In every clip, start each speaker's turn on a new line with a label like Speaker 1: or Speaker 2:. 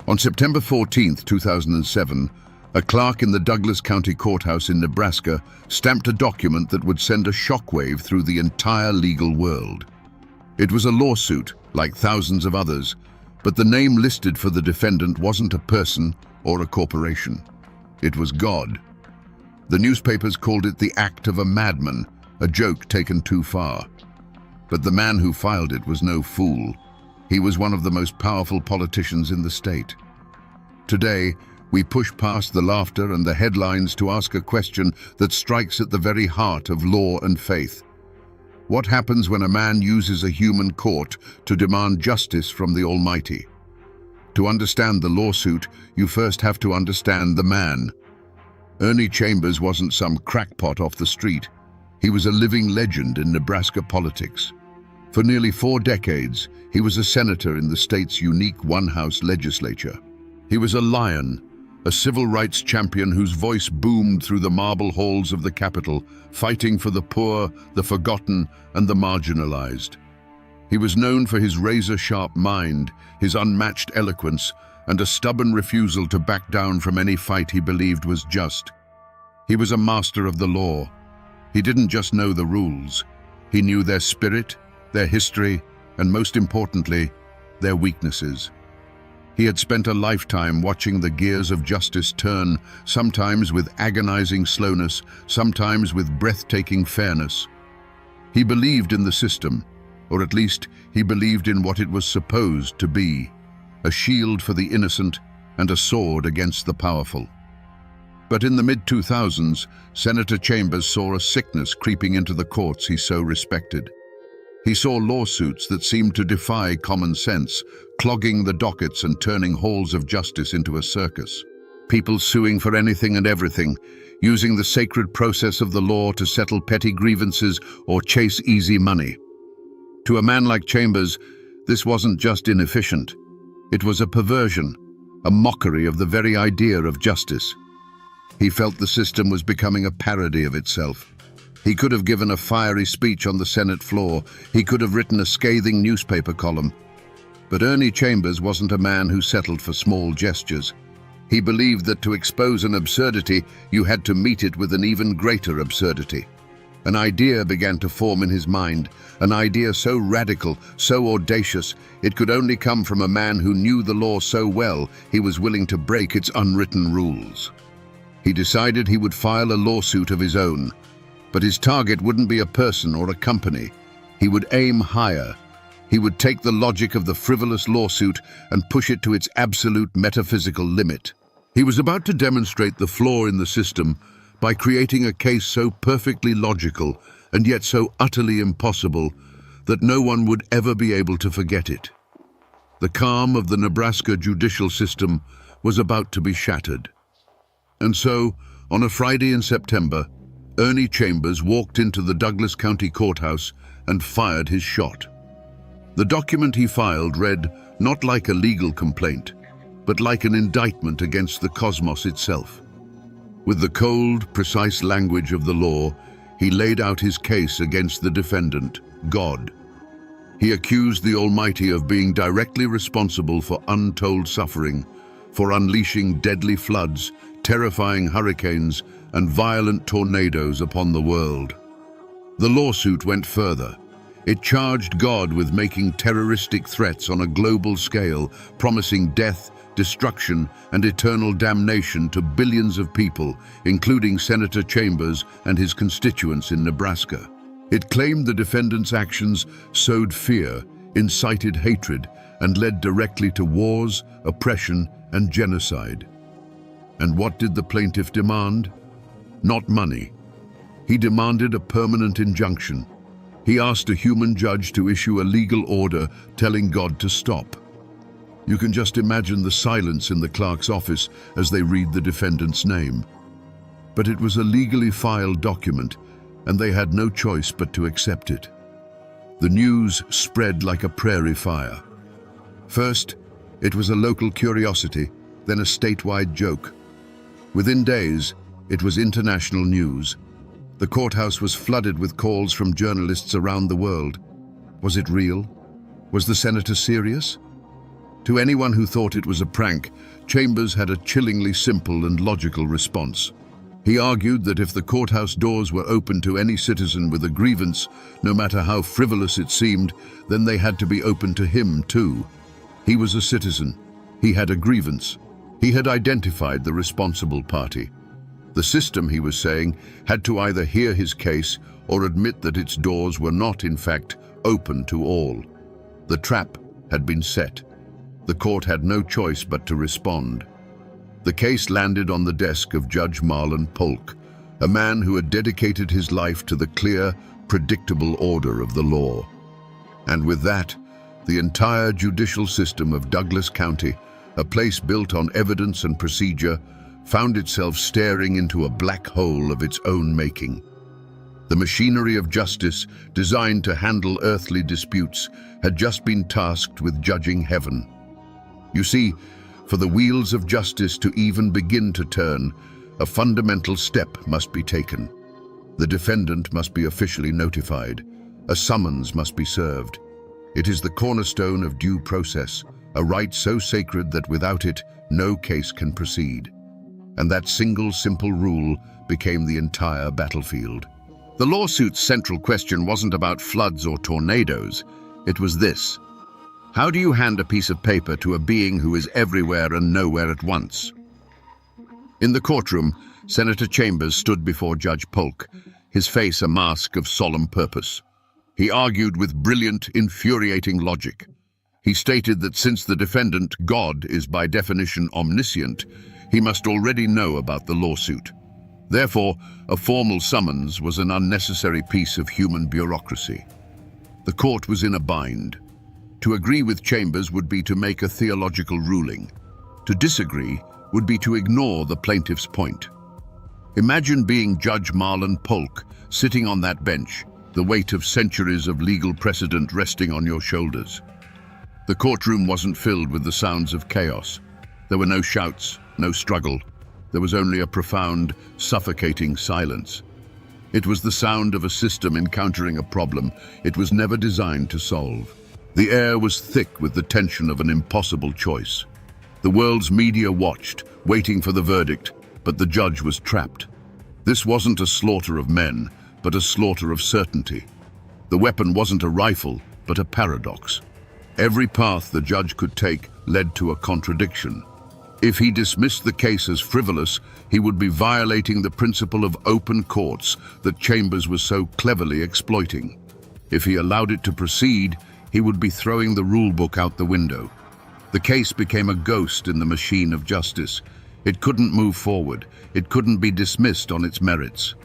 Speaker 1: On September 14, 2007, a clerk in the Douglas County Courthouse in Nebraska stamped a document that would send a shockwave through the entire legal world. It was a lawsuit, like thousands of others, but the name listed for the defendant wasn't a person or a corporation. It was God. The newspapers called it the act of a madman, a joke taken too far. But the man who filed it was no fool. He was one of the most powerful politicians in the state. Today, we push past the laughter and the headlines to ask a question that strikes at the very heart of law and faith. What happens when a man uses a human court to demand justice from the Almighty? To understand the lawsuit, you first have to understand the man. Ernie Chambers wasn't some crackpot off the street. He was a living legend in Nebraska politics. For nearly 4 decades, he was a senator in the state's unique one-house legislature. He was a lion, a civil rights champion whose voice boomed through the marble halls of the Capitol, fighting for the poor, the forgotten, and the marginalized. He was known for his razor-sharp mind, his unmatched eloquence, and a stubborn refusal to back down from any fight he believed was just. He was a master of the law. He didn't just know the rules. He knew their spirit, their history, and most importantly, their weaknesses. He had spent a lifetime watching the gears of justice turn, sometimes with agonizing slowness, sometimes with breathtaking fairness. He believed in the system, or at least he believed in what it was supposed to be, a shield for the innocent and a sword against the powerful. But in the mid-2000s, Senator Chambers saw a sickness creeping into the courts he so respected. He saw lawsuits that seemed to defy common sense, clogging the dockets and turning halls of justice into a circus. People suing for anything and everything, using the sacred process of the law to settle petty grievances or chase easy money. To a man like Chambers, this wasn't just inefficient. It was a perversion, a mockery of the very idea of justice. He felt the system was becoming a parody of itself. He could have given a fiery speech on the Senate floor. He could have written a scathing newspaper column. But Ernie Chambers wasn't a man who settled for small gestures. He believed that to expose an absurdity, you had to meet it with an even greater absurdity. An idea began to form in his mind, an idea so radical, so audacious, it could only come from a man who knew the law so well he was willing to break its unwritten rules. He decided he would file a lawsuit of his own. But his target wouldn't be a person or a company. He would aim higher. He would take the logic of the frivolous lawsuit and push it to its absolute metaphysical limit. He was about to demonstrate the flaw in the system by creating a case so perfectly logical and yet so utterly impossible that no one would ever be able to forget it. The calm of the Nebraska judicial system was about to be shattered. And so, on a Friday in September, Ernie Chambers walked into the Douglas County Courthouse and fired his shot. The document he filed read not like a legal complaint, but like an indictment against the cosmos itself. With the cold, precise language of the law, he laid out his case against the defendant, God. He accused the Almighty of being directly responsible for untold suffering, for unleashing deadly floods, terrifying hurricanes, and violent tornadoes upon the world. The lawsuit went further. It charged God with making terroristic threats on a global scale, promising death, destruction, and eternal damnation to billions of people, including Senator Chambers and his constituents in Nebraska. It claimed the defendant's actions sowed fear, incited hatred, and led directly to wars, oppression, and genocide. And what did the plaintiff demand? Not money. He demanded a permanent injunction. He asked a human judge to issue a legal order telling God to stop. You can just imagine the silence in the clerk's office as they read the defendant's name. But it was a legally filed document, and they had no choice but to accept it. The news spread like a prairie fire. First, it was a local curiosity, then a statewide joke. Within days, it was international news. The courthouse was flooded with calls from journalists around the world. Was it real? Was the senator serious? To anyone who thought it was a prank, Chambers had a chillingly simple and logical response. He argued that if the courthouse doors were open to any citizen with a grievance, no matter how frivolous it seemed, then they had to be open to him too. He was a citizen. He had a grievance. He had identified the responsible party. The system, he was saying, had to either hear his case or admit that its doors were not, in fact, open to all. The trap had been set. The court had no choice but to respond. The case landed on the desk of Judge Marlon Polk, a man who had dedicated his life to the clear, predictable order of the law. And with that, the entire judicial system of Douglas County, a place built on evidence and procedure, found itself staring into a black hole of its own making. The machinery of justice, designed to handle earthly disputes, had just been tasked with judging heaven. You see, for the wheels of justice to even begin to turn, a fundamental step must be taken. The defendant must be officially notified. A summons must be served. It is the cornerstone of due process, a right so sacred that without it, no case can proceed. And that single simple rule became the entire battlefield. The lawsuit's central question wasn't about floods or tornadoes. It was this: how do you hand a piece of paper to a being who is everywhere and nowhere at once? In the courtroom, Senator Chambers stood before Judge Polk, his face a mask of solemn purpose. He argued with brilliant, infuriating logic. He stated that since the defendant, God, is by definition omniscient, he must already know about the lawsuit. Therefore, a formal summons was an unnecessary piece of human bureaucracy. The court was in a bind. To agree with Chambers would be to make a theological ruling. To disagree would be to ignore the plaintiff's point. Imagine being Judge Marlon Polk, sitting on that bench, the weight of centuries of legal precedent resting on your shoulders. The courtroom wasn't filled with the sounds of chaos. There were no shouts, no struggle. There was only a profound, suffocating silence. It was the sound of a system encountering a problem it was never designed to solve. The air was thick with the tension of an impossible choice. The world's media watched, waiting for the verdict, but the judge was trapped. This wasn't a slaughter of men, but a slaughter of certainty. The weapon wasn't a rifle, but a paradox. Every path the judge could take led to a contradiction. If he dismissed the case as frivolous, he would be violating the principle of open courts that Chambers was so cleverly exploiting. If he allowed it to proceed, he would be throwing the rulebook out the window. The case became a ghost in the machine of justice. It couldn't move forward. It couldn't be dismissed on its merits.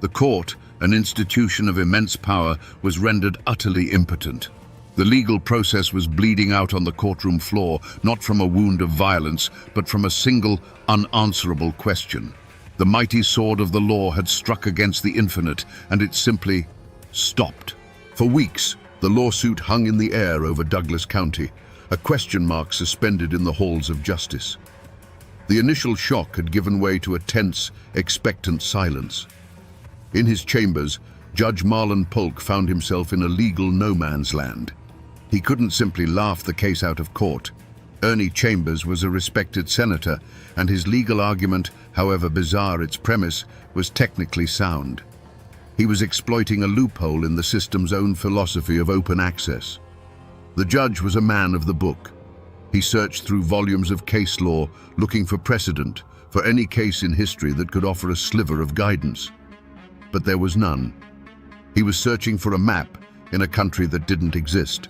Speaker 1: The court, an institution of immense power, was rendered utterly impotent. The legal process was bleeding out on the courtroom floor, not from a wound of violence, but from a single, unanswerable question. The mighty sword of the law had struck against the infinite, and it simply stopped. For weeks, the lawsuit hung in the air over Douglas County, a question mark suspended in the halls of justice. The initial shock had given way to a tense, expectant silence. In his chambers, Judge Marlon Polk found himself in a legal no-man's land. He couldn't simply laugh the case out of court. Ernie Chambers was a respected senator, and his legal argument, however bizarre its premise, was technically sound. He was exploiting a loophole in the system's own philosophy of open access. The judge was a man of the book. He searched through volumes of case law, looking for precedent, for any case in history that could offer a sliver of guidance. But there was none. He was searching for a map in a country that didn't exist.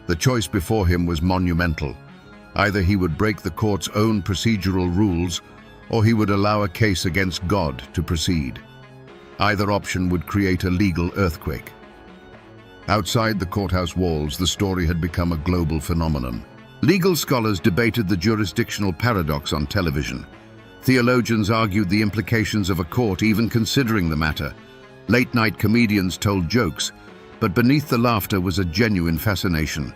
Speaker 1: The choice before him was monumental. Either he would break the court's own procedural rules, or he would allow a case against God to proceed. Either option would create a legal earthquake. Outside the courthouse walls, the story had become a global phenomenon. Legal scholars debated the jurisdictional paradox on television. Theologians argued the implications of a court even considering the matter. Late-night comedians told jokes, but beneath the laughter was a genuine fascination.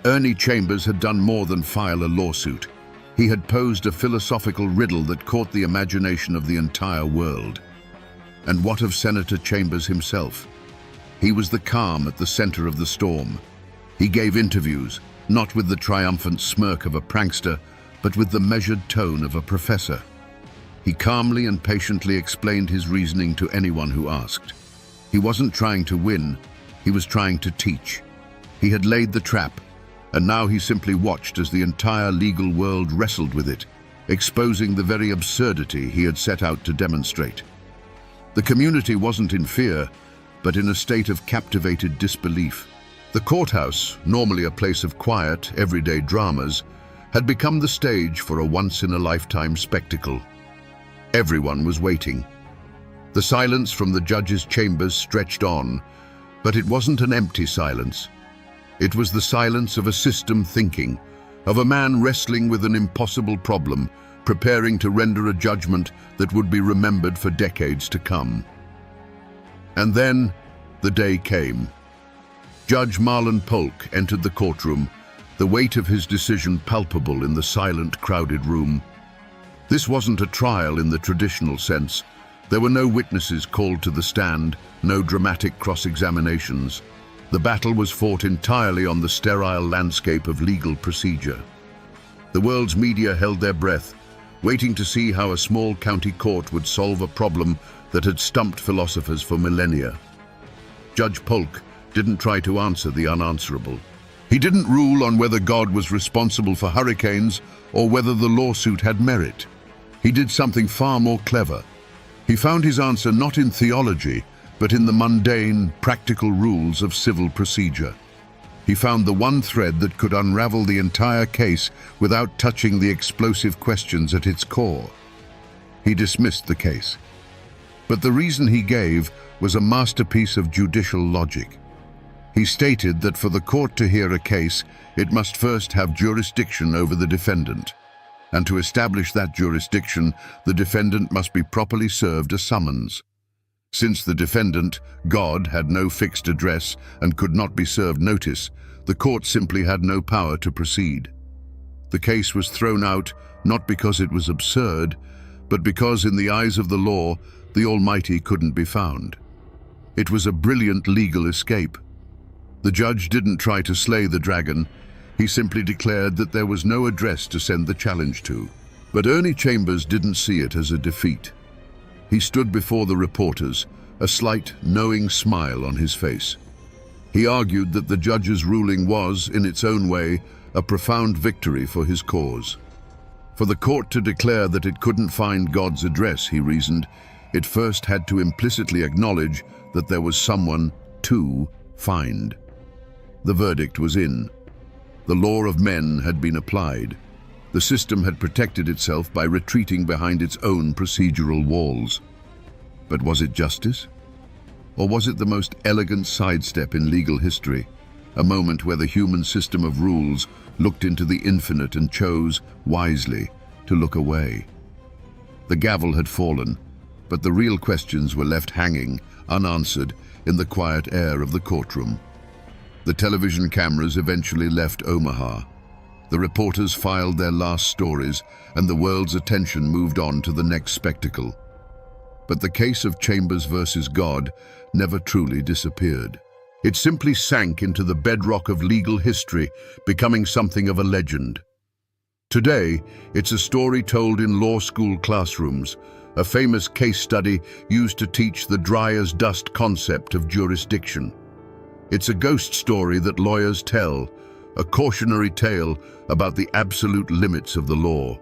Speaker 1: Ernie Chambers had done more than file a lawsuit. He had posed a philosophical riddle that caught the imagination of the entire world. And what of Senator Chambers himself? He was the calm at the center of the storm. He gave interviews, not with the triumphant smirk of a prankster, but with the measured tone of a professor. He calmly and patiently explained his reasoning to anyone who asked. He wasn't trying to win, he was trying to teach. He had laid the trap, and now he simply watched as the entire legal world wrestled with it, exposing the very absurdity he had set out to demonstrate. The community wasn't in fear, but in a state of captivated disbelief. The courthouse, normally a place of quiet, everyday dramas, had become the stage for a once-in-a-lifetime spectacle. Everyone was waiting. The silence from the judge's chambers stretched on, but it wasn't an empty silence. It was the silence of a system thinking, of a man wrestling with an impossible problem, preparing to render a judgment that would be remembered for decades to come. And then, the day came. Judge Marlon Polk entered the courtroom, the weight of his decision palpable in the silent, crowded room. This wasn't a trial in the traditional sense. There were no witnesses called to the stand, no dramatic cross-examinations. The battle was fought entirely on the sterile landscape of legal procedure. The world's media held their breath, waiting to see how a small county court would solve a problem that had stumped philosophers for millennia. Judge Polk didn't try to answer the unanswerable. He didn't rule on whether God was responsible for hurricanes or whether the lawsuit had merit. He did something far more clever. He found his answer not in theology, but in the mundane, practical rules of civil procedure. He found the one thread that could unravel the entire case without touching the explosive questions at its core. He dismissed the case. But the reason he gave was a masterpiece of judicial logic. He stated that for the court to hear a case, it must first have jurisdiction over the defendant. And to establish that jurisdiction, the defendant must be properly served a summons. Since the defendant, God, had no fixed address and could not be served notice, the court simply had no power to proceed. The case was thrown out not because it was absurd, but because in the eyes of the law, the Almighty couldn't be found. It was a brilliant legal escape. The judge didn't try to slay the dragon. He simply declared that there was no address to send the challenge to. But Ernie Chambers didn't see it as a defeat. He stood before the reporters, a slight, knowing smile on his face. He argued that the judge's ruling was, in its own way, a profound victory for his cause. For the court to declare that it couldn't find God's address, he reasoned, it first had to implicitly acknowledge that there was someone to find. The verdict was in. The law of men had been applied. The system had protected itself by retreating behind its own procedural walls. But was it justice? Or was it the most elegant sidestep in legal history, a moment where the human system of rules looked into the infinite and chose, wisely, to look away? The gavel had fallen, but the real questions were left hanging, unanswered, in the quiet air of the courtroom. The television cameras eventually left Omaha. The reporters filed their last stories, and the world's attention moved on to the next spectacle. But the case of Chambers versus God never truly disappeared. It simply sank into the bedrock of legal history, becoming something of a legend. Today, it's a story told in law school classrooms, a famous case study used to teach the dry-as-dust concept of jurisdiction. It's a ghost story that lawyers tell, a cautionary tale about the absolute limits of the law.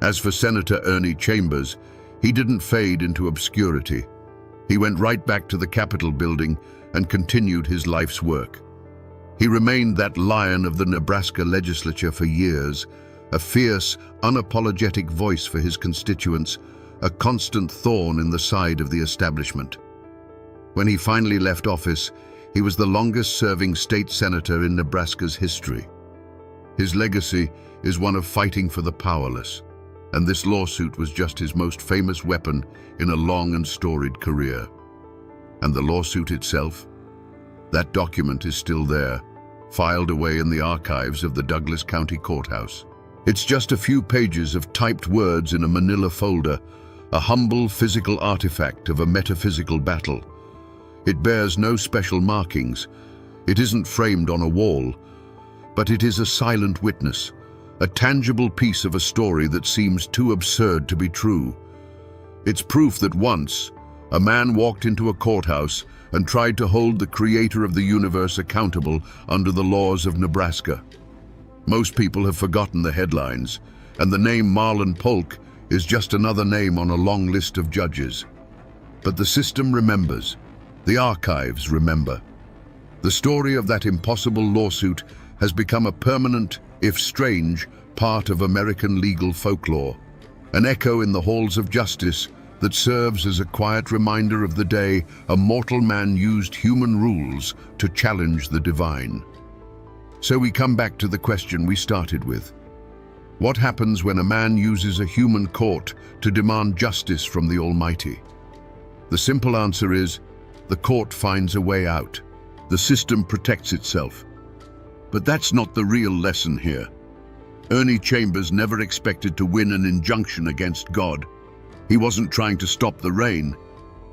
Speaker 1: As for Senator Ernie Chambers, he didn't fade into obscurity. He went right back to the Capitol building and continued his life's work. He remained that lion of the Nebraska legislature for years, a fierce, unapologetic voice for his constituents, a constant thorn in the side of the establishment. When he finally left office, he was the longest-serving state senator in Nebraska's history. His legacy is one of fighting for the powerless, and this lawsuit was just his most famous weapon in a long and storied career. And the lawsuit itself? That document is still there, filed away in the archives of the Douglas County Courthouse. It's just a few pages of typed words in a manila folder, a humble physical artifact of a metaphysical battle. It bears no special markings. It isn't framed on a wall. But it is a silent witness, a tangible piece of a story that seems too absurd to be true. It's proof that once, a man walked into a courthouse and tried to hold the creator of the universe accountable under the laws of Nebraska. Most people have forgotten the headlines, and the name Marlon Polk is just another name on a long list of judges. But the system remembers. The archives remember. The story of that impossible lawsuit has become a permanent, if strange, part of American legal folklore, an echo in the halls of justice that serves as a quiet reminder of the day a mortal man used human rules to challenge the divine. So we come back to the question we started with. What happens when a man uses a human court to demand justice from the Almighty? The simple answer is, the court finds a way out. The system protects itself. But that's not the real lesson here. Ernie Chambers never expected to win an injunction against God. He wasn't trying to stop the rain.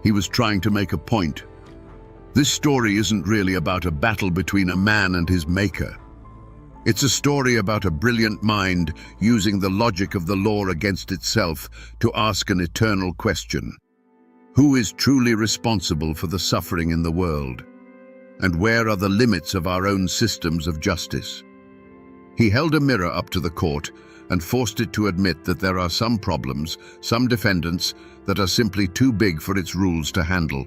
Speaker 1: He was trying to make a point. This story isn't really about a battle between a man and his maker. It's a story about a brilliant mind using the logic of the law against itself to ask an eternal question. Who is truly responsible for the suffering in the world? And where are the limits of our own systems of justice? He held a mirror up to the court and forced it to admit that there are some problems, some defendants, that are simply too big for its rules to handle.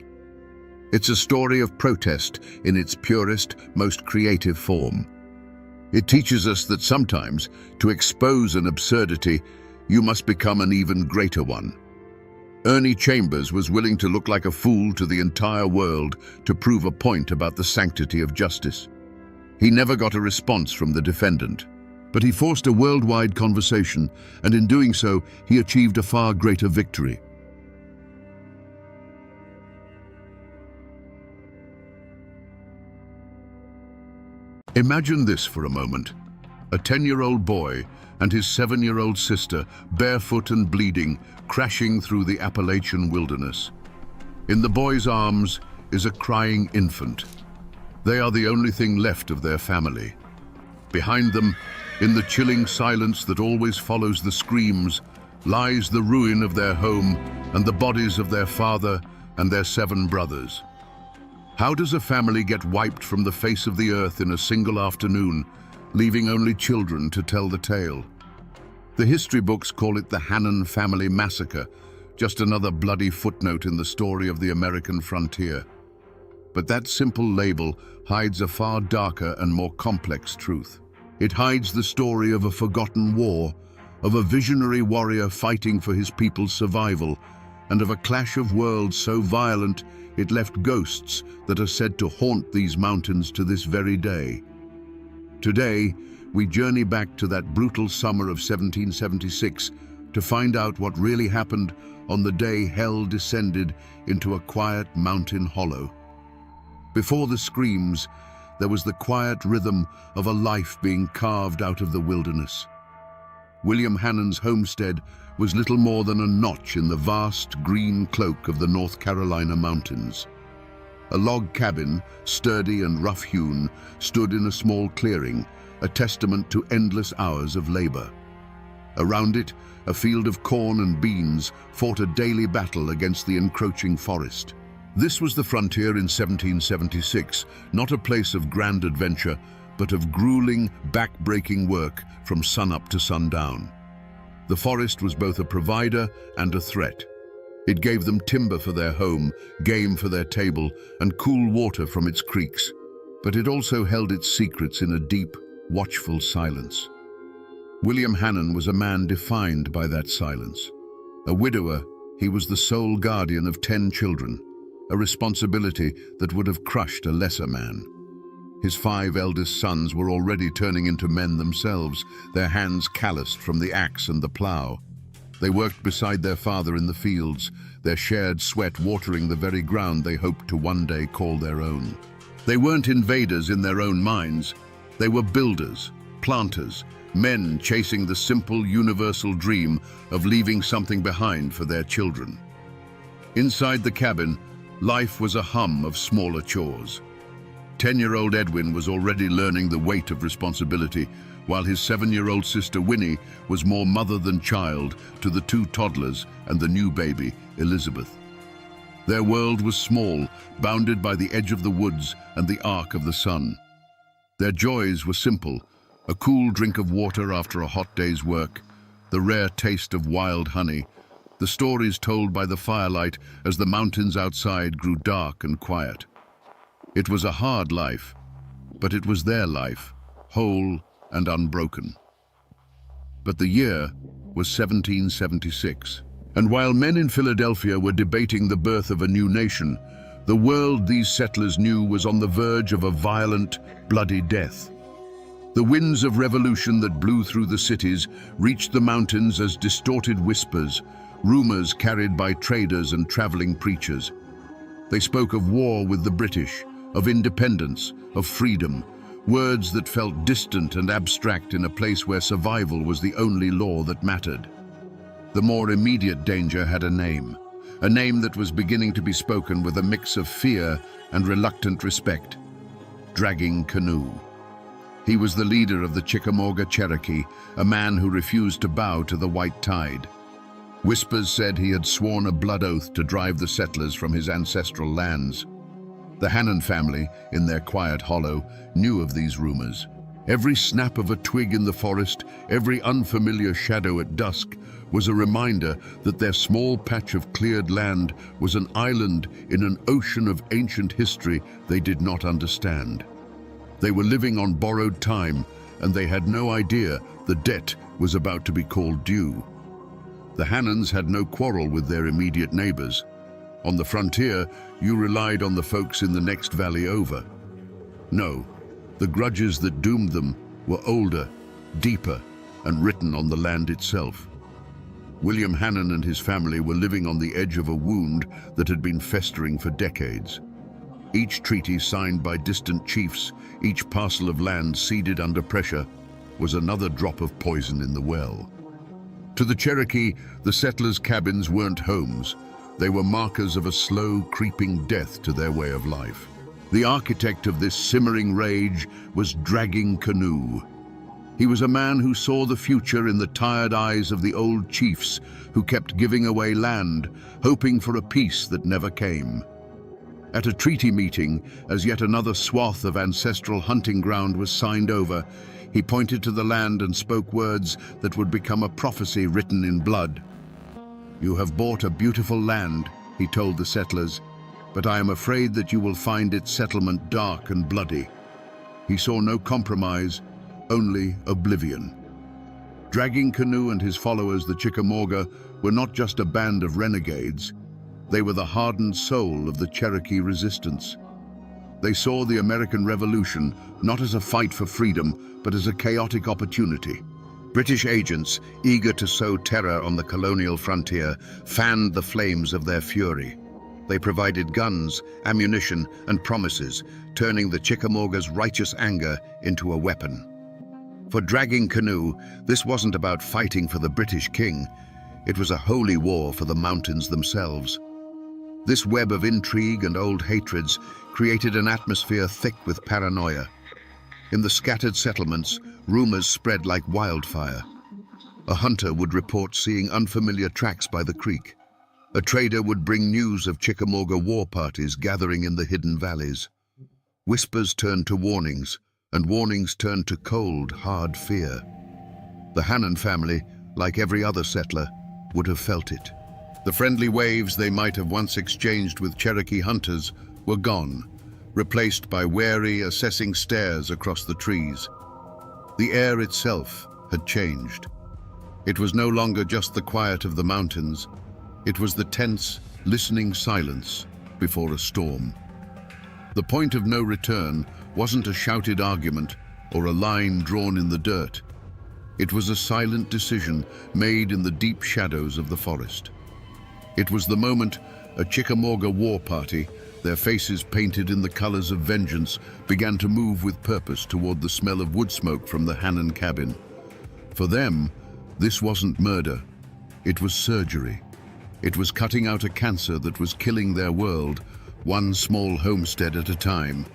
Speaker 1: It's a story of protest in its purest, most creative form. It teaches us that sometimes, to expose an absurdity, you must become an even greater one. Ernie Chambers was willing to look like a fool to the entire world to prove a point about the sanctity of justice. He never got a response from the defendant, but he forced a worldwide conversation, and in doing so, he achieved a far greater victory. Imagine this for a moment. A 10-year-old boy and his 7-year-old sister, barefoot and bleeding, crashing through the Appalachian wilderness. In the boy's arms is a crying infant. They are the only thing left of their family. Behind them, in the chilling silence that always follows the screams, lies the ruin of their home and the bodies of their father and their 7 brothers. How does a family get wiped from the face of the earth in a single afternoon, leaving only children to tell the tale? The history books call it the Hannon family massacre, just another bloody footnote in the story of the American frontier. But that simple label hides a far darker and more complex truth. It hides the story of a forgotten war, of a visionary warrior fighting for his people's survival, and of a clash of worlds so violent it left ghosts that are said to haunt these mountains to this very day. Today, we journey back to that brutal summer of 1776 to find out what really happened on the day hell descended into a quiet mountain hollow. Before the screams, there was the quiet rhythm of a life being carved out of the wilderness. William Hannon's homestead was little more than a notch in the vast green cloak of the North Carolina mountains. A log cabin, sturdy and rough-hewn, stood in a small clearing, a testament to endless hours of labor. Around it, a field of corn and beans fought a daily battle against the encroaching forest. This was the frontier in 1776, not a place of grand adventure, but of grueling, back-breaking work from sunup to sundown. The forest was both a provider and a threat. It gave them timber for their home, game for their table, and cool water from its creeks. But it also held its secrets in a deep, watchful silence. William Hannon was a man defined by that silence. A widower, he was the sole guardian of 10 children, a responsibility that would have crushed a lesser man. His 5 eldest sons were already turning into men themselves, their hands calloused from the axe and the plow. They worked beside their father in the fields, their shared sweat watering the very ground they hoped to one day call their own. They weren't invaders in their own minds. They were builders, planters, men chasing the simple, universal dream of leaving something behind for their children. Inside the cabin, life was a hum of smaller chores. 10-year-old Edwin was already learning the weight of responsibility, while his 7-year-old sister Winnie was more mother than child to the 2 toddlers and the new baby, Elizabeth. Their world was small, bounded by the edge of the woods and the arc of the sun. Their joys were simple: a cool drink of water after a hot day's work, the rare taste of wild honey, the stories told by the firelight as the mountains outside grew dark and quiet. It was a hard life, but it was their life, whole and unbroken. But the year was 1776, and while men in Philadelphia were debating the birth of a new nation, the world these settlers knew was on the verge of a violent, bloody death. The winds of revolution that blew through the cities reached the mountains as distorted whispers, rumors carried by traders and traveling preachers. They spoke of war with the British, of independence, of freedom, words that felt distant and abstract in a place where survival was the only law that mattered. The more immediate danger had a name that was beginning to be spoken with a mix of fear and reluctant respect: Dragging Canoe. He was the leader of the Chickamauga Cherokee, a man who refused to bow to the white tide. Whispers said he had sworn a blood oath to drive the settlers from his ancestral lands. The Hannon family, in their quiet hollow, knew of these rumors. Every snap of a twig in the forest, every unfamiliar shadow at dusk, was a reminder that their small patch of cleared land was an island in an ocean of ancient history they did not understand. They were living on borrowed time, and they had no idea the debt was about to be called due. The Hannons had no quarrel with their immediate neighbors. On the frontier, you relied on the folks in the next valley over. No, the grudges that doomed them were older, deeper, and written on the land itself. William Hannon and his family were living on the edge of a wound that had been festering for decades. Each treaty signed by distant chiefs, each parcel of land ceded under pressure, was another drop of poison in the well. To the Cherokee, the settlers' cabins weren't homes. They were markers of a slow, creeping death to their way of life. The architect of this simmering rage was Dragging Canoe. He was a man who saw the future in the tired eyes of the old chiefs who kept giving away land, hoping for a peace that never came. At a treaty meeting, as yet another swath of ancestral hunting ground was signed over, he pointed to the land and spoke words that would become a prophecy written in blood. "You have bought a beautiful land," he told the settlers, "but I am afraid that you will find its settlement dark and bloody." He saw no compromise, only oblivion. Dragging Canoe and his followers, the Chickamauga, were not just a band of renegades. They were the hardened soul of the Cherokee resistance. They saw the American Revolution not as a fight for freedom, but as a chaotic opportunity. British agents, eager to sow terror on the colonial frontier, fanned the flames of their fury. They provided guns, ammunition, and promises, turning the Chickamauga's righteous anger into a weapon. For Dragging Canoe, this wasn't about fighting for the British king. It was a holy war for the mountains themselves. This web of intrigue and old hatreds created an atmosphere thick with paranoia. In the scattered settlements, rumors spread like wildfire. A hunter would report seeing unfamiliar tracks by the creek. A trader would bring news of Chickamauga war parties gathering in the hidden valleys. Whispers turned to warnings, and warnings turned to cold, hard fear. The Hannon family, like every other settler, would have felt it. The friendly waves they might have once exchanged with Cherokee hunters were gone, replaced by wary, assessing stares across the trees. The air itself had changed. It was no longer just the quiet of the mountains. It was the tense, listening silence before a storm. The point of no return wasn't a shouted argument or a line drawn in the dirt. It was a silent decision made in the deep shadows of the forest. It was the moment a Chickamauga war party, their faces painted in the colors of vengeance, began to move with purpose toward the smell of wood smoke from the Hannon cabin. For them, this wasn't murder. It was surgery. It was cutting out a cancer that was killing their world, one small homestead at a time.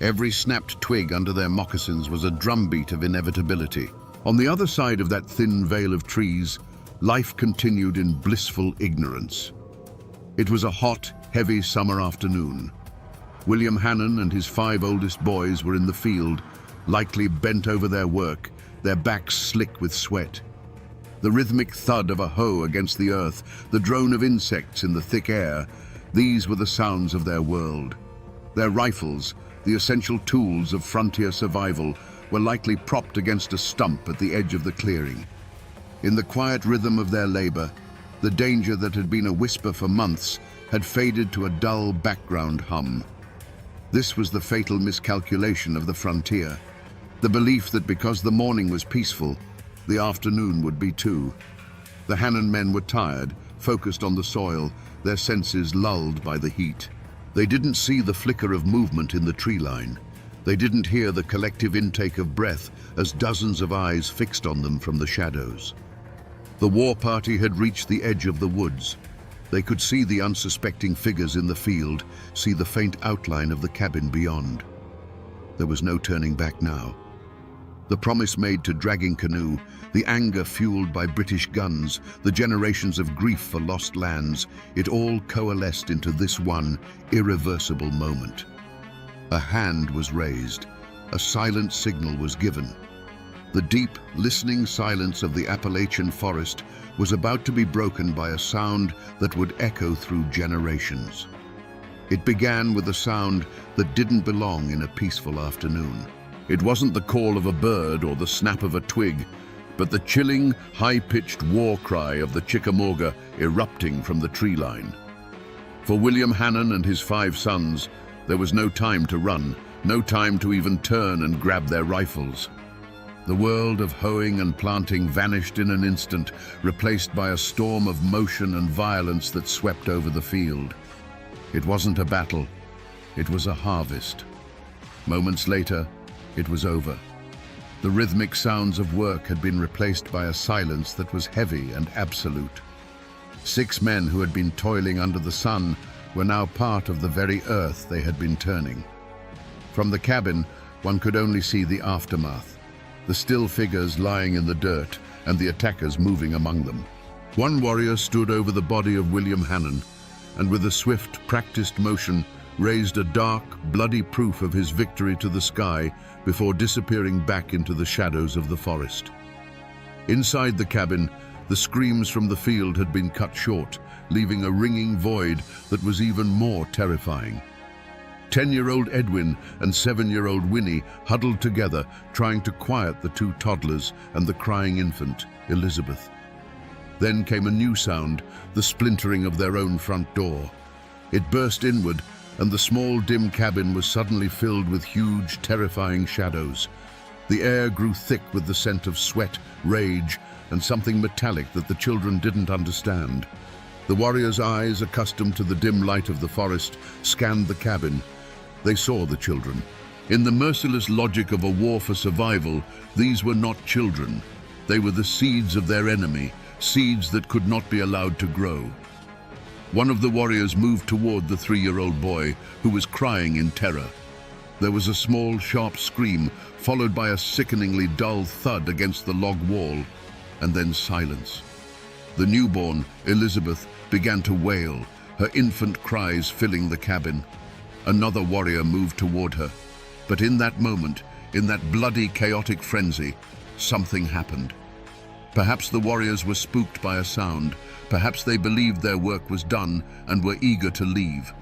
Speaker 1: Every snapped twig under their moccasins was a drumbeat of inevitability. On the other side of that thin veil of trees, life continued in blissful ignorance. It was a hot, heavy summer afternoon. William Hannon and his 5 oldest boys were in the field, likely bent over their work, their backs slick with sweat. The rhythmic thud of a hoe against the earth, the drone of insects in the thick air, these were the sounds of their world. Their rifles, the essential tools of frontier survival, were likely propped against a stump at the edge of the clearing. In the quiet rhythm of their labor, the danger that had been a whisper for months had faded to a dull background hum. This was the fatal miscalculation of the frontier, the belief that because the morning was peaceful, the afternoon would be too. The Hannon men were tired, focused on the soil, their senses lulled by the heat. They didn't see the flicker of movement in the tree line. They didn't hear the collective intake of breath as dozens of eyes fixed on them from the shadows. The war party had reached the edge of the woods. They could see the unsuspecting figures in the field, see the faint outline of the cabin beyond. There was no turning back now. The promise made to Dragging Canoe, the anger fueled by British guns, the generations of grief for lost lands, it all coalesced into this one irreversible moment. A hand was raised. A silent signal was given. The deep, listening silence of the Appalachian forest was about to be broken by a sound that would echo through generations. It began with a sound that didn't belong in a peaceful afternoon. It wasn't the call of a bird or the snap of a twig, but the chilling, high-pitched war cry of the Chickamauga erupting from the tree line. For William Hannon and his 5 sons, there was no time to run, no time to even turn and grab their rifles. The world of hoeing and planting vanished in an instant, replaced by a storm of motion and violence that swept over the field. It wasn't a battle, it was a harvest. Moments later, it was over. The rhythmic sounds of work had been replaced by a silence that was heavy and absolute. 6 men who had been toiling under the sun were now part of the very earth they had been turning. From the cabin, one could only see the aftermath, the still figures lying in the dirt and the attackers moving among them. One warrior stood over the body of William Hannon and with a swift, practiced motion raised a dark, bloody proof of his victory to the sky before disappearing back into the shadows of the forest. Inside the cabin, the screams from the field had been cut short, leaving a ringing void that was even more terrifying. 10-year-old Edwin and 7-year-old Winnie huddled together, trying to quiet the 2 toddlers and the crying infant, Elizabeth. Then came a new sound, the splintering of their own front door. It burst inward, and the small, dim cabin was suddenly filled with huge, terrifying shadows. The air grew thick with the scent of sweat, rage, and something metallic that the children didn't understand. The warriors' eyes, accustomed to the dim light of the forest, scanned the cabin. They saw the children. In the merciless logic of a war for survival, these were not children. They were the seeds of their enemy, seeds that could not be allowed to grow. One of the warriors moved toward the 3-year-old boy, who was crying in terror. There was a small, sharp scream, followed by a sickeningly dull thud against the log wall, and then silence. The newborn, Elizabeth, began to wail, her infant cries filling the cabin. Another warrior moved toward her. But in that moment, in that bloody, chaotic frenzy, something happened. Perhaps the warriors were spooked by a sound. Perhaps they believed their work was done and were eager to leave.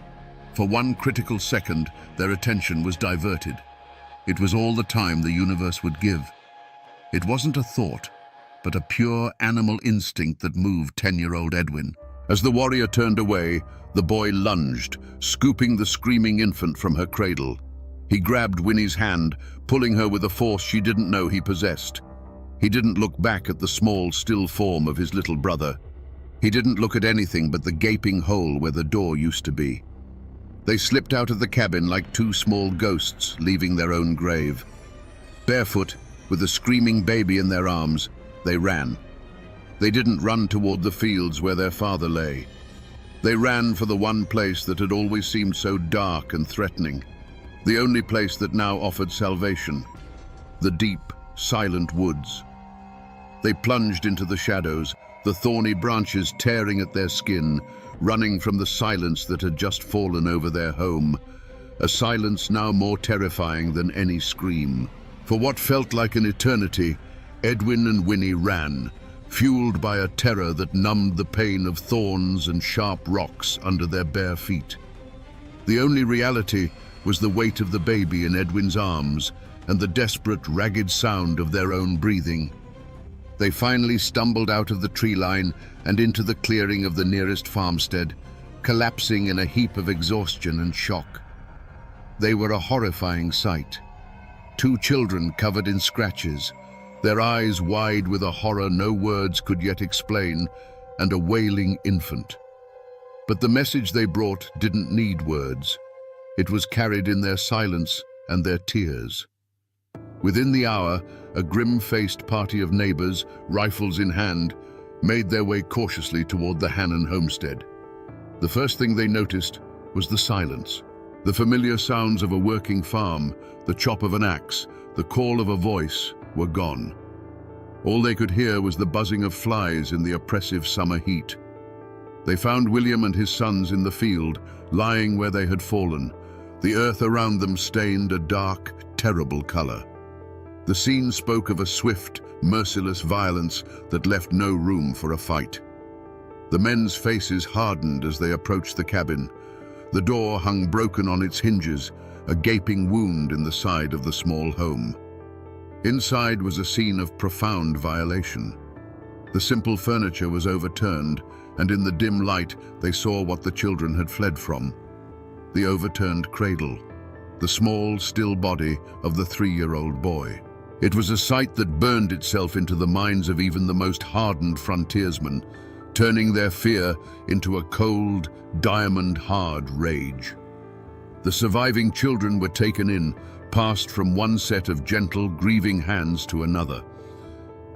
Speaker 1: For one critical second, their attention was diverted. It was all the time the universe would give. It wasn't a thought, but a pure animal instinct that moved 10-year-old Edwin. As the warrior turned away, the boy lunged, scooping the screaming infant from her cradle. He grabbed Winnie's hand, pulling her with a force she didn't know he possessed. He didn't look back at the small, still form of his little brother. He didn't look at anything but the gaping hole where the door used to be. They slipped out of the cabin like 2 small ghosts, leaving their own grave. Barefoot, with a screaming baby in their arms, they ran. They didn't run toward the fields where their father lay. They ran for the one place that had always seemed so dark and threatening. The only place that now offered salvation, the deep, silent woods. They plunged into the shadows, the thorny branches tearing at their skin, running from the silence that had just fallen over their home, a silence now more terrifying than any scream. For what felt like an eternity, Edwin and Winnie ran, fueled by a terror that numbed the pain of thorns and sharp rocks under their bare feet. The only reality was the weight of the baby in Edwin's arms and the desperate, ragged sound of their own breathing. They finally stumbled out of the tree line and into the clearing of the nearest farmstead, collapsing in a heap of exhaustion and shock. They were a horrifying sight. 2 children covered in scratches, their eyes wide with a horror no words could yet explain, and a wailing infant. But the message they brought didn't need words. It was carried in their silence and their tears. Within the hour, a grim-faced party of neighbors, rifles in hand, made their way cautiously toward the Hannon homestead. The first thing they noticed was the silence. The familiar sounds of a working farm, the chop of an axe, the call of a voice were gone. All they could hear was the buzzing of flies in the oppressive summer heat. They found William and his sons in the field, lying where they had fallen, the earth around them stained a dark, terrible color. The scene spoke of a swift, merciless violence that left no room for a fight. The men's faces hardened as they approached the cabin. The door hung broken on its hinges, a gaping wound in the side of the small home. Inside was a scene of profound violation. The simple furniture was overturned, and in the dim light they saw what the children had fled from. The overturned cradle, the small, still body of the 3-year-old boy. It was a sight that burned itself into the minds of even the most hardened frontiersmen, turning their fear into a cold, diamond-hard rage. The surviving children were taken in, passed from one set of gentle, grieving hands to another.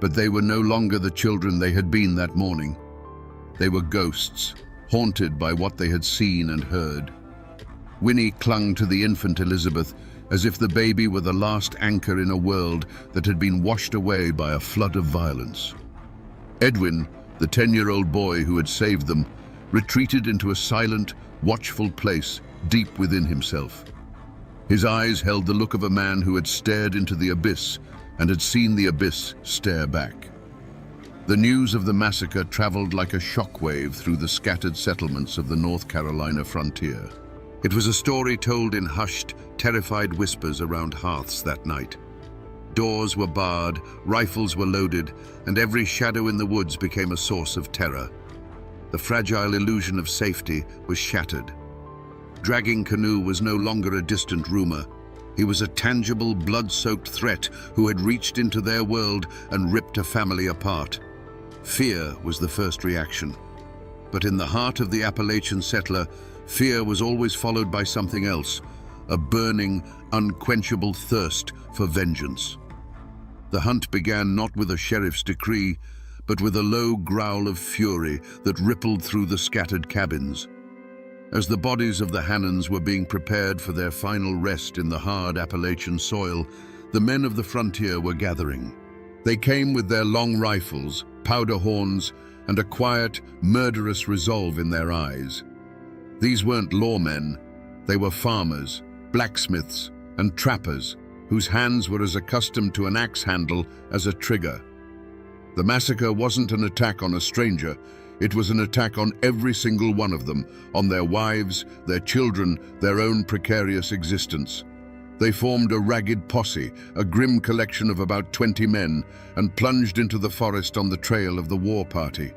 Speaker 1: But they were no longer the children they had been that morning. They were ghosts, haunted by what they had seen and heard. Winnie clung to the infant Elizabeth as if the baby were the last anchor in a world that had been washed away by a flood of violence. Edwin, the 10-year-old boy who had saved them, retreated into a silent, watchful place deep within himself. His eyes held the look of a man who had stared into the abyss and had seen the abyss stare back. The news of the massacre traveled like a shockwave through the scattered settlements of the North Carolina frontier. It was a story told in hushed, terrified whispers around hearths that night. Doors were barred, rifles were loaded, and every shadow in the woods became a source of terror. The fragile illusion of safety was shattered. Dragging Canoe was no longer a distant rumor. He was a tangible, blood-soaked threat who had reached into their world and ripped a family apart. Fear was the first reaction. But in the heart of the Appalachian settler, fear was always followed by something else, a burning, unquenchable thirst for vengeance. The hunt began not with a sheriff's decree, but with a low growl of fury that rippled through the scattered cabins. As the bodies of the Hannons were being prepared for their final rest in the hard Appalachian soil, the men of the frontier were gathering. They came with their long rifles, powder horns, and a quiet, murderous resolve in their eyes. These weren't lawmen. They were farmers, blacksmiths, and trappers whose hands were as accustomed to an axe handle as a trigger. The massacre wasn't an attack on a stranger. It was an attack on every single one of them, on their wives, their children, their own precarious existence. They formed a ragged posse, a grim collection of about 20 men, and plunged into the forest on the trail of the war party.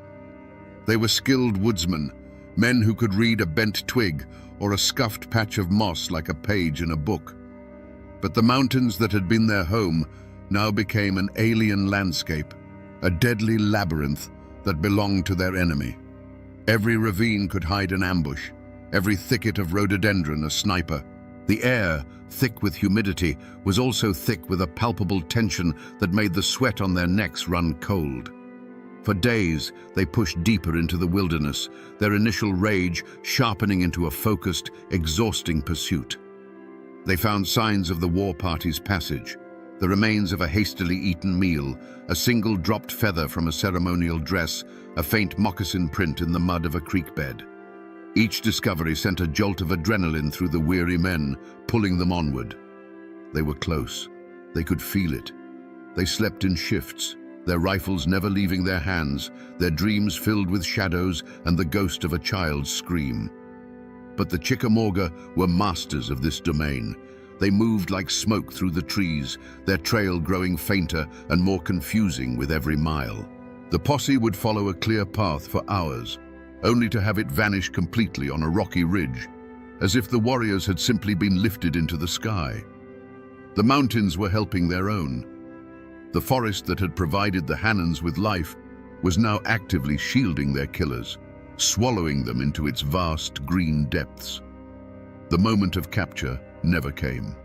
Speaker 1: They were skilled woodsmen, men who could read a bent twig or a scuffed patch of moss like a page in a book. But the mountains that had been their home now became an alien landscape, a deadly labyrinth that belonged to their enemy. Every ravine could hide an ambush, every thicket of rhododendron a sniper. The air, thick with humidity, was also thick with a palpable tension that made the sweat on their necks run cold. For days, they pushed deeper into the wilderness, their initial rage sharpening into a focused, exhausting pursuit. They found signs of the war party's passage, the remains of a hastily eaten meal, a single dropped feather from a ceremonial dress, a faint moccasin print in the mud of a creek bed. Each discovery sent a jolt of adrenaline through the weary men, pulling them onward. They were close. They could feel it. They slept in shifts, their rifles never leaving their hands, their dreams filled with shadows and the ghost of a child's scream. But the Chickamauga were masters of this domain. They moved like smoke through the trees, their trail growing fainter and more confusing with every mile. The posse would follow a clear path for hours, only to have it vanish completely on a rocky ridge, as if the warriors had simply been lifted into the sky. The mountains were helping their own. The forest that had provided the Hannans with life was now actively shielding their killers, swallowing them into its vast green depths. The moment of capture never came.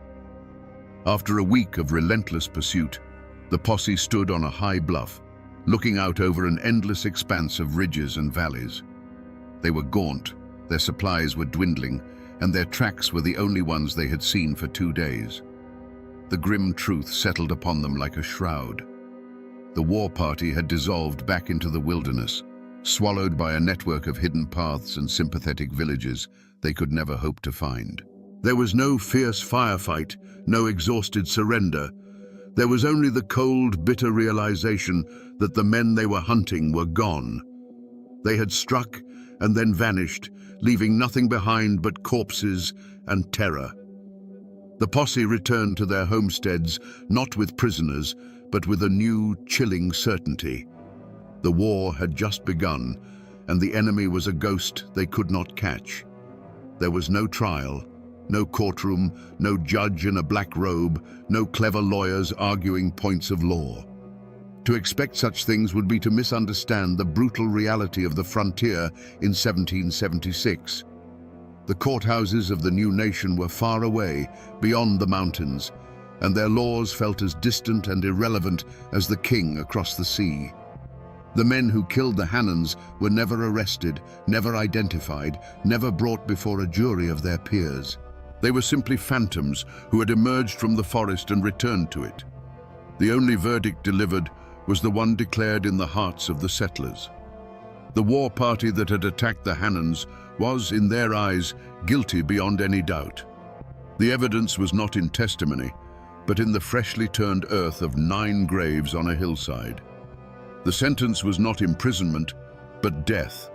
Speaker 1: After a week of relentless pursuit, the posse stood on a high bluff, looking out over an endless expanse of ridges and valleys. They were gaunt, their supplies were dwindling, and their tracks were the only ones they had seen for 2 days. The grim truth settled upon them like a shroud. The war party had dissolved back into the wilderness, swallowed by a network of hidden paths and sympathetic villages they could never hope to find. There was no fierce firefight, no exhausted surrender. There was only the cold, bitter realization that the men they were hunting were gone. They had struck and then vanished, leaving nothing behind but corpses and terror. The posse returned to their homesteads, not with prisoners, but with a new, chilling certainty. The war had just begun, and the enemy was a ghost they could not catch. There was no trial, no courtroom, no judge in a black robe, no clever lawyers arguing points of law. To expect such things would be to misunderstand the brutal reality of the frontier in 1776. The courthouses of the new nation were far away, beyond the mountains, and their laws felt as distant and irrelevant as the king across the sea. The men who killed the Hannans were never arrested, never identified, never brought before a jury of their peers. They were simply phantoms who had emerged from the forest and returned to it. The only verdict delivered was the one declared in the hearts of the settlers. The war party that had attacked the Hannans was, in their eyes, guilty beyond any doubt. The evidence was not in testimony, but in the freshly turned earth of 9 graves on a hillside. The sentence was not imprisonment, but death.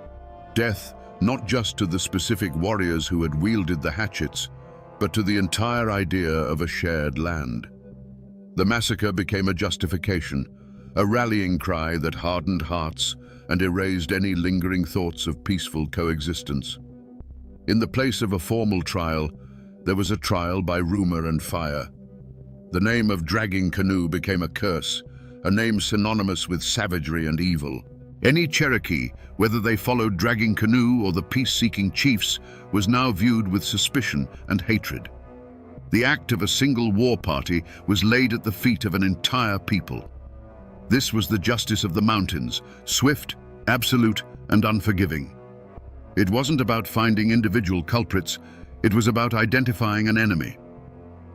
Speaker 1: Death not just to the specific warriors who had wielded the hatchets, but to the entire idea of a shared land. The massacre became a justification, a rallying cry that hardened hearts and erased any lingering thoughts of peaceful coexistence. In the place of a formal trial, there was a trial by rumor and fire. The name of Dragging Canoe became a curse, a name synonymous with savagery and evil. Any Cherokee, whether they followed Dragging Canoe or the peace-seeking chiefs, was now viewed with suspicion and hatred. The act of a single war party was laid at the feet of an entire people. This was the justice of the mountains, swift, absolute, and unforgiving. It wasn't about finding individual culprits, it was about identifying an enemy.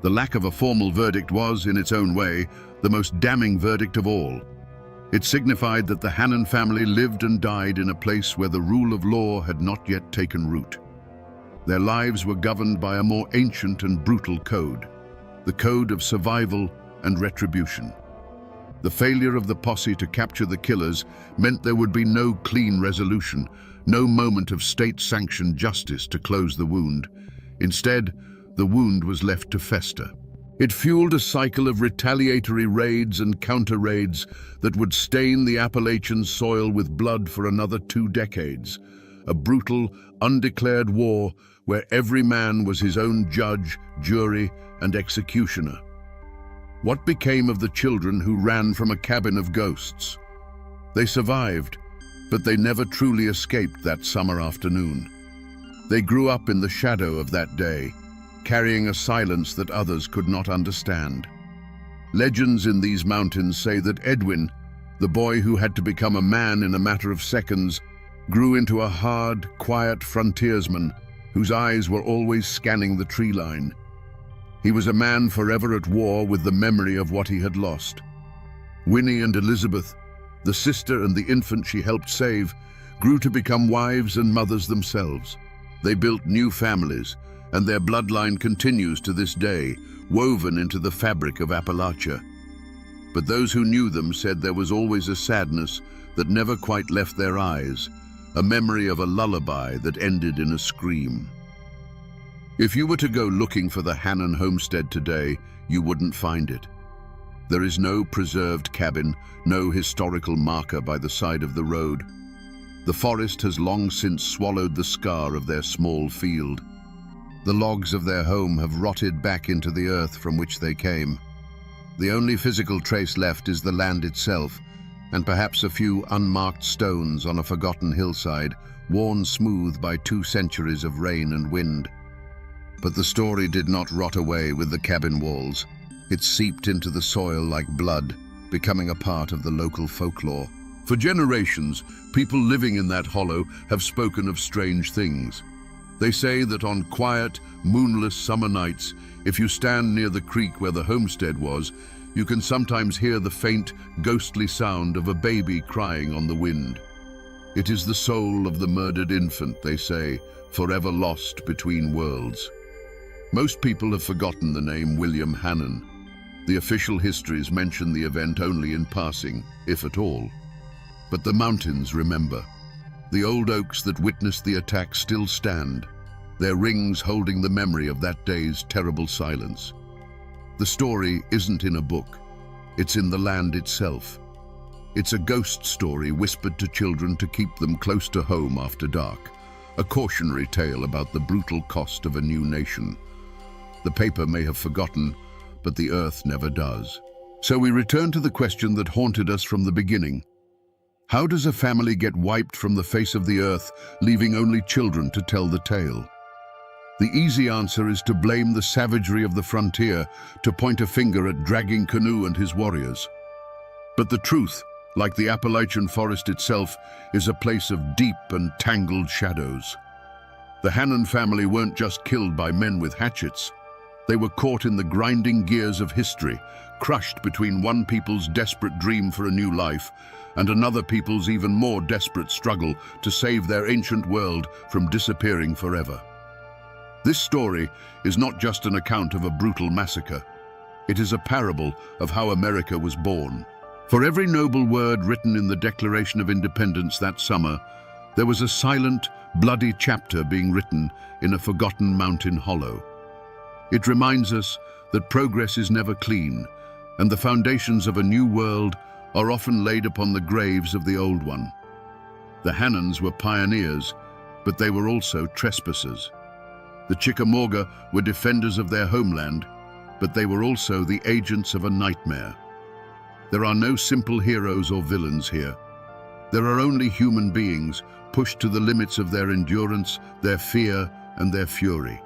Speaker 1: The lack of a formal verdict was, in its own way, the most damning verdict of all. It signified that the Hannan family lived and died in a place where the rule of law had not yet taken root. Their lives were governed by a more ancient and brutal code, the code of survival and retribution. The failure of the posse to capture the killers meant there would be no clean resolution, no moment of state-sanctioned justice to close the wound. Instead, the wound was left to fester. It fueled a cycle of retaliatory raids and counter-raids that would stain the Appalachian soil with blood for another 2 decades. A brutal, undeclared war where every man was his own judge, jury, and executioner. What became of the children who ran from a cabin of ghosts? They survived, but they never truly escaped that summer afternoon. They grew up in the shadow of that day, carrying a silence that others could not understand. Legends in these mountains say that Edwin, the boy who had to become a man in a matter of seconds, grew into a hard, quiet frontiersman whose eyes were always scanning the tree line. He was a man forever at war with the memory of what he had lost. Winnie and Elizabeth, the sister and the infant she helped save, grew to become wives and mothers themselves. They built new families, and their bloodline continues to this day, woven into the fabric of Appalachia. But those who knew them said there was always a sadness that never quite left their eyes, a memory of a lullaby that ended in a scream. If you were to go looking for the Hannon homestead today, you wouldn't find it. There is no preserved cabin, no historical marker by the side of the road. The forest has long since swallowed the scar of their small field. The logs of their home have rotted back into the earth from which they came. The only physical trace left is the land itself, and perhaps a few unmarked stones on a forgotten hillside, worn smooth by 2 centuries of rain and wind. But the story did not rot away with the cabin walls. It seeped into the soil like blood, becoming a part of the local folklore. For generations, people living in that hollow have spoken of strange things. They say that on quiet, moonless summer nights, if you stand near the creek where the homestead was, you can sometimes hear the faint, ghostly sound of a baby crying on the wind. It is the soul of the murdered infant, they say, forever lost between worlds. Most people have forgotten the name William Hannon. The official histories mention the event only in passing, if at all. But the mountains remember. The old oaks that witnessed the attack still stand, their rings holding the memory of that day's terrible silence. The story isn't in a book. It's in the land itself. It's a ghost story whispered to children to keep them close to home after dark, a cautionary tale about the brutal cost of a new nation. The paper may have forgotten, but the earth never does. So we return to the question that haunted us from the beginning. How does a family get wiped from the face of the earth, leaving only children to tell the tale? The easy answer is to blame the savagery of the frontier, to point a finger at Dragging Canoe and his warriors. But the truth, like the Appalachian forest itself, is a place of deep and tangled shadows. The Hannon family weren't just killed by men with hatchets. They were caught in the grinding gears of history, crushed between one people's desperate dream for a new life and another people's even more desperate struggle to save their ancient world from disappearing forever. This story is not just an account of a brutal massacre. It is a parable of how America was born. For every noble word written in the Declaration of Independence that summer, there was a silent, bloody chapter being written in a forgotten mountain hollow. It reminds us that progress is never clean, and the foundations of a new world are often laid upon the graves of the old one. The Hannons were pioneers, but they were also trespassers. The Chickamauga were defenders of their homeland, but they were also the agents of a nightmare. There are no simple heroes or villains here. There are only human beings pushed to the limits of their endurance, their fear, and their fury.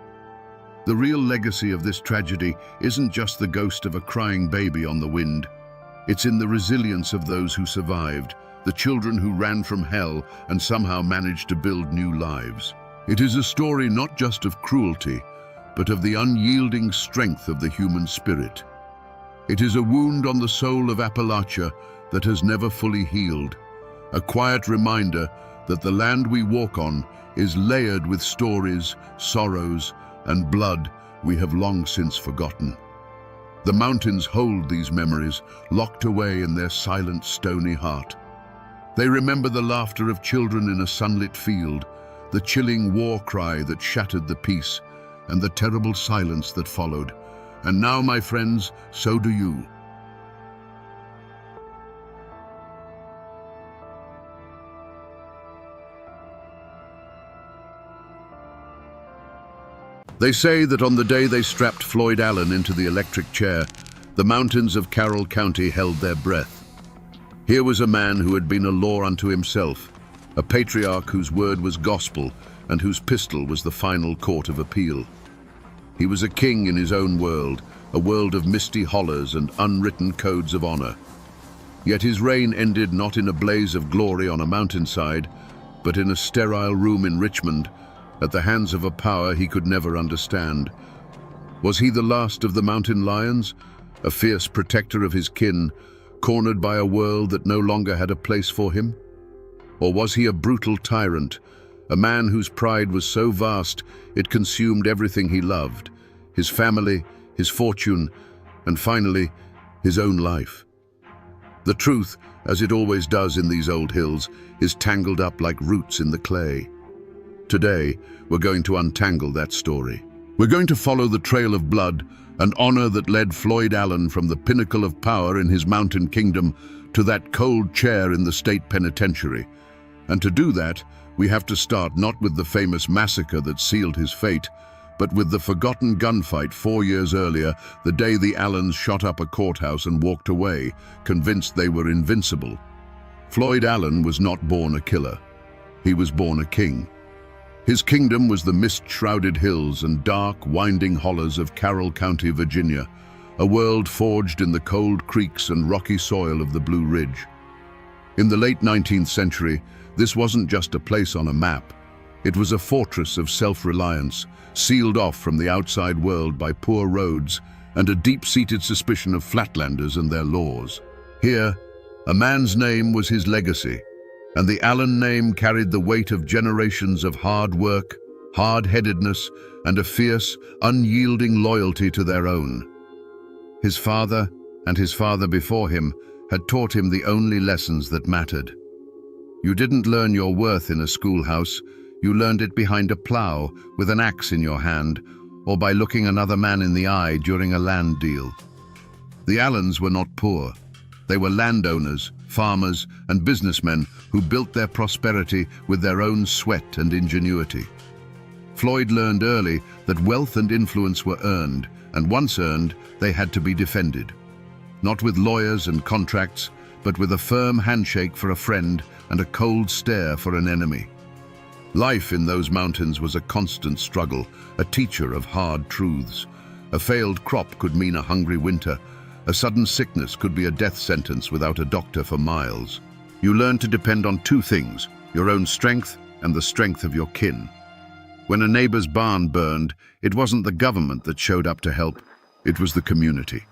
Speaker 1: The real legacy of this tragedy isn't just the ghost of a crying baby on the wind. It's in the resilience of those who survived, the children who ran from hell and somehow managed to build new lives. It is a story not just of cruelty, but of the unyielding strength of the human spirit. It is a wound on the soul of Appalachia that has never fully healed, a quiet reminder that the land we walk on is layered with stories, sorrows, and blood we have long since forgotten. The mountains hold these memories, locked away in their silent, stony heart. They remember the laughter of children in a sunlit field, the chilling war cry that shattered the peace, and the terrible silence that followed. And now, my friends, so do you. They say that on the day they strapped Floyd Allen into the electric chair, the mountains of Carroll County held their breath. Here was a man who had been a law unto himself, a patriarch whose word was gospel and whose pistol was the final court of appeal. He was a king in his own world, a world of misty hollers and unwritten codes of honor. Yet his reign ended not in a blaze of glory on a mountainside, but in a sterile room in Richmond, at the hands of a power he could never understand. Was he the last of the mountain lions, a fierce protector of his kin, cornered by a world that no longer had a place for him? Or was he a brutal tyrant, a man whose pride was so vast it consumed everything he loved, his family, his fortune, and finally, his own life? The truth, as it always does in these old hills, is tangled up like roots in the clay. Today, we're going to untangle that story. We're going to follow the trail of blood and honor that led Floyd Allen from the pinnacle of power in his mountain kingdom to that cold chair in the state penitentiary. And to do that, we have to start not with the famous massacre that sealed his fate, but with the forgotten gunfight 4 years earlier, the day the Allens shot up a courthouse and walked away, convinced they were invincible. Floyd Allen was not born a killer. He was born a king. His kingdom was the mist-shrouded hills and dark, winding hollows of Carroll County, Virginia, a world forged in the cold creeks and rocky soil of the Blue Ridge. In the late 19th century, this wasn't just a place on a map. It was a fortress of self-reliance, sealed off from the outside world by poor roads and a deep-seated suspicion of flatlanders and their laws. Here, a man's name was his legacy, and the Allen name carried the weight of generations of hard work, hard-headedness, and a fierce, unyielding loyalty to their own. His father, and his father before him, had taught him the only lessons that mattered. You didn't learn your worth in a schoolhouse, you learned it behind a plow, with an axe in your hand, or by looking another man in the eye during a land deal. The Allens were not poor. They were landowners, farmers, and businessmen who built their prosperity with their own sweat and ingenuity. Floyd learned early that wealth and influence were earned, and once earned, they had to be defended. Not with lawyers and contracts, but with a firm handshake for a friend and a cold stare for an enemy. Life in those mountains was a constant struggle, a teacher of hard truths. A failed crop could mean a hungry winter. A sudden sickness could be a death sentence without a doctor for miles. You learned to depend on two things, your own strength and the strength of your kin. When a neighbor's barn burned, it wasn't the government that showed up to help, it was the community.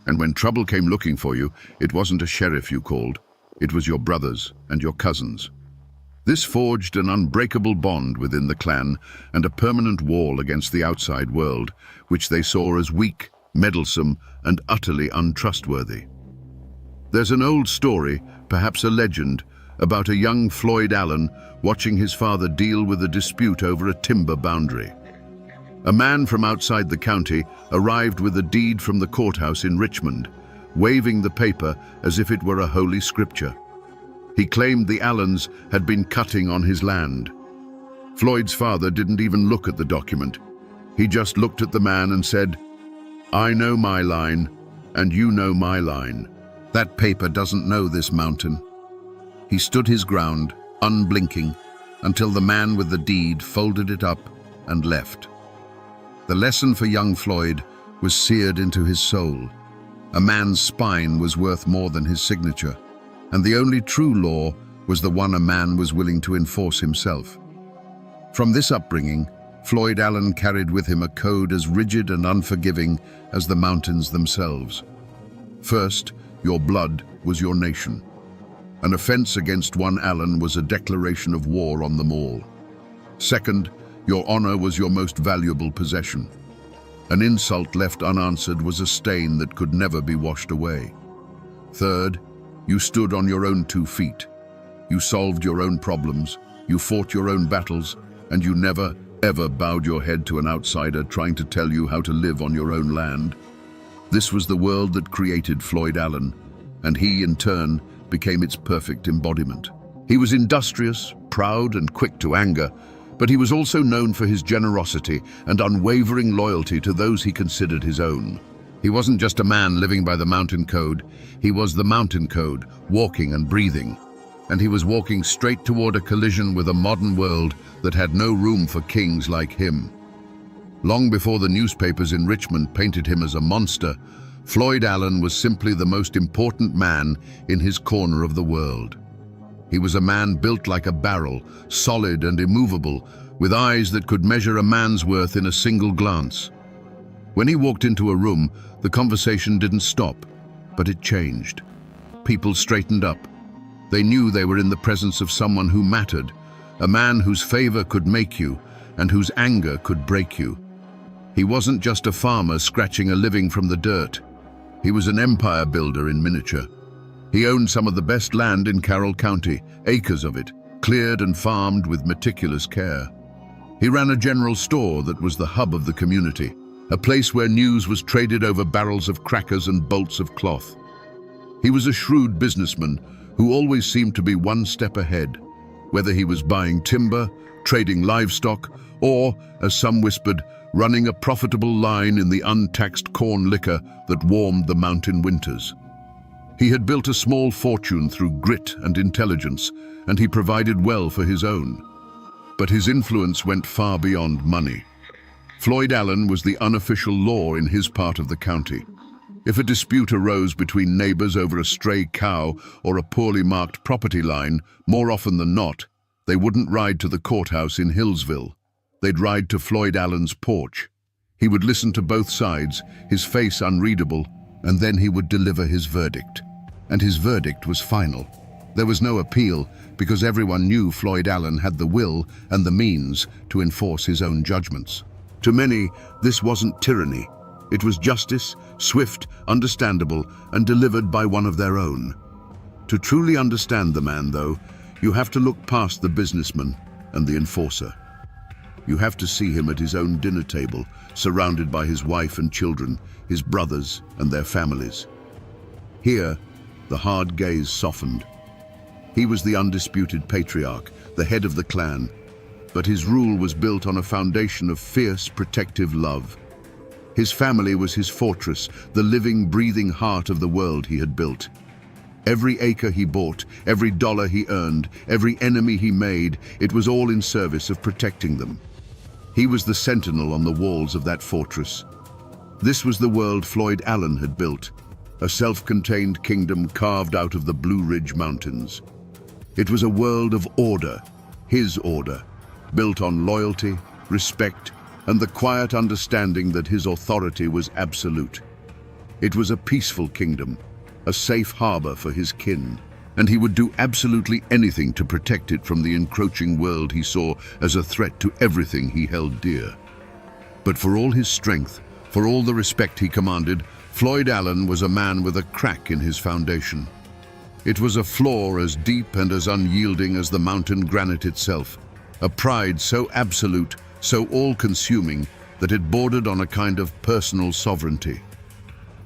Speaker 1: And when trouble came looking for you, it wasn't a sheriff you called, it was your brothers and your cousins. This forged an unbreakable bond within the clan and a permanent wall against the outside world, which they saw as weak, meddlesome, and utterly untrustworthy. There's an old story, perhaps a legend, about a young Floyd Allen watching his father deal with a dispute over a timber boundary. A man from outside the county arrived with a deed from the courthouse in Richmond, waving the paper as if it were a holy scripture. He claimed the Allens had been cutting on his land. Floyd's father didn't even look at the document. He just looked at the man and said, "I know my line, and you know my line. That paper doesn't know this mountain." He stood his ground, unblinking, until the man with the deed folded it up and left. The lesson for young Floyd was seared into his soul. A man's spine was worth more than his signature, and the only true law was the one a man was willing to enforce himself. From this upbringing, Floyd Allen carried with him a code as rigid and unforgiving as the mountains themselves. First, your blood was your nation. An offense against one Allen was a declaration of war on them all. Second, your honor was your most valuable possession. An insult left unanswered was a stain that could never be washed away. Third, you stood on your own 2 feet. You solved your own problems, you fought your own battles, and you never, ever bowed your head to an outsider trying to tell you how to live on your own land. This was the world that created Floyd Allen, and he, in turn, became its perfect embodiment. He was industrious, proud, and quick to anger, but he was also known for his generosity and unwavering loyalty to those he considered his own. He wasn't just a man living by the mountain code, he was the mountain code, walking and breathing. And he was walking straight toward a collision with a modern world that had no room for kings like him. Long before the newspapers in Richmond painted him as a monster, Floyd Allen was simply the most important man in his corner of the world. He was a man built like a barrel, solid and immovable, with eyes that could measure a man's worth in a single glance. When he walked into a room, the conversation didn't stop, but it changed. People straightened up. They knew they were in the presence of someone who mattered, a man whose favor could make you and whose anger could break you. He wasn't just a farmer scratching a living from the dirt. He was an empire builder in miniature. He owned some of the best land in Carroll County, acres of it, cleared and farmed with meticulous care. He ran a general store that was the hub of the community, a place where news was traded over barrels of crackers and bolts of cloth. He was a shrewd businessman who always seemed to be one step ahead, whether he was buying timber, trading livestock, or, as some whispered, running a profitable line in the untaxed corn liquor that warmed the mountain winters. He had built a small fortune through grit and intelligence, and he provided well for his own. But his influence went far beyond money. Floyd Allen was the unofficial law in his part of the county. If a dispute arose between neighbors over a stray cow or a poorly marked property line, more often than not, they wouldn't ride to the courthouse in Hillsville. They'd ride to Floyd Allen's porch. He would listen to both sides, his face unreadable, and then he would deliver his verdict. And his verdict was final. There was no appeal because everyone knew Floyd Allen had the will and the means to enforce his own judgments. To many, this wasn't tyranny. It was justice, swift, understandable, and delivered by one of their own. To truly understand the man, though, you have to look past the businessman and the enforcer. You have to see him at his own dinner table, surrounded by his wife and children, his brothers and their families. Here, the hard gaze softened. He was the undisputed patriarch, the head of the clan, but his rule was built on a foundation of fierce, protective love. His family was his fortress, the living, breathing heart of the world he had built. Every acre he bought, every dollar he earned, every enemy he made, it was all in service of protecting them. He was the sentinel on the walls of that fortress. This was the world Floyd Allen had built, a self-contained kingdom carved out of the Blue Ridge Mountains. It was a world of order, his order, built on loyalty, respect, and the quiet understanding that his authority was absolute. It was a peaceful kingdom, a safe harbor for his kin, and he would do absolutely anything to protect it from the encroaching world he saw as a threat to everything he held dear. But for all his strength, for all the respect he commanded, Floyd Allen was a man with a crack in his foundation. It was a flaw as deep and as unyielding as the mountain granite itself, a pride so absolute, so all-consuming, that it bordered on a kind of personal sovereignty.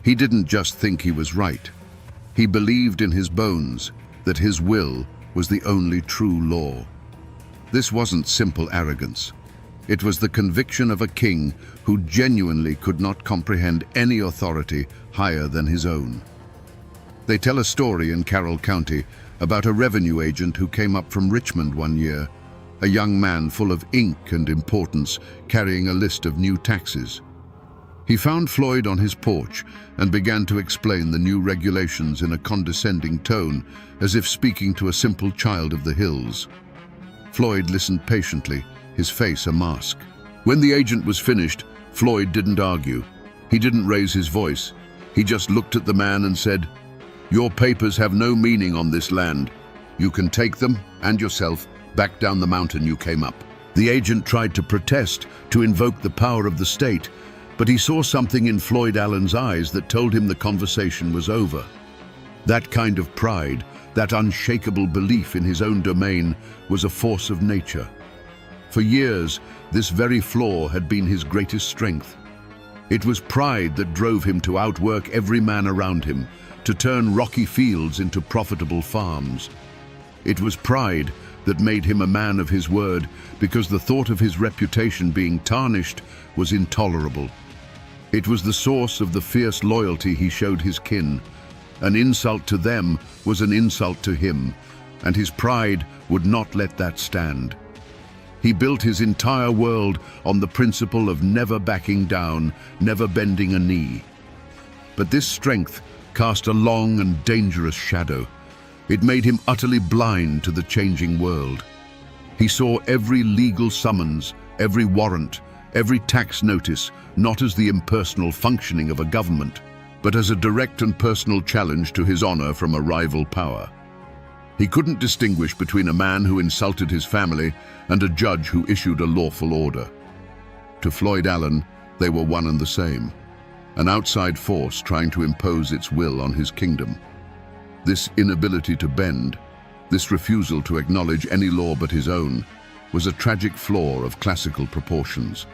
Speaker 1: He didn't just think he was right. He believed in his bones that his will was the only true law. This wasn't simple arrogance. It was the conviction of a king who genuinely could not comprehend any authority higher than his own. They tell a story in Carroll County about a revenue agent who came up from Richmond one year, a young man full of ink and importance, carrying a list of new taxes. He found Floyd on his porch and began to explain the new regulations in a condescending tone, as if speaking to a simple child of the hills. Floyd listened patiently, his face a mask. When the agent was finished, Floyd didn't argue. He didn't raise his voice. He just looked at the man and said, "Your papers have no meaning on this land. You can take them, and yourself, back down the mountain you came up." The agent tried to protest, to invoke the power of the state, but he saw something in Floyd Allen's eyes that told him the conversation was over. That kind of pride, that unshakable belief in his own domain, was a force of nature. For years, this very flaw had been his greatest strength. It was pride that drove him to outwork every man around him, to turn rocky fields into profitable farms. It was pride that made him a man of his word, because the thought of his reputation being tarnished was intolerable. It was the source of the fierce loyalty he showed his kin. An insult to them was an insult to him, and his pride would not let that stand. He built his entire world on the principle of never backing down, never bending a knee. But this strength cast a long and dangerous shadow. It made him utterly blind to the changing world. He saw every legal summons, every warrant, every tax notice not as the impersonal functioning of a government, but as a direct and personal challenge to his honor from a rival power. He couldn't distinguish between a man who insulted his family and a judge who issued a lawful order. To Floyd Allen, they were one and the same, an outside force trying to impose its will on his kingdom. This inability to bend, this refusal to acknowledge any law but his own, was a tragic flaw of classical proportions.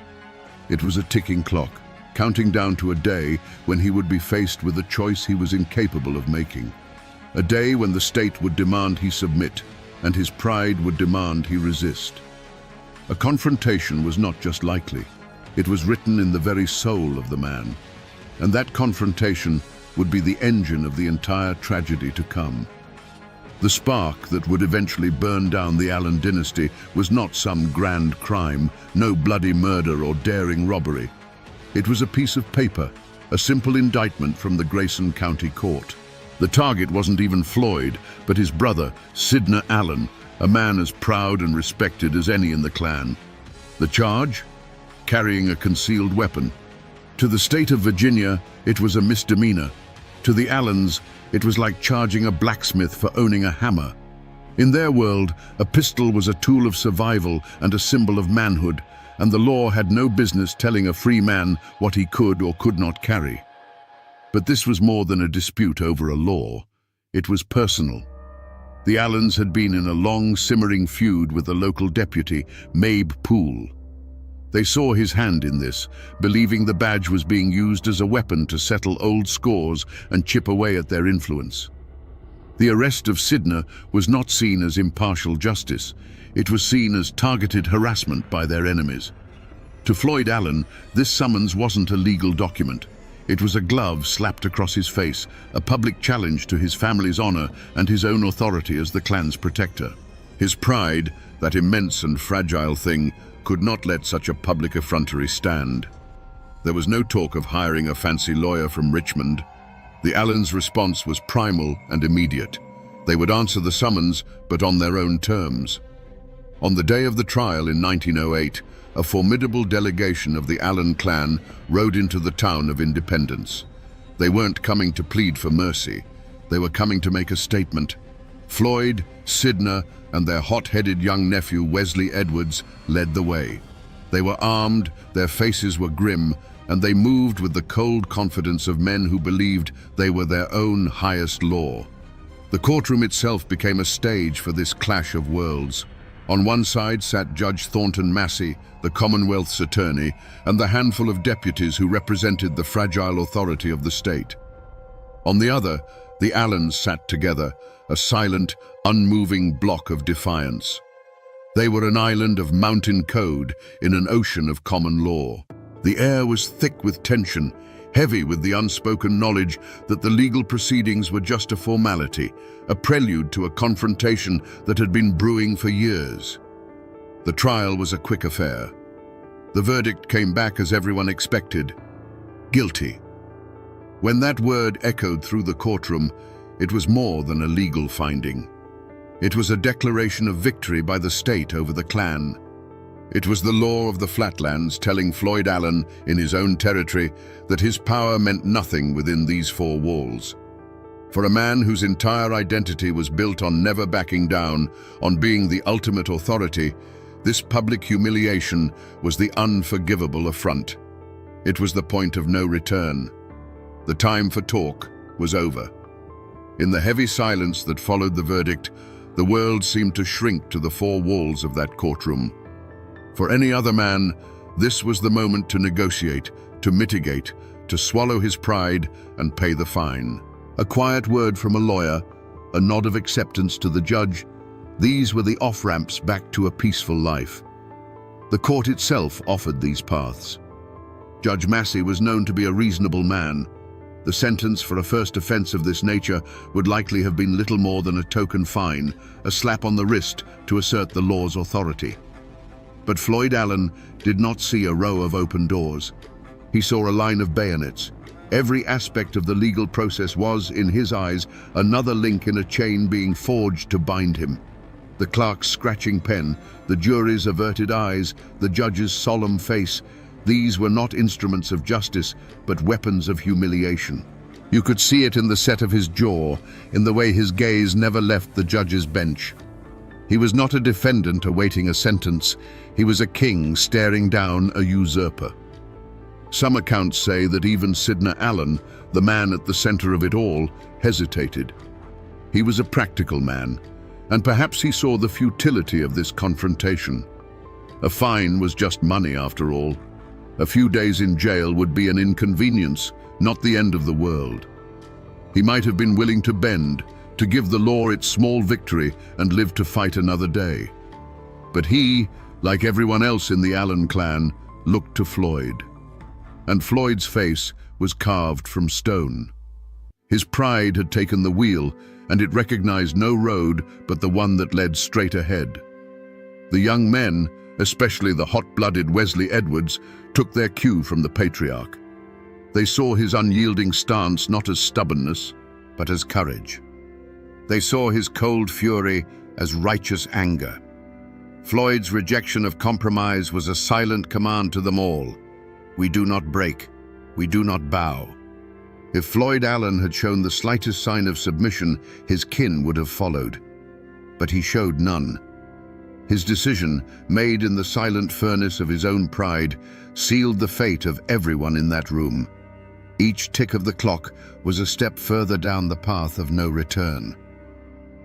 Speaker 1: It was a ticking clock, counting down to a day when he would be faced with a choice he was incapable of making. A day when the state would demand he submit, and his pride would demand he resist. A confrontation was not just likely, it was written in the very soul of the man. And that confrontation would be the engine of the entire tragedy to come. The spark that would eventually burn down the Allen dynasty was not some grand crime, no bloody murder or daring robbery. It was a piece of paper, a simple indictment from the Grayson County Court. The target wasn't even Floyd, but his brother, Sidney Allen, a man as proud and respected as any in the clan. The charge? Carrying a concealed weapon. To the state of Virginia, it was a misdemeanor. To the Allens, it was like charging a blacksmith for owning a hammer. In their world, a pistol was a tool of survival and a symbol of manhood, and the law had no business telling a free man what he could or could not carry. But this was more than a dispute over a law. It was personal. The Allens had been in a long, simmering feud with the local deputy, Mabe Poole. They saw his hand in this, believing the badge was being used as a weapon to settle old scores and chip away at their influence. The arrest of Sidney was not seen as impartial justice. It was seen as targeted harassment by their enemies. To Floyd Allen, this summons wasn't a legal document. It was a glove slapped across his face, a public challenge to his family's honor and his own authority as the clan's protector. His pride, that immense and fragile thing, could not let such a public effrontery stand. There was no talk of hiring a fancy lawyer from Richmond. The Allens' response was primal and immediate. They would answer the summons, but on their own terms. On the day of the trial in 1908, a formidable delegation of the Allen clan rode into the town of Independence. They weren't coming to plead for mercy. They were coming to make a statement. Floyd, Sidney, and their hot-headed young nephew Wesley Edwards led the way. They were armed, their faces were grim, and they moved with the cold confidence of men who believed they were their own highest law. The courtroom itself became a stage for this clash of worlds. On one side sat Judge Thornton Massey, the Commonwealth's attorney, and the handful of deputies who represented the fragile authority of the state. On the other, the Allens sat together, a silent, unmoving block of defiance. They were an island of mountain code in an ocean of common law. The air was thick with tension, heavy with the unspoken knowledge that the legal proceedings were just a formality, a prelude to a confrontation that had been brewing for years. The trial was a quick affair. The verdict came back as everyone expected: guilty. When that word echoed through the courtroom, it was more than a legal finding. It was a declaration of victory by the state over the clan. It was the law of the flatlands telling Floyd Allen, in his own territory, that his power meant nothing within these four walls. For a man whose entire identity was built on never backing down, on being the ultimate authority, this public humiliation was the unforgivable affront. It was the point of no return. The time for talk was over. In the heavy silence that followed the verdict, the world seemed to shrink to the four walls of that courtroom. For any other man, this was the moment to negotiate, to mitigate, to swallow his pride and pay the fine. A quiet word from a lawyer, a nod of acceptance to the judge, these were the off-ramps back to a peaceful life. The court itself offered these paths. Judge Massey was known to be a reasonable man. The sentence for a first offense of this nature would likely have been little more than a token fine, a slap on the wrist to assert the law's authority. But Floyd Allen did not see a row of open doors. He saw a line of bayonets. Every aspect of the legal process was, in his eyes, another link in a chain being forged to bind him. The clerk's scratching pen, the jury's averted eyes, the judge's solemn face, These were not instruments of justice, but weapons of humiliation. You could see it in the set of his jaw, in the way his gaze never left the judge's bench. He was not a defendant awaiting a sentence. He was a king staring down a usurper. Some accounts say that even Sidney Allen, the man at the center of it all, hesitated. He was a practical man, and perhaps he saw the futility of this confrontation. A fine was just money after all. A few days in jail would be an inconvenience, not the end of the world. He might have been willing to bend, to give the law its small victory and live to fight another day. But he, like everyone else in the Allen clan, looked to Floyd. And Floyd's face was carved from stone. His pride had taken the wheel, and it recognized no road but the one that led straight ahead. The young men, especially the hot-blooded Wesley Edwards, took their cue from the patriarch. They saw his unyielding stance not as stubbornness, but as courage. They saw his cold fury as righteous anger. Floyd's rejection of compromise was a silent command to them all. We do not break. We do not bow. If Floyd Allen had shown the slightest sign of submission, his kin would have followed. But he showed none. His decision, made in the silent furnace of his own pride, sealed the fate of everyone in that room. Each tick of the clock was a step further down the path of no return.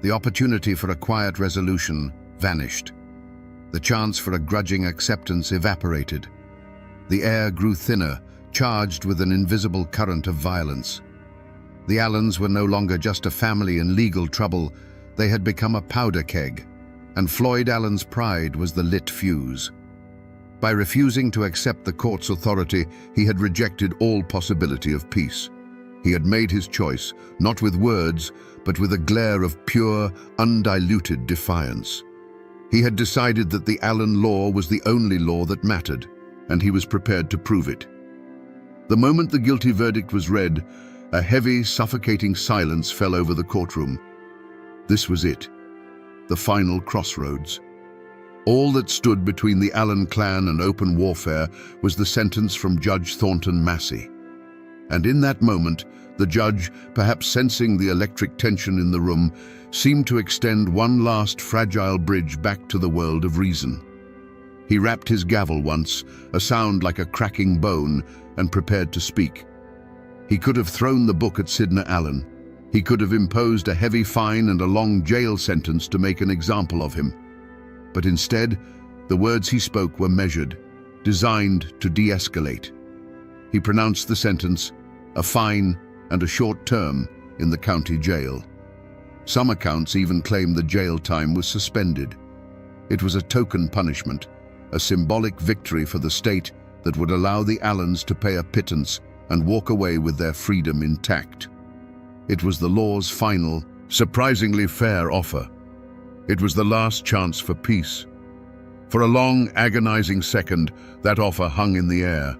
Speaker 1: The opportunity for a quiet resolution vanished. The chance for a grudging acceptance evaporated. The air grew thinner, charged with an invisible current of violence. The Allens were no longer just a family in legal trouble. They had become a powder keg, and Floyd Allen's pride was the lit fuse. By refusing to accept the court's authority, he had rejected all possibility of peace. He had made his choice, not with words, but with a glare of pure, undiluted defiance. He had decided that the Allen law was the only law that mattered, and he was prepared to prove it. The moment the guilty verdict was read, a heavy, suffocating silence fell over the courtroom. This was it, the final crossroads. All that stood between the Allen clan and open warfare was the sentence from Judge Thornton Massey. And in that moment, the judge, perhaps sensing the electric tension in the room, seemed to extend one last fragile bridge back to the world of reason. He rapped his gavel once, a sound like a cracking bone, and prepared to speak. He could have thrown the book at Sidney Allen. He could have imposed a heavy fine and a long jail sentence to make an example of him. But instead, the words he spoke were measured, designed to de-escalate. He pronounced the sentence, a fine and a short term in the county jail. Some accounts even claim the jail time was suspended. It was a token punishment, a symbolic victory for the state that would allow the Allens to pay a pittance and walk away with their freedom intact. It was the law's final, surprisingly fair offer. It was the last chance for peace. For a long, agonizing second, that offer hung in the air.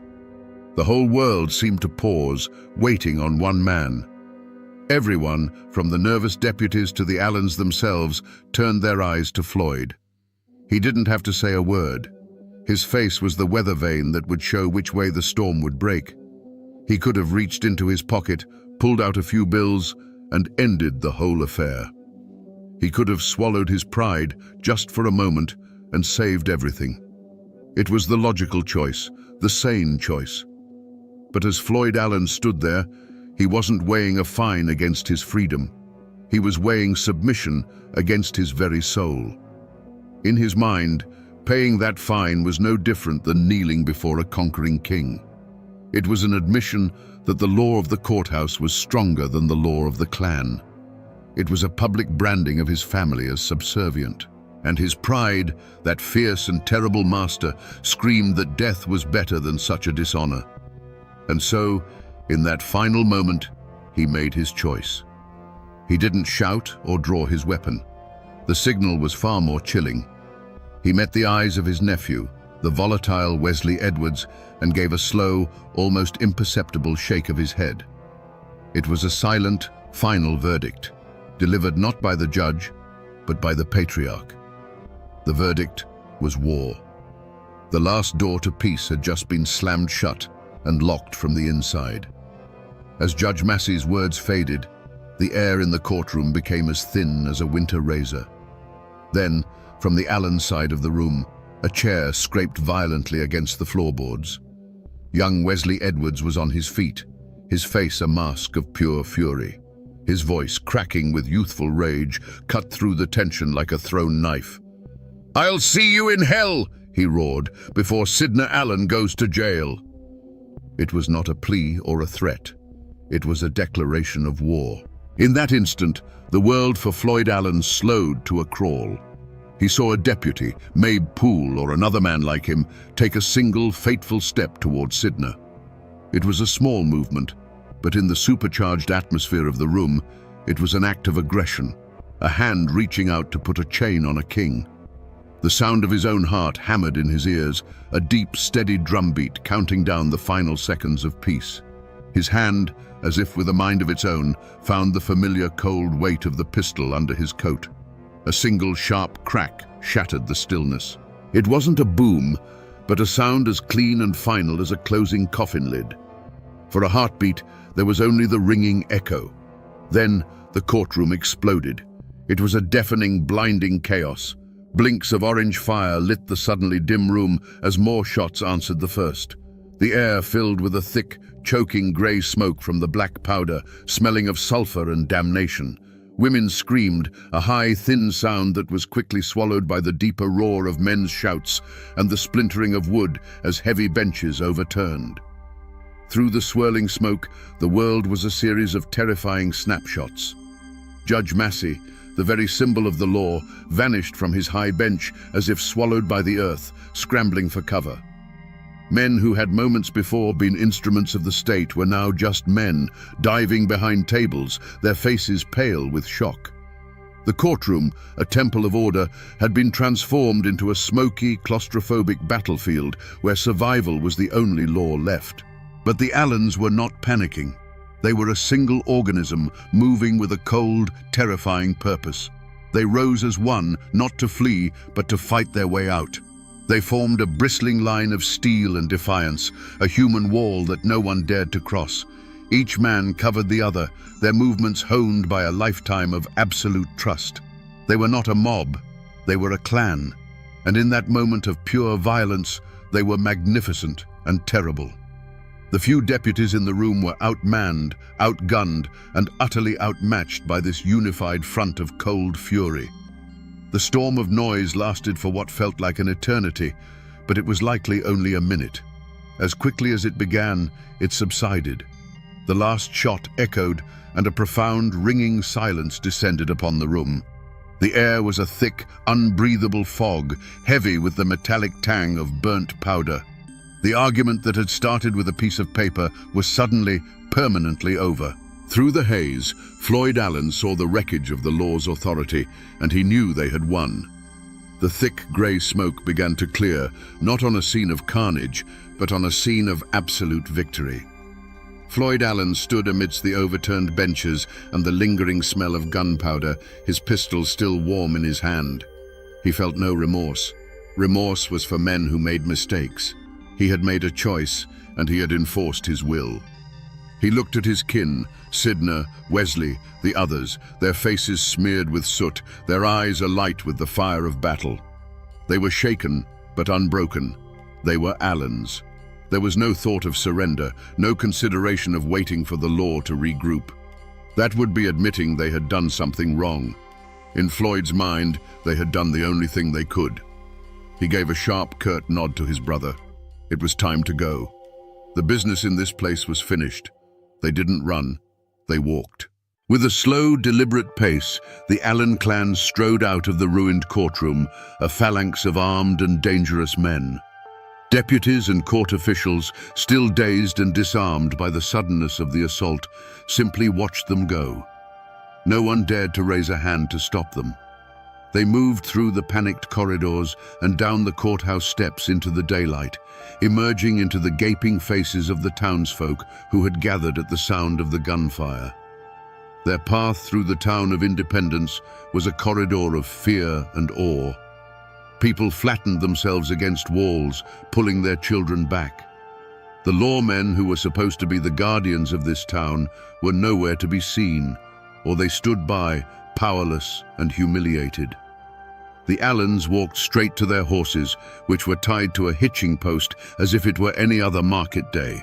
Speaker 1: The whole world seemed to pause, waiting on one man. Everyone, from the nervous deputies to the Allens themselves, turned their eyes to Floyd. He didn't have to say a word. His face was the weather vane that would show which way the storm would break. He could have reached into his pocket, pulled out a few bills, and ended the whole affair. He could have swallowed his pride just for a moment and saved everything. It was the logical choice, the sane choice. But as Floyd Allen stood there, he wasn't weighing a fine against his freedom. He was weighing submission against his very soul. In his mind, paying that fine was no different than kneeling before a conquering king. It was an admission that the law of the courthouse was stronger than the law of the clan. It was a public branding of his family as subservient. And his pride, that fierce and terrible master, screamed that death was better than such a dishonor. And so, in that final moment, he made his choice. He didn't shout or draw his weapon. The signal was far more chilling. He met the eyes of his nephew, the volatile Wesley Edwards, and gave a slow, almost imperceptible shake of his head. It was a silent, final verdict, delivered not by the judge, but by the patriarch. The verdict was war. The last door to peace had just been slammed shut and locked from the inside. As Judge Massey's words faded, the air in the courtroom became as thin as a winter razor. Then, from the Allen side of the room, a chair scraped violently against the floorboards. Young Wesley Edwards was on his feet, his face a mask of pure fury. His voice, cracking with youthful rage, cut through the tension like a thrown knife. "I'll see you in hell," he roared, "before Sidna Allen goes to jail." It was not a plea or a threat. It was a declaration of war. In that instant, the world for Floyd Allen slowed to a crawl. He saw a deputy, Mabe Poole or another man like him, take a single fateful step towards Sidna. It was a small movement, but in the supercharged atmosphere of the room, it was an act of aggression, a hand reaching out to put a chain on a king. The sound of his own heart hammered in his ears, a deep, steady drumbeat counting down the final seconds of peace. His hand, as if with a mind of its own, found the familiar cold weight of the pistol under his coat. A single sharp crack shattered the stillness. It wasn't a boom, but a sound as clean and final as a closing coffin lid. For a heartbeat, there was only the ringing echo. Then the courtroom exploded. It was a deafening, blinding chaos. Blinks of orange fire lit the suddenly dim room as more shots answered the first. The air filled with a thick, choking grey smoke from the black powder, smelling of sulphur and damnation. Women screamed, a high, thin sound that was quickly swallowed by the deeper roar of men's shouts and the splintering of wood as heavy benches overturned. Through the swirling smoke, the world was a series of terrifying snapshots. Judge Massey, the very symbol of the law, vanished from his high bench as if swallowed by the earth, scrambling for cover. Men who had moments before been instruments of the state were now just men, diving behind tables, their faces pale with shock. The courtroom, a temple of order, had been transformed into a smoky, claustrophobic battlefield where survival was the only law left. But the Allens were not panicking. They were a single organism, moving with a cold, terrifying purpose. They rose as one, not to flee, but to fight their way out. They formed a bristling line of steel and defiance, a human wall that no one dared to cross. Each man covered the other, their movements honed by a lifetime of absolute trust. They were not a mob, they were a clan. And in that moment of pure violence, they were magnificent and terrible. The few deputies in the room were outmanned, outgunned, and utterly outmatched by this unified front of cold fury. The storm of noise lasted for what felt like an eternity, but it was likely only a minute. As quickly as it began, it subsided. The last shot echoed, and a profound, ringing silence descended upon the room. The air was a thick, unbreathable fog, heavy with the metallic tang of burnt powder. The argument that had started with a piece of paper was suddenly, permanently over. Through the haze, Floyd Allen saw the wreckage of the law's authority, and he knew they had won. The thick grey smoke began to clear, not on a scene of carnage, but on a scene of absolute victory. Floyd Allen stood amidst the overturned benches and the lingering smell of gunpowder, his pistol still warm in his hand. He felt no remorse. Remorse was for men who made mistakes. He had made a choice, and he had enforced his will. He looked at his kin, Sidna, Wesley, the others, their faces smeared with soot, their eyes alight with the fire of battle. They were shaken, but unbroken. They were Allens. There was no thought of surrender, no consideration of waiting for the law to regroup. That would be admitting they had done something wrong. In Floyd's mind, they had done the only thing they could. He gave a sharp, curt nod to his brother. It was time to go. The business in this place was finished. They didn't run, they walked. With a slow, deliberate pace, the Allen clan strode out of the ruined courtroom, a phalanx of armed and dangerous men. Deputies and court officials, still dazed and disarmed by the suddenness of the assault, simply watched them go. No one dared to raise a hand to stop them. They moved through the panicked corridors and down the courthouse steps into the daylight, emerging into the gaping faces of the townsfolk who had gathered at the sound of the gunfire. Their path through the town of Independence was a corridor of fear and awe. People flattened themselves against walls, pulling their children back. The lawmen who were supposed to be the guardians of this town were nowhere to be seen, or they stood by, powerless and humiliated. The Allens walked straight to their horses, which were tied to a hitching post as if it were any other market day.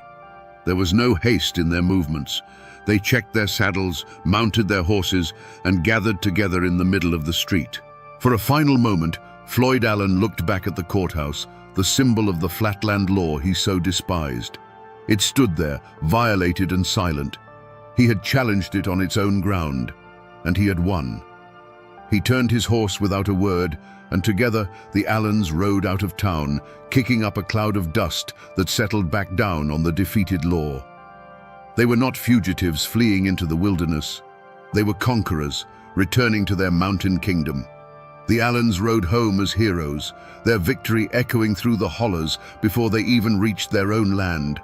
Speaker 1: There was no haste in their movements. They checked their saddles, mounted their horses, and gathered together in the middle of the street. For a final moment, Floyd Allen looked back at the courthouse, the symbol of the flatland law he so despised. It stood there, violated and silent. He had challenged it on its own ground, and he had won. He turned his horse without a word, and together the Allens rode out of town, kicking up a cloud of dust that settled back down on the defeated law. They were not fugitives fleeing into the wilderness. They were conquerors, returning to their mountain kingdom. The Allens rode home as heroes, their victory echoing through the hollows before they even reached their own land.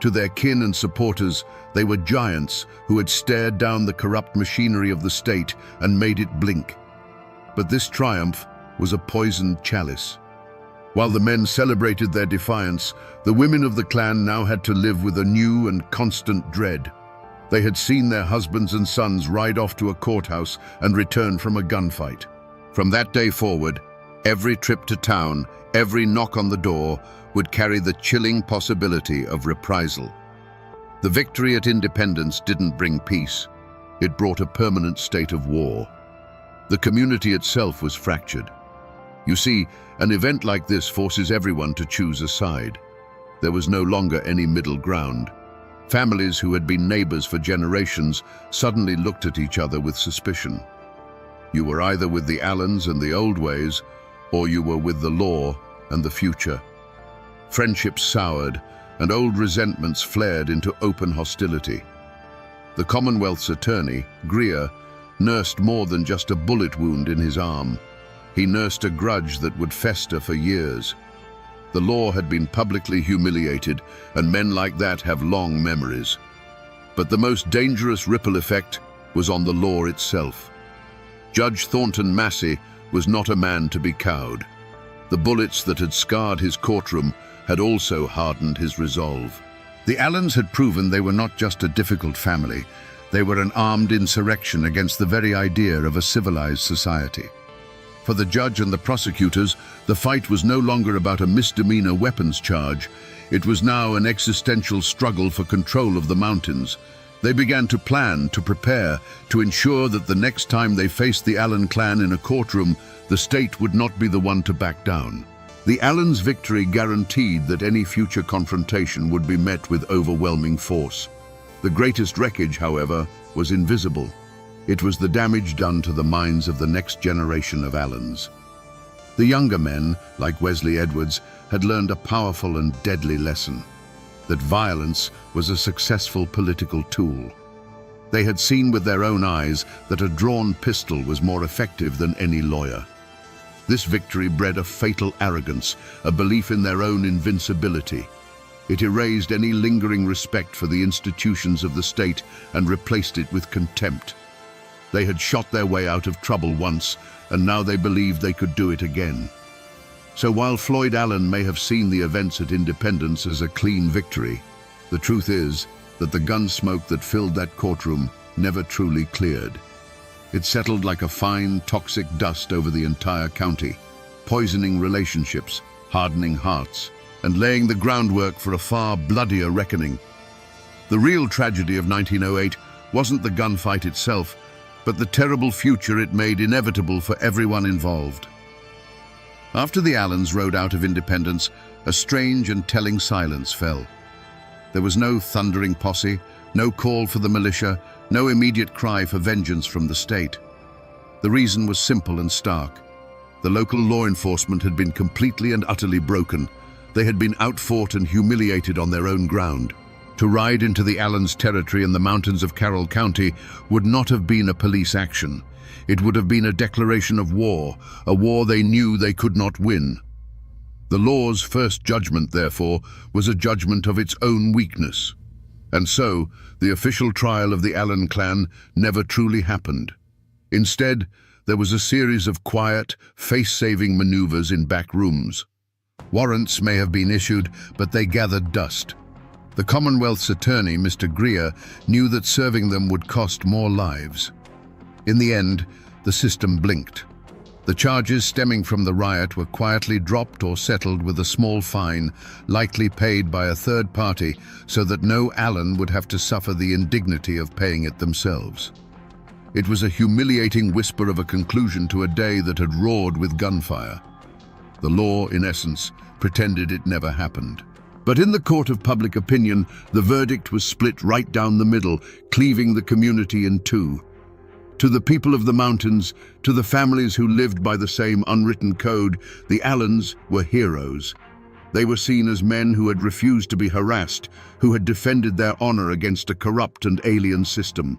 Speaker 1: To their kin and supporters, they were giants who had stared down the corrupt machinery of the state and made it blink. But this triumph was a poisoned chalice. While the men celebrated their defiance, the women of the clan now had to live with a new and constant dread. They had seen their husbands and sons ride off to a courthouse and return from a gunfight. From that day forward, every trip to town, every knock on the door, would carry the chilling possibility of reprisal. The victory at Independence didn't bring peace. It brought a permanent state of war. The community itself was fractured. You see, an event like this forces everyone to choose a side. There was no longer any middle ground. Families who had been neighbors for generations suddenly looked at each other with suspicion. You were either with the Allens and the old ways, or you were with the law and the future. Friendships soured, and old resentments flared into open hostility. The Commonwealth's attorney, Greer, nursed more than just a bullet wound in his arm. He nursed a grudge that would fester for years. The law had been publicly humiliated, and men like that have long memories. But the most dangerous ripple effect was on the law itself. Judge Thornton Massey was not a man to be cowed. The bullets that had scarred his courtroom had also hardened his resolve. The Allens had proven they were not just a difficult family, they were an armed insurrection against the very idea of a civilized society. For the judge and the prosecutors, the fight was no longer about a misdemeanor weapons charge. It was now an existential struggle for control of the mountains. They began to plan, to prepare, to ensure that the next time they faced the Allen clan in a courtroom, the state would not be the one to back down. The Allens' victory guaranteed that any future confrontation would be met with overwhelming force. The greatest wreckage, however, was invisible. It was the damage done to the minds of the next generation of Allens. The younger men, like Wesley Edwards, had learned a powerful and deadly lesson: that violence was a successful political tool. They had seen with their own eyes that a drawn pistol was more effective than any lawyer. This victory bred a fatal arrogance, a belief in their own invincibility. It erased any lingering respect for the institutions of the state and replaced it with contempt. They had shot their way out of trouble once, and now they believed they could do it again. So while Floyd Allen may have seen the events at Independence as a clean victory, the truth is that the gun smoke that filled that courtroom never truly cleared. It settled like a fine, toxic dust over the entire county, poisoning relationships, hardening hearts, and laying the groundwork for a far bloodier reckoning. The real tragedy of 1908 wasn't the gunfight itself, but the terrible future it made inevitable for everyone involved. After the Allens rode out of Independence, a strange and telling silence fell. There was no thundering posse, no call for the militia, no immediate cry for vengeance from the state. The reason was simple and stark. The local law enforcement had been completely and utterly broken. They had been outfought and humiliated on their own ground. To ride into the Allens' territory in the mountains of Carroll County would not have been a police action. It would have been a declaration of war, a war they knew they could not win. The law's first judgment, therefore, was a judgment of its own weakness. And so, the official trial of the Allen clan never truly happened. Instead, There was a series of quiet, face-saving maneuvers in back rooms. Warrants may have been issued, but they gathered dust. The Commonwealth's attorney, Mr. Greer, knew that serving them would cost more lives. In the end, the system blinked. The charges stemming from the riot were quietly dropped or settled with a small fine, likely paid by a third party, so that no Allen would have to suffer the indignity of paying it themselves. It was a humiliating whisper of a conclusion to a day that had roared with gunfire. The law, in essence, pretended it never happened. But in the court of public opinion, the verdict was split right down the middle, cleaving the community in two. To the people of the mountains, to the families who lived by the same unwritten code, the Allens were heroes. They were seen as men who had refused to be harassed, who had defended their honor against a corrupt and alien system.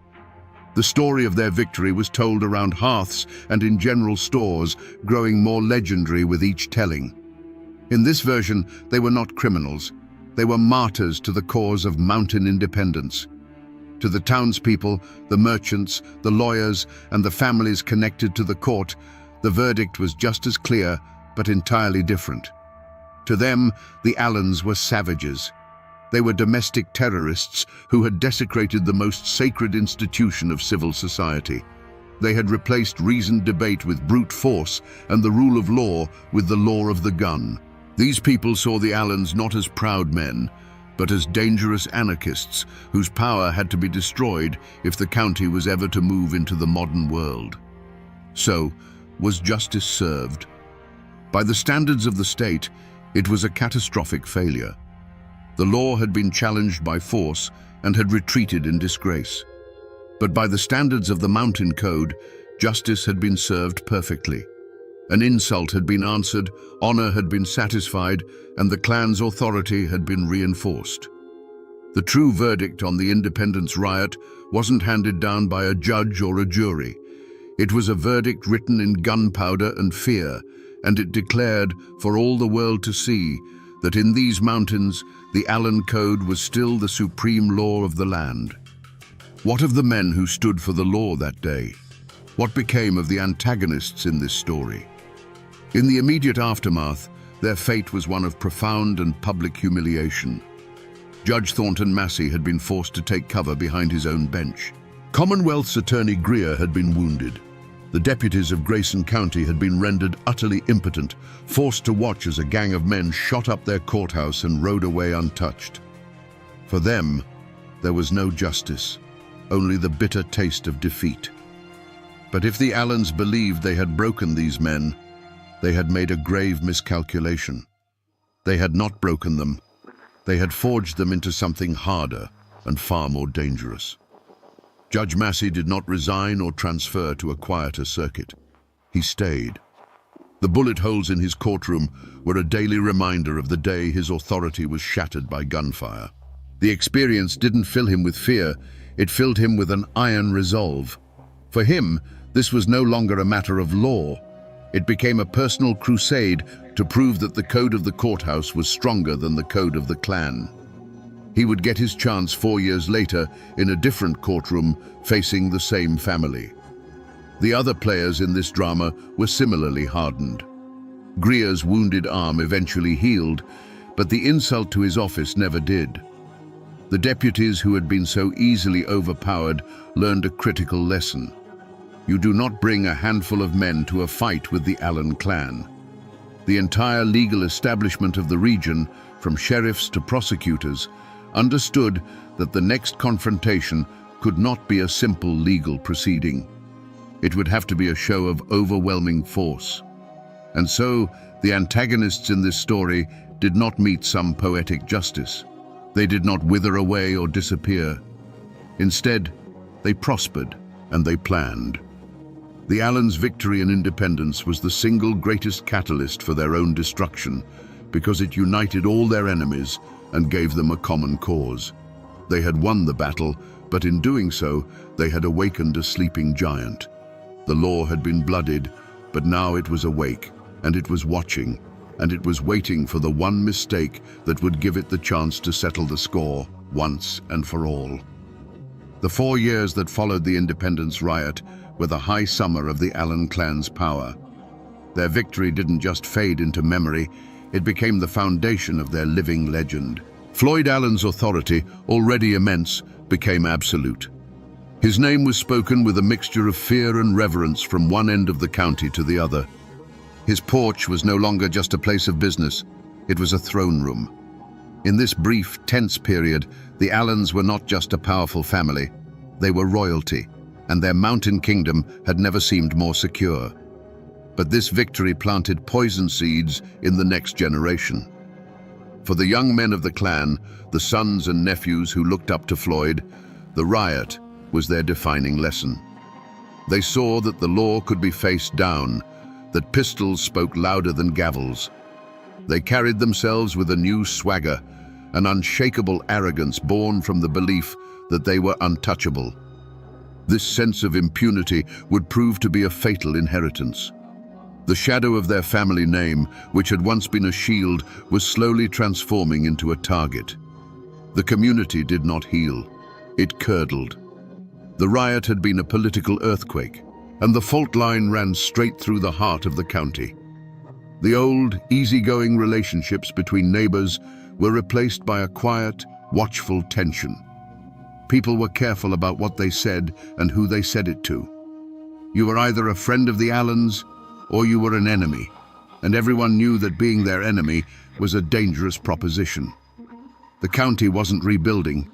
Speaker 1: The story of their victory was told around hearths and in general stores, growing more legendary with each telling. In this version, they were not criminals. They were martyrs to the cause of mountain independence. To the townspeople, the merchants, the lawyers, and the families connected to the court, the verdict was just as clear, but entirely different. To them, the Allens were savages. They were domestic terrorists who had desecrated the most sacred institution of civil society. They had replaced reasoned debate with brute force and the rule of law with the law of the gun. These people saw the Allens not as proud men, but as dangerous anarchists whose power had to be destroyed if the county was ever to move into the modern world. So, was justice served? By the standards of the state, it was a catastrophic failure. The law had been challenged by force and had retreated in disgrace. But by the standards of the Mountain Code, justice had been served perfectly. An insult had been answered, honor had been satisfied, and the clan's authority had been reinforced. The true verdict on the independence riot wasn't handed down by a judge or a jury. It was a verdict written in gunpowder and fear, and it declared, for all the world to see, that in these mountains, the Allen Code was still the supreme law of the land. What of the men who stood for the law that day? What became of the antagonists in this story? In the immediate aftermath, their fate was one of profound and public humiliation. Judge Thornton Massey had been forced to take cover behind his own bench. Commonwealth's Attorney Greer had been wounded. The deputies of Grayson County had been rendered utterly impotent, forced to watch as a gang of men shot up their courthouse and rode away untouched. For them, there was no justice, only the bitter taste of defeat. But if the Allens believed they had broken these men, they had made a grave miscalculation. They had not broken them. They had forged them into something harder and far more dangerous. Judge Massey did not resign or transfer to a quieter circuit. He stayed. The bullet holes in his courtroom were a daily reminder of the day his authority was shattered by gunfire. The experience didn't fill him with fear, it filled him with an iron resolve. For him, this was no longer a matter of law. It became a personal crusade to prove that the code of the courthouse was stronger than the code of the clan. He would get his chance 4 years later in a different courtroom facing the same family. The other players in this drama were similarly hardened. Greer's wounded arm eventually healed, but the insult to his office never did. The deputies who had been so easily overpowered learned a critical lesson. You do not bring a handful of men to a fight with the Allen clan. The entire legal establishment of the region, from sheriffs to prosecutors, understood that the next confrontation could not be a simple legal proceeding. It would have to be a show of overwhelming force. And so, the antagonists in this story did not meet some poetic justice. They did not wither away or disappear. Instead, they prospered and they planned. The Allens' victory and independence was the single greatest catalyst for their own destruction, because it united all their enemies and gave them a common cause. They had won the battle, but in doing so, they had awakened a sleeping giant. The law had been bloodied, but now it was awake, and it was watching, and it was waiting for the one mistake that would give it the chance to settle the score once and for all. The 4 years that followed the independence riot were the high summer of the Allen clan's power. Their victory didn't just fade into memory, it became the foundation of their living legend. Floyd Allen's authority, already immense, became absolute. His name was spoken with a mixture of fear and reverence from one end of the county to the other. His porch was no longer just a place of business, it was a throne room. In this brief, tense period, the Allens were not just a powerful family, they were royalty, and their mountain kingdom had never seemed more secure. But this victory planted poison seeds in the next generation. For the young men of the clan, the sons and nephews who looked up to Floyd, the riot was their defining lesson. They saw that the law could be faced down, that pistols spoke louder than gavels. They carried themselves with a new swagger, an unshakable arrogance born from the belief that they were untouchable. This sense of impunity would prove to be a fatal inheritance. The shadow of their family name, which had once been a shield, was slowly transforming into a target. The community did not heal. It curdled. The riot had been a political earthquake, and the fault line ran straight through the heart of the county. The old, easygoing relationships between neighbors were replaced by a quiet, watchful tension. People were careful about what they said and who they said it to. You were either a friend of the Allens or you were an enemy, and everyone knew that being their enemy was a dangerous proposition. The county wasn't rebuilding.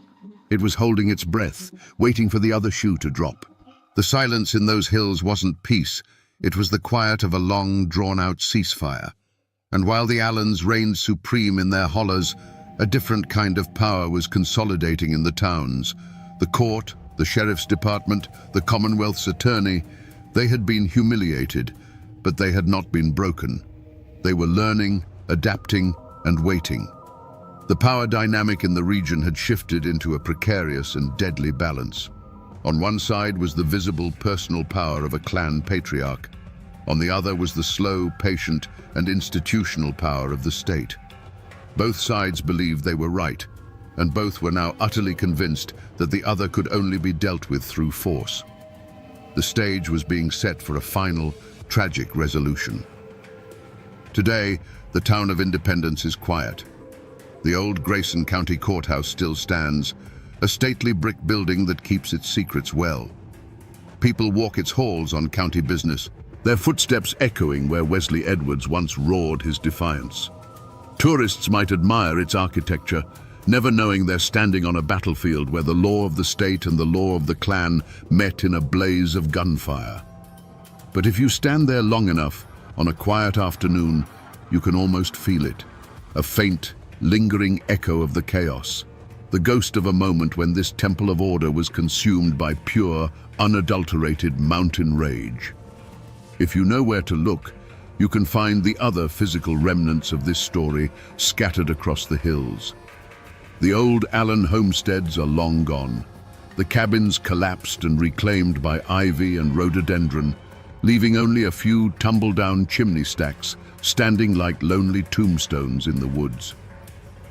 Speaker 1: It was holding its breath, waiting for the other shoe to drop. The silence in those hills wasn't peace. It was the quiet of a long, drawn-out ceasefire. And while the Allens reigned supreme in their hollows, a different kind of power was consolidating in the towns. The court, the sheriff's department, the Commonwealth's attorney, they had been humiliated, but they had not been broken. They were learning, adapting, and waiting. The power dynamic in the region had shifted into a precarious and deadly balance. On one side was the visible personal power of a clan patriarch. On the other was the slow, patient, and institutional power of the state. Both sides believed they were right, and both were now utterly convinced that the other could only be dealt with through force. The stage was being set for a final, tragic resolution. Today, the town of Independence is quiet. The old Grayson County Courthouse still stands, a stately brick building that keeps its secrets well. People walk its halls on county business, their footsteps echoing where Wesley Edwards once roared his defiance. Tourists might admire its architecture, never knowing they're standing on a battlefield where the law of the state and the law of the clan met in a blaze of gunfire. But if you stand there long enough, on a quiet afternoon, you can almost feel it, a faint, lingering echo of the chaos, the ghost of a moment when this temple of order was consumed by pure, unadulterated mountain rage. If you know where to look, you can find the other physical remnants of this story scattered across the hills. The old Allen homesteads are long gone. The cabins collapsed and reclaimed by ivy and rhododendron, leaving only a few tumble-down chimney stacks standing like lonely tombstones in the woods.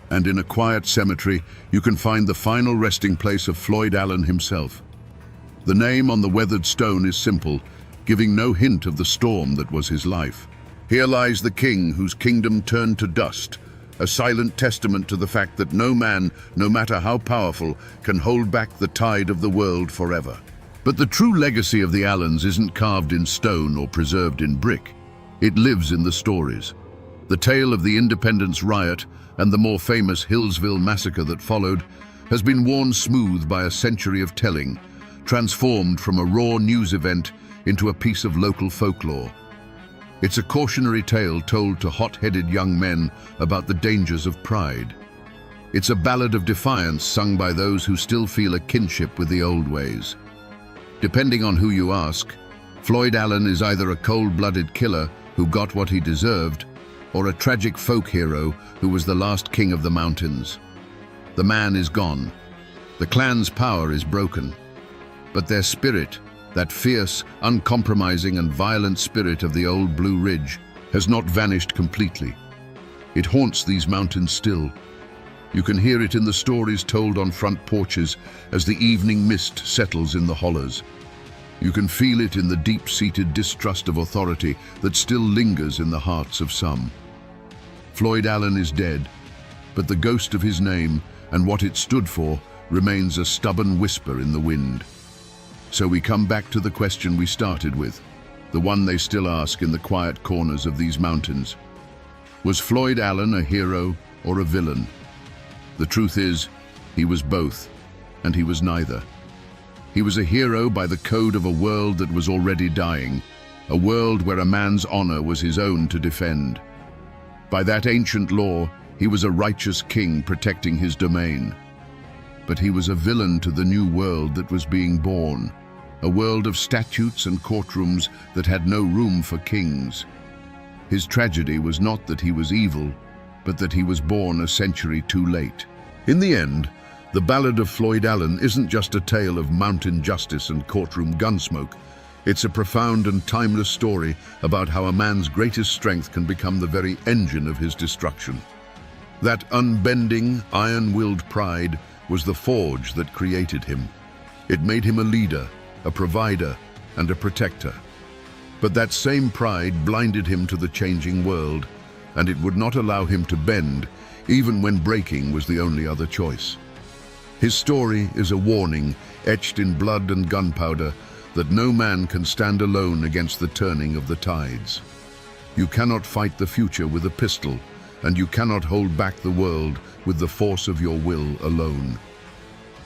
Speaker 1: And in a quiet cemetery, you can find the final resting place of Floyd Allen himself. The name on the weathered stone is simple, giving no hint of the storm that was his life. Here lies the king whose kingdom turned to dust, a silent testament to the fact that no man, no matter how powerful, can hold back the tide of the world forever. But the true legacy of the Allens isn't carved in stone or preserved in brick. It lives in the stories. The tale of the Independence riot and the more famous Hillsville massacre that followed has been worn smooth by a century of telling, transformed from a raw news event into a piece of local folklore. It's a cautionary tale told to hot-headed young men about the dangers of pride. It's a ballad of defiance sung by those who still feel a kinship with the old ways. Depending on who you ask, Floyd Allen is either a cold-blooded killer who got what he deserved, or a tragic folk hero who was the last king of the mountains. The man is gone. The clan's power is broken. But their spirit, that fierce, uncompromising and violent spirit of the old Blue Ridge, has not vanished completely. It haunts these mountains still. You can hear it in the stories told on front porches as the evening mist settles in the hollows. You can feel it in the deep-seated distrust of authority that still lingers in the hearts of some. Floyd Allen is dead, but the ghost of his name and what it stood for remains a stubborn whisper in the wind. So we come back to the question we started with, the one they still ask in the quiet corners of these mountains. Was Floyd Allen a hero or a villain? The truth is, he was both, and he was neither. He was a hero by the code of a world that was already dying, a world where a man's honor was his own to defend. By that ancient law, he was a righteous king protecting his domain. But he was a villain to the new world that was being born, a world of statutes and courtrooms that had no room for kings. His tragedy was not that he was evil, but that he was born a century too late. In the end, the Ballad of Floyd Allen isn't just a tale of mountain justice and courtroom gunsmoke. It's a profound and timeless story about how a man's greatest strength can become the very engine of his destruction. That unbending, iron-willed pride was the forge that created him. It made him a leader, a provider, and a protector. But that same pride blinded him to the changing world, and it would not allow him to bend, even when breaking was the only other choice. His story is a warning, etched in blood and gunpowder, that no man can stand alone against the turning of the tides. You cannot fight the future with a pistol, and you cannot hold back the world with the force of your will alone.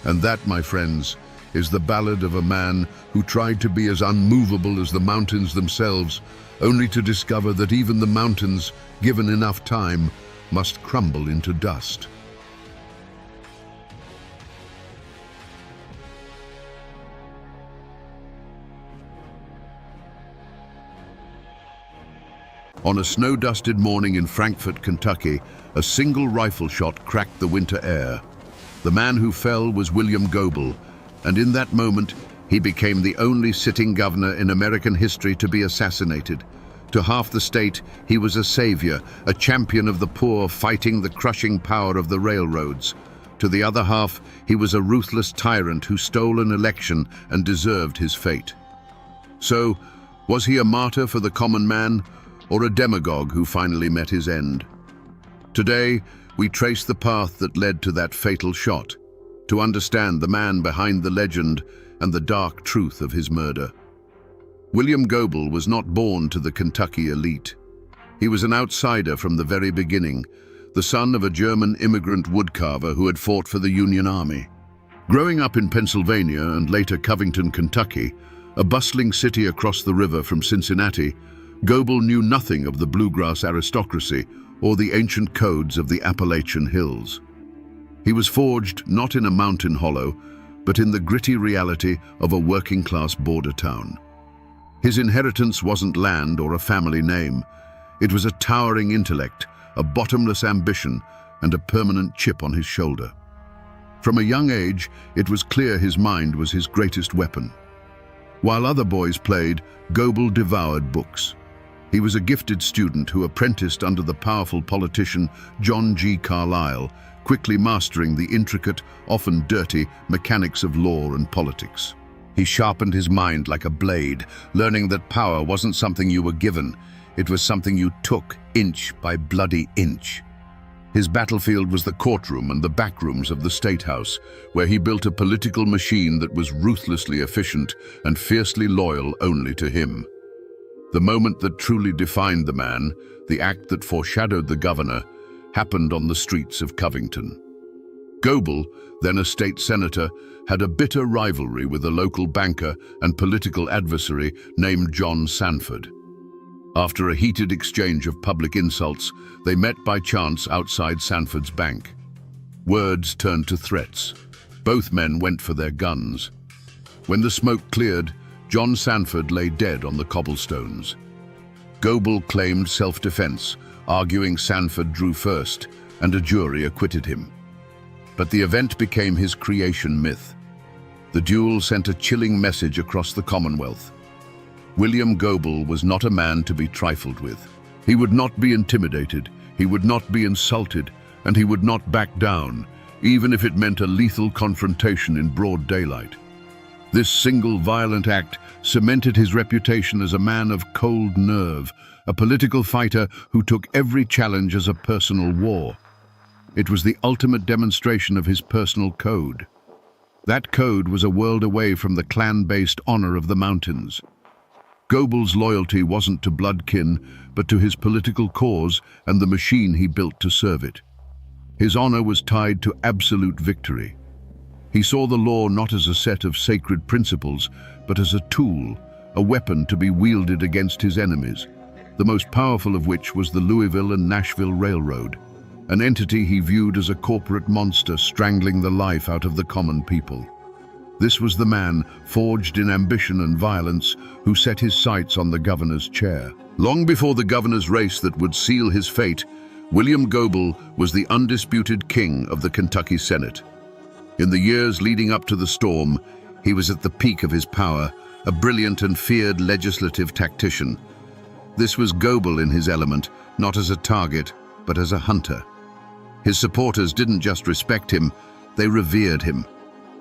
Speaker 1: And that, my friends, is the ballad of a man who tried to be as unmovable as the mountains themselves, only to discover that even the mountains, given enough time, must crumble into dust. On a snow-dusted morning in Frankfort, Kentucky, a single rifle shot cracked the winter air. The man who fell was William Goebel, and in that moment, he became the only sitting governor in American history to be assassinated. To half the state, he was a savior, a champion of the poor fighting the crushing power of the railroads. To the other half, he was a ruthless tyrant who stole an election and deserved his fate. So, was he a martyr for the common man, or a demagogue who finally met his end? Today, we trace the path that led to that fatal shot, to understand the man behind the legend and the dark truth of his murder. William Goebel was not born to the Kentucky elite. He was an outsider from the very beginning, the son of a German immigrant woodcarver who had fought for the Union Army. Growing up in Pennsylvania and later Covington, Kentucky, a bustling city across the river from Cincinnati, Goebel knew nothing of the bluegrass aristocracy or the ancient codes of the Appalachian hills. He was forged not in a mountain hollow, but in the gritty reality of a working-class border town. His inheritance wasn't land or a family name. It was a towering intellect, a bottomless ambition, and a permanent chip on his shoulder. From a young age, it was clear his mind was his greatest weapon. While other boys played, Goebel devoured books. He was a gifted student who apprenticed under the powerful politician John G. Carlyle, quickly mastering the intricate, often dirty, mechanics of law and politics. He sharpened his mind like a blade, learning that power wasn't something you were given, it was something you took inch by bloody inch. His battlefield was the courtroom and the backrooms of the State House, where he built a political machine that was ruthlessly efficient and fiercely loyal only to him. The moment that truly defined the man, the act that foreshadowed the governor, happened on the streets of Covington. Goebel, then a state senator, had a bitter rivalry with a local banker and political adversary named John Sanford. After a heated exchange of public insults, they met by chance outside Sanford's bank. Words turned to threats. Both men went for their guns. When the smoke cleared, John Sanford lay dead on the cobblestones. Goebel claimed self-defense, arguing Sanford drew first, and a jury acquitted him. But the event became his creation myth. The duel sent a chilling message across the Commonwealth. William Goebel was not a man to be trifled with. He would not be intimidated, he would not be insulted, and he would not back down, even if it meant a lethal confrontation in broad daylight. This single violent act cemented his reputation as a man of cold nerve, a political fighter who took every challenge as a personal war. It was the ultimate demonstration of his personal code. That code was a world away from the clan-based honor of the mountains. Goebel's loyalty wasn't to bloodkin, but to his political cause and the machine he built to serve it. His honor was tied to absolute victory. He saw the law not as a set of sacred principles, but as a tool, a weapon to be wielded against his enemies, the most powerful of which was the Louisville and Nashville Railroad, an entity he viewed as a corporate monster strangling the life out of the common people. This was the man, forged in ambition and violence, who set his sights on the governor's chair. Long before the governor's race that would seal his fate, William Goebel was the undisputed king of the Kentucky Senate. In the years leading up to the storm, he was at the peak of his power, a brilliant and feared legislative tactician. This was Goebel in his element, not as a target, but as a hunter. His supporters didn't just respect him, they revered him.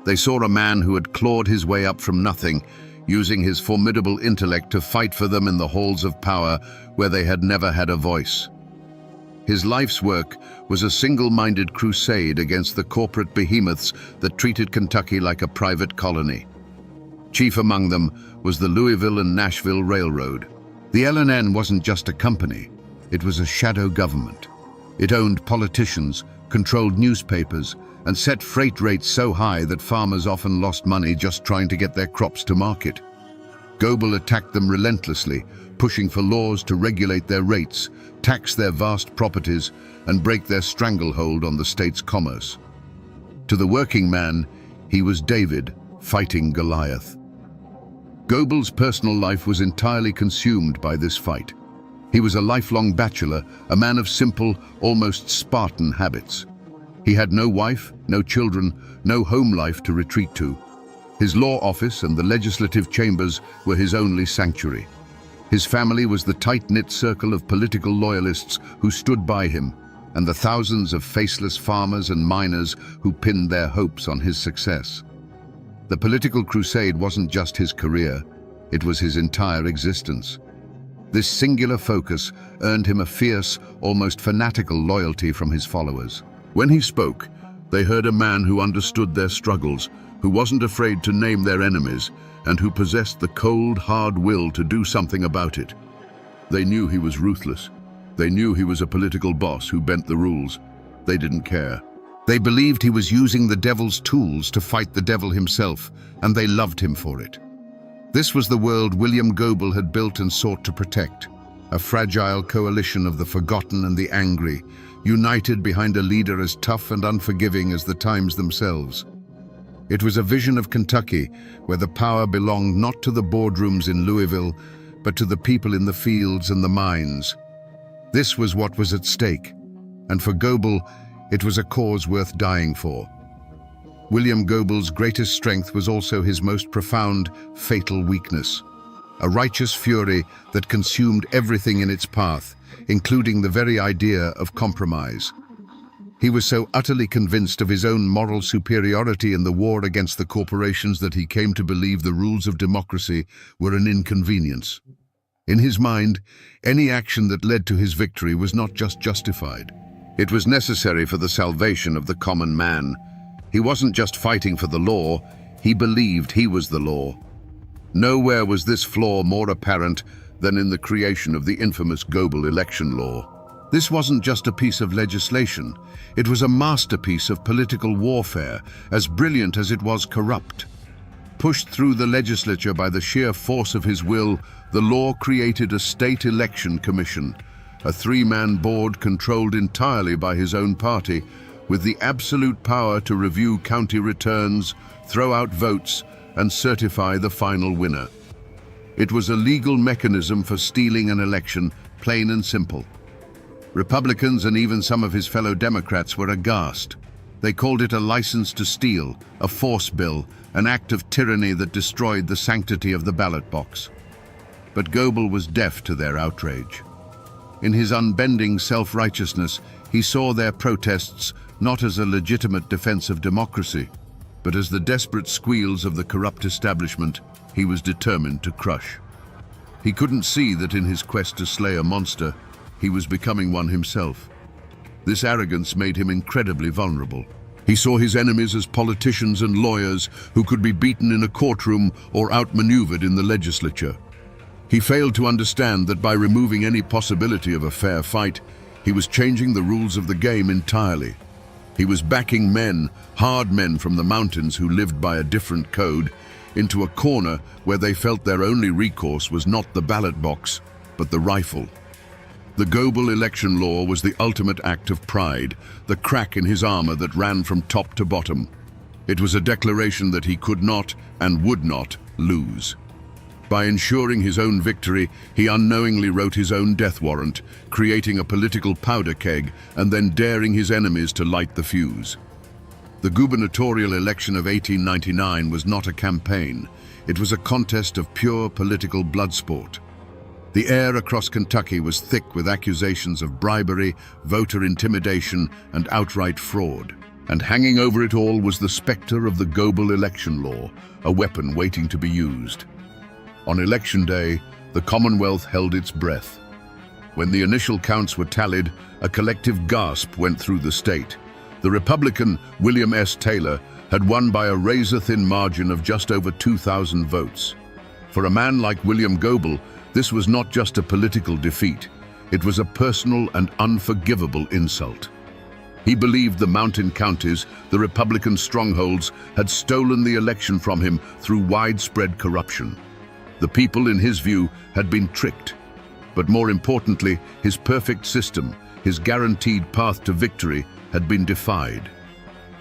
Speaker 1: They saw a man who had clawed his way up from nothing, using his formidable intellect to fight for them in the halls of power where they had never had a voice. His life's work was a single-minded crusade against the corporate behemoths that treated Kentucky like a private colony. Chief among them was the Louisville and Nashville Railroad. The L&N wasn't just a company, it was a shadow government. It owned politicians, controlled newspapers, and set freight rates so high that farmers often lost money just trying to get their crops to market. Goebel attacked them relentlessly, pushing for laws to regulate their rates, tax their vast properties, and break their stranglehold on the state's commerce. To the working man, he was David, fighting Goliath. Goebel's personal life was entirely consumed by this fight. He was a lifelong bachelor, a man of simple, almost Spartan habits. He had no wife, no children, no home life to retreat to. His law office and the legislative chambers were his only sanctuary. His family was the tight-knit circle of political loyalists who stood by him, and the thousands of faceless farmers and miners who pinned their hopes on his success. The political crusade wasn't just his career, it was his entire existence. This singular focus earned him a fierce, almost fanatical loyalty from his followers. When he spoke, they heard a man who understood their struggles, who wasn't afraid to name their enemies, and who possessed the cold, hard will to do something about it. They knew he was ruthless. They knew he was a political boss who bent the rules. They didn't care. They believed he was using the devil's tools to fight the devil himself, and they loved him for it. This was the world William Goebel had built and sought to protect, a fragile coalition of the forgotten and the angry, united behind a leader as tough and unforgiving as the times themselves. It was a vision of Kentucky where the power belonged not to the boardrooms in Louisville, but to the people in the fields and the mines. This was what was at stake, and for Goebel, it was a cause worth dying for. William Goebel's greatest strength was also his most profound, fatal weakness, a righteous fury that consumed everything in its path, including the very idea of compromise. He was so utterly convinced of his own moral superiority in the war against the corporations that he came to believe the rules of democracy were an inconvenience. In his mind, any action that led to his victory was not just justified. It was necessary for the salvation of the common man. He wasn't just fighting for the law, he believed he was the law. Nowhere was this flaw more apparent than in the creation of the infamous Goebel election law. This wasn't just a piece of legislation, it was a masterpiece of political warfare, as brilliant as it was corrupt. Pushed through the legislature by the sheer force of his will, the law created a state election commission, a three-man board controlled entirely by his own party, with the absolute power to review county returns, throw out votes, and certify the final winner. It was a legal mechanism for stealing an election, plain and simple. Republicans and even some of his fellow Democrats were aghast. They called it a license to steal, a force bill, an act of tyranny that destroyed the sanctity of the ballot box. But Goebel was deaf to their outrage. In his unbending self-righteousness, He saw their protests not as a legitimate defense of democracy, but as the desperate squeals of the corrupt establishment he was determined to crush. He couldn't see that in his quest to slay a monster, he was becoming one himself. This arrogance made him incredibly vulnerable. He saw his enemies as politicians and lawyers who could be beaten in a courtroom or outmaneuvered in the legislature. He failed to understand that by removing any possibility of a fair fight, he was changing the rules of the game entirely. He was backing men, hard men from the mountains who lived by a different code, into a corner where they felt their only recourse was not the ballot box, but the rifle. The Goebel election law was the ultimate act of pride, the crack in his armor that ran from top to bottom. It was a declaration that he could not and would not lose. By ensuring his own victory, he unknowingly wrote his own death warrant, creating a political powder keg and then daring his enemies to light the fuse. The gubernatorial election of 1899 was not a campaign. It was a contest of pure political bloodsport. The air across Kentucky was thick with accusations of bribery, voter intimidation, and outright fraud. And hanging over it all was the specter of the Goebel election law, a weapon waiting to be used. On election day, the Commonwealth held its breath. When the initial counts were tallied, a collective gasp went through the state. The Republican, William S. Taylor, had won by a razor-thin margin of just over 2,000 votes. For a man like William Goebel, this was not just a political defeat. It was a personal and unforgivable insult. He believed the mountain counties, the Republican strongholds, had stolen the election from him through widespread corruption. The people, in his view, had been tricked. But more importantly, his perfect system, his guaranteed path to victory, had been defied.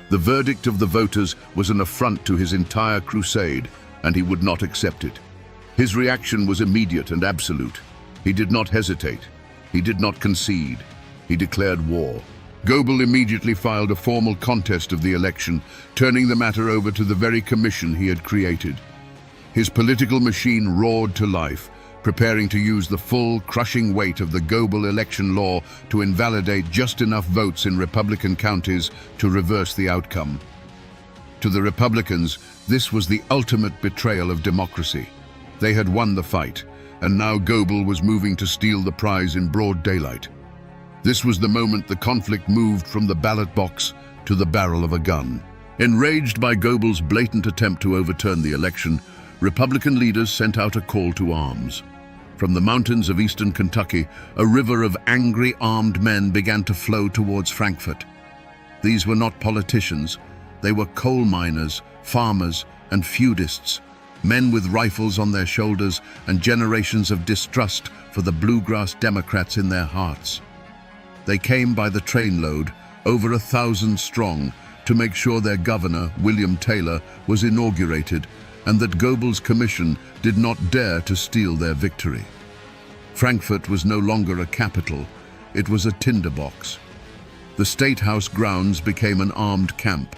Speaker 1: The verdict of the voters was an affront to his entire crusade, and he would not accept it. His reaction was immediate and absolute. He did not hesitate. He did not concede. He declared war. Goebel immediately filed a formal contest of the election, turning the matter over to the very commission he had created. His political machine roared to life, preparing to use the full, crushing weight of the Goebel election law to invalidate just enough votes in Republican counties to reverse the outcome. To the Republicans, this was the ultimate betrayal of democracy. They had won the fight, and now Goebel was moving to steal the prize in broad daylight. This was the moment the conflict moved from the ballot box to the barrel of a gun. Enraged by Goebel's blatant attempt to overturn the election, Republican leaders sent out a call to arms. From the mountains of eastern Kentucky, a river of angry armed men began to flow towards Frankfort. These were not politicians. They were coal miners, farmers, and feudists, men with rifles on their shoulders and generations of distrust for the bluegrass Democrats in their hearts. They came by the trainload, over 1,000 strong, to make sure their governor, William Taylor, was inaugurated and that Goebel's commission did not dare to steal their victory. Frankfort was no longer a capital, it was a tinderbox. The State House grounds became an armed camp.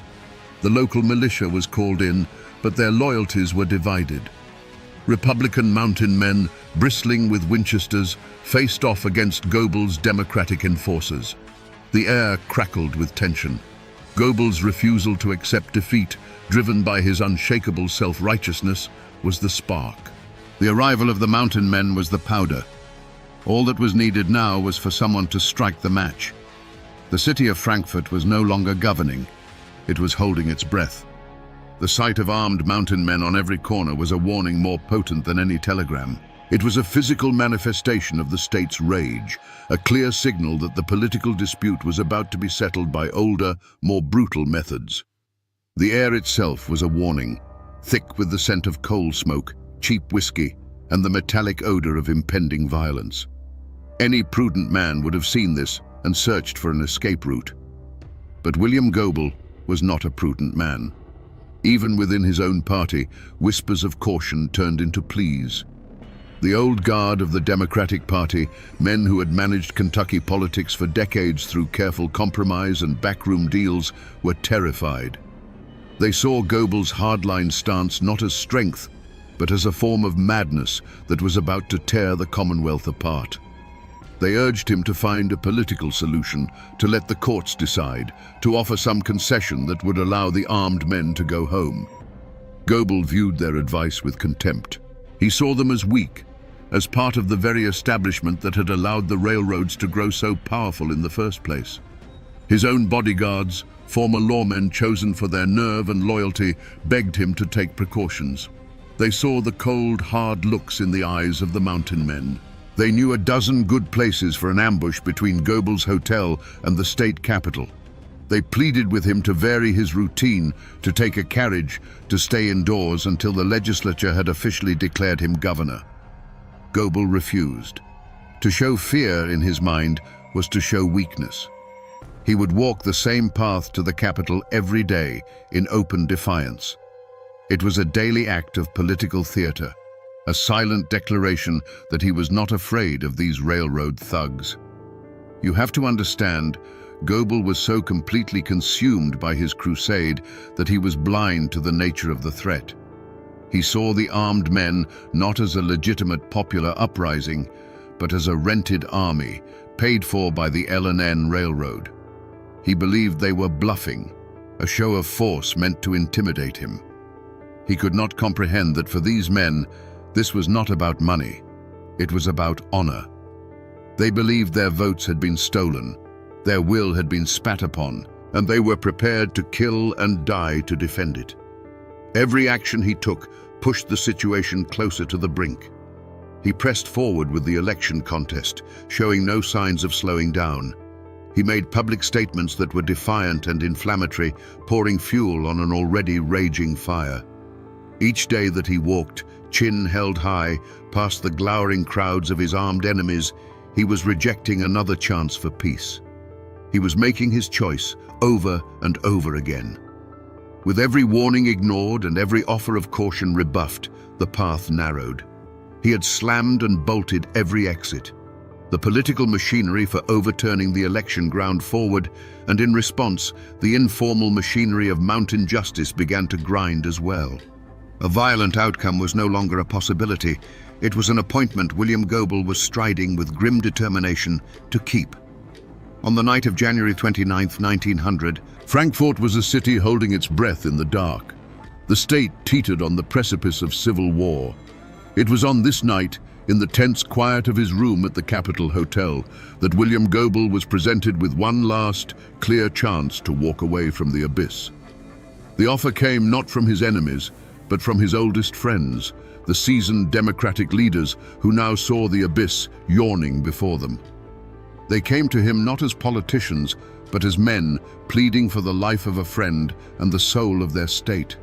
Speaker 1: The local militia was called in, but their loyalties were divided. Republican mountain men, bristling with Winchesters, faced off against Goebel's Democratic enforcers. The air crackled with tension. Goebel's refusal to accept defeat, driven by his unshakable self-righteousness, was the spark. The arrival of the mountain men was the powder. All that was needed now was for someone to strike the match. The city of Frankfort was no longer governing. It was holding its breath. The sight of armed mountain men on every corner was a warning more potent than any telegram. It was a physical manifestation of the state's rage, a clear signal that the political dispute was about to be settled by older, more brutal methods. The air itself was a warning, thick with the scent of coal smoke, cheap whiskey, and the metallic odor of impending violence. Any prudent man would have seen this and searched for an escape route. But William Goebel was not a prudent man. Even within his own party, whispers of caution turned into pleas. The old guard of the Democratic Party, men who had managed Kentucky politics for decades through careful compromise and backroom deals, were terrified. They saw Goebel's hardline stance not as strength, but as a form of madness that was about to tear the Commonwealth apart. They urged him to find a political solution, to let the courts decide, to offer some concession that would allow the armed men to go home. Goebel viewed their advice with contempt. He saw them as weak, as part of the very establishment that had allowed the railroads to grow so powerful in the first place. His own bodyguards, former lawmen chosen for their nerve and loyalty, begged him to take precautions. They saw the cold, hard looks in the eyes of the mountain men. They knew a dozen good places for an ambush between Goebel's hotel and the state capitol. They pleaded with him to vary his routine, to take a carriage, to stay indoors until the legislature had officially declared him governor. Goebel refused. To show fear in his mind was to show weakness. He would walk the same path to the capital every day in open defiance. It was a daily act of political theater, a silent declaration that he was not afraid of these railroad thugs. You have to understand, Goebel was so completely consumed by his crusade that he was blind to the nature of the threat. He saw the armed men not as a legitimate popular uprising, but as a rented army, paid for by the L&N Railroad. He believed they were bluffing, a show of force meant to intimidate him. He could not comprehend that for these men, this was not about money, it was about honor. They believed their votes had been stolen, their will had been spat upon, and they were prepared to kill and die to defend it. Every action he took pushed the situation closer to the brink. He pressed forward with the election contest, showing no signs of slowing down. He made public statements that were defiant and inflammatory, pouring fuel on an already raging fire. Each day that he walked, chin held high, past the glowering crowds of his armed enemies, he was rejecting another chance for peace. He was making his choice over and over again. With every warning ignored and every offer of caution rebuffed, the path narrowed. He had slammed and bolted every exit. The political machinery for overturning the election ground forward, and in response, the informal machinery of mountain justice began to grind as well. A violent outcome was no longer a possibility. It was an appointment William Goebel was striding with grim determination to keep. On the night of January 29, 1900, Frankfort was a city holding its breath in the dark. The state teetered on the precipice of civil war. It was on this night, in the tense quiet of his room at the Capitol Hotel, that William Goebel was presented with one last, clear chance to walk away from the abyss. The offer came not from his enemies, but from his oldest friends, the seasoned Democratic leaders who now saw the abyss yawning before them. They came to him not as politicians, but as men pleading for the life of a friend and the soul of their state.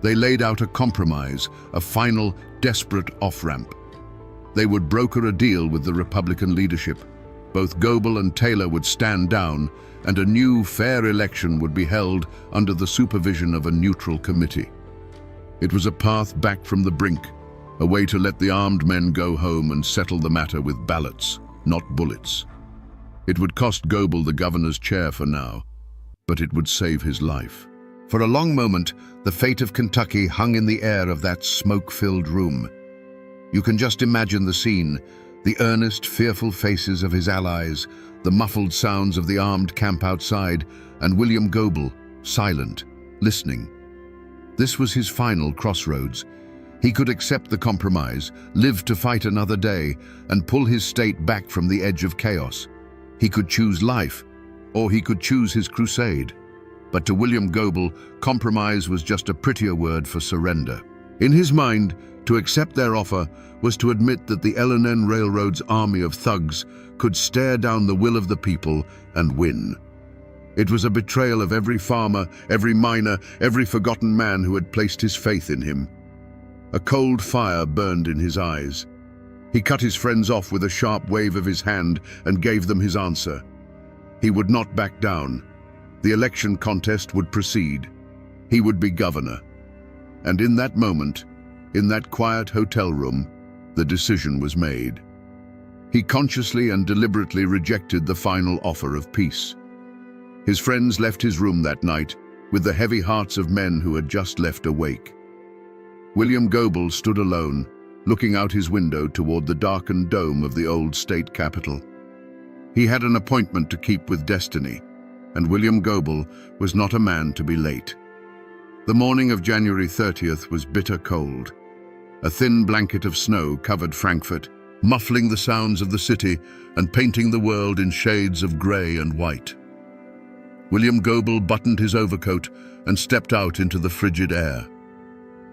Speaker 1: They laid out a compromise, a final, desperate off-ramp. They would broker a deal with the Republican leadership. Both Goebel and Taylor would stand down, and a new, fair election would be held under the supervision of a neutral committee. It was a path back from the brink, a way to let the armed men go home and settle the matter with ballots, not bullets. It would cost Goebel the governor's chair for now, but it would save his life. For a long moment, the fate of Kentucky hung in the air of that smoke-filled room. You can just imagine the scene, the earnest, fearful faces of his allies, the muffled sounds of the armed camp outside, and William Goebel, silent, listening. This was his final crossroads. He could accept the compromise, live to fight another day, and pull his state back from the edge of chaos. He could choose life, or he could choose his crusade. But to William Goebel, compromise was just a prettier word for surrender. In his mind, to accept their offer was to admit that the L&N Railroad's army of thugs could stare down the will of the people and win. It was a betrayal of every farmer, every miner, every forgotten man who had placed his faith in him. A cold fire burned in his eyes. He cut his friends off with a sharp wave of his hand and gave them his answer. He would not back down. The election contest would proceed. He would be governor. And in that moment, in that quiet hotel room, the decision was made. He consciously and deliberately rejected the final offer of peace. His friends left his room that night with the heavy hearts of men who had just left awake. William Goebel stood alone, looking out his window toward the darkened dome of the old state capitol. He had an appointment to keep with destiny, and William Goebel was not a man to be late. The morning of January 30th was bitter cold. A thin blanket of snow covered Frankfurt, muffling the sounds of the city and painting the world in shades of grey and white. William Goebel buttoned his overcoat and stepped out into the frigid air.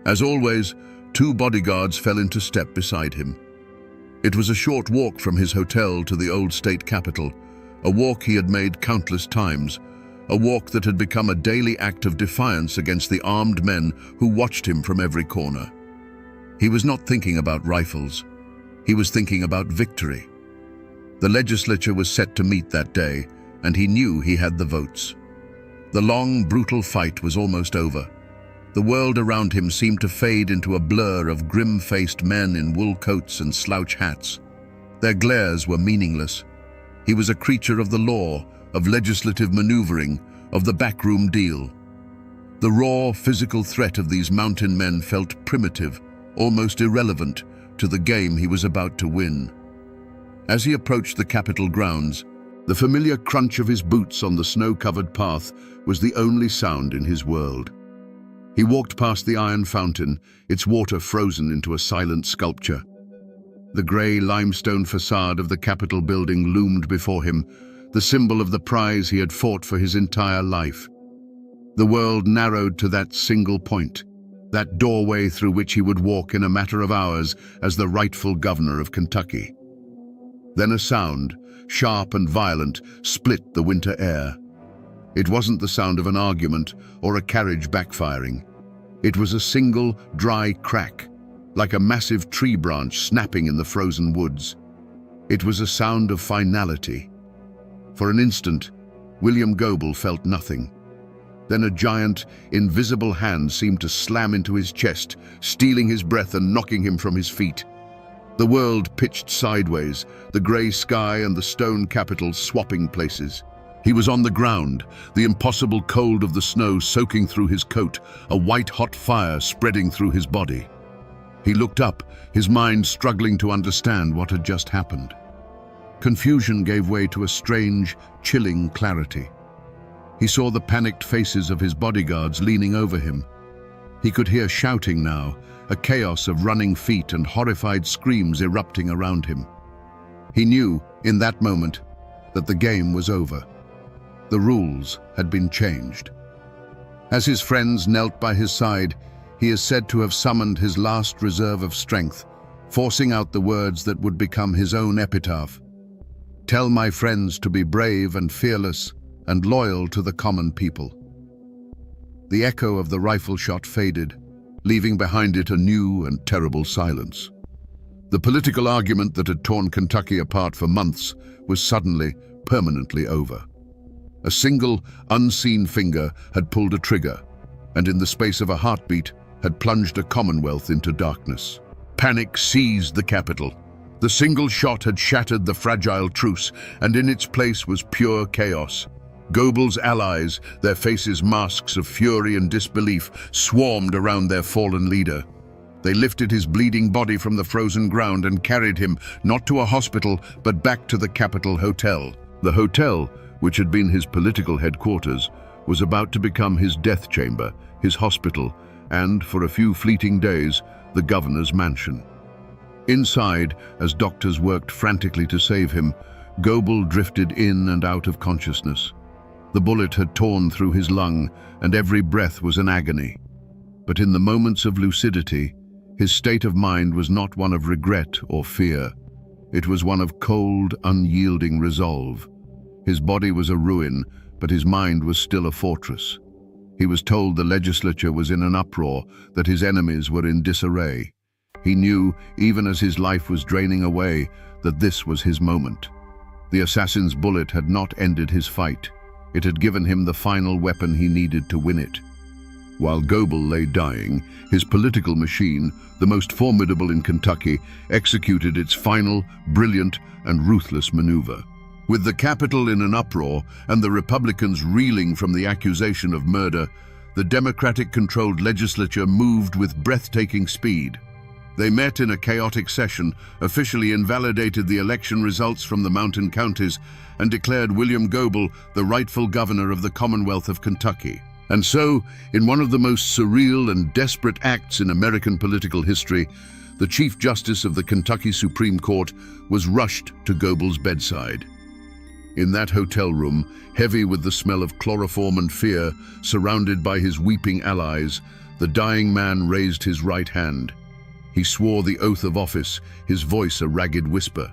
Speaker 1: As always, 2 bodyguards fell into step beside him. It was a short walk from his hotel to the old state capitol, a walk he had made countless times, a walk that had become a daily act of defiance against the armed men who watched him from every corner. He was not thinking about rifles. He was thinking about victory. The legislature was set to meet that day, and he knew he had the votes. The long, brutal fight was almost over. The world around him seemed to fade into a blur of grim-faced men in wool coats and slouch hats. Their glares were meaningless. He was a creature of the law, of legislative maneuvering, of the backroom deal. The raw, physical threat of these mountain men felt primitive, almost irrelevant, to the game he was about to win. As he approached the Capitol grounds, the familiar crunch of his boots on the snow-covered path was the only sound in his world. He walked past the iron fountain, its water frozen into a silent sculpture. The grey limestone facade of the Capitol building loomed before him, the symbol of the prize he had fought for his entire life. The world narrowed to that single point, that doorway through which he would walk in a matter of hours as the rightful governor of Kentucky. Then a sound, sharp and violent, split the winter air. It wasn't the sound of an argument or a carriage backfiring. It was a single, dry crack, like a massive tree branch snapping in the frozen woods. It was a sound of finality. For an instant, William Goebel felt nothing. Then a giant, invisible hand seemed to slam into his chest, stealing his breath and knocking him from his feet. The world pitched sideways, the grey sky and the stone capitol swapping places. He was on the ground, the impossible cold of the snow soaking through his coat, a white-hot fire spreading through his body. He looked up, his mind struggling to understand what had just happened. Confusion gave way to a strange, chilling clarity. He saw the panicked faces of his bodyguards leaning over him. He could hear shouting now, a chaos of running feet and horrified screams erupting around him. He knew, in that moment, that the game was over. The rules had been changed. As his friends knelt by his side, he is said to have summoned his last reserve of strength, forcing out the words that would become his own epitaph. "Tell my friends to be brave and fearless and loyal to the common people." The echo of the rifle shot faded, leaving behind it a new and terrible silence. The political argument that had torn Kentucky apart for months was suddenly, permanently over. A single, unseen finger had pulled a trigger, and in the space of a heartbeat had plunged a commonwealth into darkness. Panic seized the capital. The single shot had shattered the fragile truce, and in its place was pure chaos. Goebel's allies, their faces masks of fury and disbelief, swarmed around their fallen leader. They lifted his bleeding body from the frozen ground and carried him, not to a hospital, but back to the Capitol Hotel. The hotel, which had been his political headquarters, was about to become his death chamber, his hospital, and, for a few fleeting days, the governor's mansion. Inside, as doctors worked frantically to save him, Goebel drifted in and out of consciousness. The bullet had torn through his lung, and every breath was an agony. But in the moments of lucidity, his state of mind was not one of regret or fear. It was one of cold, unyielding resolve. His body was a ruin, but his mind was still a fortress. He was told the legislature was in an uproar, that his enemies were in disarray. He knew, even as his life was draining away, that this was his moment. The assassin's bullet had not ended his fight. It had given him the final weapon he needed to win it. While Goebel lay dying, his political machine, the most formidable in Kentucky, executed its final, brilliant, and ruthless maneuver. With the Capitol in an uproar and the Republicans reeling from the accusation of murder, the Democratic-controlled legislature moved with breathtaking speed. They met in a chaotic session, officially invalidated the election results from the mountain counties, and declared William Goebel the rightful governor of the Commonwealth of Kentucky. And so, in one of the most surreal and desperate acts in American political history, the Chief Justice of the Kentucky Supreme Court was rushed to Goebel's bedside. In that hotel room, heavy with the smell of chloroform and fear, surrounded by his weeping allies, the dying man raised his right hand. He swore the oath of office, his voice a ragged whisper.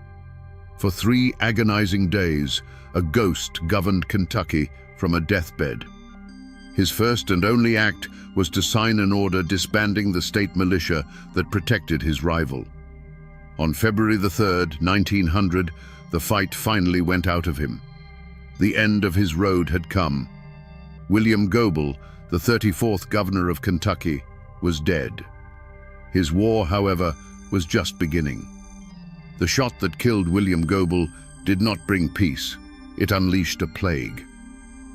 Speaker 1: For 3 agonizing days, a ghost governed Kentucky from a deathbed. His first and only act was to sign an order disbanding the state militia that protected his rival. On February the 3rd, 1900, the fight finally went out of him. The end of his road had come. William Goebel, the 34th governor of Kentucky, was dead. His war, however, was just beginning. The shot that killed William Goebel did not bring peace. It unleashed a plague.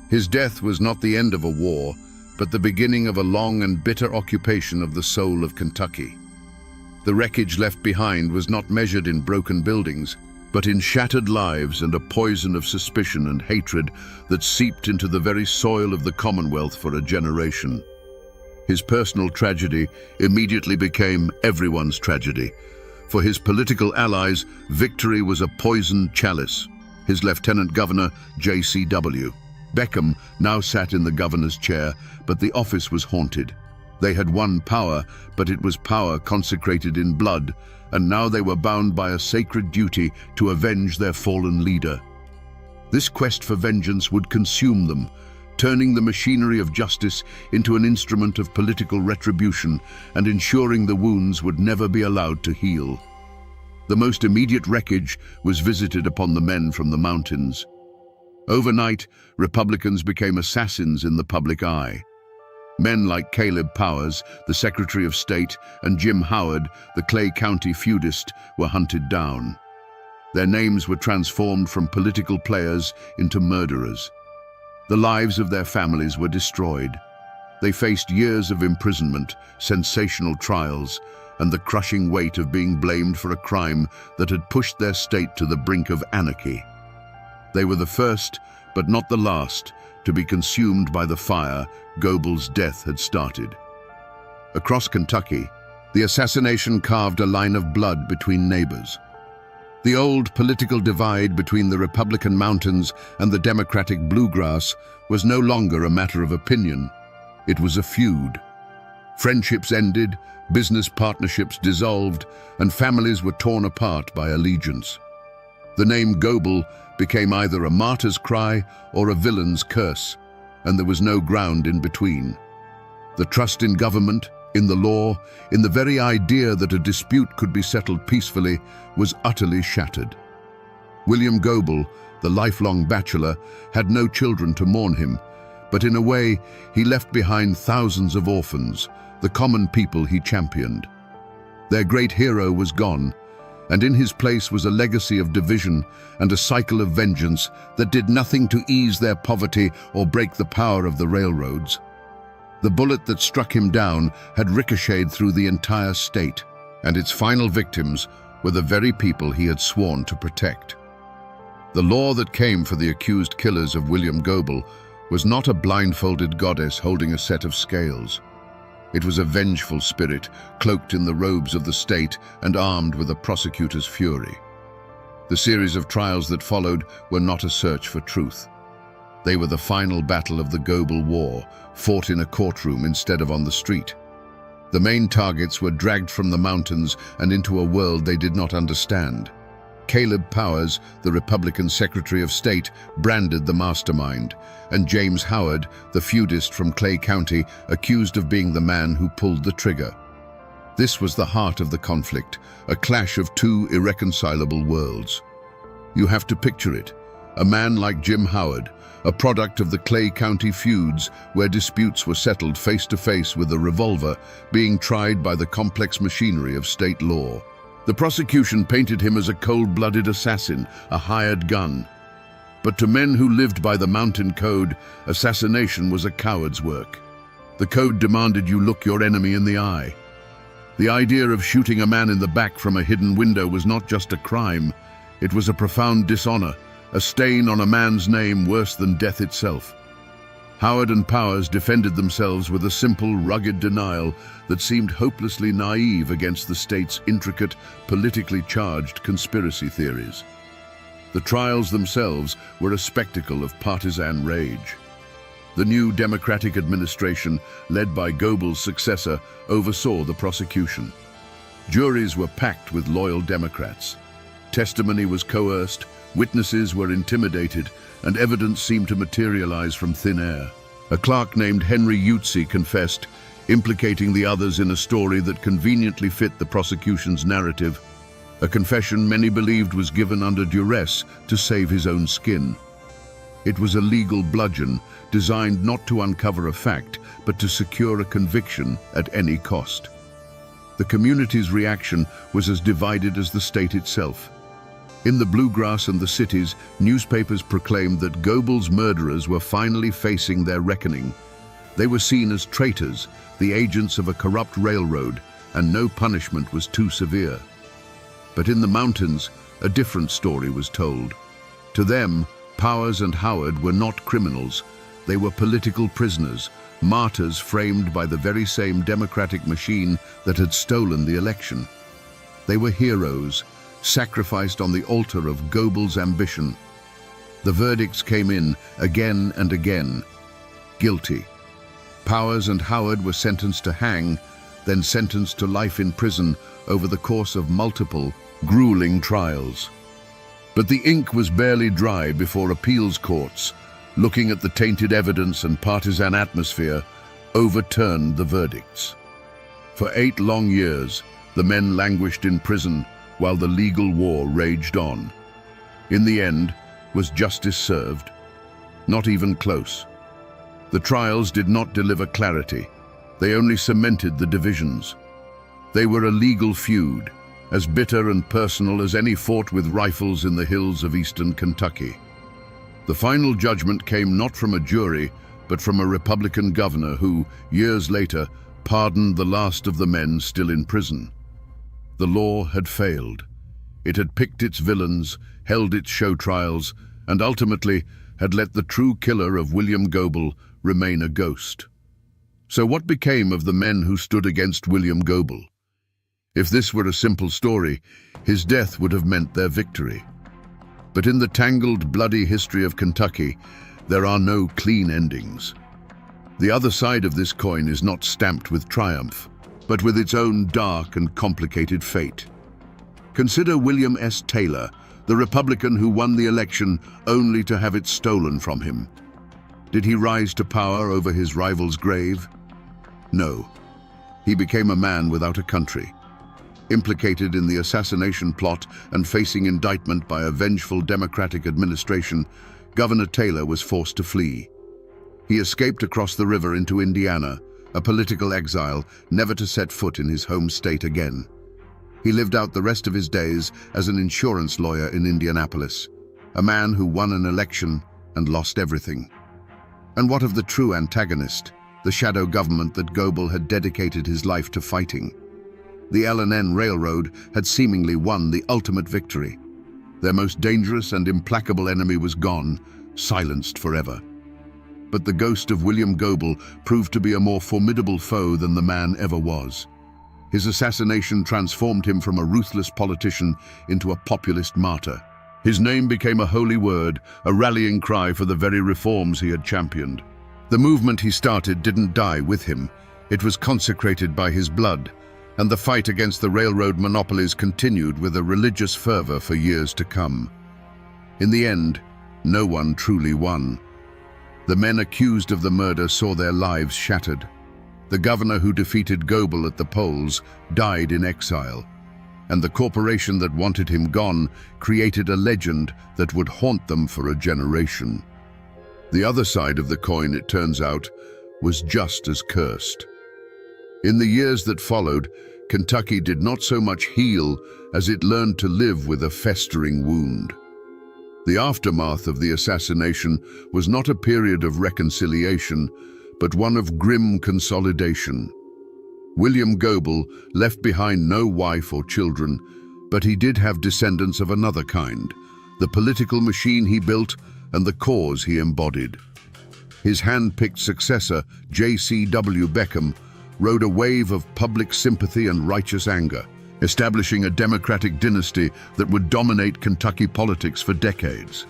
Speaker 1: His death was not the end of a war, but the beginning of a long and bitter occupation of the soul of Kentucky. The wreckage left behind was not measured in broken buildings, but in shattered lives and a poison of suspicion and hatred that seeped into the very soil of the Commonwealth for a generation. His personal tragedy immediately became everyone's tragedy. For his political allies, victory was a poisoned chalice. His lieutenant governor, J.C.W. Beckham, now sat in the governor's chair, but the office was haunted. They had won power, but it was power consecrated in blood, and now they were bound by a sacred duty to avenge their fallen leader. This quest for vengeance would consume them, turning the machinery of justice into an instrument of political retribution and ensuring the wounds would never be allowed to heal. The most immediate wreckage was visited upon the men from the mountains. Overnight, Republicans became assassins in the public eye. Men like Caleb Powers, the Secretary of State, and Jim Howard, the Clay County feudist, were hunted down. Their names were transformed from political players into murderers. The lives of their families were destroyed. They faced years of imprisonment, sensational trials, and the crushing weight of being blamed for a crime that had pushed their state to the brink of anarchy. They were the first, but not the last, to be consumed by the fire Goebel's death had started. Across Kentucky, the assassination carved a line of blood between neighbors. The old political divide between the Republican mountains and the Democratic bluegrass was no longer a matter of opinion. It was a feud. Friendships ended, business partnerships dissolved, and families were torn apart by allegiance. The name Goebel became either a martyr's cry or a villain's curse, and there was no ground in between. The trust in government, in the law, in the very idea that a dispute could be settled peacefully, was utterly shattered. William Goebel, the lifelong bachelor, had no children to mourn him, but in a way he left behind thousands of orphans, the common people he championed. Their great hero was gone, and in his place was a legacy of division and a cycle of vengeance that did nothing to ease their poverty or break the power of the railroads. The bullet that struck him down had ricocheted through the entire state, and its final victims were the very people he had sworn to protect. The law that came for the accused killers of William Goebel was not a blindfolded goddess holding a set of scales. It was a vengeful spirit, cloaked in the robes of the state and armed with a prosecutor's fury. The series of trials that followed were not a search for truth. They were the final battle of the Goebel War, fought in a courtroom instead of on the street. The main targets were dragged from the mountains and into a world they did not understand. Caleb Powers, the Republican Secretary of State, branded the mastermind, and James Howard, the feudist from Clay County, accused of being the man who pulled the trigger. This was the heart of the conflict, a clash of two irreconcilable worlds. You have to picture it. A man like Jim Howard, a product of the Clay County feuds where disputes were settled face-to-face with a revolver, being tried by the complex machinery of state law. The prosecution painted him as a cold-blooded assassin, a hired gun. But to men who lived by the mountain code, assassination was a coward's work. The code demanded you look your enemy in the eye. The idea of shooting a man in the back from a hidden window was not just a crime, it was a profound dishonor, a stain on a man's name worse than death itself. Howard and Powers defended themselves with a simple, rugged denial that seemed hopelessly naive against the state's intricate, politically charged conspiracy theories. The trials themselves were a spectacle of partisan rage. The new Democratic administration, led by Goebel's successor, oversaw the prosecution. Juries were packed with loyal Democrats. Testimony was coerced, witnesses were intimidated, and evidence seemed to materialize from thin air. A clerk named Henry Utsi confessed, implicating the others in a story that conveniently fit the prosecution's narrative, a confession many believed was given under duress to save his own skin. It was a legal bludgeon designed not to uncover a fact, but to secure a conviction at any cost. The community's reaction was as divided as the state itself. In the bluegrass and the cities, newspapers proclaimed that Goebel's murderers were finally facing their reckoning. They were seen as traitors, the agents of a corrupt railroad, and no punishment was too severe. But in the mountains, a different story was told. To them, Powers and Howard were not criminals. They were political prisoners, martyrs framed by the very same democratic machine that had stolen the election. They were heroes, sacrificed on the altar of Goebel's ambition. The verdicts came in again and again. Guilty. Powers and Howard were sentenced to hang, then sentenced to life in prison over the course of multiple, grueling trials. But the ink was barely dry before appeals courts, looking at the tainted evidence and partisan atmosphere, overturned the verdicts. For 8 long years, the men languished in prison while the legal war raged on. In the end, was justice served? Not even close. The trials did not deliver clarity. They only cemented the divisions. They were a legal feud, as bitter and personal as any fought with rifles in the hills of eastern Kentucky. The final judgment came not from a jury, but from a Republican governor who, years later, pardoned the last of the men still in prison. The law had failed. It had picked its villains, held its show trials, and ultimately had let the true killer of William Goebel remain a ghost. So what became of the men who stood against William Goebel? If this were a simple story, his death would have meant their victory. But in the tangled, bloody history of Kentucky, there are no clean endings. The other side of this coin is not stamped with triumph, but with its own dark and complicated fate. Consider William S. Taylor, the Republican who won the election only to have it stolen from him. Did he rise to power over his rival's grave? No. He became a man without a country. Implicated in the assassination plot and facing indictment by a vengeful Democratic administration, Governor Taylor was forced to flee. He escaped across the river into Indiana, a political exile, never to set foot in his home state again. He lived out the rest of his days as an insurance lawyer in Indianapolis, a man who won an election and lost everything. And what of the true antagonist, the shadow government that Goebel had dedicated his life to fighting? The L&N Railroad had seemingly won the ultimate victory. Their most dangerous and implacable enemy was gone, silenced forever. But the ghost of William Goebel proved to be a more formidable foe than the man ever was. His assassination transformed him from a ruthless politician into a populist martyr. His name became a holy word, a rallying cry for the very reforms he had championed. The movement he started didn't die with him. It was consecrated by his blood, and the fight against the railroad monopolies continued with a religious fervor for years to come. In the end, no one truly won. The men accused of the murder saw their lives shattered. The governor who defeated Goebel at the polls died in exile, and the corporation that wanted him gone created a legend that would haunt them for a generation. The other side of the coin, it turns out, was just as cursed. In the years that followed, Kentucky did not so much heal as it learned to live with a festering wound. The aftermath of the assassination was not a period of reconciliation, but one of grim consolidation. William Goebel left behind no wife or children, but he did have descendants of another kind, the political machine he built and the cause he embodied. His hand-picked successor, J.C.W. Beckham, rode a wave of public sympathy and righteous anger, establishing a democratic dynasty that would dominate Kentucky politics for decades.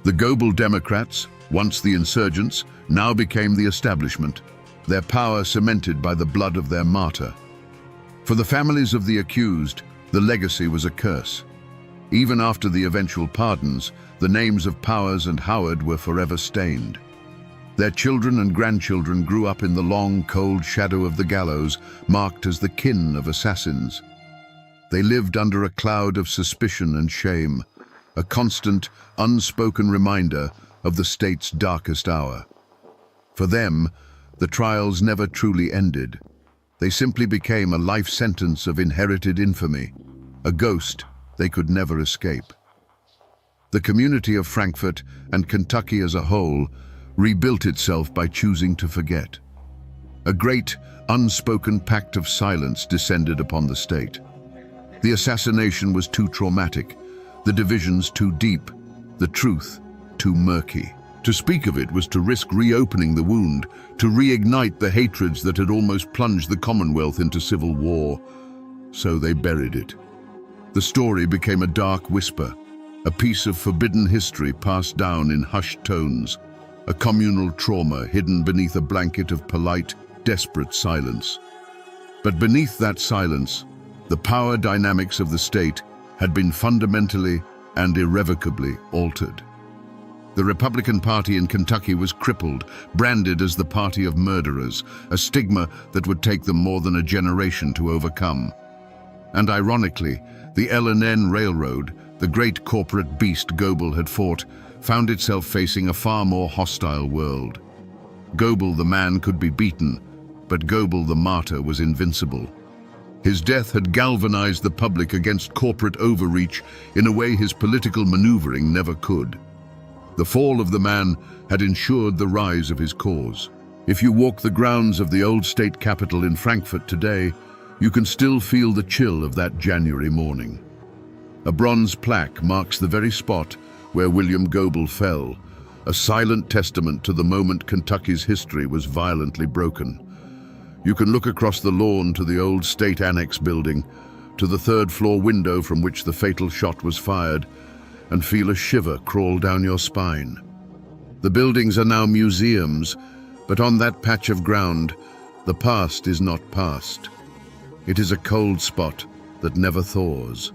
Speaker 1: The Goebel Democrats, once the insurgents, now became the establishment, their power cemented by the blood of their martyr. For the families of the accused, the legacy was a curse. Even after the eventual pardons, the names of Powers and Howard were forever stained. Their children and grandchildren grew up in the long, cold shadow of the gallows, marked as the kin of assassins. They lived under a cloud of suspicion and shame, a constant, unspoken reminder of the state's darkest hour. For them, the trials never truly ended. They simply became a life sentence of inherited infamy, a ghost they could never escape. The community of Frankfort and Kentucky as a whole rebuilt itself by choosing to forget. A great, unspoken pact of silence descended upon the state. The assassination was too traumatic, the divisions too deep, the truth too murky. To speak of it was to risk reopening the wound, to reignite the hatreds that had almost plunged the Commonwealth into civil war. So they buried it. The story became a dark whisper, a piece of forbidden history passed down in hushed tones, a communal trauma hidden beneath a blanket of polite, desperate silence. But beneath that silence, the power dynamics of the state had been fundamentally and irrevocably altered. The Republican Party in Kentucky was crippled, branded as the party of murderers, a stigma that would take them more than a generation to overcome. And ironically, the L&N Railroad, the great corporate beast Goebel had fought, found itself facing a far more hostile world. Goebel the man could be beaten, but Goebel the martyr was invincible. His death had galvanized the public against corporate overreach in a way his political maneuvering never could. The fall of the man had ensured the rise of his cause. If you walk the grounds of the old state capitol in Frankfort today, you can still feel the chill of that January morning. A bronze plaque marks the very spot where William Goebel fell, a silent testament to the moment Kentucky's history was violently broken. You can look across the lawn to the old state annex building, to the third-floor window from which the fatal shot was fired, and feel a shiver crawl down your spine. The buildings are now museums, but on that patch of ground, the past is not past. It is a cold spot that never thaws.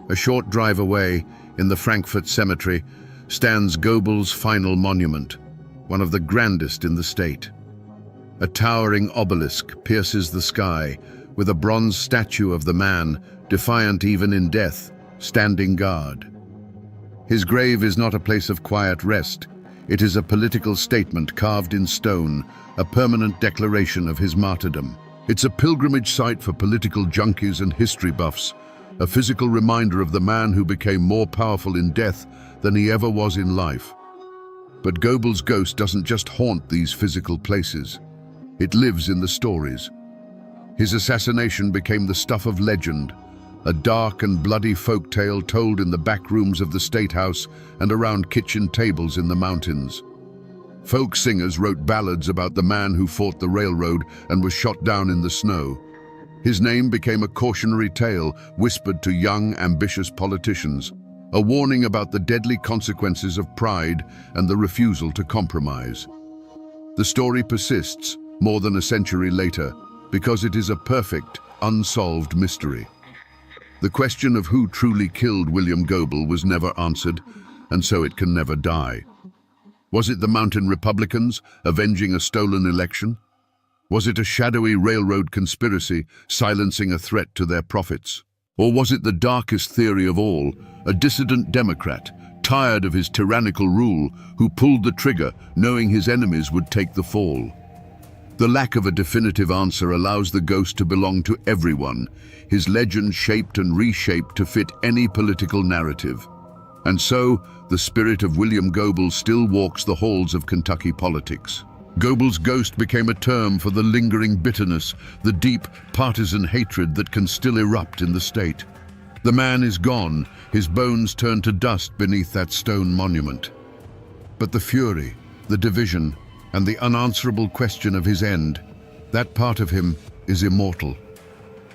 Speaker 1: A short drive away, in the Frankfort Cemetery, stands Goebel's final monument, one of the grandest in the state. A towering obelisk pierces the sky, with a bronze statue of the man, defiant even in death, standing guard. His grave is not a place of quiet rest. It is a political statement carved in stone, a permanent declaration of his martyrdom. It's a pilgrimage site for political junkies and history buffs, a physical reminder of the man who became more powerful in death than he ever was in life. But Goebel's ghost doesn't just haunt these physical places. It lives in the stories. His assassination became the stuff of legend, a dark and bloody folk tale told in the back rooms of the State House and around kitchen tables in the mountains. Folk singers wrote ballads about the man who fought the railroad and was shot down in the snow. His name became a cautionary tale whispered to young, ambitious politicians, a warning about the deadly consequences of pride and the refusal to compromise. The story persists more than a century later because it is a perfect, unsolved mystery. The question of who truly killed William Goebel was never answered, and so it can never die. Was it the Mountain Republicans avenging a stolen election? Was it a shadowy railroad conspiracy silencing a threat to their profits? Or was it the darkest theory of all, a dissident Democrat, tired of his tyrannical rule, who pulled the trigger knowing his enemies would take the fall? The lack of a definitive answer allows the ghost to belong to everyone, his legend shaped and reshaped to fit any political narrative. And so, the spirit of William Goebel still walks the halls of Kentucky politics. Gobel's ghost became a term for the lingering bitterness, the deep partisan hatred that can still erupt in the state. The man is gone, his bones turned to dust beneath that stone monument. But the fury, the division, and the unanswerable question of his end, that part of him is immortal.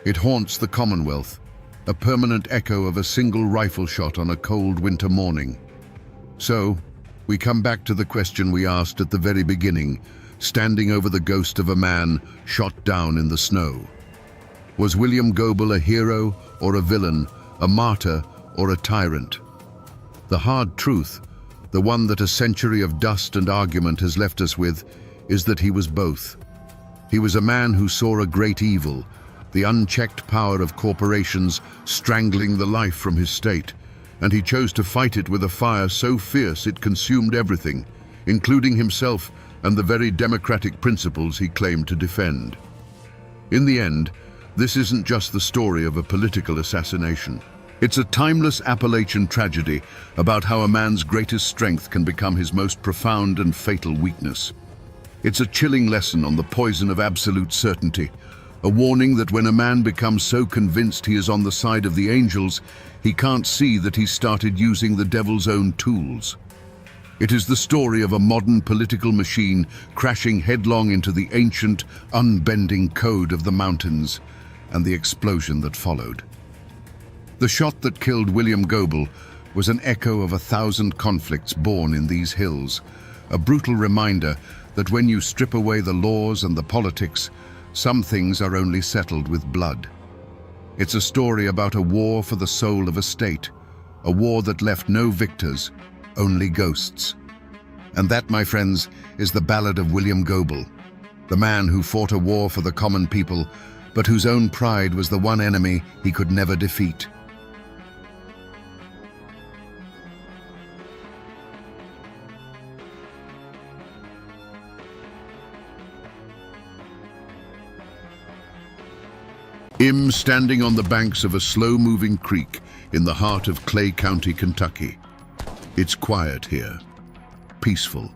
Speaker 1: It haunts the Commonwealth, a permanent echo of a single rifle shot on a cold winter morning. So, we come back to the question we asked at the very beginning, standing over the ghost of a man shot down in the snow. Was William Gobel a hero or a villain, a martyr or a tyrant? The hard truth, the one that a century of dust and argument has left us with, is that he was both. He was a man who saw a great evil, the unchecked power of corporations strangling the life from his state, and he chose to fight it with a fire so fierce it consumed everything, including himself and the very democratic principles he claimed to defend. In the end, this isn't just the story of a political assassination. It's a timeless Appalachian tragedy about how a man's greatest strength can become his most profound and fatal weakness. It's a chilling lesson on the poison of absolute certainty, a warning that when a man becomes so convinced he is on the side of the angels, he can't see that he's started using the devil's own tools. It is the story of a modern political machine crashing headlong into the ancient, unbending code of the mountains and the explosion that followed. The shot that killed William Gobel was an echo of 1,000 conflicts born in these hills, a brutal reminder that when you strip away the laws and the politics, some things are only settled with blood. It's a story about a war for the soul of a state, a war that left no victors, only ghosts. And that, my friends, is the ballad of William Gobel, the man who fought a war for the common people, but whose own pride was the one enemy he could never defeat. Him standing on the banks of a slow-moving creek in the heart of Clay County, Kentucky. It's quiet here, peaceful.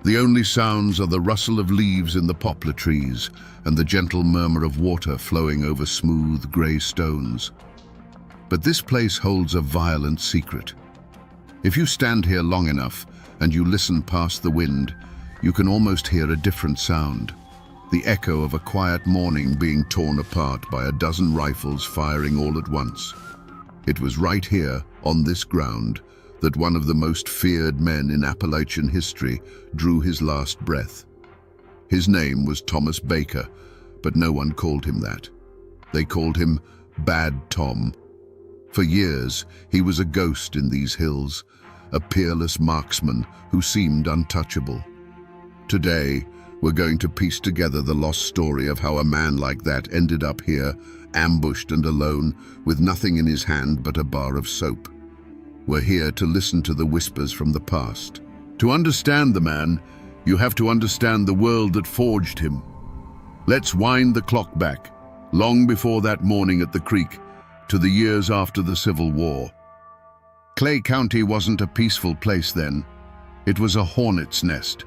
Speaker 1: The only sounds are the rustle of leaves in the poplar trees and the gentle murmur of water flowing over smooth gray stones. But this place holds a violent secret. If you stand here long enough and you listen past the wind, you can almost hear a different sound. The echo of a quiet morning being torn apart by a dozen rifles firing all at once. It was right here, on this ground, that one of the most feared men in Appalachian history drew his last breath. His name was Thomas Baker, but no one called him that. They called him Bad Tom. For years, he was a ghost in these hills, a peerless marksman who seemed untouchable. Today, we're going to piece together the lost story of how a man like that ended up here, ambushed and alone, with nothing in his hand but a bar of soap. We're here to listen to the whispers from the past. To understand the man, you have to understand the world that forged him. Let's wind the clock back, long before that morning at the creek, to the years after the Civil War. Clay County wasn't a peaceful place then. It was a hornet's nest.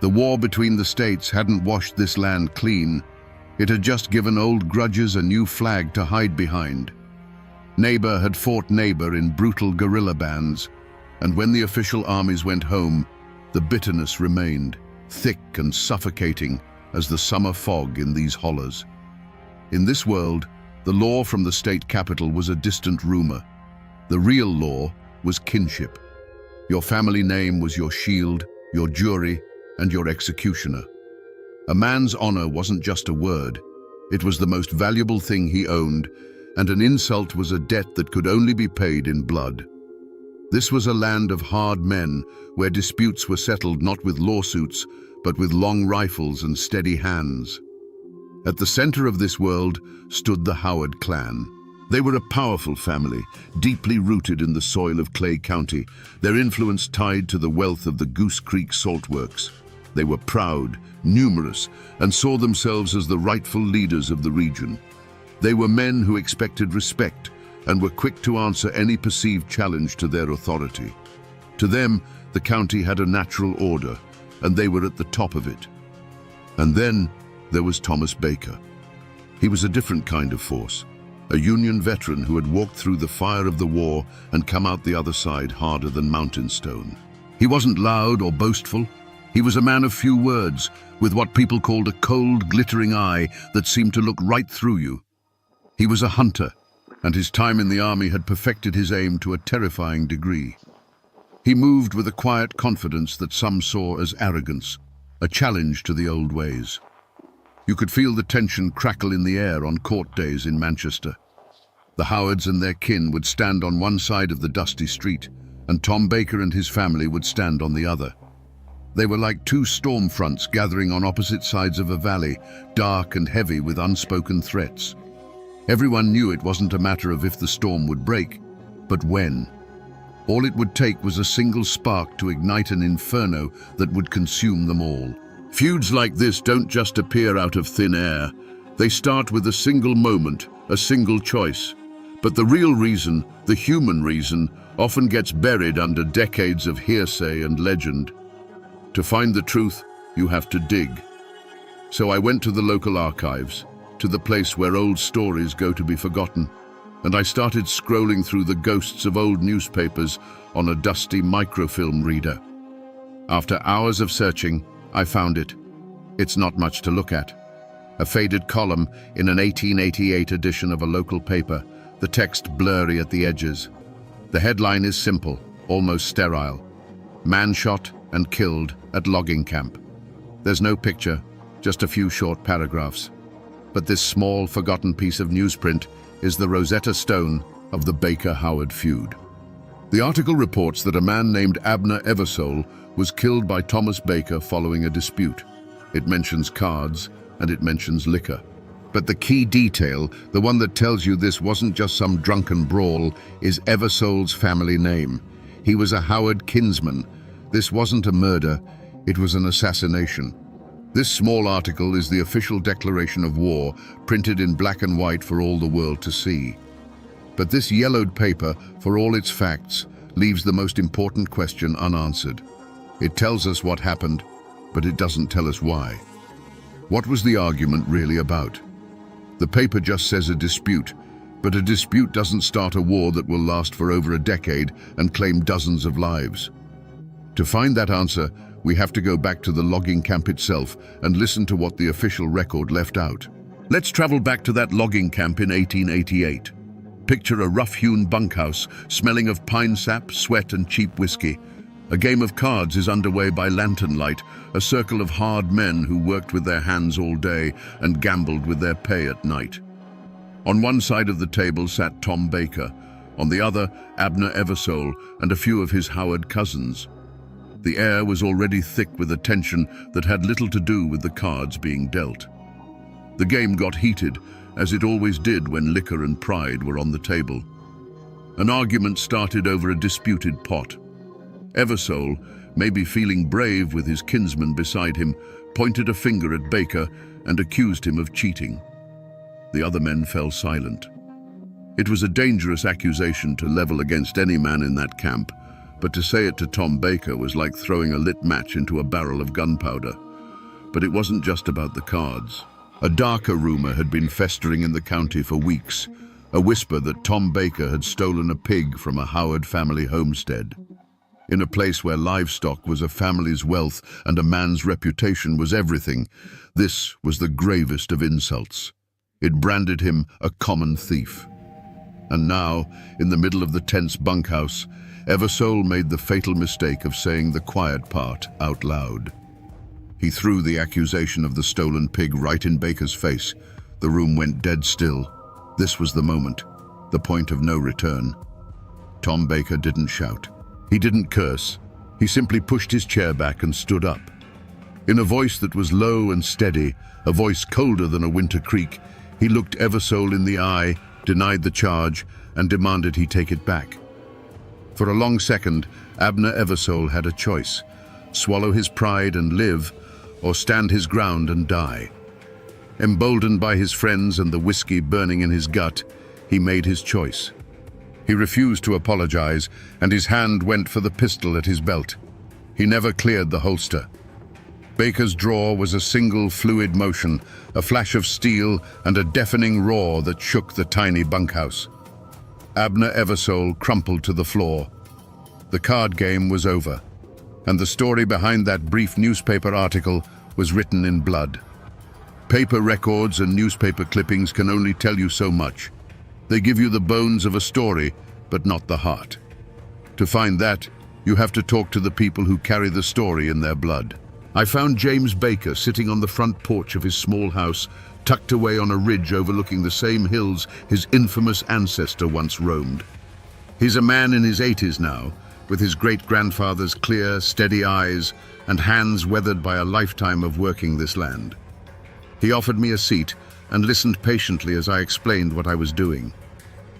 Speaker 1: The war between the states hadn't washed this land clean. It had just given old grudges a new flag to hide behind. Neighbor had fought neighbor in brutal guerrilla bands, and when the official armies went home, the bitterness remained, thick and suffocating as the summer fog in these hollows. In this world, the law from the state capital was a distant rumor. The real law was kinship. Your family name was your shield, your jury, and your executioner. A man's honor wasn't just a word. It was the most valuable thing he owned, and an insult was a debt that could only be paid in blood. This was a land of hard men, where disputes were settled not with lawsuits, but with long rifles and steady hands. At the center of this world stood the Howard clan. They were a powerful family, deeply rooted in the soil of Clay County, their influence tied to the wealth of the Goose Creek salt works. They were proud, numerous, and saw themselves as the rightful leaders of the region. They were men who expected respect and were quick to answer any perceived challenge to their authority. To them, the county had a natural order, and they were at the top of it. And then there was Thomas Baker. He was a different kind of force, a Union veteran who had walked through the fire of the war and come out the other side harder than mountain stone. He wasn't loud or boastful. He was a man of few words, with what people called a cold, glittering eye that seemed to look right through you. He was a hunter, and his time in the army had perfected his aim to a terrifying degree. He moved with a quiet confidence that some saw as arrogance, a challenge to the old ways. You could feel the tension crackle in the air on court days in Manchester. The Howards and their kin would stand on one side of the dusty street, and Tom Baker and his family would stand on the other. They were like two storm fronts gathering on opposite sides of a valley, dark and heavy with unspoken threats. Everyone knew it wasn't a matter of if the storm would break, but when. All it would take was a single spark to ignite an inferno that would consume them all. Feuds like this don't just appear out of thin air. They start with a single moment, a single choice. But the real reason, the human reason, often gets buried under decades of hearsay and legend. To find the truth, you have to dig. So I went to the local archives, to the place where old stories go to be forgotten, and I started scrolling through the ghosts of old newspapers on a dusty microfilm reader. After hours of searching, I found it. It's not much to look at. A faded column in an 1888 edition of a local paper, the text blurry at the edges. The headline is simple, almost sterile. Man shot and killed at logging camp. There's no picture, just a few short paragraphs. But this small, forgotten piece of newsprint is the Rosetta Stone of the Baker-Howard feud. The article reports that a man named Abner Eversole was killed by Thomas Baker following a dispute. It mentions cards and it mentions liquor. But the key detail, the one that tells you this wasn't just some drunken brawl, is Eversole's family name. He was a Howard kinsman. This wasn't a murder, it was an assassination. This small article is the official declaration of war, printed in black and white for all the world to see. But this yellowed paper, for all its facts, leaves the most important question unanswered. It tells us what happened, but it doesn't tell us why. What was the argument really about? The paper just says a dispute, but a dispute doesn't start a war that will last for over a decade and claim dozens of lives. To find that answer, we have to go back to the logging camp itself and listen to what the official record left out. Let's travel back to that logging camp in 1888. Picture a rough-hewn bunkhouse, smelling of pine sap, sweat, and cheap whiskey. A game of cards is underway by lantern light, a circle of hard men who worked with their hands all day and gambled with their pay at night. On one side of the table sat Tom Baker, on the other, Abner Eversole and a few of his Howard cousins. The air was already thick with a tension that had little to do with the cards being dealt. The game got heated, as it always did when liquor and pride were on the table. An argument started over a disputed pot. Eversole, maybe feeling brave with his kinsman beside him, pointed a finger at Baker and accused him of cheating. The other men fell silent. It was a dangerous accusation to level against any man in that camp, but to say it to Tom Baker was like throwing a lit match into a barrel of gunpowder. But it wasn't just about the cards. A darker rumor had been festering in the county for weeks, a whisper that Tom Baker had stolen a pig from a Howard family homestead. In a place where livestock was a family's wealth and a man's reputation was everything, this was the gravest of insults. It branded him a common thief. And now, in the middle of the tense bunkhouse, Eversole made the fatal mistake of saying the quiet part out loud. He threw the accusation of the stolen pig right in Baker's face. The room went dead still. This was the moment, the point of no return. Tom Baker didn't shout. He didn't curse. He simply pushed his chair back and stood up. In a voice that was low and steady, a voice colder than a winter creek, he looked Eversole in the eye, denied the charge, and demanded he take it back. For a long second, Abner Eversole had a choice: swallow his pride and live, or stand his ground and die. Emboldened by his friends and the whiskey burning in his gut, he made his choice. He refused to apologize, and his hand went for the pistol at his belt. He never cleared the holster. Baker's draw was a single fluid motion, a flash of steel and a deafening roar that shook the tiny bunkhouse. Abner Eversole crumpled to the floor. The card game was over, and the story behind that brief newspaper article was written in blood. Paper records and newspaper clippings can only tell you so much. They give you the bones of a story, but not the heart. To find that, you have to talk to the people who carry the story in their blood. I found James Baker sitting on the front porch of his small house, tucked away on a ridge overlooking the same hills his infamous ancestor once roamed. He's a man in his 80s now, with his great-grandfather's clear, steady eyes and hands weathered by a lifetime of working this land. He offered me a seat and listened patiently as I explained what I was doing.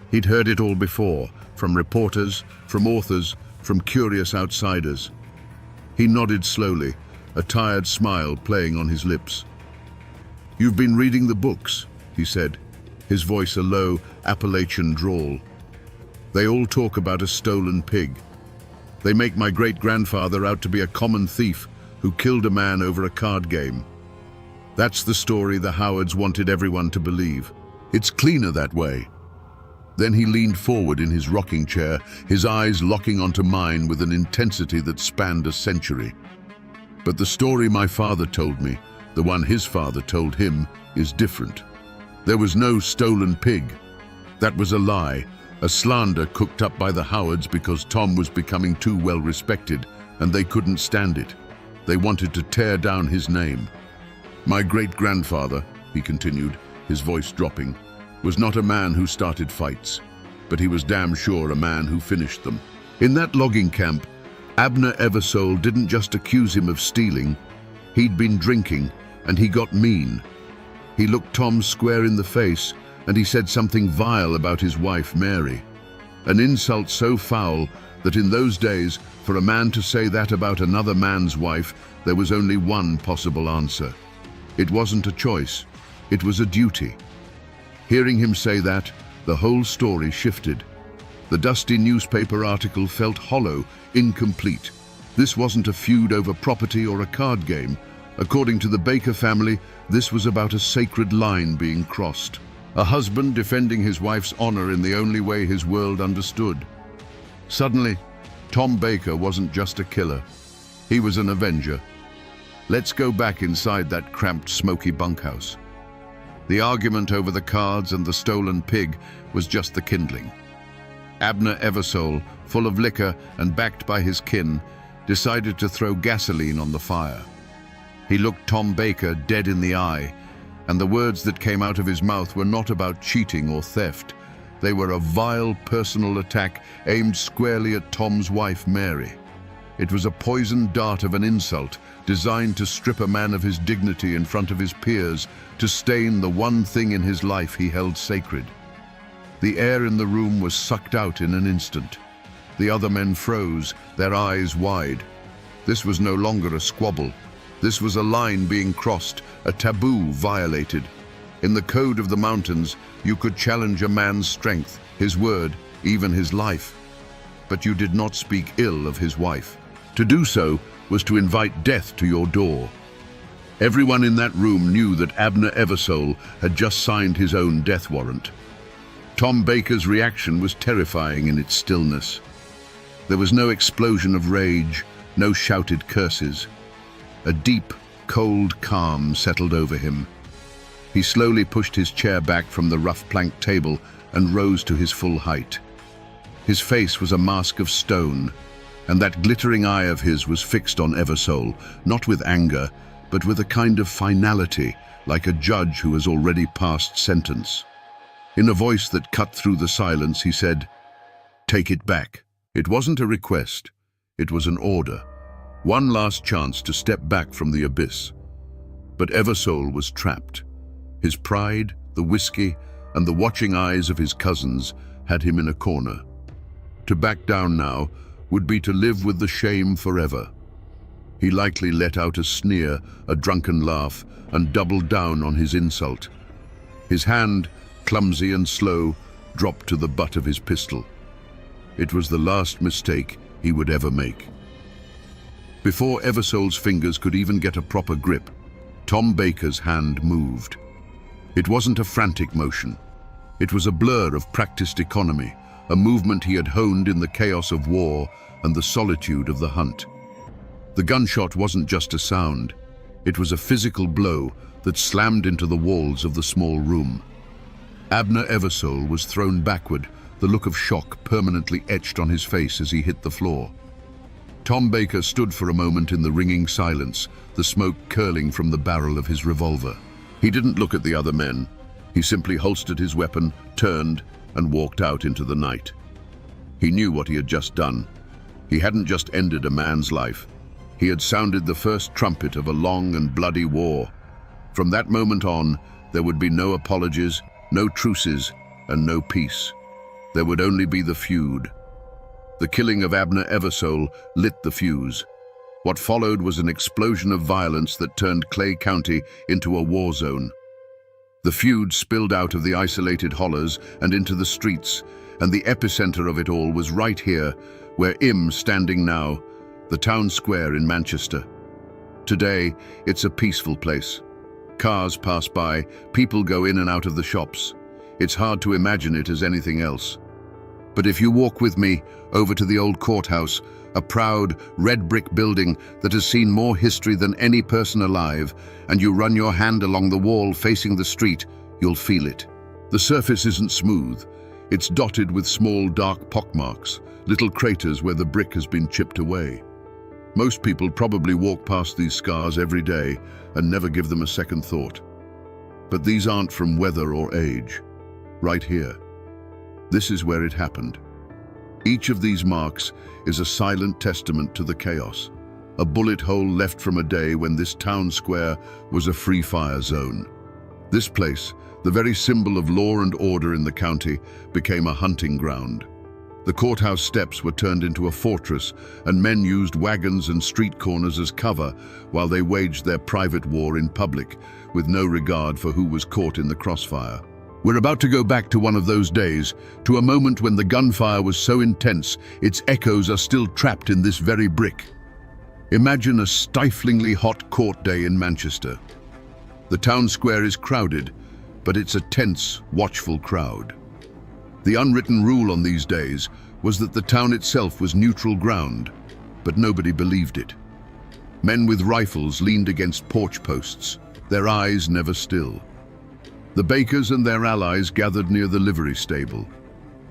Speaker 1: He'd heard it all before, from reporters, from authors, from curious outsiders. He nodded slowly, a tired smile playing on his lips. "You've been reading the books," he said, his voice a low Appalachian drawl. "They all talk about a stolen pig. They make my great-grandfather out to be a common thief who killed a man over a card game. That's the story the Howards wanted everyone to believe. It's cleaner that way." Then he leaned forward in his rocking chair, his eyes locking onto mine with an intensity that spanned a century. "But the story my father told me, the one his father told him, is different. There was no stolen pig. That was a lie, a slander cooked up by the Howards because Tom was becoming too well respected, and they couldn't stand it. They wanted to tear down his name. My great-grandfather," he continued, his voice dropping, "was not a man who started fights, but he was damn sure a man who finished them. In that logging camp, Abner Eversole didn't just accuse him of stealing. He'd been drinking, and he got mean. He looked Tom square in the face, and he said something vile about his wife, Mary. An insult so foul that in those days, for a man to say that about another man's wife, there was only one possible answer. It wasn't a choice, it was a duty." Hearing him say that, the whole story shifted. The dusty newspaper article felt hollow, incomplete. This wasn't a feud over property or a card game. According to the Baker family, this was about a sacred line being crossed. A husband defending his wife's honor in the only way his world understood. Suddenly, Tom Baker wasn't just a killer. He was an avenger. Let's go back inside that cramped, smoky bunkhouse. The argument over the cards and the stolen pig was just the kindling. Abner Eversole, full of liquor and backed by his kin, decided to throw gasoline on the fire. He looked Tom Baker dead in the eye, and the words that came out of his mouth were not about cheating or theft. They were a vile personal attack aimed squarely at Tom's wife, Mary. It was a poisoned dart of an insult designed to strip a man of his dignity in front of his peers, to stain the one thing in his life he held sacred. The air in the room was sucked out in an instant. The other men froze, their eyes wide. This was no longer a squabble. This was a line being crossed, a taboo violated. In the code of the mountains, you could challenge a man's strength, his word, even his life. But you did not speak ill of his wife. To do so was to invite death to your door. Everyone in that room knew that Abner Eversole had just signed his own death warrant. Tom Baker's reaction was terrifying in its stillness. There was no explosion of rage, no shouted curses. A deep, cold calm settled over him. He slowly pushed his chair back from the rough plank table and rose to his full height. His face was a mask of stone, and that glittering eye of his was fixed on Eversole, not with anger, but with a kind of finality, like a judge who has already passed sentence. In a voice that cut through the silence, he said, "Take it back." It wasn't a request, it was an order. One last chance to step back from the abyss. But Eversole was trapped. His pride, the whiskey, and the watching eyes of his cousins had him in a corner. To back down now would be to live with the shame forever. He likely let out a sneer, a drunken laugh, and doubled down on his insult. His hand, clumsy and slow, dropped to the butt of his pistol. It was the last mistake he would ever make. Before Eversole's fingers could even get a proper grip, Tom Baker's hand moved. It wasn't a frantic motion. It was a blur of practiced economy, a movement he had honed in the chaos of war and the solitude of the hunt. The gunshot wasn't just a sound. It was a physical blow that slammed into the walls of the small room. Abner Eversole was thrown backward, the look of shock permanently etched on his face as he hit the floor. Tom Baker stood for a moment in the ringing silence, the smoke curling from the barrel of his revolver. He didn't look at the other men. He simply holstered his weapon, turned, and walked out into the night. He knew what he had just done. He hadn't just ended a man's life. He had sounded the first trumpet of a long and bloody war. From that moment on, there would be no apologies, no truces, and no peace. There would only be the feud. The killing of Abner Eversole lit the fuse. What followed was an explosion of violence that turned Clay County into a war zone. The feud spilled out of the isolated hollers and into the streets, and the epicenter of it all was right here, where standing now, the town square in Manchester. Today, it's a peaceful place. Cars pass by, people go in and out of the shops. It's hard to imagine it as anything else. But if you walk with me over to the old courthouse, a proud, red brick building that has seen more history than any person alive, and you run your hand along the wall facing the street, you'll feel it. The surface isn't smooth. It's dotted with small, dark pockmarks, little craters where the brick has been chipped away. Most people probably walk past these scars every day and never give them a second thought. But these aren't from weather or age. Right here. This is where it happened. Each of these marks is a silent testament to the chaos, a bullet hole left from a day when this town square was a free fire zone. This place, the very symbol of law and order in the county, became a hunting ground. The courthouse steps were turned into a fortress, and men used wagons and street corners as cover while they waged their private war in public, with no regard for who was caught in the crossfire. We're about to go back to one of those days, to a moment when the gunfire was so intense its echoes are still trapped in this very brick. Imagine a stiflingly hot court day in Manchester. The town square is crowded, but it's a tense, watchful crowd. The unwritten rule on these days was that the town itself was neutral ground, but nobody believed it. Men with rifles leaned against porch posts, their eyes never still. The Bakers and their allies gathered near the livery stable.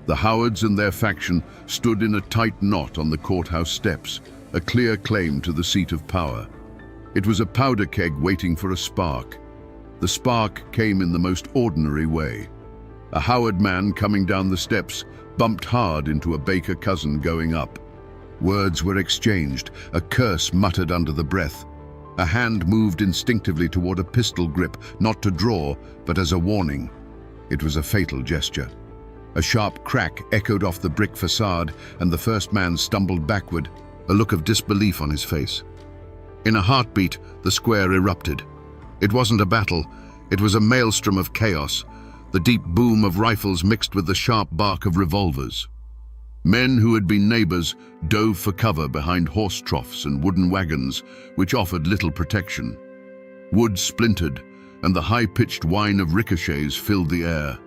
Speaker 1: The Howards and their faction stood in a tight knot on the courthouse steps, a clear claim to the seat of power. It was a powder keg waiting for a spark. The spark came in the most ordinary way. A Howard man coming down the steps bumped hard into a Baker cousin going up. Words were exchanged, a curse muttered under the breath. A hand moved instinctively toward a pistol grip, not to draw, but as a warning. It was a fatal gesture. A sharp crack echoed off the brick facade, and the first man stumbled backward, a look of disbelief on his face. In a heartbeat, the square erupted. It wasn't a battle, it was a maelstrom of chaos, the deep boom of rifles mixed with the sharp bark of revolvers. Men who had been neighbors dove for cover behind horse troughs and wooden wagons, which offered little protection. Wood splintered, and the high-pitched whine of ricochets filled the air.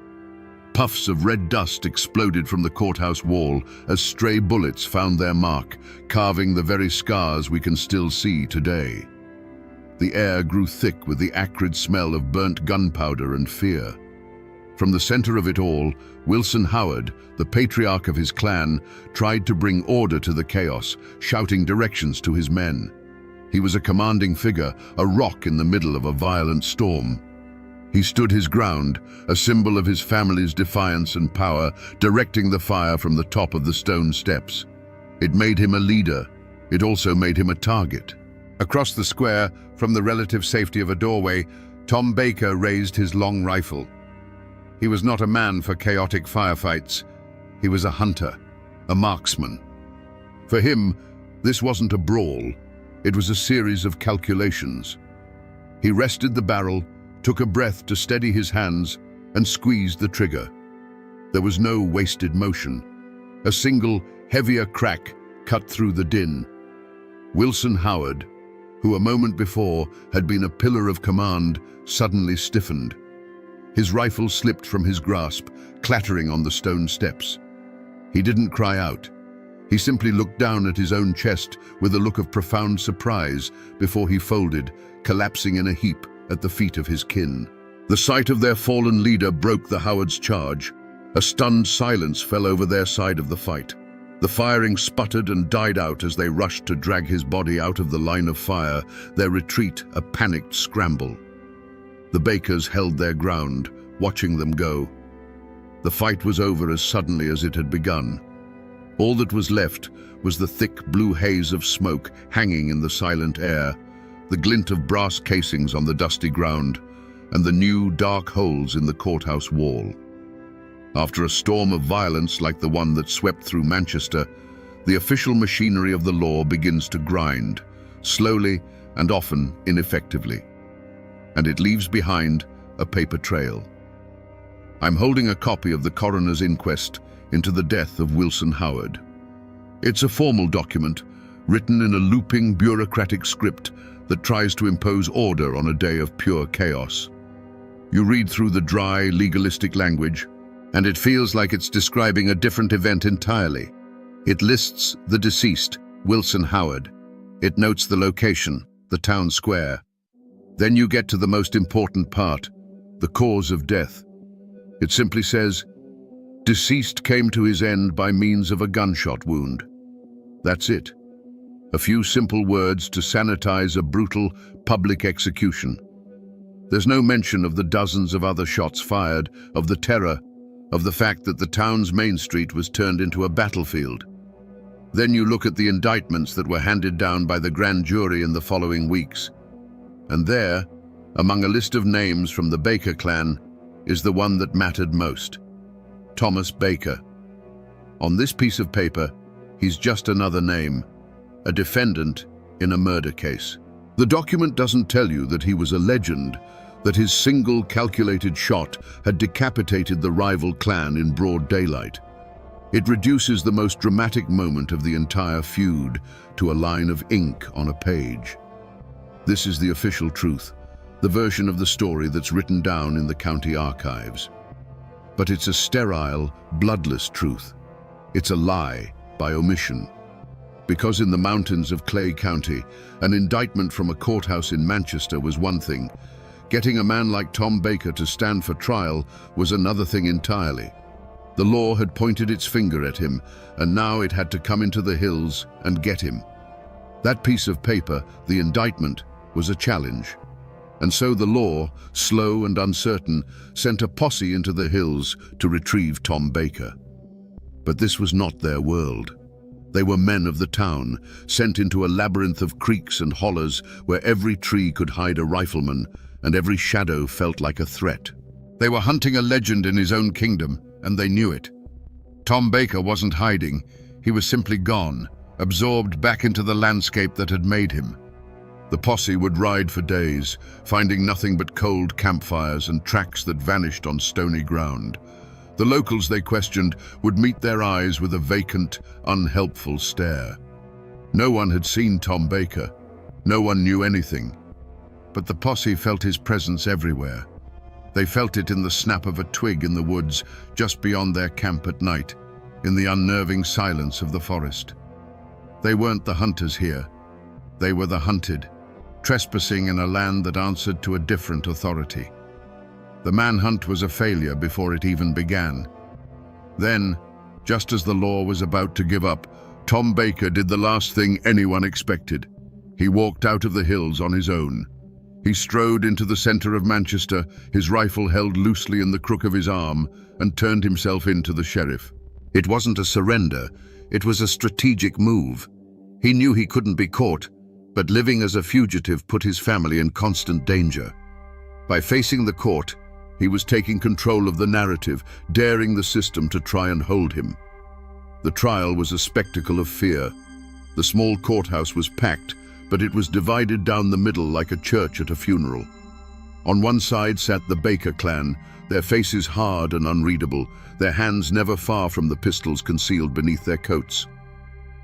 Speaker 1: Puffs of red dust exploded from the courthouse wall as stray bullets found their mark, carving the very scars we can still see today. The air grew thick with the acrid smell of burnt gunpowder and fear. From the center of it all, Wilson Howard, the patriarch of his clan, tried to bring order to the chaos, shouting directions to his men. He was a commanding figure, a rock in the middle of a violent storm. He stood his ground, a symbol of his family's defiance and power, directing the fire from the top of the stone steps. It made him a leader. It also made him a target. Across the square, from the relative safety of a doorway, Tom Baker raised his long rifle. He was not a man for chaotic firefights. He was a hunter, a marksman. For him, this wasn't a brawl. It was a series of calculations. He rested the barrel, took a breath to steady his hands, and squeezed the trigger. There was no wasted motion. A single, heavier crack cut through the din. Wilson Howard, who a moment before had been a pillar of command, suddenly stiffened. His rifle slipped from his grasp, clattering on the stone steps. He didn't cry out. He simply looked down at his own chest with a look of profound surprise before he folded, collapsing in a heap at the feet of his kin. The sight of their fallen leader broke the Howards' charge. A stunned silence fell over their side of the fight. The firing sputtered and died out as they rushed to drag his body out of the line of fire, their retreat a panicked scramble. The Bakers held their ground, watching them go. The fight was over as suddenly as it had begun. All that was left was the thick blue haze of smoke hanging in the silent air, the glint of brass casings on the dusty ground, and the new dark holes in the courthouse wall. After a storm of violence like the one that swept through Manchester, the official machinery of the law begins to grind, slowly and often ineffectively. And it leaves behind a paper trail. I'm holding a copy of the coroner's inquest into the death of Wilson Howard. It's a formal document, written in a looping bureaucratic script that tries to impose order on a day of pure chaos. You read through the dry, legalistic language, and it feels like it's describing a different event entirely. It lists the deceased, Wilson Howard. It notes the location, the town square. Then you get to the most important part, the cause of death. It simply says, "Deceased came to his end by means of a gunshot wound." That's it. A few simple words to sanitize a brutal public execution. There's no mention of the dozens of other shots fired, of the terror, of the fact that the town's main street was turned into a battlefield. Then you look at the indictments that were handed down by the grand jury in the following weeks. And there, among a list of names from the Baker clan, is the one that mattered most. Thomas Baker. On this piece of paper, he's just another name, a defendant in a murder case. The document doesn't tell you that he was a legend, that his single calculated shot had decapitated the rival clan in broad daylight. It reduces the most dramatic moment of the entire feud to a line of ink on a page. This is the official truth, the version of the story that's written down in the county archives. But it's a sterile, bloodless truth. It's a lie by omission. Because in the mountains of Clay County, an indictment from a courthouse in Manchester was one thing. Getting a man like Tom Baker to stand for trial was another thing entirely. The law had pointed its finger at him, and now it had to come into the hills and get him. That piece of paper, the indictment, was a challenge. And so the law, slow and uncertain, sent a posse into the hills to retrieve Tom Baker. But this was not their world. They were men of the town, sent into a labyrinth of creeks and hollers where every tree could hide a rifleman and every shadow felt like a threat. They were hunting a legend in his own kingdom, and they knew it. Tom Baker wasn't hiding. He was simply gone, absorbed back into the landscape that had made him. The posse would ride for days, finding nothing but cold campfires and tracks that vanished on stony ground. The locals they questioned would meet their eyes with a vacant, unhelpful stare. No one had seen Tom Baker. No one knew anything. But the posse felt his presence everywhere. They felt it in the snap of a twig in the woods just beyond their camp at night, in the unnerving silence of the forest. They weren't the hunters here. They were the hunted, trespassing in a land that answered to a different authority. The manhunt was a failure before it even began. Then, just as the law was about to give up, Tom Baker did the last thing anyone expected. He walked out of the hills on his own. He strode into the center of Manchester, his rifle held loosely in the crook of his arm, and turned himself in to the sheriff. It wasn't a surrender, it was a strategic move. He knew he couldn't be caught, but living as a fugitive put his family in constant danger. By facing the court, he was taking control of the narrative, daring the system to try and hold him. The trial was a spectacle of fear. The small courthouse was packed, but it was divided down the middle like a church at a funeral. On one side sat the Baker clan, their faces hard and unreadable, their hands never far from the pistols concealed beneath their coats.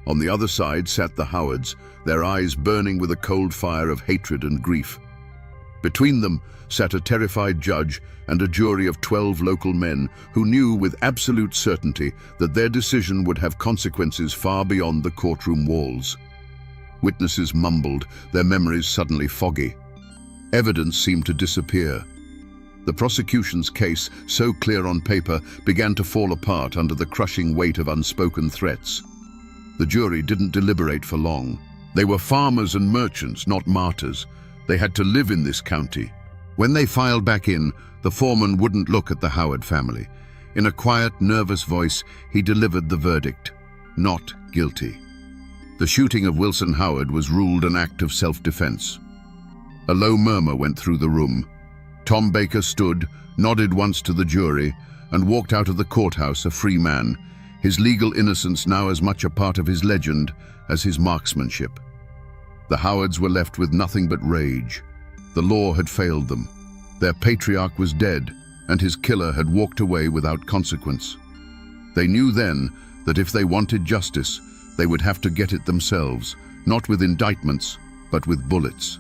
Speaker 1: On the other side sat the Howards, their eyes burning with a cold fire of hatred and grief. Between them sat a terrified judge and a jury of 12 local men who knew with absolute certainty that their decision would have consequences far beyond the courtroom walls. Witnesses mumbled, their memories suddenly foggy. Evidence seemed to disappear. The prosecution's case, so clear on paper, began to fall apart under the crushing weight of unspoken threats. The jury didn't deliberate for long. They were farmers and merchants, not martyrs. They had to live in this county. When they filed back in, the foreman wouldn't look at the Howard family. In a quiet, nervous voice, he delivered the verdict: not guilty. The shooting of Wilson Howard was ruled an act of self-defense. A low murmur went through the room. Tom Baker stood, nodded once to the jury, and walked out of the courthouse a free man, his legal innocence now as much a part of his legend as his marksmanship. The Howards were left with nothing but rage. The law had failed them. Their patriarch was dead, and his killer had walked away without consequence. They knew then that if they wanted justice, they would have to get it themselves, not with indictments, but with bullets.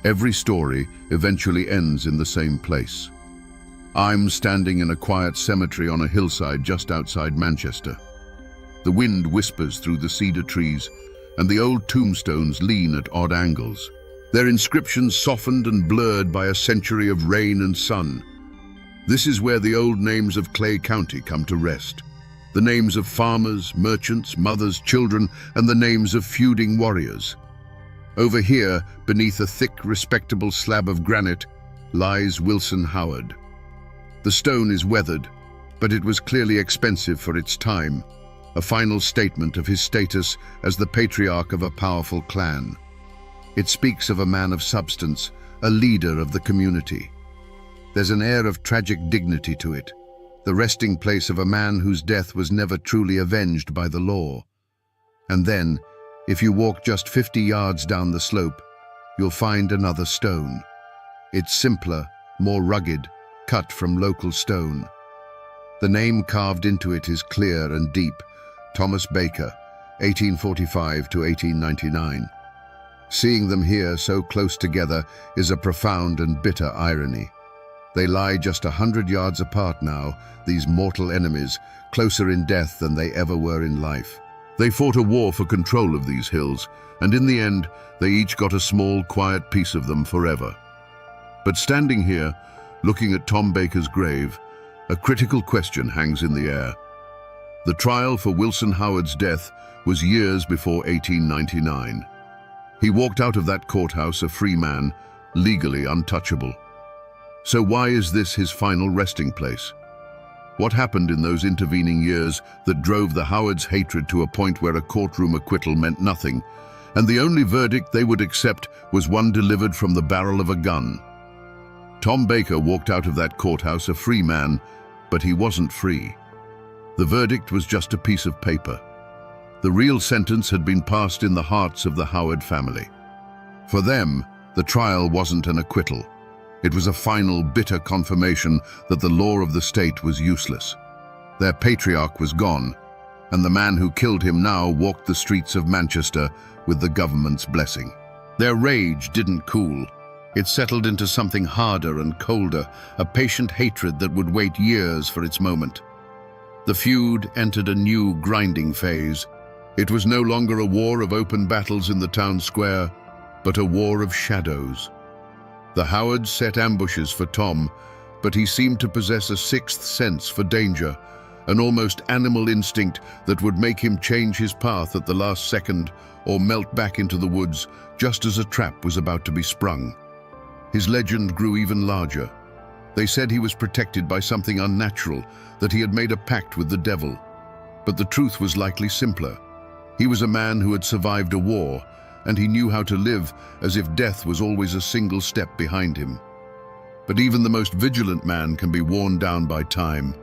Speaker 1: Every story eventually ends in the same place. I'm standing in a quiet cemetery on a hillside just outside Manchester. The wind whispers through the cedar trees, and the old tombstones lean at odd angles, their inscriptions softened and blurred by a century of rain and sun. This is where the old names of Clay County come to rest. The names of farmers, merchants, mothers, children, and the names of feuding warriors. Over here, beneath a thick, respectable slab of granite, lies Wilson Howard. The stone is weathered, but it was clearly expensive for its time, a final statement of his status as the patriarch of a powerful clan. It speaks of a man of substance, a leader of the community. There's an air of tragic dignity to it, the resting place of a man whose death was never truly avenged by the law. And then, if you walk just 50 yards down the slope, you'll find another stone. It's simpler, more rugged, cut from local stone. The name carved into it is clear and deep: Thomas Baker, 1845 to 1899. Seeing them here so close together is a profound and bitter irony. They lie just 100 yards apart now, these mortal enemies, closer in death than they ever were in life. They fought a war for control of these hills, and in the end, they each got a small, quiet piece of them forever. But standing here, looking at Tom Baker's grave, a critical question hangs in the air. The trial for Wilson Howard's death was years before 1899. He walked out of that courthouse a free man, legally untouchable. So why is this his final resting place? What happened in those intervening years that drove the Howards' hatred to a point where a courtroom acquittal meant nothing, and the only verdict they would accept was one delivered from the barrel of a gun? Tom Baker walked out of that courthouse a free man, but he wasn't free. The verdict was just a piece of paper. The real sentence had been passed in the hearts of the Howard family. For them, the trial wasn't an acquittal. It was a final, bitter confirmation that the law of the state was useless. Their patriarch was gone, and the man who killed him now walked the streets of Manchester with the government's blessing. Their rage didn't cool. It settled into something harder and colder, a patient hatred that would wait years for its moment. The feud entered a new grinding phase. It was no longer a war of open battles in the town square, but a war of shadows. The Howards set ambushes for Tom, but he seemed to possess a sixth sense for danger, an almost animal instinct that would make him change his path at the last second or melt back into the woods just as a trap was about to be sprung. His legend grew even larger. They said he was protected by something unnatural, that he had made a pact with the devil. But the truth was likely simpler. He was a man who had survived a war, and he knew how to live as if death was always a single step behind him. But even the most vigilant man can be worn down by time.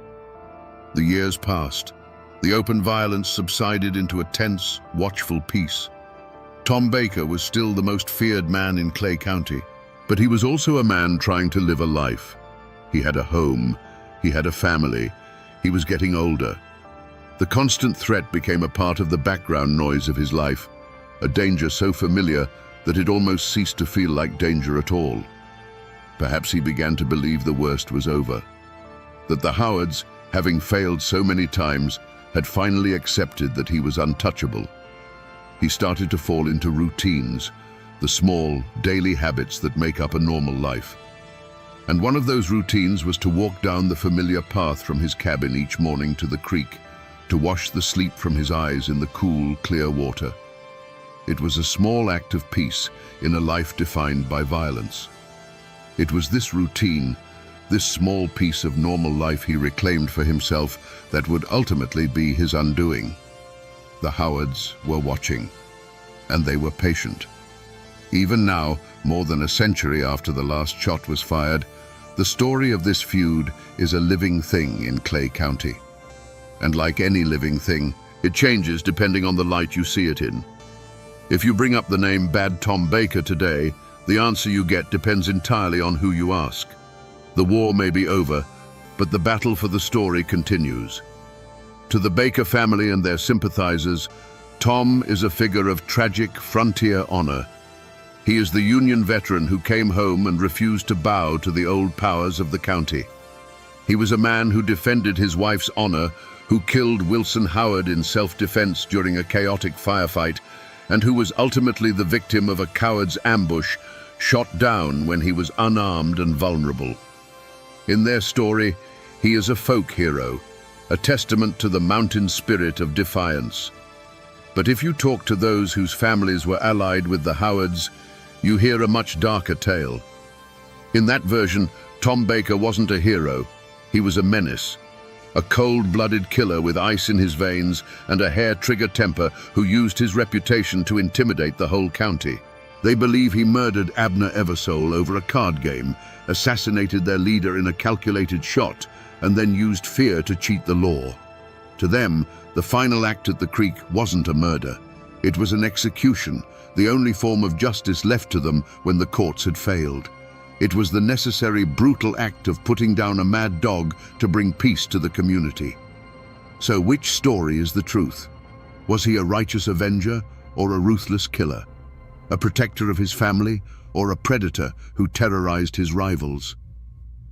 Speaker 1: The years passed. The open violence subsided into a tense, watchful peace. Tom Baker was still the most feared man in Clay County, but he was also a man trying to live a life. He had a home, he had a family, he was getting older. The constant threat became a part of the background noise of his life, a danger so familiar that it almost ceased to feel like danger at all. Perhaps he began to believe the worst was over, that the Howards, having failed so many times, had finally accepted that he was untouchable. He started to fall into routines, the small, daily habits that make up a normal life. And one of those routines was to walk down the familiar path from his cabin each morning to the creek, to wash the sleep from his eyes in the cool, clear water. It was a small act of peace in a life defined by violence. It was this routine, this small piece of normal life he reclaimed for himself, that would ultimately be his undoing. The Howards were watching, and they were patient. Even now, more than a century after the last shot was fired, the story of this feud is a living thing in Clay County. And like any living thing, it changes depending on the light you see it in. If you bring up the name Bad Tom Baker today, the answer you get depends entirely on who you ask. The war may be over, but the battle for the story continues. To the Baker family and their sympathizers, Tom is a figure of tragic frontier honor. He is the Union veteran who came home and refused to bow to the old powers of the county. He was a man who defended his wife's honor, who killed Wilson Howard in self-defense during a chaotic firefight, and who was ultimately the victim of a coward's ambush, shot down when he was unarmed and vulnerable. In their story, he is a folk hero, a testament to the mountain spirit of defiance. But if you talk to those whose families were allied with the Howards, you hear a much darker tale. In that version, Tom Baker wasn't a hero, he was a menace. A cold-blooded killer with ice in his veins and a hair-trigger temper who used his reputation to intimidate the whole county. They believe he murdered Abner Eversole over a card game, assassinated their leader in a calculated shot, and then used fear to cheat the law. To them, the final act at the creek wasn't a murder. It was an execution, the only form of justice left to them when the courts had failed. It was the necessary, brutal act of putting down a mad dog to bring peace to the community. So which story is the truth? Was he a righteous avenger or a ruthless killer? A protector of his family or a predator who terrorized his rivals?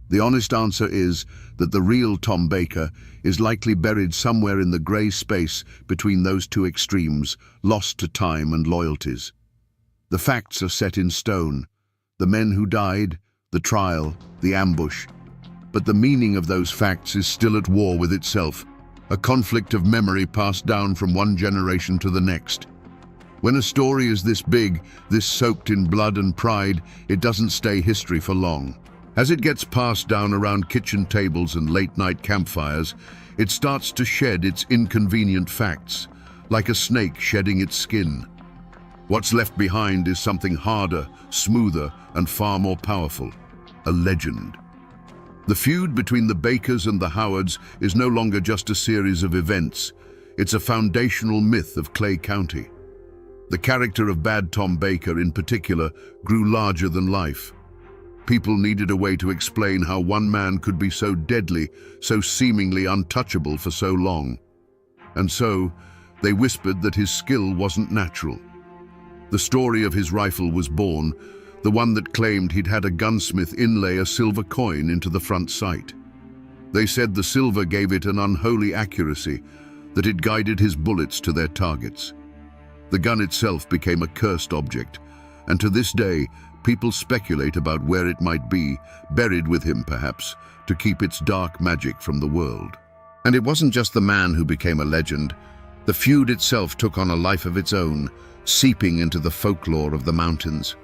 Speaker 1: The honest answer is that the real Tom Baker is likely buried somewhere in the grey space between those two extremes, lost to time and loyalties. The facts are set in stone. The men who died, the trial, the ambush. But the meaning of those facts is still at war with itself, a conflict of memory passed down from one generation to the next. When a story is this big, this soaked in blood and pride, it doesn't stay history for long. As it gets passed down around kitchen tables and late-night campfires, it starts to shed its inconvenient facts, like a snake shedding its skin. What's left behind is something harder, smoother, and far more powerful: a legend. The feud between the Bakers and the Howards is no longer just a series of events. It's a foundational myth of Clay County. The character of Bad Tom Baker, in particular, grew larger than life. People needed a way to explain how one man could be so deadly, so seemingly untouchable for so long. And so, they whispered that his skill wasn't natural. The story of his rifle was born, the one that claimed he'd had a gunsmith inlay a silver coin into the front sight. They said the silver gave it an unholy accuracy, that it guided his bullets to their targets. The gun itself became a cursed object, and to this day, people speculate about where it might be, buried with him perhaps, to keep its dark magic from the world. And it wasn't just the man who became a legend. The feud itself took on a life of its own, seeping into the folklore of the mountains.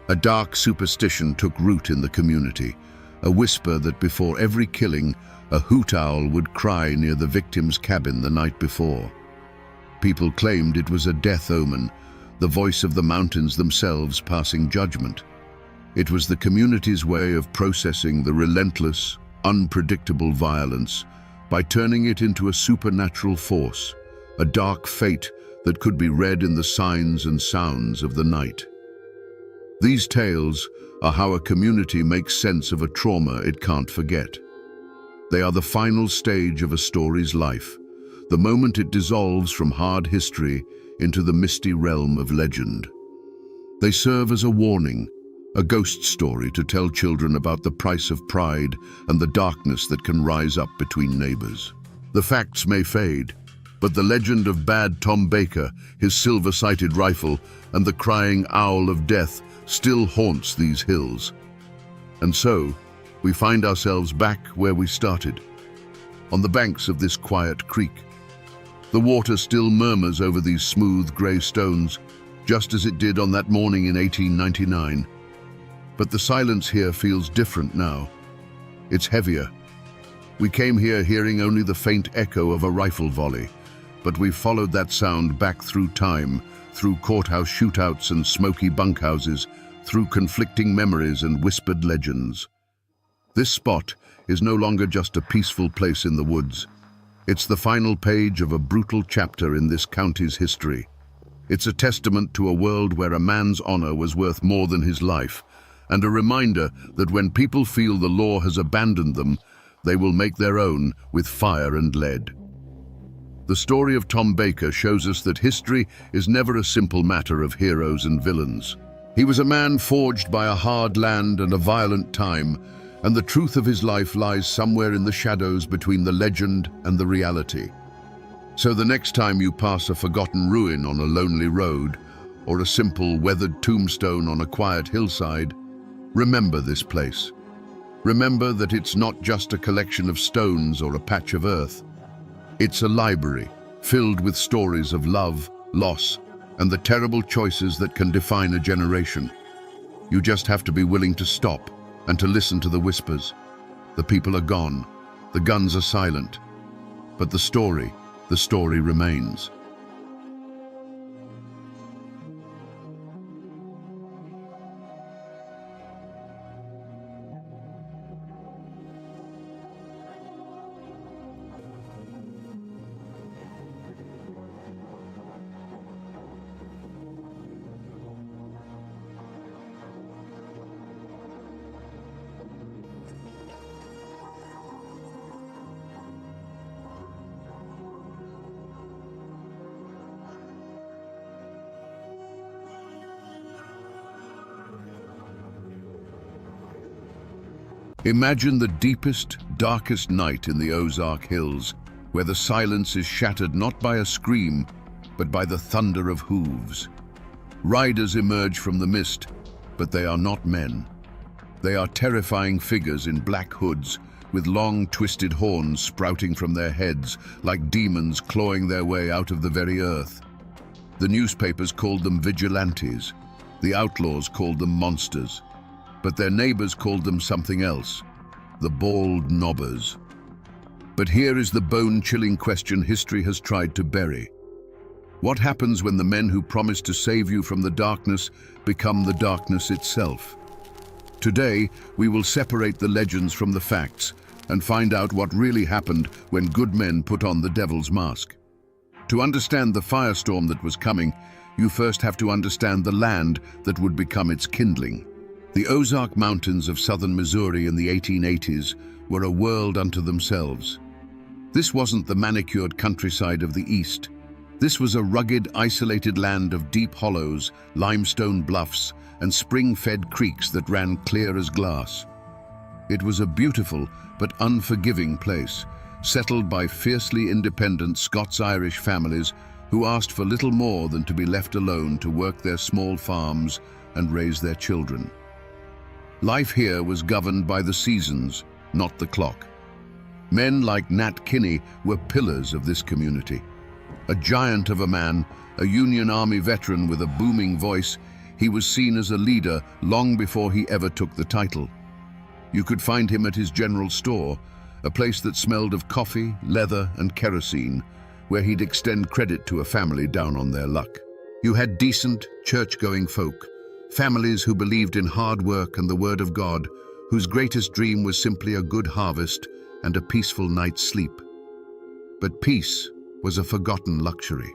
Speaker 1: A dark superstition took root in the community, a whisper that before every killing, a hoot owl would cry near the victim's cabin the night before. People claimed it was a death omen, the voice of the mountains themselves passing judgment. It was the community's way of processing the relentless, unpredictable violence by turning it into a supernatural force, a dark fate that could be read in the signs and sounds of the night. These tales are how a community makes sense of a trauma it can't forget. They are the final stage of a story's life, the moment it dissolves from hard history into the misty realm of legend. They serve as a warning, a ghost story to tell children about the price of pride and the darkness that can rise up between neighbors. The facts may fade, but the legend of Bad Tom Baker, his silver-sighted rifle, and the crying owl of death still haunts these hills. And so, we find ourselves back where we started, on the banks of this quiet creek. The water still murmurs over these smooth grey stones, just as it did on that morning in 1899. But the silence here feels different now. It's heavier. We came here hearing only the faint echo of a rifle volley, but we've followed that sound back through time, through courthouse shootouts and smoky bunkhouses, through conflicting memories and whispered legends. This spot is no longer just a peaceful place in the woods. It's the final page of a brutal chapter in this county's history. It's a testament to a world where a man's honor was worth more than his life, and a reminder that when people feel the law has abandoned them, they will make their own with fire and lead. The story of Tom Baker shows us that history is never a simple matter of heroes and villains. He was a man forged by a hard land and a violent time, and the truth of his life lies somewhere in the shadows between the legend and the reality. So the next time you pass a forgotten ruin on a lonely road, or a simple weathered tombstone on a quiet hillside, remember this place. Remember that it's not just a collection of stones or a patch of earth. It's a library filled with stories of love, loss, and the terrible choices that can define a generation. You just have to be willing to stop and to listen to the whispers. The people are gone, the guns are silent, but the story remains. Imagine the deepest, darkest night in the Ozark Hills, where the silence is shattered not by a scream, but by the thunder of hooves. Riders emerge from the mist, but they are not men. They are terrifying figures in black hoods, with long, twisted horns sprouting from their heads, like demons clawing their way out of the very earth. The newspapers called them vigilantes. The outlaws called them monsters. But their neighbors called them something else, the bald knobbers. But here is the bone-chilling question history has tried to bury. What happens when the men who promised to save you from the darkness become the darkness itself? Today, we will separate the legends from the facts and find out what really happened when good men put on the devil's mask. To understand the firestorm that was coming, you first have to understand the land that would become its kindling. The Ozark Mountains of southern Missouri in the 1880s were a world unto themselves. This wasn't the manicured countryside of the East. This was a rugged, isolated land of deep hollows, limestone bluffs, and spring-fed creeks that ran clear as glass. It was a beautiful but unforgiving place, settled by fiercely independent Scots-Irish families who asked for little more than to be left alone to work their small farms and raise their children. Life here was governed by the seasons, not the clock. Men like Nat Kinney were pillars of this community. A giant of a man, a Union Army veteran with a booming voice, he was seen as a leader long before he ever took the title. You could find him at his general store, a place that smelled of coffee, leather, and kerosene, where he'd extend credit to a family down on their luck. You had decent, church-going folk, families who believed in hard work and the word of God, whose greatest dream was simply a good harvest and a peaceful night's sleep. But peace was a forgotten luxury.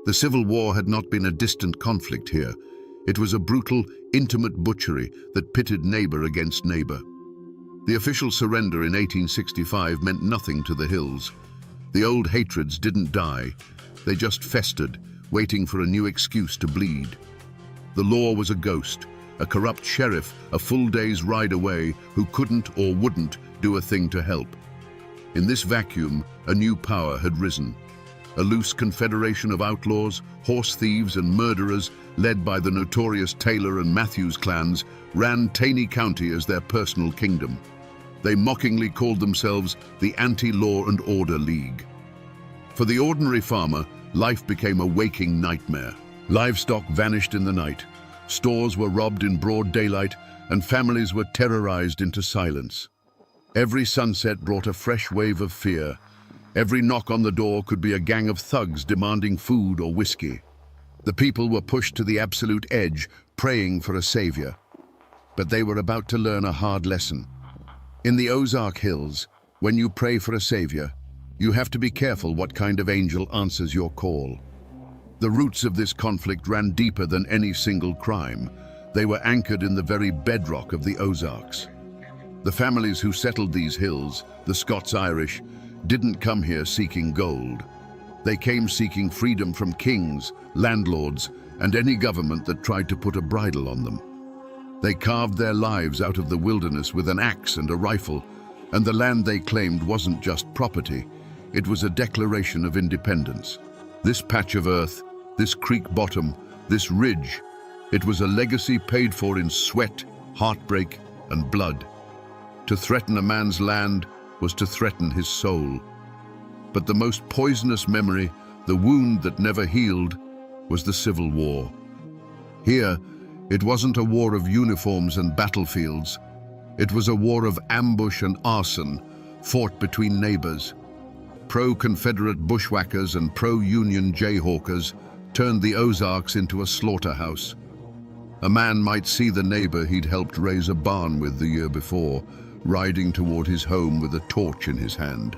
Speaker 1: The Civil War had not been a distant conflict here. It was a brutal, intimate butchery that pitted neighbor against neighbor. The official surrender in 1865 meant nothing to the hills. The old hatreds didn't die, they just festered, waiting for a new excuse to bleed. The law was a ghost, a corrupt sheriff a full day's ride away who couldn't or wouldn't do a thing to help. In this vacuum, a new power had risen. A loose confederation of outlaws, horse thieves and murderers, led by the notorious Taylor and Matthews clans, ran Taney County as their personal kingdom. They mockingly called themselves the Anti-Law and Order League. For the ordinary farmer, life became a waking nightmare. Livestock vanished in the night, stores were robbed in broad daylight, and families were terrorized into silence. Every sunset brought a fresh wave of fear. Every knock on the door could be a gang of thugs demanding food or whiskey. The people were pushed to the absolute edge, praying for a savior. But they were about to learn a hard lesson. In the Ozark Hills, when you pray for a savior, you have to be careful what kind of angel answers your call. The roots of this conflict ran deeper than any single crime. They were anchored in the very bedrock of the Ozarks. The families who settled these hills, the Scots-Irish, didn't come here seeking gold. They came seeking freedom from kings, landlords, and any government that tried to put a bridle on them. They carved their lives out of the wilderness with an axe and a rifle, and the land they claimed wasn't just property, it was a declaration of independence. This patch of earth, this creek bottom, this ridge, it was a legacy paid for in sweat, heartbreak, and blood. To threaten a man's land was to threaten his soul. But the most poisonous memory, the wound that never healed, was the Civil War. Here, it wasn't a war of uniforms and battlefields. It was a war of ambush and arson, fought between neighbors. Pro-Confederate bushwhackers and pro-Union jayhawkers turned the Ozarks into a slaughterhouse. A man might see the neighbor he'd helped raise a barn with the year before, riding toward his home with a torch in his hand.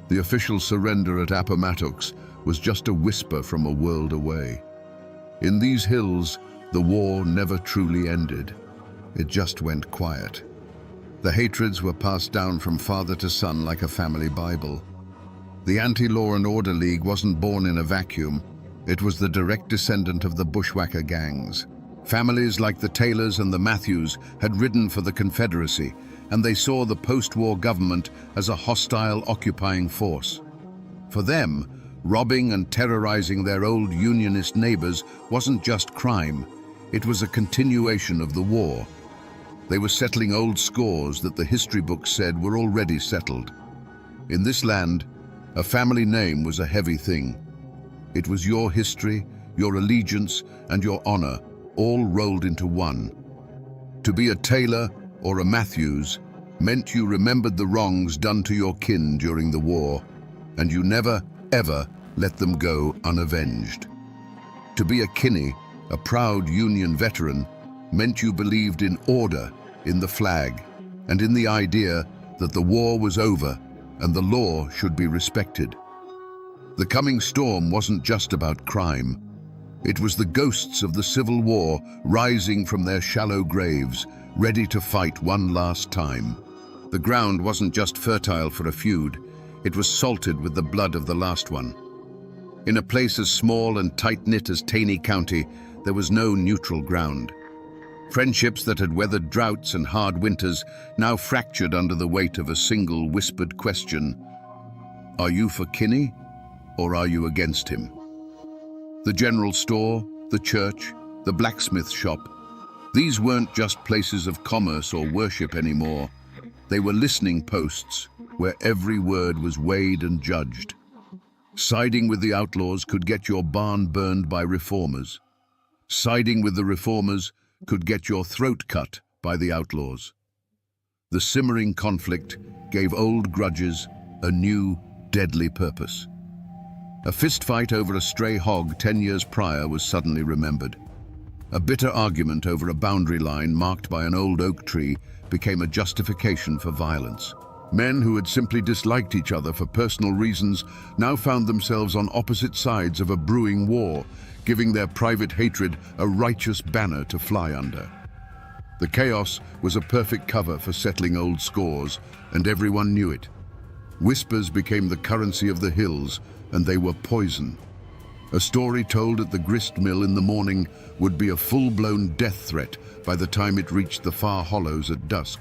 Speaker 1: The official surrender at Appomattox was just a whisper from a world away. In these hills, the war never truly ended. It just went quiet. The hatreds were passed down from father to son like a family Bible. The Anti-Law and Order League wasn't born in a vacuum. It was the direct descendant of the bushwhacker gangs. Families like the Taylors and the Matthews had ridden for the Confederacy, and they saw the post-war government as a hostile, occupying force. For them, robbing and terrorizing their old Unionist neighbors wasn't just crime, it was a continuation of the war. They were settling old scores that the history books said were already settled. In this land, a family name was a heavy thing. It was your history, your allegiance, and your honor, all rolled into one. To be a Taylor or a Matthews meant you remembered the wrongs done to your kin during the war, and you never, ever let them go unavenged. To be a Kinney, a proud Union veteran, meant you believed in order, in the flag, and in the idea that the war was over and the law should be respected. The coming storm wasn't just about crime. It was the ghosts of the Civil War rising from their shallow graves, ready to fight one last time. The ground wasn't just fertile for a feud, it was salted with the blood of the last one. In a place as small and tight-knit as Taney County, there was no neutral ground. Friendships that had weathered droughts and hard winters now fractured under the weight of a single whispered question: are you for Kinney, or are you against him? The general store, the church, the blacksmith shop, these weren't just places of commerce or worship anymore. They were listening posts where every word was weighed and judged. Siding with the outlaws could get your barn burned by reformers. Siding with the reformers could get your throat cut by the outlaws. The simmering conflict gave old grudges a new, deadly purpose. A fistfight over a stray hog 10 years prior was suddenly remembered. A bitter argument over a boundary line marked by an old oak tree became a justification for violence. Men who had simply disliked each other for personal reasons now found themselves on opposite sides of a brewing war, giving their private hatred a righteous banner to fly under. The chaos was a perfect cover for settling old scores, and everyone knew it. Whispers became the currency of the hills, and they were poison. A story told at the grist mill in the morning would be a full-blown death threat by the time it reached the far hollows at dusk.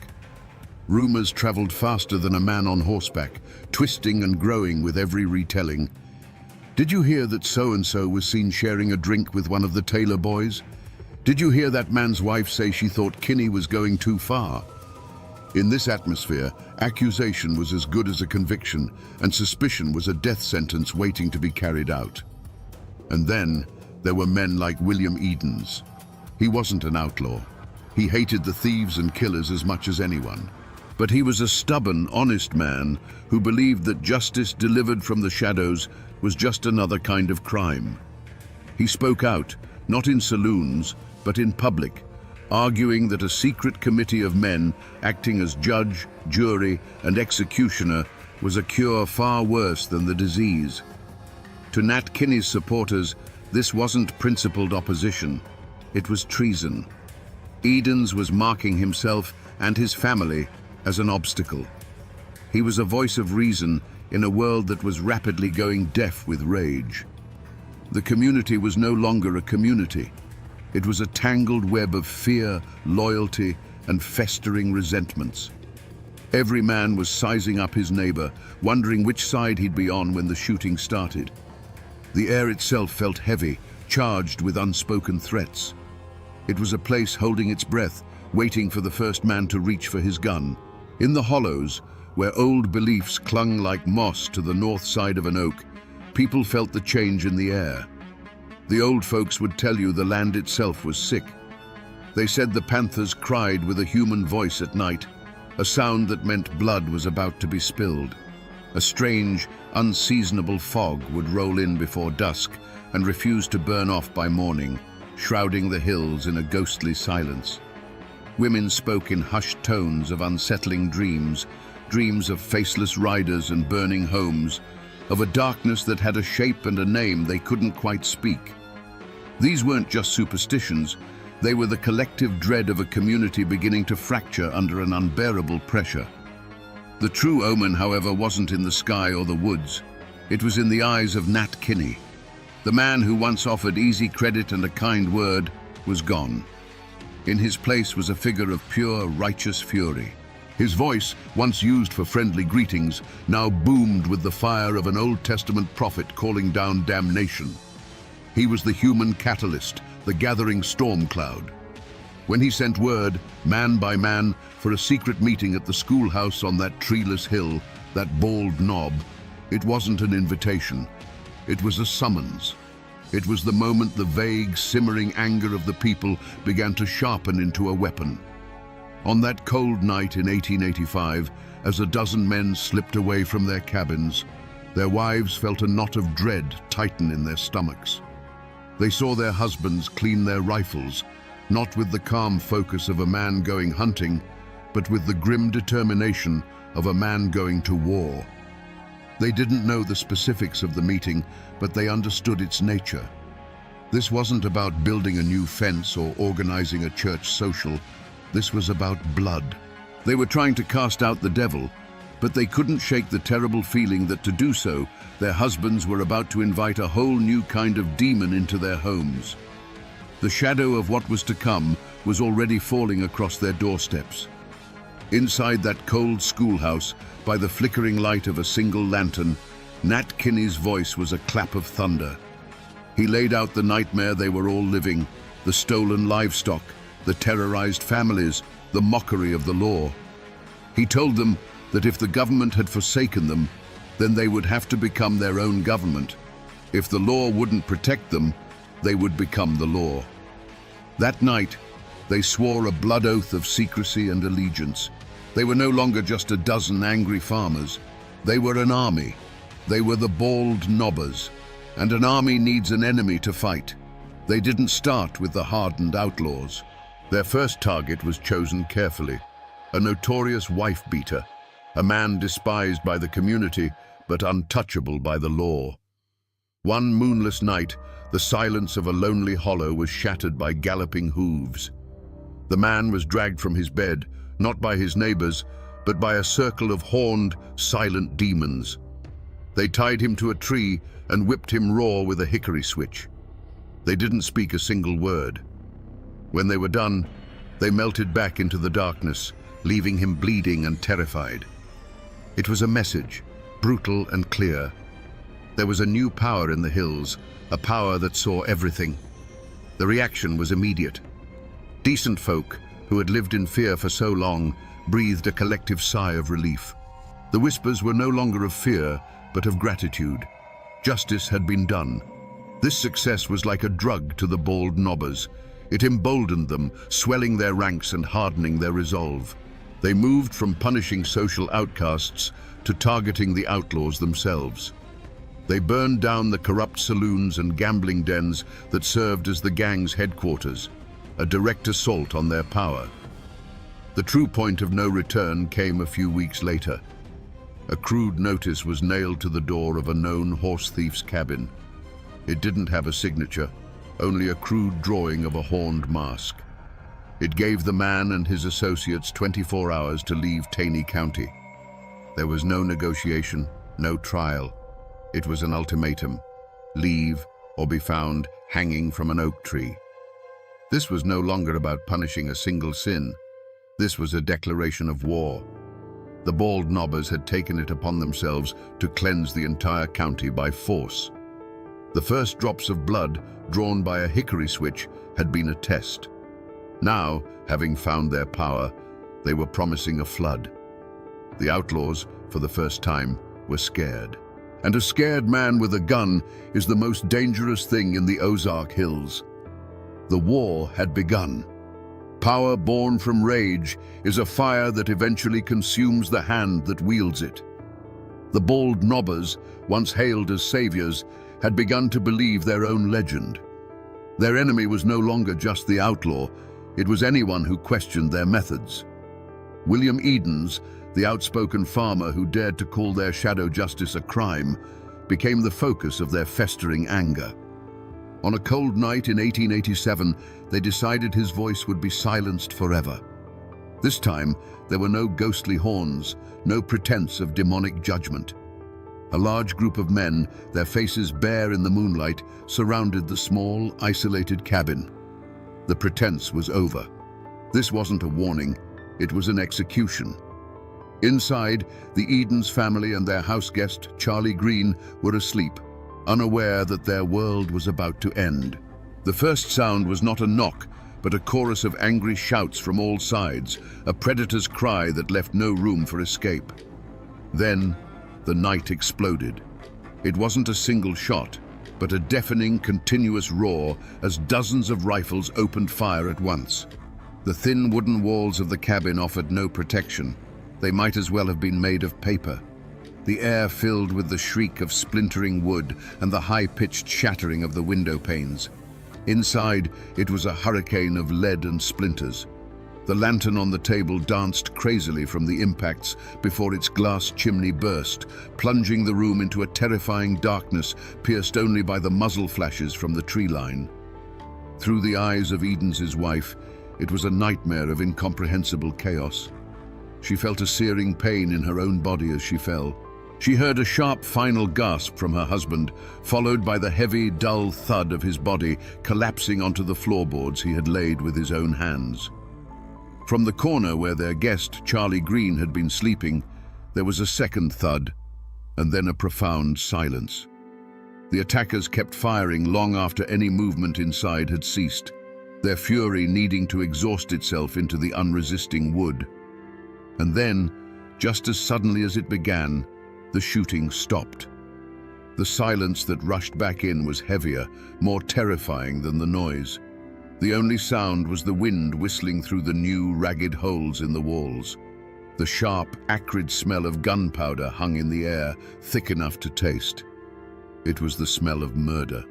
Speaker 1: Rumors traveled faster than a man on horseback, twisting and growing with every retelling. Did you hear that so-and-so was seen sharing a drink with one of the Taylor boys? Did you hear that man's wife say she thought Kinney was going too far? In this atmosphere, accusation was as good as a conviction, and suspicion was a death sentence waiting to be carried out. And then, there were men like William Edens. He wasn't an outlaw. He hated the thieves and killers as much as anyone. But he was a stubborn, honest man who believed that justice delivered from the shadows was just another kind of crime. He spoke out, not in saloons, but in public, arguing that a secret committee of men acting as judge, jury, and executioner was a cure far worse than the disease. To Nat Kinney's supporters, this wasn't principled opposition, it was treason. Edens was marking himself and his family as an obstacle. He was a voice of reason in a world that was rapidly going deaf with rage. The community was no longer a community. It was a tangled web of fear, loyalty, and festering resentments. Every man was sizing up his neighbor, wondering which side he'd be on when the shooting started. The air itself felt heavy, charged with unspoken threats. It was a place holding its breath, waiting for the first man to reach for his gun. In the hollows, where old beliefs clung like moss to the north side of an oak, people felt the change in the air. The old folks would tell you the land itself was sick. They said the panthers cried with a human voice at night, a sound that meant blood was about to be spilled. A strange, unseasonable fog would roll in before dusk and refuse to burn off by morning, shrouding the hills in a ghostly silence. Women spoke in hushed tones of unsettling dreams, dreams of faceless riders and burning homes, of a darkness that had a shape and a name they couldn't quite speak. These weren't just superstitions, they were the collective dread of a community beginning to fracture under an unbearable pressure. The true omen, however, wasn't in the sky or the woods. It was in the eyes of Nat Kinney. The man who once offered easy credit and a kind word was gone. In his place was a figure of pure, righteous fury. His voice, once used for friendly greetings, now boomed with the fire of an Old Testament prophet calling down damnation. He was the human catalyst, the gathering storm cloud. When he sent word, man by man, for a secret meeting at the schoolhouse on that treeless hill, that bald knob, it wasn't an invitation. It was a summons. It was the moment the vague, simmering anger of the people began to sharpen into a weapon. On that cold night in 1885, as a dozen men slipped away from their cabins, their wives felt a knot of dread tighten in their stomachs. They saw their husbands clean their rifles, not with the calm focus of a man going hunting, but with the grim determination of a man going to war. They didn't know the specifics of the meeting, but they understood its nature. This wasn't about building a new fence or organizing a church social. This was about blood. They were trying to cast out the devil, but they couldn't shake the terrible feeling that to do so, their husbands were about to invite a whole new kind of demon into their homes. The shadow of what was to come was already falling across their doorsteps. Inside that cold schoolhouse, by the flickering light of a single lantern, Nat Kinney's voice was a clap of thunder. He laid out the nightmare they were all living, the stolen livestock, the terrorized families, the mockery of the law. He told them that if the government had forsaken them, then they would have to become their own government. If the law wouldn't protect them, they would become the law. That night, they swore a blood oath of secrecy and allegiance. They were no longer just a dozen angry farmers. They were an army. They were the bald knobbers. And an army needs an enemy to fight. They didn't start with the hardened outlaws. Their first target was chosen carefully. A notorious wife-beater. A man despised by the community, but untouchable by the law. One moonless night, the silence of a lonely hollow was shattered by galloping hooves. The man was dragged from his bed, not by his neighbors, but by a circle of horned, silent demons. They tied him to a tree and whipped him raw with a hickory switch. They didn't speak a single word. When they were done, they melted back into the darkness, leaving him bleeding and terrified. It was a message, brutal and clear. There was a new power in the hills, a power that saw everything. The reaction was immediate. Decent folk, who had lived in fear for so long, breathed a collective sigh of relief. The whispers were no longer of fear, but of gratitude. Justice had been done. This success was like a drug to the bald nobbers. It emboldened them, swelling their ranks and hardening their resolve. They moved from punishing social outcasts to targeting the outlaws themselves. They burned down the corrupt saloons and gambling dens that served as the gang's headquarters, a direct assault on their power. The true point of no return came a few weeks later. A crude notice was nailed to the door of a known horse thief's cabin. It didn't have a signature, only a crude drawing of a horned mask. It gave the man and his associates 24 hours to leave Taney County. There was no negotiation, no trial. It was an ultimatum: leave or be found hanging from an oak tree. This was no longer about punishing a single sin. This was a declaration of war. The bald nobbers had taken it upon themselves to cleanse the entire county by force. The first drops of blood, drawn by a hickory switch, had been a test. Now, having found their power, they were promising a flood. The outlaws, for the first time, were scared. And a scared man with a gun is the most dangerous thing in the Ozark Hills. The war had begun. Power born from rage is a fire that eventually consumes the hand that wields it. The bald nobbers, once hailed as saviors, had begun to believe their own legend. Their enemy was no longer just the outlaw, it was anyone who questioned their methods. William Edens, the outspoken farmer who dared to call their shadow justice a crime, became the focus of their festering anger. On a cold night in 1887, they decided his voice would be silenced forever. This time, there were no ghostly horns, no pretense of demonic judgment. A large group of men, their faces bare in the moonlight, surrounded the small, isolated cabin. The pretense was over. This wasn't a warning, it was an execution. Inside, the Edens family and their house guest, Charlie Green, were asleep, unaware that their world was about to end. The first sound was not a knock, but a chorus of angry shouts from all sides, a predator's cry that left no room for escape. Then, the night exploded. It wasn't a single shot, but a deafening, continuous roar as dozens of rifles opened fire at once. The thin wooden walls of the cabin offered no protection. They might as well have been made of paper. The air filled with the shriek of splintering wood and the high-pitched shattering of the window panes. Inside, it was a hurricane of lead and splinters. The lantern on the table danced crazily from the impacts before its glass chimney burst, plunging the room into a terrifying darkness pierced only by the muzzle flashes from the tree line. Through the eyes of Edens' wife, it was a nightmare of incomprehensible chaos. She felt a searing pain in her own body as she fell. She heard a sharp final gasp from her husband, followed by the heavy, dull thud of his body collapsing onto the floorboards he had laid with his own hands. From the corner where their guest, Charlie Green, had been sleeping, there was a second thud, and then a profound silence. The attackers kept firing long after any movement inside had ceased, their fury needing to exhaust itself into the unresisting wood. And then, just as suddenly as it began, the shooting stopped. The silence that rushed back in was heavier, more terrifying than the noise. The only sound was the wind whistling through the new, ragged holes in the walls. The sharp, acrid smell of gunpowder hung in the air, thick enough to taste. It was the smell of murder.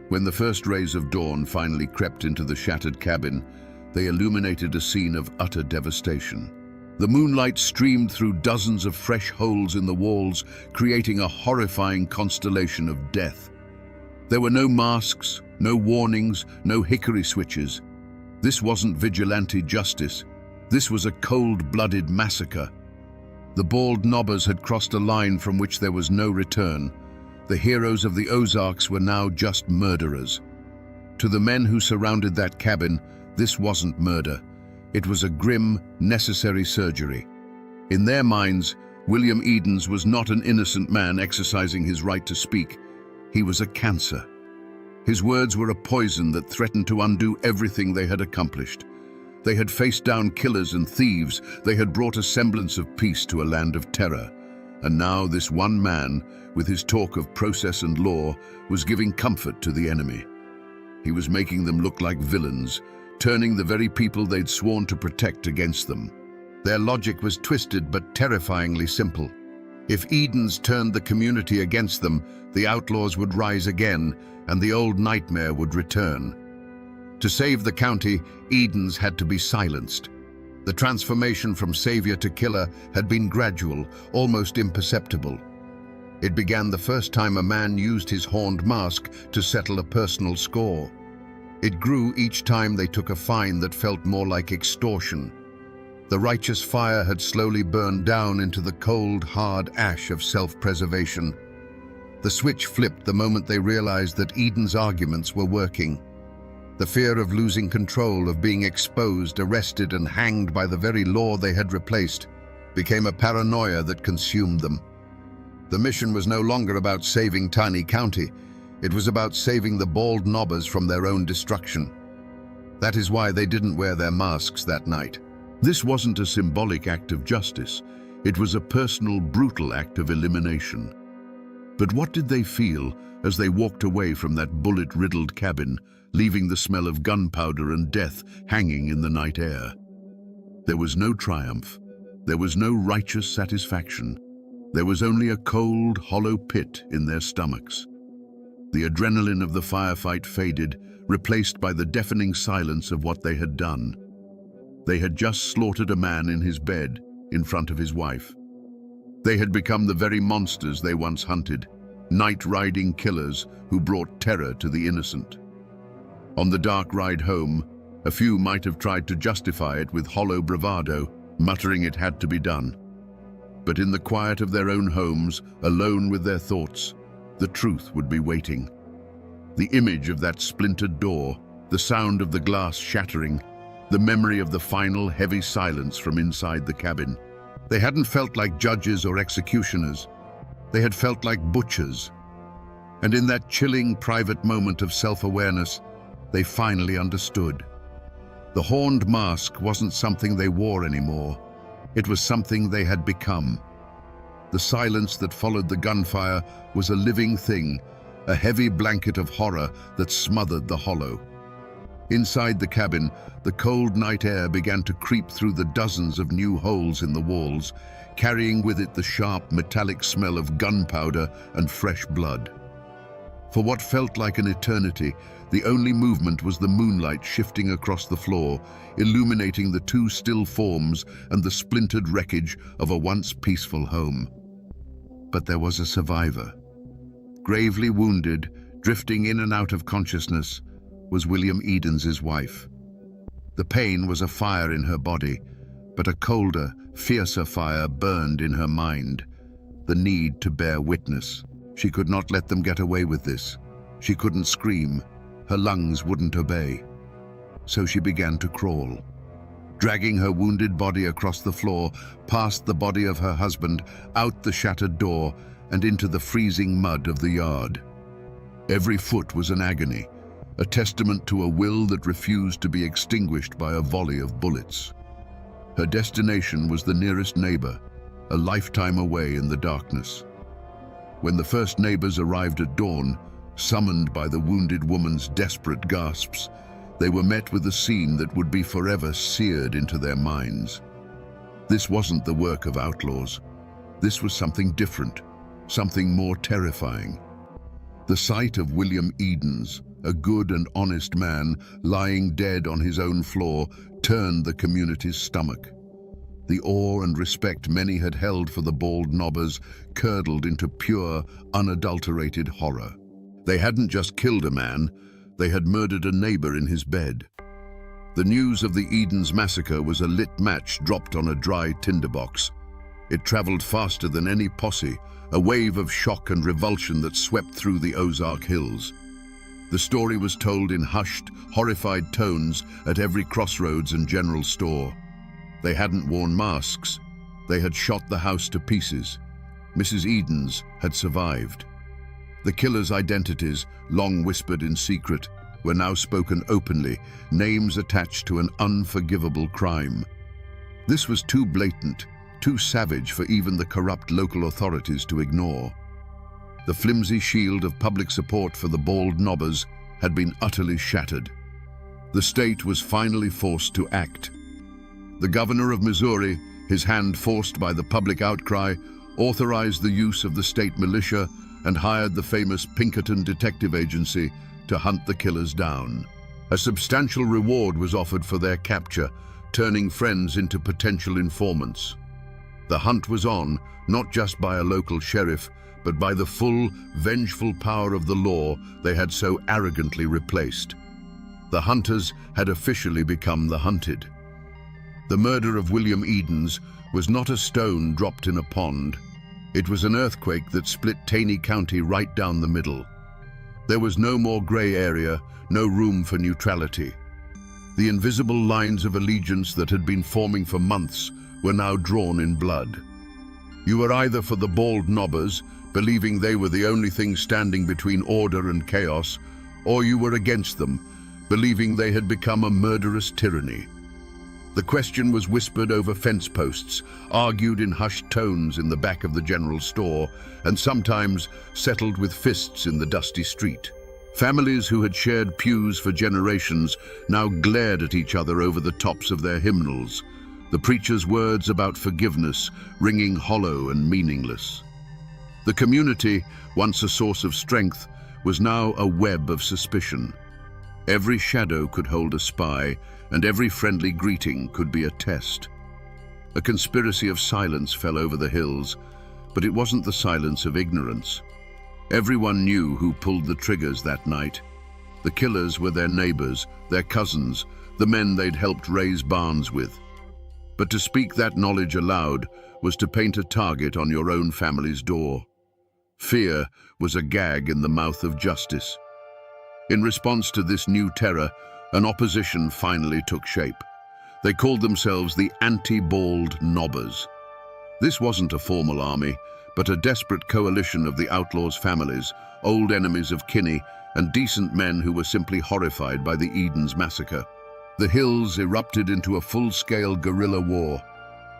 Speaker 1: When the first rays of dawn finally crept into the shattered cabin, they illuminated a scene of utter devastation. The moonlight streamed through dozens of fresh holes in the walls, creating a horrifying constellation of death. There were no masks, no warnings, no hickory switches. This wasn't vigilante justice. This was a cold-blooded massacre. The bald nobbers had crossed a line from which there was no return. The heroes of the Ozarks were now just murderers. To the men who surrounded that cabin, this wasn't murder. It was a grim, necessary surgery. In their minds, William Edens was not an innocent man exercising his right to speak. He was a cancer. His words were a poison that threatened to undo everything they had accomplished. They had faced down killers and thieves. They had brought a semblance of peace to a land of terror. And now this one man, with his talk of process and law, was giving comfort to the enemy. He was making them look like villains, turning the very people they'd sworn to protect against them. Their logic was twisted but terrifyingly simple. If Edens turned the community against them, the outlaws would rise again, and the old nightmare would return. To save the county, Edens had to be silenced. The transformation from savior to killer had been gradual, almost imperceptible. It began the first time a man used his horned mask to settle a personal score. It grew each time they took a fine that felt more like extortion. The righteous fire had slowly burned down into the cold, hard ash of self-preservation. The switch flipped the moment they realized that Edens' arguments were working. The fear of losing control, of being exposed, arrested, and hanged by the very law they had replaced, became a paranoia that consumed them. The mission was no longer about saving Tiny County. It was about saving the bald nobbers from their own destruction. That is why they didn't wear their masks that night. This wasn't a symbolic act of justice. It was a personal, brutal act of elimination. But what did they feel as they walked away from that bullet-riddled cabin, leaving the smell of gunpowder and death hanging in the night air? There was no triumph. There was no righteous satisfaction. There was only a cold, hollow pit in their stomachs. The adrenaline of the firefight faded, replaced by the deafening silence of what they had done. They had just slaughtered a man in his bed, in front of his wife. They had become the very monsters they once hunted, night-riding killers who brought terror to the innocent. On the dark ride home, a few might have tried to justify it with hollow bravado, muttering it had to be done. But in the quiet of their own homes, alone with their thoughts, the truth would be waiting. The image of that splintered door, the sound of the glass shattering, the memory of the final heavy silence from inside the cabin. They hadn't felt like judges or executioners. They had felt like butchers. And in that chilling private moment of self-awareness, they finally understood. The horned mask wasn't something they wore anymore. It was something they had become. The silence that followed the gunfire was a living thing, a heavy blanket of horror that smothered the hollow. Inside the cabin, the cold night air began to creep through the dozens of new holes in the walls, carrying with it the sharp, metallic smell of gunpowder and fresh blood. For what felt like an eternity, the only movement was the moonlight shifting across the floor, illuminating the two still forms and the splintered wreckage of a once peaceful home. But there was a survivor. Gravely wounded, drifting in and out of consciousness, was William Edens' wife. The pain was a fire in her body, but a colder, fiercer fire burned in her mind. The need to bear witness. She could not let them get away with this. She couldn't scream. Her lungs wouldn't obey. So she began to crawl, dragging her wounded body across the floor, past the body of her husband, out the shattered door, and into the freezing mud of the yard. Every foot was an agony, a testament to a will that refused to be extinguished by a volley of bullets. Her destination was the nearest neighbor, a lifetime away in the darkness. When the first neighbors arrived at dawn, summoned by the wounded woman's desperate gasps, they were met with a scene that would be forever seared into their minds. This wasn't the work of outlaws. This was something different, something more terrifying. The sight of William Edens, a good and honest man, lying dead on his own floor, turned the community's stomach. The awe and respect many had held for the bald nobbers curdled into pure, unadulterated horror. They hadn't just killed a man, they had murdered a neighbor in his bed. The news of the Edens massacre was a lit match dropped on a dry tinderbox. It traveled faster than any posse, a wave of shock and revulsion that swept through the Ozark Hills. The story was told in hushed, horrified tones at every crossroads and general store. They hadn't worn masks. They had shot the house to pieces. Mrs. Edens had survived. The killers' identities, long whispered in secret, were now spoken openly, names attached to an unforgivable crime. This was too blatant, too savage for even the corrupt local authorities to ignore. The flimsy shield of public support for the bald knobbers had been utterly shattered. The state was finally forced to act. The governor of Missouri, his hand forced by the public outcry, authorized the use of the state militia and hired the famous Pinkerton Detective Agency to hunt the killers down. A substantial reward was offered for their capture, turning friends into potential informants. The hunt was on, not just by a local sheriff, but by the full, vengeful power of the law they had so arrogantly replaced. The hunters had officially become the hunted. The murder of William Edens was not a stone dropped in a pond. It was an earthquake that split Taney County right down the middle. There was no more gray area, no room for neutrality. The invisible lines of allegiance that had been forming for months were now drawn in blood. You were either for the bald knobbers, believing they were the only thing standing between order and chaos, or you were against them, believing they had become a murderous tyranny. The question was whispered over fence posts, argued in hushed tones in the back of the general store, and sometimes settled with fists in the dusty street. Families who had shared pews for generations now glared at each other over the tops of their hymnals, the preacher's words about forgiveness ringing hollow and meaningless. The community, once a source of strength, was now a web of suspicion. Every shadow could hold a spy, and every friendly greeting could be a test. A conspiracy of silence fell over the hills, but it wasn't the silence of ignorance. Everyone knew who pulled the triggers that night. The killers were their neighbors, their cousins, the men they'd helped raise barns with. But to speak that knowledge aloud was to paint a target on your own family's door. Fear was a gag in the mouth of justice. In response to this new terror, an opposition finally took shape. They called themselves the Anti-Bald Knobbers. This wasn't a formal army, but a desperate coalition of the outlaws' families, old enemies of Kinney, and decent men who were simply horrified by the Edens massacre. The hills erupted into a full-scale guerrilla war.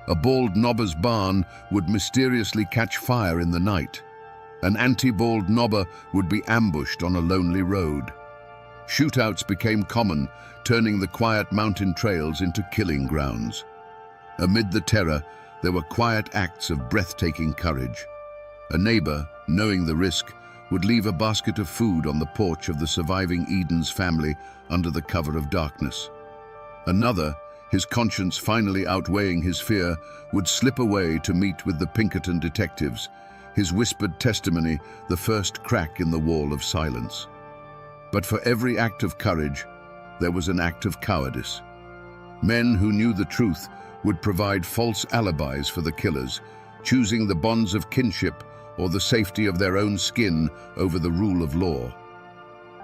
Speaker 1: A bald knobber's barn would mysteriously catch fire in the night. An anti-bald knobber would be ambushed on a lonely road. Shootouts became common, turning the quiet mountain trails into killing grounds. Amid the terror, there were quiet acts of breathtaking courage. A neighbor, knowing the risk, would leave a basket of food on the porch of the surviving Edens family under the cover of darkness. Another, his conscience finally outweighing his fear, would slip away to meet with the Pinkerton detectives, his whispered testimony the first crack in the wall of silence. But for every act of courage, there was an act of cowardice. Men who knew the truth would provide false alibis for the killers, choosing the bonds of kinship or the safety of their own skin over the rule of law.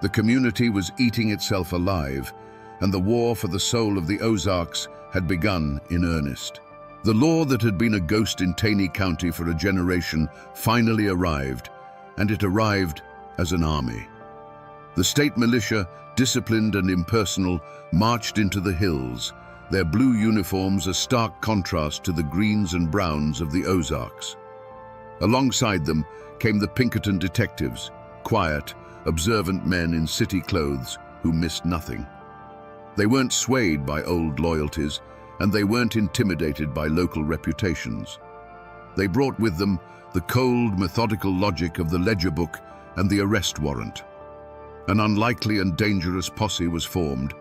Speaker 1: The community was eating itself alive, and the war for the soul of the Ozarks had begun in earnest. The law that had been a ghost in Taney County for a generation finally arrived, and it arrived as an army. The state militia, disciplined and impersonal, marched into the hills, their blue uniforms a stark contrast to the greens and browns of the Ozarks. Alongside them came the Pinkerton detectives, quiet, observant men in city clothes who missed nothing. They weren't swayed by old loyalties, and they weren't intimidated by local reputations. They brought with them the cold, methodical logic of the ledger book and the arrest warrant. An unlikely and dangerous posse was formed.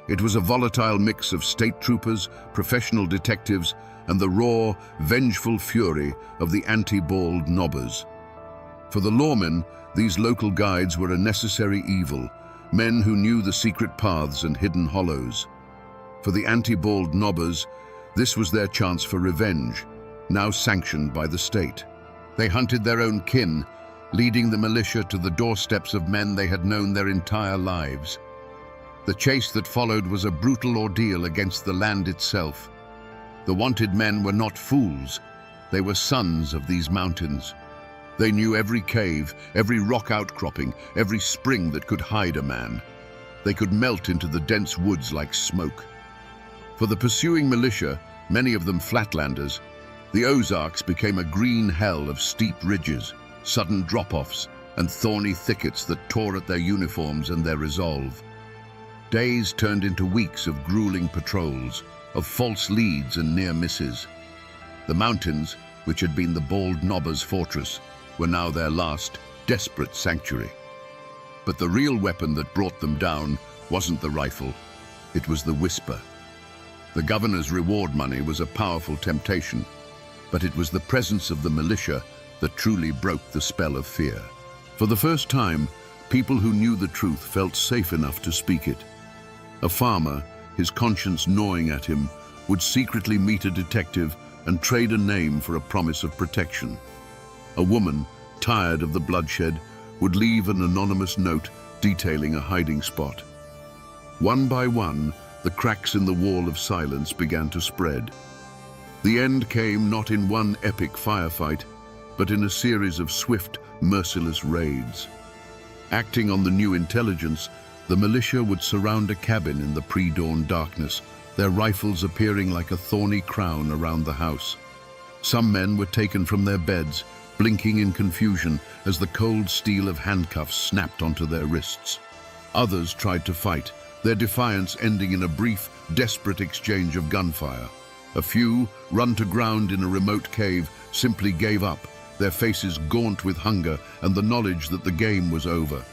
Speaker 1: It was a volatile mix of state troopers, professional detectives, and the raw, vengeful fury of the anti-bald knobbers. For the lawmen, these local guides were a necessary evil, men who knew the secret paths and hidden hollows. For the anti-bald knobbers, this was their chance for revenge. now sanctioned by the state. They hunted their own kin, leading the militia to the doorsteps of men they had known their entire lives. The chase that followed was a brutal ordeal against the land itself. The wanted men were not fools. They were sons of these mountains. They knew every cave, every rock outcropping, every spring that could hide a man. They could melt into the dense woods like smoke. For the pursuing militia, many of them flatlanders, the Ozarks became a green hell of steep ridges, sudden drop-offs, and thorny thickets that tore at their uniforms and their resolve. Days turned into weeks of grueling patrols, of false leads and near misses. The mountains, which had been the Bald Knobber's fortress, were now their last, desperate sanctuary. But the real weapon that brought them down wasn't the rifle, it was the whisper. The governor's reward money was a powerful temptation, but it was the presence of the militia that truly broke the spell of fear. For the first time, people who knew the truth felt safe enough to speak it. A farmer, his conscience gnawing at him, would secretly meet a detective and trade a name for a promise of protection. A woman, tired of the bloodshed, would leave an anonymous note detailing a hiding spot. One by one, the cracks in the wall of silence began to spread. The end came not in one epic firefight, but in a series of swift, merciless raids. Acting on the new intelligence, the militia would surround a cabin in the pre-dawn darkness, their rifles appearing like a thorny crown around the house. Some men were taken from their beds, blinking in confusion as the cold steel of handcuffs snapped onto their wrists. Others tried to fight, their defiance ending in a brief, desperate exchange of gunfire. A few, run to ground in a remote cave, simply gave up, their faces gaunt with hunger and the knowledge that the game was over.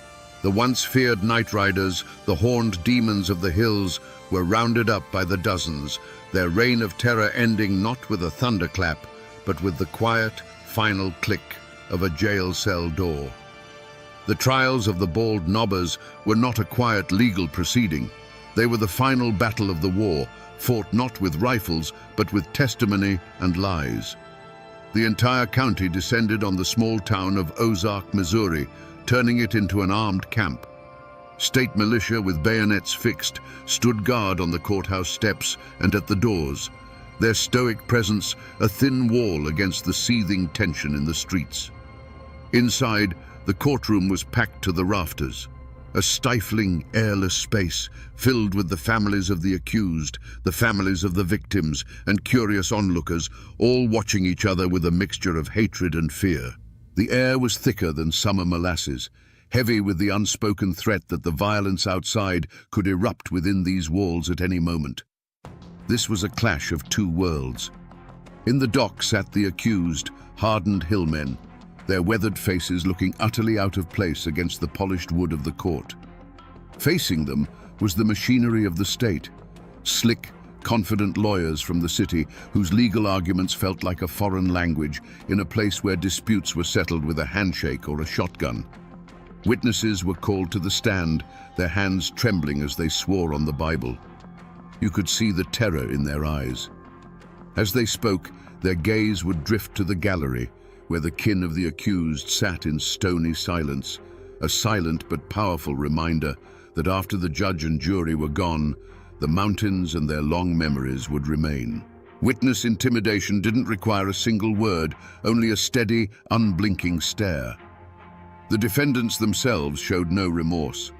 Speaker 1: The once feared night riders, the horned demons of the hills, were rounded up by the dozens, their reign of terror ending not with a thunderclap, but with the quiet, final click of a jail cell door. The trials of the Bald Knobbers were not a quiet legal proceeding. They were the final battle of the war, fought not with rifles, but with testimony and lies. The entire county descended on the small town of Ozark, Missouri, turning it into an armed camp. State militia with bayonets fixed stood guard on the courthouse steps and at the doors, their stoic presence a thin wall against the seething tension in the streets. Inside, the courtroom was packed to the rafters, a stifling, airless space filled with the families of the accused, the families of the victims, and curious onlookers, all watching each other with a mixture of hatred and fear. The air was thicker than summer molasses, heavy with the unspoken threat that the violence outside could erupt within these walls at any moment. This was a clash of two worlds. In the dock sat the accused, hardened hillmen, their weathered faces looking utterly out of place against the polished wood of the court. Facing them was the machinery of the state, slick, confident lawyers from the city whose legal arguments felt like a foreign language in a place where disputes were settled with a handshake or a shotgun. Witnesses were called to the stand, their hands trembling as they swore on the Bible. You could see the terror in their eyes. As they spoke, their gaze would drift to the gallery, where the kin of the accused sat in stony silence, a silent but powerful reminder that after the judge and jury were gone, the mountains and their long memories would remain. Witness intimidation didn't require a single word, only a steady, unblinking stare. The defendants themselves showed no remorse.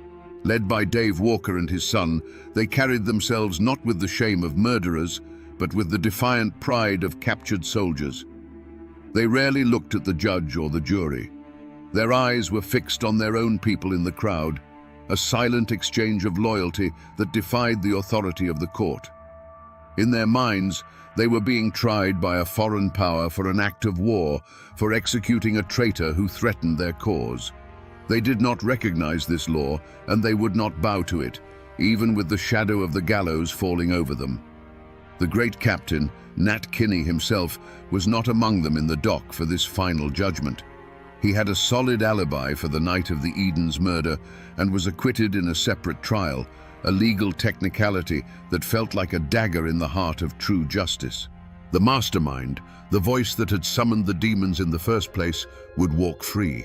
Speaker 1: Led by Dave Walker and his son, they carried themselves not with the shame of murderers, but with the defiant pride of captured soldiers. They rarely looked at the judge or the jury. Their eyes were fixed on their own people in the crowd, a silent exchange of loyalty that defied the authority of the court. In their minds, they were being tried by a foreign power for an act of war, for executing a traitor who threatened their cause. They did not recognize this law, and they would not bow to it, even with the shadow of the gallows falling over them. The great captain, Nat Kinney himself, was not among them in the dock for this final judgment. He had a solid alibi for the night of the Eden's murder and was acquitted in a separate trial, a legal technicality that felt like a dagger in the heart of true justice. The mastermind, the voice that had summoned the demons in the first place, would walk free.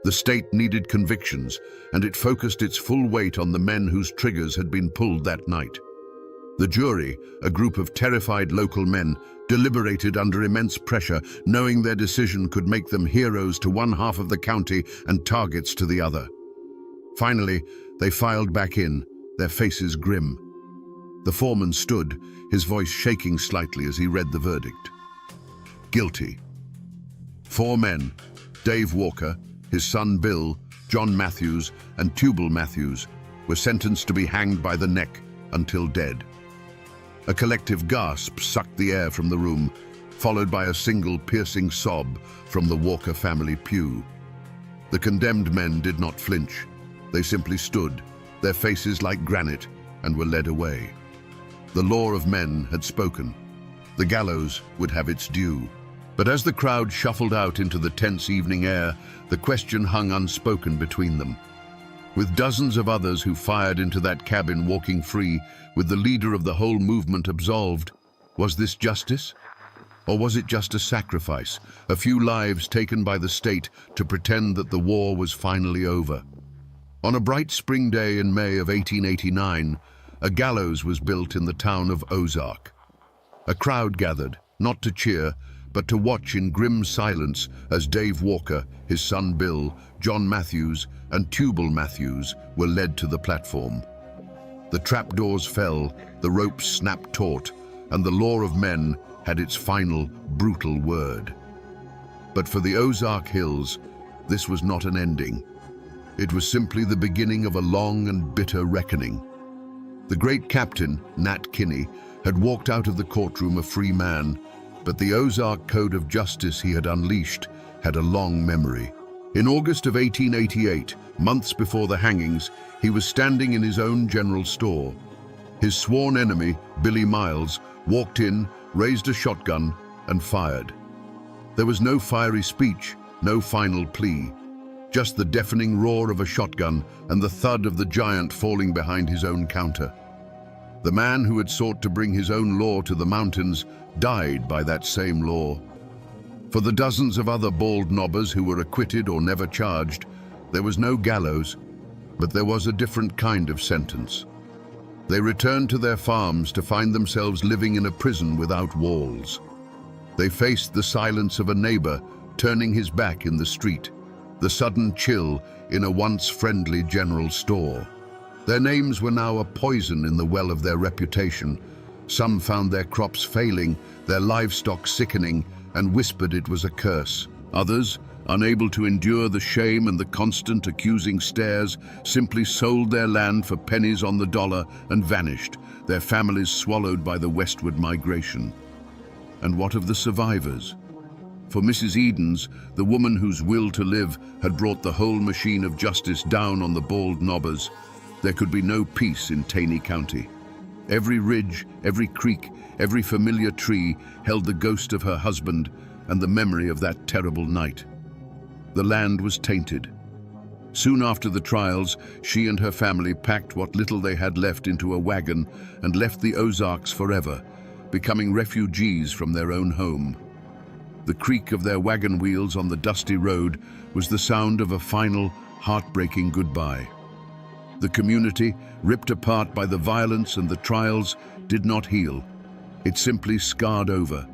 Speaker 1: The state needed convictions, and it focused its full weight on the men whose triggers had been pulled that night. The jury, a group of terrified local men, deliberated under immense pressure, knowing their decision could make them heroes to one half of the county and targets to the other. Finally, they filed back in, their faces grim. The foreman stood, his voice shaking slightly as he read the verdict. Guilty. 4 men, Dave Walker, his son Bill, John Matthews, and Tubal Matthews, were sentenced to be hanged by the neck until dead. A collective gasp sucked the air from the room, followed by a single piercing sob from the Walker family pew. The condemned men did not flinch. They simply stood, their faces like granite, and were led away. The law of men had spoken. The gallows would have its due. But as the crowd shuffled out into the tense evening air, the question hung unspoken between them. With dozens of others who fired into that cabin walking free, with the leader of the whole movement absolved, was this justice? Or was it just a sacrifice, a few lives taken by the state to pretend that the war was finally over? On a bright spring day in May of 1889, a gallows was built in the town of Ozark. A crowd gathered, not to cheer, but to watch in grim silence as Dave Walker, his son Bill, John Matthews, and Tubal Matthews were led to the platform. The trapdoors fell, the ropes snapped taut, and the law of men had its final, brutal word. But for the Ozark Hills, this was not an ending. It was simply the beginning of a long and bitter reckoning. The great captain, Nat Kinney, had walked out of the courtroom a free man, but the Ozark Code of Justice he had unleashed had a long memory. In August of 1888, months before the hangings, he was standing in his own general store. His sworn enemy, Billy Miles, walked in, raised a shotgun, and fired. There was no fiery speech, no final plea, just the deafening roar of a shotgun and the thud of the giant falling behind his own counter. The man who had sought to bring his own law to the mountains died by that same law. For the dozens of other bald knobbers who were acquitted or never charged, there was no gallows, but there was a different kind of sentence. They returned to their farms to find themselves living in a prison without walls. They faced the silence of a neighbor turning his back in the street, the sudden chill in a once friendly general store. Their names were now a poison in the well of their reputation. Some found their crops failing, their livestock sickening, and whispered it was a curse. Others, unable to endure the shame and the constant accusing stares, simply sold their land for pennies on the dollar and vanished, their families swallowed by the westward migration. And what of the survivors? For Mrs. Edens, the woman whose will to live had brought the whole machine of justice down on the bald knobbers, there could be no peace in Taney County. Every ridge, every creek, every familiar tree held the ghost of her husband and the memory of that terrible night. The land was tainted. Soon after the trials, she and her family packed what little they had left into a wagon and left the Ozarks forever, becoming refugees from their own home. The creak of their wagon wheels on the dusty road was the sound of a final, heartbreaking goodbye. The community, ripped apart by the violence and the trials, did not heal. It simply scarred over.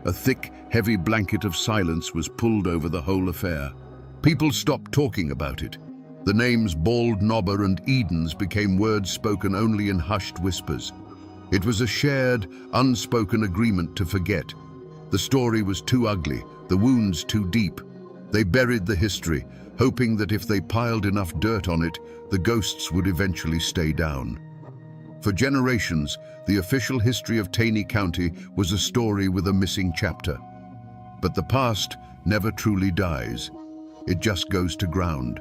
Speaker 1: A thick, heavy blanket of silence was pulled over the whole affair. People stopped talking about it. The names Bald Knobber and Edens became words spoken only in hushed whispers. It was a shared, unspoken agreement to forget. The story was too ugly, the wounds too deep. They buried the history, hoping that if they piled enough dirt on it, the ghosts would eventually stay down. For generations, the official history of Taney County was a story with a missing chapter. But the past never truly dies. It just goes to ground.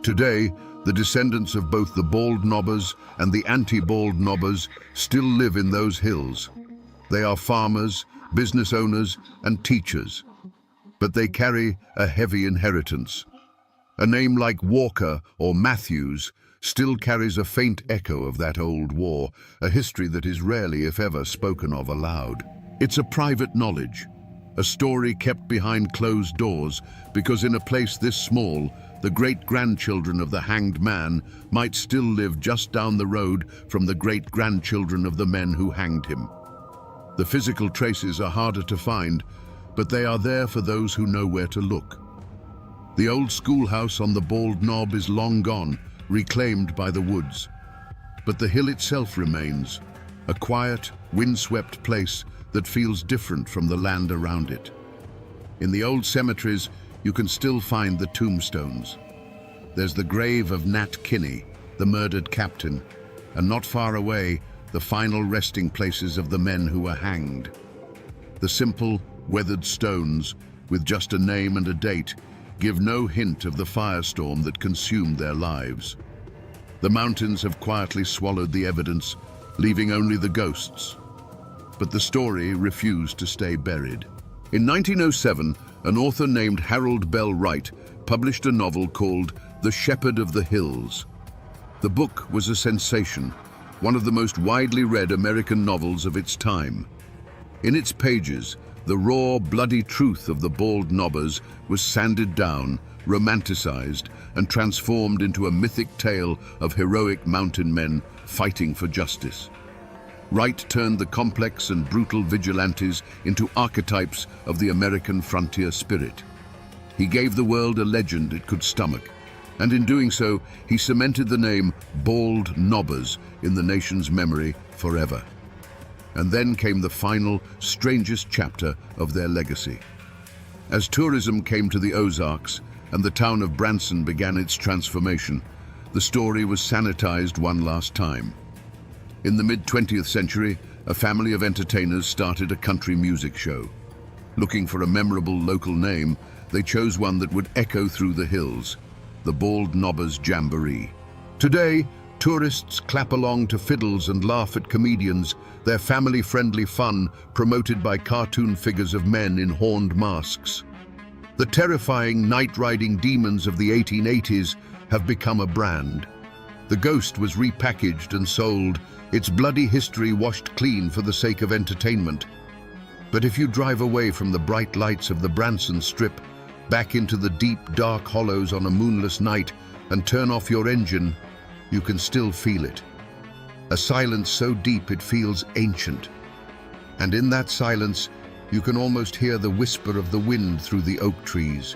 Speaker 1: Today, the descendants of both the Bald Knobbers and the anti-Bald Knobbers still live in those hills. They are farmers, business owners, and teachers. But they carry a heavy inheritance. A name like Walker or Matthews still carries a faint echo of that old war, a history that is rarely, if ever, spoken of aloud. It's a private knowledge, a story kept behind closed doors, because in a place this small, the great-grandchildren of the hanged man might still live just down the road from the great-grandchildren of the men who hanged him. The physical traces are harder to find, but they are there for those who know where to look. The old schoolhouse on the Bald Knob is long gone, reclaimed by the woods. But the hill itself remains, a quiet, windswept place that feels different from the land around it. In the old cemeteries, you can still find the tombstones. There's the grave of Nat Kinney, the murdered captain, and not far away, the final resting places of the men who were hanged. The simple, weathered stones, with just a name and a date, give no hint of the firestorm that consumed their lives. The mountains have quietly swallowed the evidence, leaving only the ghosts. But the story refused to stay buried. In 1907, an author named Harold Bell Wright published a novel called The Shepherd of the Hills. The book was a sensation, one of the most widely read American novels of its time. In its pages, the raw, bloody truth of the Bald Knobbers was sanded down, romanticized, and transformed into a mythic tale of heroic mountain men fighting for justice. Wright turned the complex and brutal vigilantes into archetypes of the American frontier spirit. He gave the world a legend it could stomach, and in doing so, he cemented the name Bald Knobbers in the nation's memory forever. And then came the final, strangest chapter of their legacy. As tourism came to the Ozarks and the town of Branson began its transformation, the story was sanitized one last time. In the mid-20th century, a family of entertainers started a country music show. Looking for a memorable local name, they chose one that would echo through the hills, the Bald Knobbers Jamboree. Today, tourists clap along to fiddles and laugh at comedians, their family-friendly fun promoted by cartoon figures of men in horned masks. The terrifying night-riding demons of the 1880s have become a brand. The ghost was repackaged and sold, its bloody history washed clean for the sake of entertainment. But if you drive away from the bright lights of the Branson Strip, back into the deep, dark hollows on a moonless night, and turn off your engine, you can still feel it. A silence so deep it feels ancient. And in that silence, you can almost hear the whisper of the wind through the oak trees.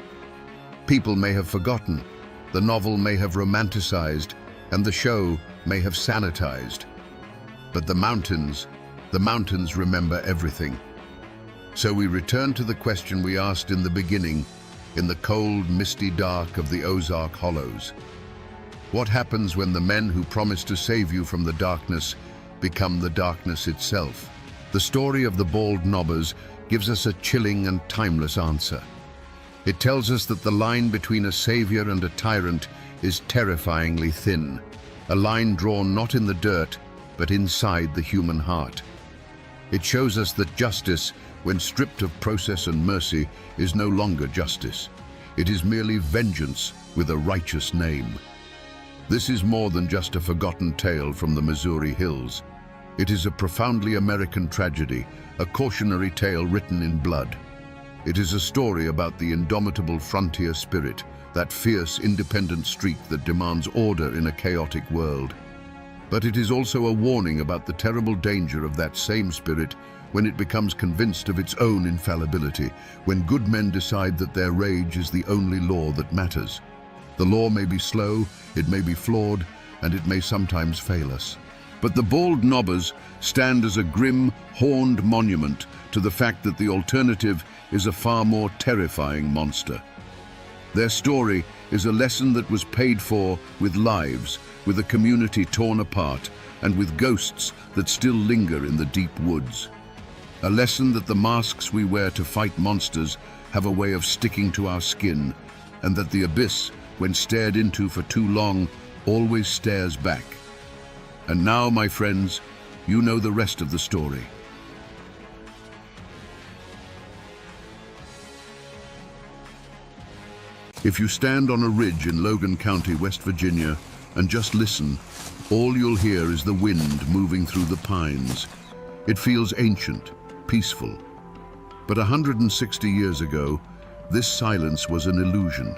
Speaker 1: People may have forgotten, the novel may have romanticized, and the show may have sanitized. But the mountains remember everything. So we return to the question we asked in the beginning, in the cold, misty dark of the Ozark Hollows. What happens when the men who promise to save you from the darkness become the darkness itself? The story of the Bald Knobbers gives us a chilling and timeless answer. It tells us that the line between a savior and a tyrant is terrifyingly thin, a line drawn not in the dirt, but inside the human heart. It shows us that justice, when stripped of process and mercy, is no longer justice. It is merely vengeance with a righteous name. This is more than just a forgotten tale from the Missouri hills. It is a profoundly American tragedy, a cautionary tale written in blood. It is a story about the indomitable frontier spirit, that fierce, independent streak that demands order in a chaotic world. But it is also a warning about the terrible danger of that same spirit when it becomes convinced of its own infallibility, when good men decide that their rage is the only law that matters. The law may be slow, it may be flawed, and it may sometimes fail us. But the Bald Knobbers stand as a grim, horned monument to the fact that the alternative is a far more terrifying monster. Their story is a lesson that was paid for with lives, with a community torn apart, and with ghosts that still linger in the deep woods. A lesson that the masks we wear to fight monsters have a way of sticking to our skin, and that the abyss, when stared into for too long, always stares back. And now, my friends, you know the rest of the story. If you stand on a ridge in Logan County, West Virginia, and just listen, all you'll hear is the wind moving through the pines. It feels ancient, peaceful. But 160 years ago, this silence was an illusion.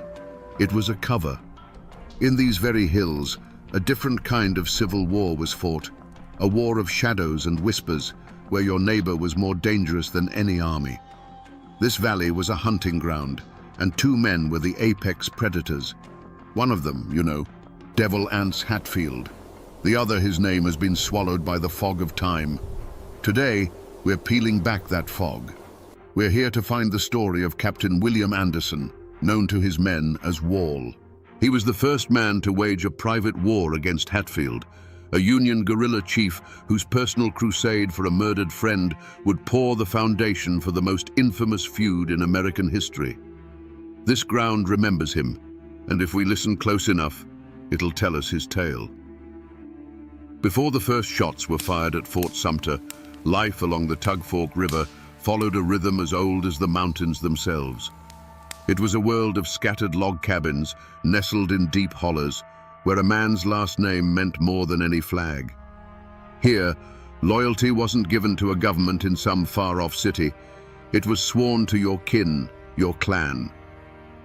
Speaker 1: It was a cover. In these very hills, a different kind of civil war was fought, a war of shadows and whispers, where your neighbor was more dangerous than any army. This valley was a hunting ground, and two men were the apex predators. One of them, you know, Devil Anse Hatfield. The other, his name has been swallowed by the fog of time. Today, we're peeling back that fog. We're here to find the story of Captain William Anderson, known to his men as Wall. He was the first man to wage a private war against Hatfield, a Union guerrilla chief whose personal crusade for a murdered friend would pour the foundation for the most infamous feud in American history. This ground remembers him, and if we listen close enough, it'll tell us his tale. Before the first shots were fired at Fort Sumter, life along the Tug Fork River followed a rhythm as old as the mountains themselves. It was a world of scattered log cabins, nestled in deep hollows, where a man's last name meant more than any flag. Here, loyalty wasn't given to a government in some far-off city. It was sworn to your kin, your clan.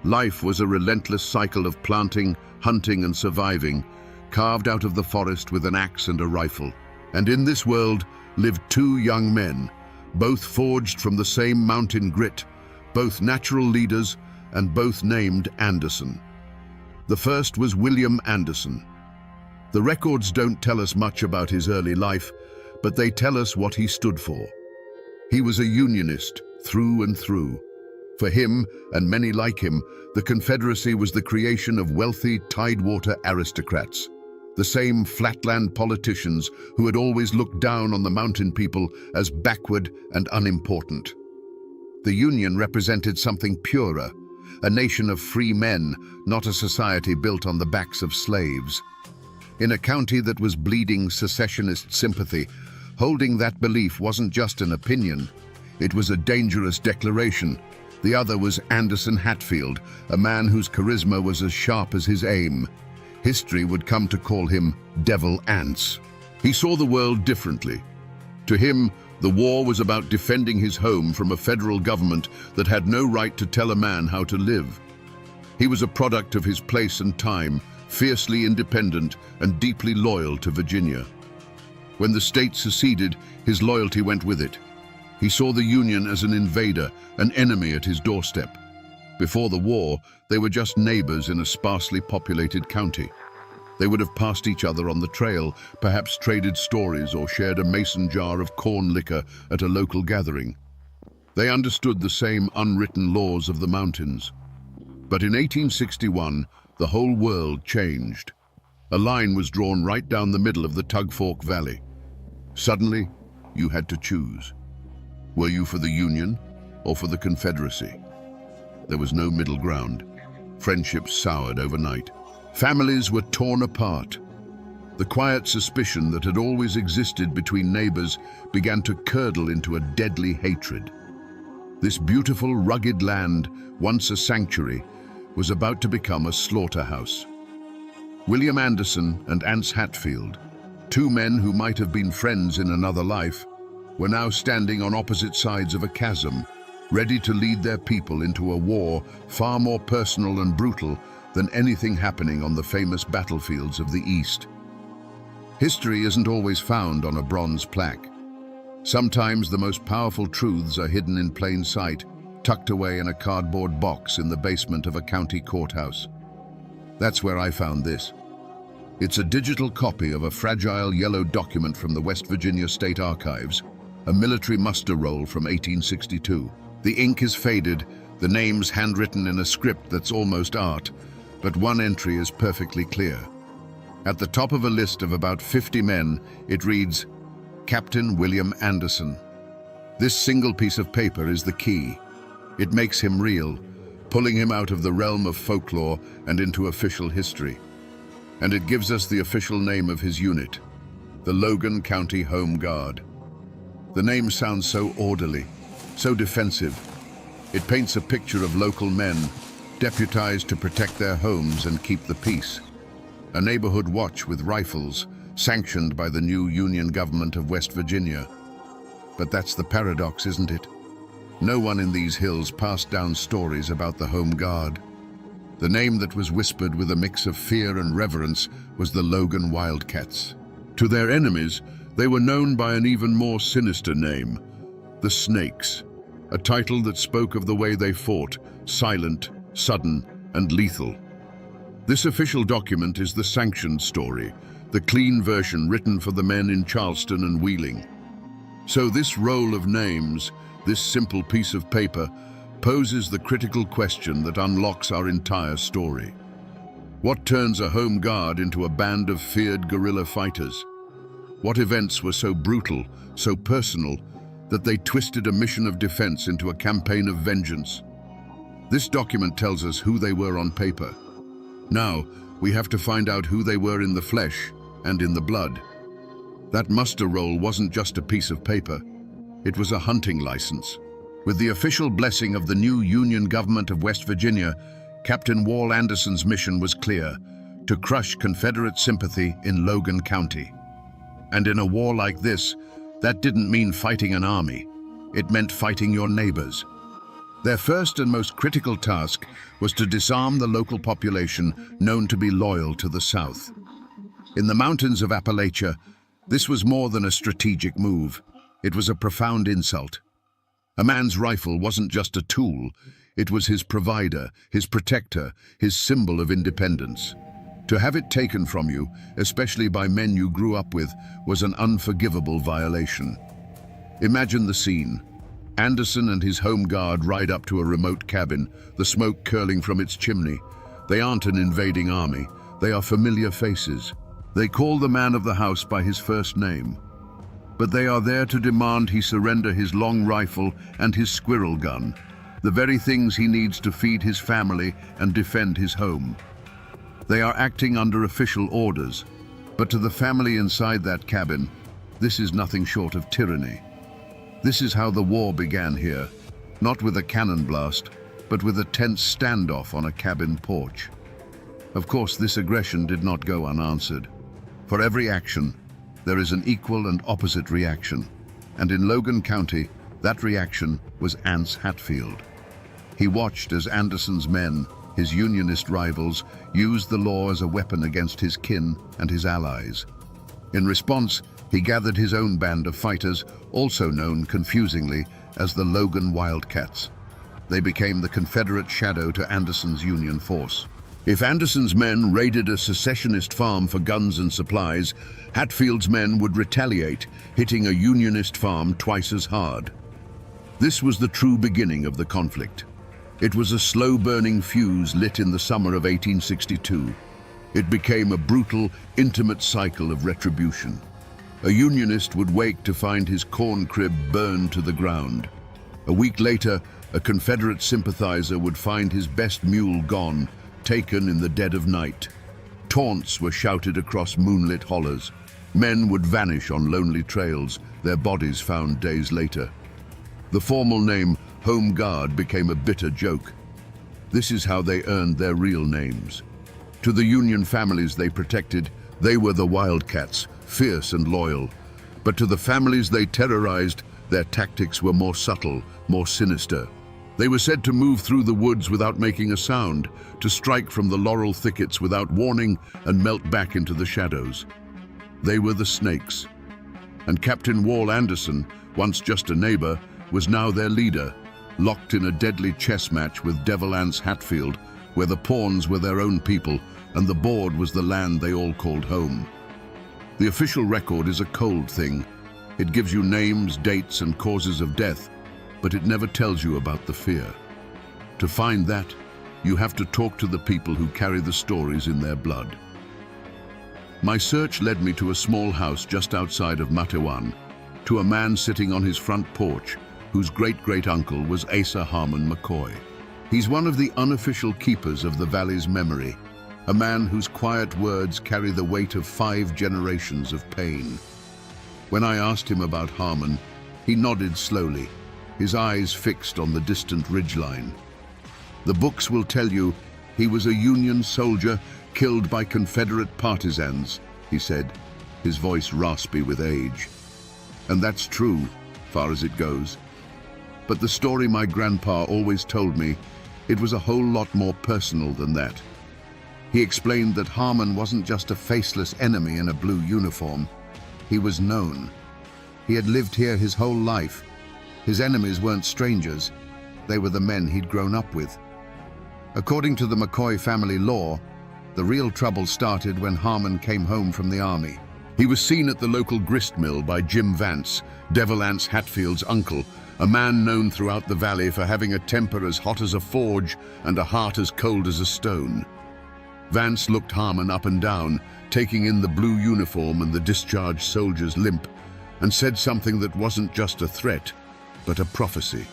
Speaker 1: Life was a relentless cycle of planting, hunting, and surviving, carved out of the forest with an axe and a rifle. And in this world lived two young men, both forged from the same mountain grit, both natural leaders, and both named Anderson. The first was William Anderson. The records don't tell us much about his early life, but they tell us what he stood for. He was a Unionist through and through. For him, and many like him, the Confederacy was the creation of wealthy tidewater aristocrats, the same flatland politicians who had always looked down on the mountain people as backward and unimportant. The Union represented something purer, a nation of free men, not a society built on the backs of slaves. In a county that was bleeding secessionist sympathy, holding that belief wasn't just an opinion, it was a dangerous declaration. The other was Anderson Hatfield, a man whose charisma was as sharp as his aim. History would come to call him Devil Anse. He saw the world differently. To him, the war was about defending his home from a federal government that had no right to tell a man how to live. He was a product of his place and time, fiercely independent and deeply loyal to Virginia. When the state seceded, his loyalty went with it. He saw the Union as an invader, an enemy at his doorstep. Before the war, they were just neighbors in a sparsely populated county. They would have passed each other on the trail, perhaps traded stories or shared a mason jar of corn liquor at a local gathering. They understood the same unwritten laws of the mountains. But in 1861, the whole world changed. A line was drawn right down the middle of the Tug Fork Valley. Suddenly, you had to choose. Were you for the Union or for the Confederacy? There was no middle ground. Friendships soured overnight. Families were torn apart. The quiet suspicion that had always existed between neighbors began to curdle into a deadly hatred. This beautiful, rugged land, once a sanctuary, was about to become a slaughterhouse. William Anderson and Anse Hatfield, two men who might have been friends in another life, were now standing on opposite sides of a chasm, ready to lead their people into a war far more personal and brutal than anything happening on the famous battlefields of the East. History isn't always found on a bronze plaque. Sometimes the most powerful truths are hidden in plain sight, tucked away in a cardboard box in the basement of a county courthouse. That's where I found this. It's a digital copy of a fragile yellow document from the West Virginia State Archives, a military muster roll from 1862. The ink is faded, the names handwritten in a script that's almost art, but one entry is perfectly clear. At the top of a list of about 50 men, it reads, Captain William Anderson. This single piece of paper is the key. It makes him real, pulling him out of the realm of folklore and into official history. And it gives us the official name of his unit, the Logan County Home Guard. The name sounds so orderly, so defensive. It paints a picture of local men, deputized to protect their homes and keep the peace. A neighborhood watch with rifles, sanctioned by the new Union government of West Virginia. But that's the paradox, isn't it? No one in these hills passed down stories about the Home Guard. The name that was whispered with a mix of fear and reverence was the Logan Wildcats. To their enemies, they were known by an even more sinister name, the Snakes, a title that spoke of the way they fought, silent, sudden, and lethal. This official document is the sanctioned story, the clean version written for the men in Charleston and Wheeling. So this roll of names, this simple piece of paper, poses the critical question that unlocks our entire story. What turns a home guard into a band of feared guerrilla fighters? What events were so brutal, so personal, that they twisted a mission of defense into a campaign of vengeance? This document tells us who they were on paper. Now, we have to find out who they were in the flesh and in the blood. That muster roll wasn't just a piece of paper. It was a hunting license. With the official blessing of the new Union government of West Virginia, Captain Wall Anderson's mission was clear: to crush Confederate sympathy in Logan County. And in a war like this, that didn't mean fighting an army. It meant fighting your neighbors. Their first and most critical task was to disarm the local population known to be loyal to the South. In the mountains of Appalachia, this was more than a strategic move. It was a profound insult. A man's rifle wasn't just a tool, it was his provider, his protector, his symbol of independence. To have it taken from you, especially by men you grew up with, was an unforgivable violation. Imagine the scene. Anderson and his home guard ride up to a remote cabin, the smoke curling from its chimney. They aren't an invading army, they are familiar faces. They call the man of the house by his first name. But they are there to demand he surrender his long rifle and his squirrel gun, the very things he needs to feed his family and defend his home. They are acting under official orders, but to the family inside that cabin, this is nothing short of tyranny. This is how the war began here, not with a cannon blast, but with a tense standoff on a cabin porch. Of course, this aggression did not go unanswered. For every action, there is an equal and opposite reaction, and in Logan County, that reaction was Ance Hatfield. He watched as Anderson's men, his Unionist rivals, used the law as a weapon against his kin and his allies. In response, he gathered his own band of fighters, also known confusingly as the Logan Wildcats. They became the Confederate shadow to Anderson's Union force. If Anderson's men raided a secessionist farm for guns and supplies, Hatfield's men would retaliate, hitting a Unionist farm twice as hard. This was the true beginning of the conflict. It was a slow-burning fuse lit in the summer of 1862. It became a brutal, intimate cycle of retribution. A Unionist would wake to find his corn crib burned to the ground. A week later, a Confederate sympathizer would find his best mule gone, taken in the dead of night. Taunts were shouted across moonlit hollers. Men would vanish on lonely trails, their bodies found days later. The formal name, Home Guard, became a bitter joke. This is how they earned their real names. To the Union families they protected, they were the Wildcats, fierce and loyal. But to the families they terrorized, their tactics were more subtle, more sinister. They were said to move through the woods without making a sound, to strike from the laurel thickets without warning and melt back into the shadows. They were the Snakes. And Captain Wall Anderson, once just a neighbor, was now their leader, locked in a deadly chess match with Devil Ance Hatfield, where the pawns were their own people and the board was the land they all called home. The official record is a cold thing. It gives you names, dates, and causes of death, but it never tells you about the fear. To find that, you have to talk to the people who carry the stories in their blood. My search led me to a small house just outside of Matewan, to a man sitting on his front porch, whose great-great-uncle was Asa Harmon McCoy. He's one of the unofficial keepers of the valley's memory, a man whose quiet words carry the weight of 5 generations of pain. When I asked him about Harmon, he nodded slowly, his eyes fixed on the distant ridgeline. The books will tell you he was a Union soldier killed by Confederate partisans, he said, his voice raspy with age. And that's true. far as it goes. But the story my grandpa always told me, it was a whole lot more personal than that. He explained that Harmon wasn't just a faceless enemy in a blue uniform. He was known. He had lived here his whole life. His enemies weren't strangers. They were the men he'd grown up with. According to the McCoy family law, the real trouble started when Harmon came home from the army. He was seen at the local grist mill by Jim Vance, Devil Anse Hatfield's uncle, a man known throughout the valley for having a temper as hot as a forge and a heart as cold as a stone. Vance looked Harmon up and down, taking in the blue uniform and the discharged soldier's limp, and said something that wasn't just a threat, but a prophecy.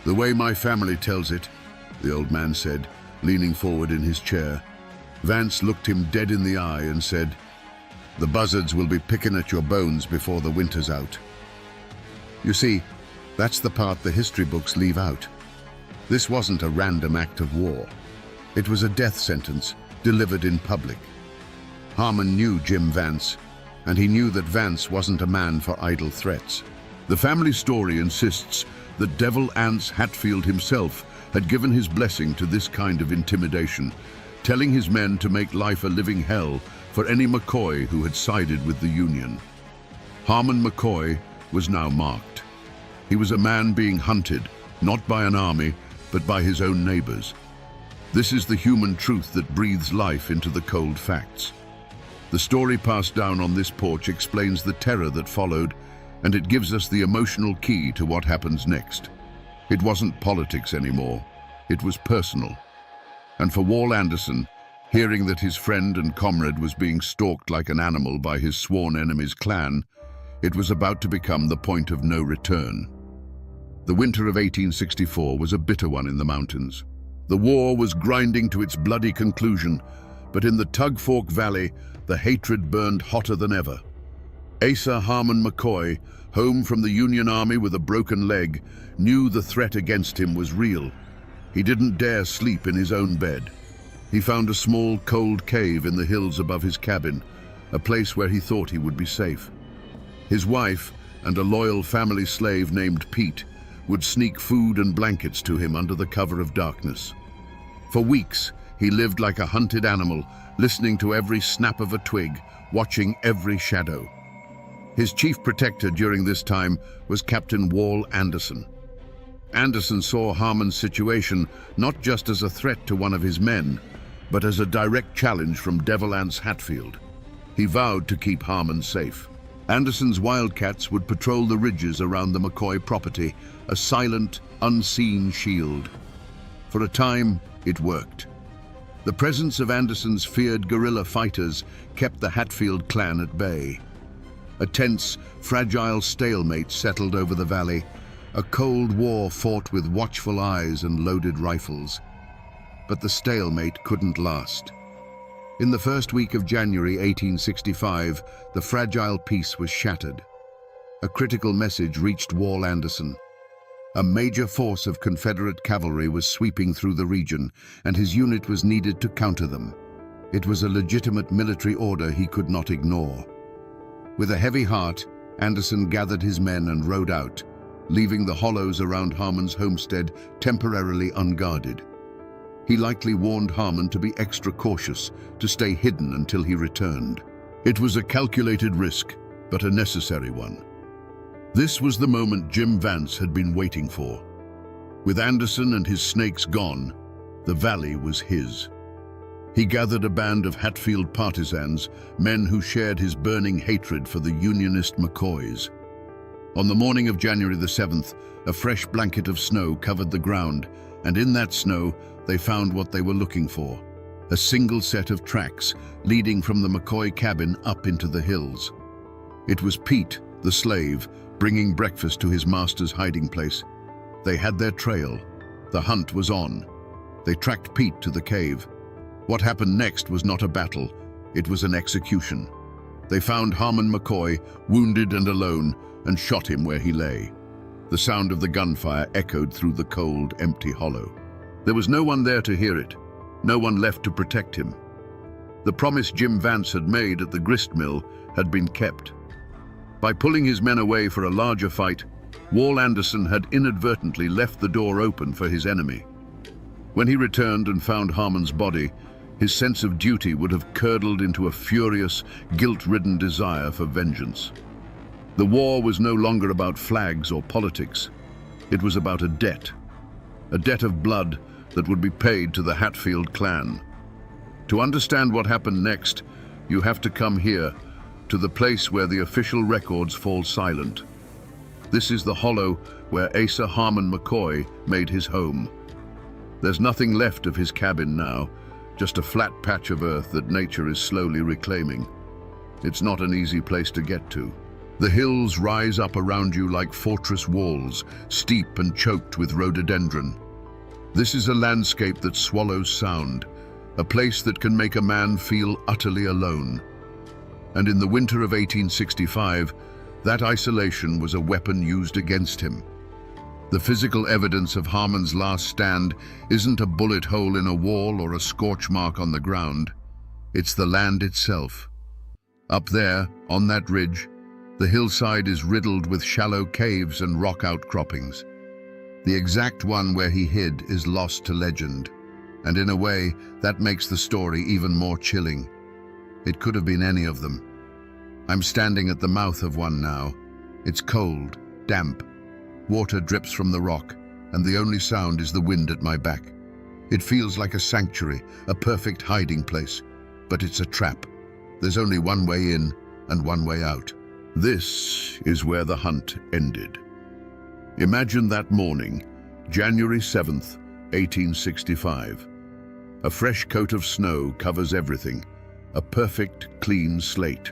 Speaker 1: "The way my family tells it," the old man said, leaning forward in his chair. Vance looked him dead in the eye and said, "The buzzards will be picking at your bones before the winter's out." You see, that's the part the history books leave out. This wasn't a random act of war. It was a death sentence delivered in public. Harmon knew Jim Vance, and he knew that Vance wasn't a man for idle threats. The family story insists that Devil Anse Hatfield himself had given his blessing to this kind of intimidation, telling his men to make life a living hell for any McCoy who had sided with the Union. Harmon McCoy was now marked. He was a man being hunted, not by an army, but by his own neighbors. This is the human truth that breathes life into the cold facts. The story passed down on this porch explains the terror that followed, and it gives us the emotional key to what happens next. It wasn't politics anymore. It was personal. And for Wall Anderson, hearing that his friend and comrade was being stalked like an animal by his sworn enemy's clan, it was about to become the point of no return. The winter of 1864 was a bitter one in the mountains. The war was grinding to its bloody conclusion, but in the Tug Fork Valley, the hatred burned hotter than ever. Asa Harmon McCoy, home from the Union Army with a broken leg, knew the threat against him was real. He didn't dare sleep in his own bed. He found a small, cold cave in the hills above his cabin, a place where he thought he would be safe. His wife and a loyal family slave named Pete would sneak food and blankets to him under the cover of darkness. For weeks, he lived like a hunted animal, listening to every snap of a twig, watching every shadow. His chief protector during this time was Captain Wall Anderson. Anderson saw Harmon's situation not just as a threat to one of his men, but as a direct challenge from Devil Anse Hatfield. He vowed to keep Harmon safe. Anderson's wildcats would patrol the ridges around the McCoy property, a silent, unseen shield. For a time, it worked. The presence of Anderson's feared guerrilla fighters kept the Hatfield clan at bay. A tense, fragile stalemate settled over the valley, a cold war fought with watchful eyes and loaded rifles. But the stalemate couldn't last. In the first week of January 1865, the fragile peace was shattered. A critical message reached Wall Anderson. A major force of Confederate cavalry was sweeping through the region, and his unit was needed to counter them. It was a legitimate military order he could not ignore. With a heavy heart, Anderson gathered his men and rode out, leaving the hollows around Harmon's homestead temporarily unguarded. He likely warned Harmon to be extra cautious, to stay hidden until he returned. It was a calculated risk, but a necessary one. This was the moment Jim Vance had been waiting for. With Anderson and his snakes gone, the valley was his. He gathered a band of Hatfield partisans, men who shared his burning hatred for the Unionist McCoys. On the morning of January the 7th, a fresh blanket of snow covered the ground, and in that snow, they found what they were looking for, a single set of tracks leading from the McCoy cabin up into the hills. It was Pete, the slave, bringing breakfast to his master's hiding place. They had their trail. The hunt was on. They tracked Pete to the cave. What happened next was not a battle, it was an execution. They found Harmon McCoy, wounded and alone, and shot him where he lay. The sound of the gunfire echoed through the cold, empty hollow. There was no one there to hear it, no one left to protect him. The promise Jim Vance had made at the grist mill had been kept. By pulling his men away for a larger fight, Wall Anderson had inadvertently left the door open for his enemy. When he returned and found Harmon's body, his sense of duty would have curdled into a furious, guilt-ridden desire for vengeance. The war was no longer about flags or politics. It was about a debt of blood that would be paid to the Hatfield clan. To understand what happened next, you have to come here, to the place where the official records fall silent. This is the hollow where Asa Harmon McCoy made his home. There's nothing left of his cabin now, just a flat patch of earth that nature is slowly reclaiming. It's not an easy place to get to. The hills rise up around you like fortress walls, steep and choked with rhododendron. This is a landscape that swallows sound, a place that can make a man feel utterly alone. And in the winter of 1865, that isolation was a weapon used against him. The physical evidence of Harmon's last stand isn't a bullet hole in a wall or a scorch mark on the ground. It's the land itself. Up there, on that ridge, the hillside is riddled with shallow caves and rock outcroppings. The exact one where he hid is lost to legend, and in a way, that makes the story even more chilling. It could have been any of them. I'm standing at the mouth of one now. It's cold, damp. Water drips from the rock, and the only sound is the wind at my back. It feels like a sanctuary, a perfect hiding place, but it's a trap. There's only one way in and one way out. This is where the hunt ended. Imagine that morning, January 7th, 1865. A fresh coat of snow covers everything, a perfect, clean slate.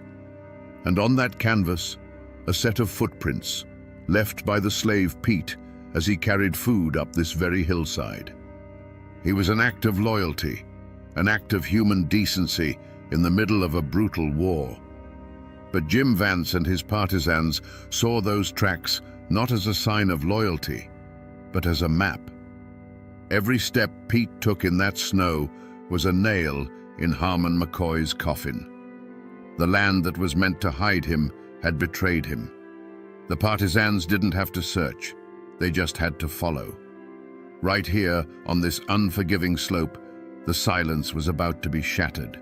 Speaker 1: And on that canvas, a set of footprints, left by the slave Pete as he carried food up this very hillside. He was an act of loyalty, an act of human decency in the middle of a brutal war. But Jim Vance and his partisans saw those tracks not as a sign of loyalty, but as a map. Every step Pete took in that snow was a nail in Harmon McCoy's coffin. The land that was meant to hide him had betrayed him. The partisans didn't have to search, they just had to follow. Right here, on this unforgiving slope, the silence was about to be shattered.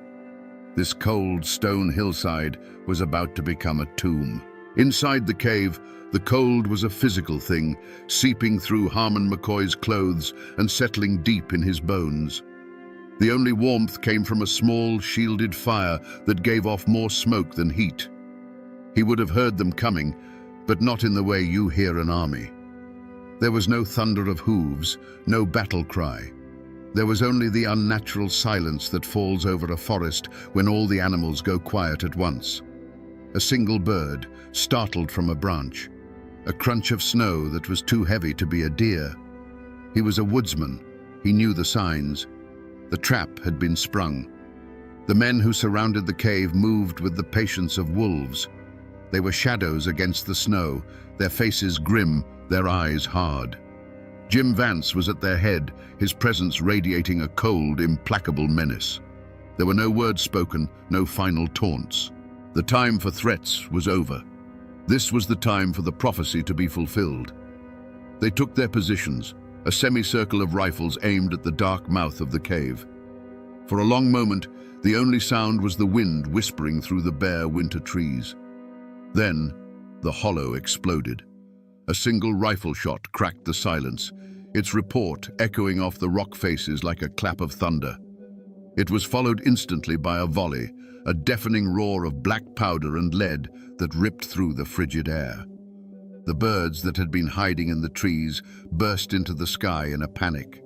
Speaker 1: This cold stone hillside was about to become a tomb. Inside the cave, the cold was a physical thing, seeping through Harmon McCoy's clothes and settling deep in his bones. The only warmth came from a small, shielded fire that gave off more smoke than heat. He would have heard them coming, but not in the way you hear an army. There was no thunder of hooves, no battle cry. There was only the unnatural silence that falls over a forest when all the animals go quiet at once. A single bird, startled from a branch. A crunch of snow that was too heavy to be a deer. He was a woodsman. He knew the signs. The trap had been sprung. The men who surrounded the cave moved with the patience of wolves. They were shadows against the snow, their faces grim, their eyes hard. Jim Vance was at their head, his presence radiating a cold, implacable menace. There were no words spoken, no final taunts. The time for threats was over. This was the time for the prophecy to be fulfilled. They took their positions, a semicircle of rifles aimed at the dark mouth of the cave. For a long moment, the only sound was the wind whispering through the bare winter trees. Then, the hollow exploded. A single rifle shot cracked the silence, its report echoing off the rock faces like a clap of thunder. It was followed instantly by a volley, a deafening roar of black powder and lead that ripped through the frigid air. The birds that had been hiding in the trees burst into the sky in a panic.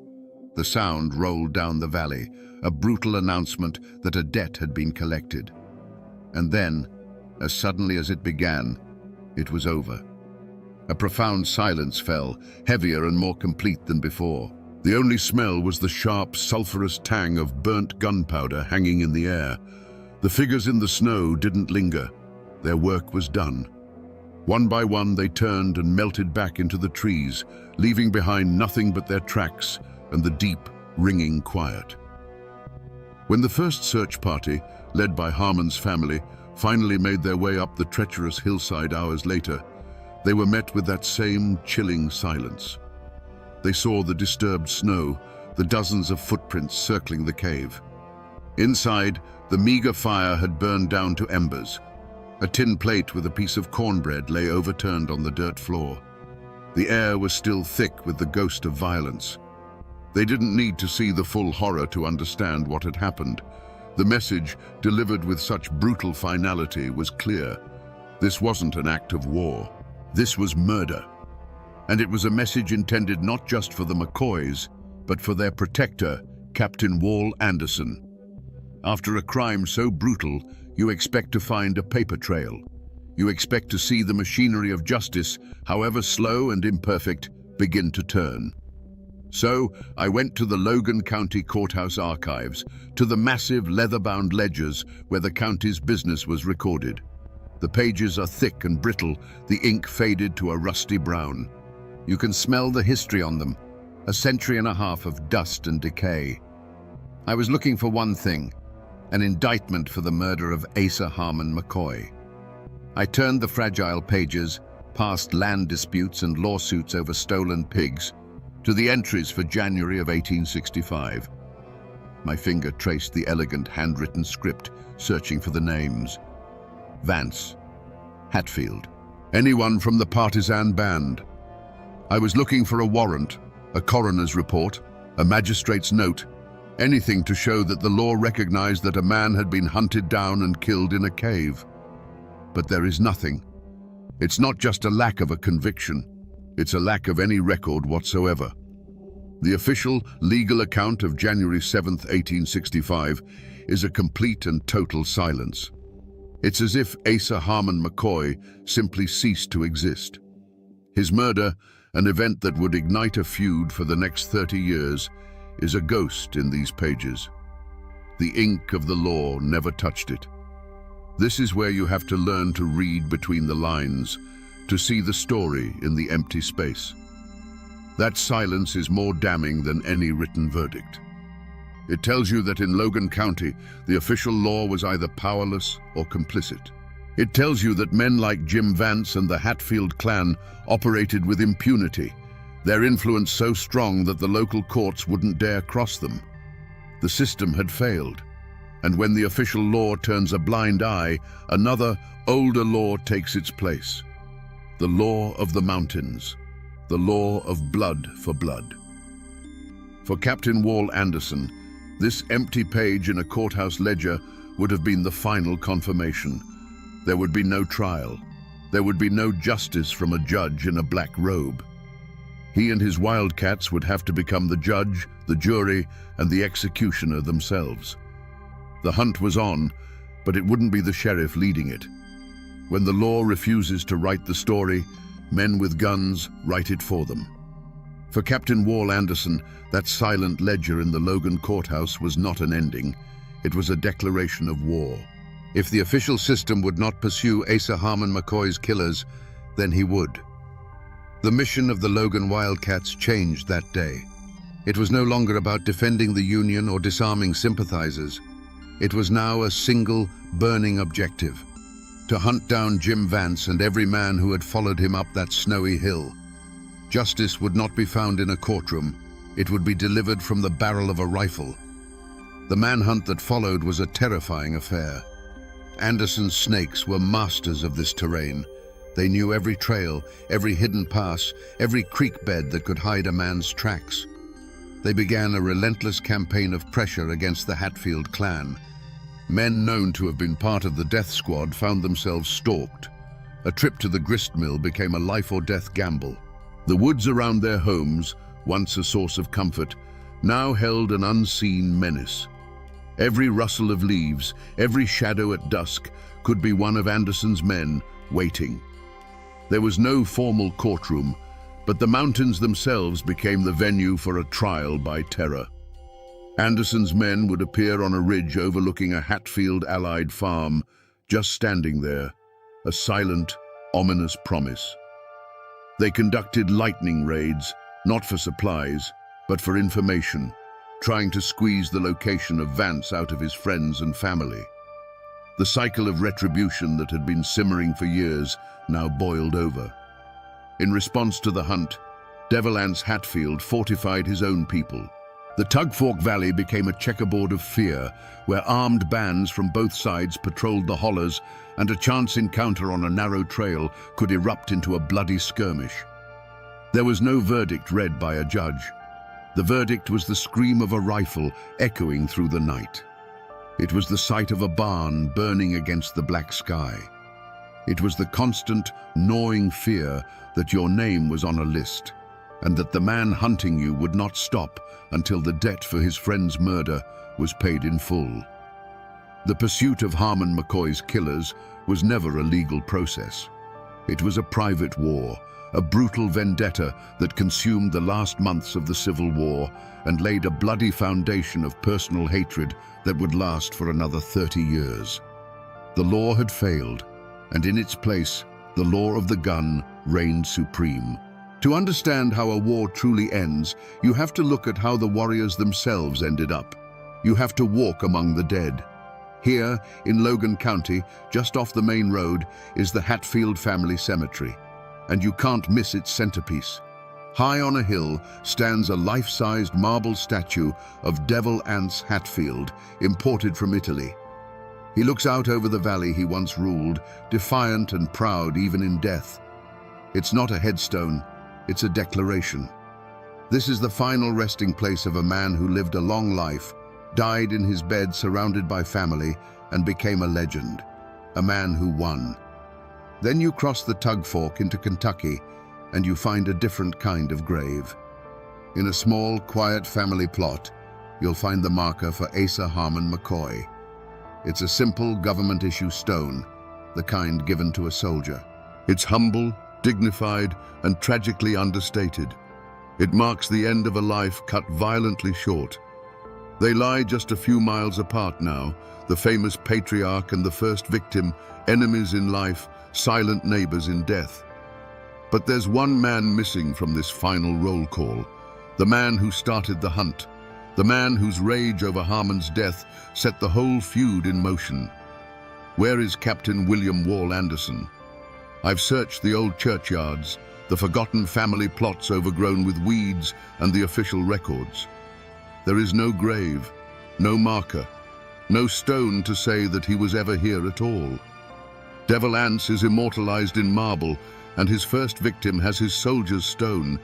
Speaker 1: The sound rolled down the valley, a brutal announcement that a debt had been collected. And then, as suddenly as it began, it was over. A profound silence fell, heavier and more complete than before. The only smell was the sharp, sulphurous tang of burnt gunpowder hanging in the air. The figures in the snow didn't linger. Their work was done. One by one, they turned and melted back into the trees, leaving behind nothing but their tracks and the deep, ringing quiet. When the first search party, led by Harmon's family, finally made their way up the treacherous hillside hours later, they were met with that same chilling silence. They saw the disturbed snow, the dozens of footprints circling the cave. Inside, the meager fire had burned down to embers. A tin plate with a piece of cornbread lay overturned on the dirt floor. The air was still thick with the ghost of violence. They didn't need to see the full horror to understand what had happened. The message, delivered with such brutal finality, was clear. This wasn't an act of war. This was murder. And it was a message intended not just for the McCoys, but for their protector, Captain Wall Anderson. After a crime so brutal, you expect to find a paper trail. You expect to see the machinery of justice, however slow and imperfect, begin to turn. So, I went to the Logan County Courthouse archives, to the massive leather-bound ledgers where the county's business was recorded. The pages are thick and brittle, the ink faded to a rusty brown. You can smell the history on them, a century and a half of dust and decay. I was looking for one thing, an indictment for the murder of Asa Harmon McCoy. I turned the fragile pages, past land disputes and lawsuits over stolen pigs, to the entries for January of 1865. My finger traced the elegant handwritten script, searching for the names. Vance, Hatfield, anyone from the partisan band. I was looking for a warrant, a coroner's report, a magistrate's note, anything to show that the law recognized that a man had been hunted down and killed in a cave. But there is nothing. It's not just a lack of a conviction, it's a lack of any record whatsoever. The official legal account of January 7th, 1865 is a complete and total silence. It's as if Asa Harmon McCoy simply ceased to exist. His murder, an event that would ignite a feud for the next 30 years, is a ghost in these pages. The ink of the law never touched it. This is where you have to learn to read between the lines, to see the story in the empty space. That silence is more damning than any written verdict. It tells you that in Logan County, the official law was either powerless or complicit. It tells you that men like Jim Vance and the Hatfield clan operated with impunity, their influence so strong that the local courts wouldn't dare cross them. The system had failed, and when the official law turns a blind eye, another, older law takes its place. The law of the mountains, the law of blood for blood. For Captain Wall Anderson, this empty page in a courthouse ledger would have been the final confirmation. There would be no trial. There would be no justice from a judge in a black robe. He and his wildcats would have to become the judge, the jury, and the executioner themselves. The hunt was on, but it wouldn't be the sheriff leading it. When the law refuses to write the story, men with guns write it for them. For Captain Wall Anderson, that silent ledger in the Logan courthouse was not an ending. It was a declaration of war. If the official system would not pursue Asa Harmon McCoy's killers, then he would. The mission of the Logan Wildcats changed that day. It was no longer about defending the Union or disarming sympathizers. It was now a single, burning objective: to hunt down Jim Vance and every man who had followed him up that snowy hill. Justice would not be found in a courtroom. It would be delivered from the barrel of a rifle. The manhunt that followed was a terrifying affair. Anderson's snakes were masters of this terrain. They knew every trail, every hidden pass, every creek bed that could hide a man's tracks. They began a relentless campaign of pressure against the Hatfield clan. Men known to have been part of the death squad found themselves stalked. A trip to the grist mill became a life-or-death gamble. The woods around their homes, once a source of comfort, now held an unseen menace. Every rustle of leaves, every shadow at dusk, could be one of Anderson's men waiting. There was no formal courtroom, but the mountains themselves became the venue for a trial by terror. Anderson's men would appear on a ridge overlooking a Hatfield Allied farm, just standing there, a silent, ominous promise. They conducted lightning raids, not for supplies, but for information, trying to squeeze the location of Vance out of his friends and family. The cycle of retribution that had been simmering for years now boiled over. In response to the hunt, Devil Anse Hatfield fortified his own people. The Tugfork Valley became a checkerboard of fear, where armed bands from both sides patrolled the hollers, and a chance encounter on a narrow trail could erupt into a bloody skirmish. There was no verdict read by a judge. The verdict was the scream of a rifle echoing through the night. It was the sight of a barn burning against the black sky. It was the constant, gnawing fear that your name was on a list, and that the man hunting you would not stop until the debt for his friend's murder was paid in full. The pursuit of Harmon McCoy's killers was never a legal process. It was a private war, a brutal vendetta that consumed the last months of the Civil War and laid a bloody foundation of personal hatred that would last for another 30 years. The law had failed, and in its place, the law of the gun reigned supreme. To understand how a war truly ends, you have to look at how the warriors themselves ended up. You have to walk among the dead. Here, in Logan County, just off the main road, is the Hatfield family cemetery, and you can't miss its centerpiece. High on a hill stands a life-sized marble statue of Devil Anse Hatfield, imported from Italy. He looks out over the valley he once ruled, defiant and proud even in death. It's not a headstone, it's a declaration. This is the final resting place of a man who lived a long life, died in his bed surrounded by family, and became a legend. A man who won. Then you cross the Tugfork into Kentucky, and you find a different kind of grave. In a small, quiet family plot, you'll find the marker for Asa Harmon McCoy. It's a simple government-issue stone, the kind given to a soldier. It's humble, dignified, and tragically understated. It marks the end of a life cut violently short. They lie just a few miles apart now, the famous patriarch and the first victim, enemies in life, silent neighbors in death. But there's one man missing from this final roll call, the man who started the hunt, the man whose rage over Harmon's death set the whole feud in motion. Where is Captain William Wall Anderson? I've searched the old churchyards, the forgotten family plots overgrown with weeds, and the official records. There is no grave, no marker, no stone to say that he was ever here at all. Devil Anse is immortalized in marble, and his first victim has his soldier's stone,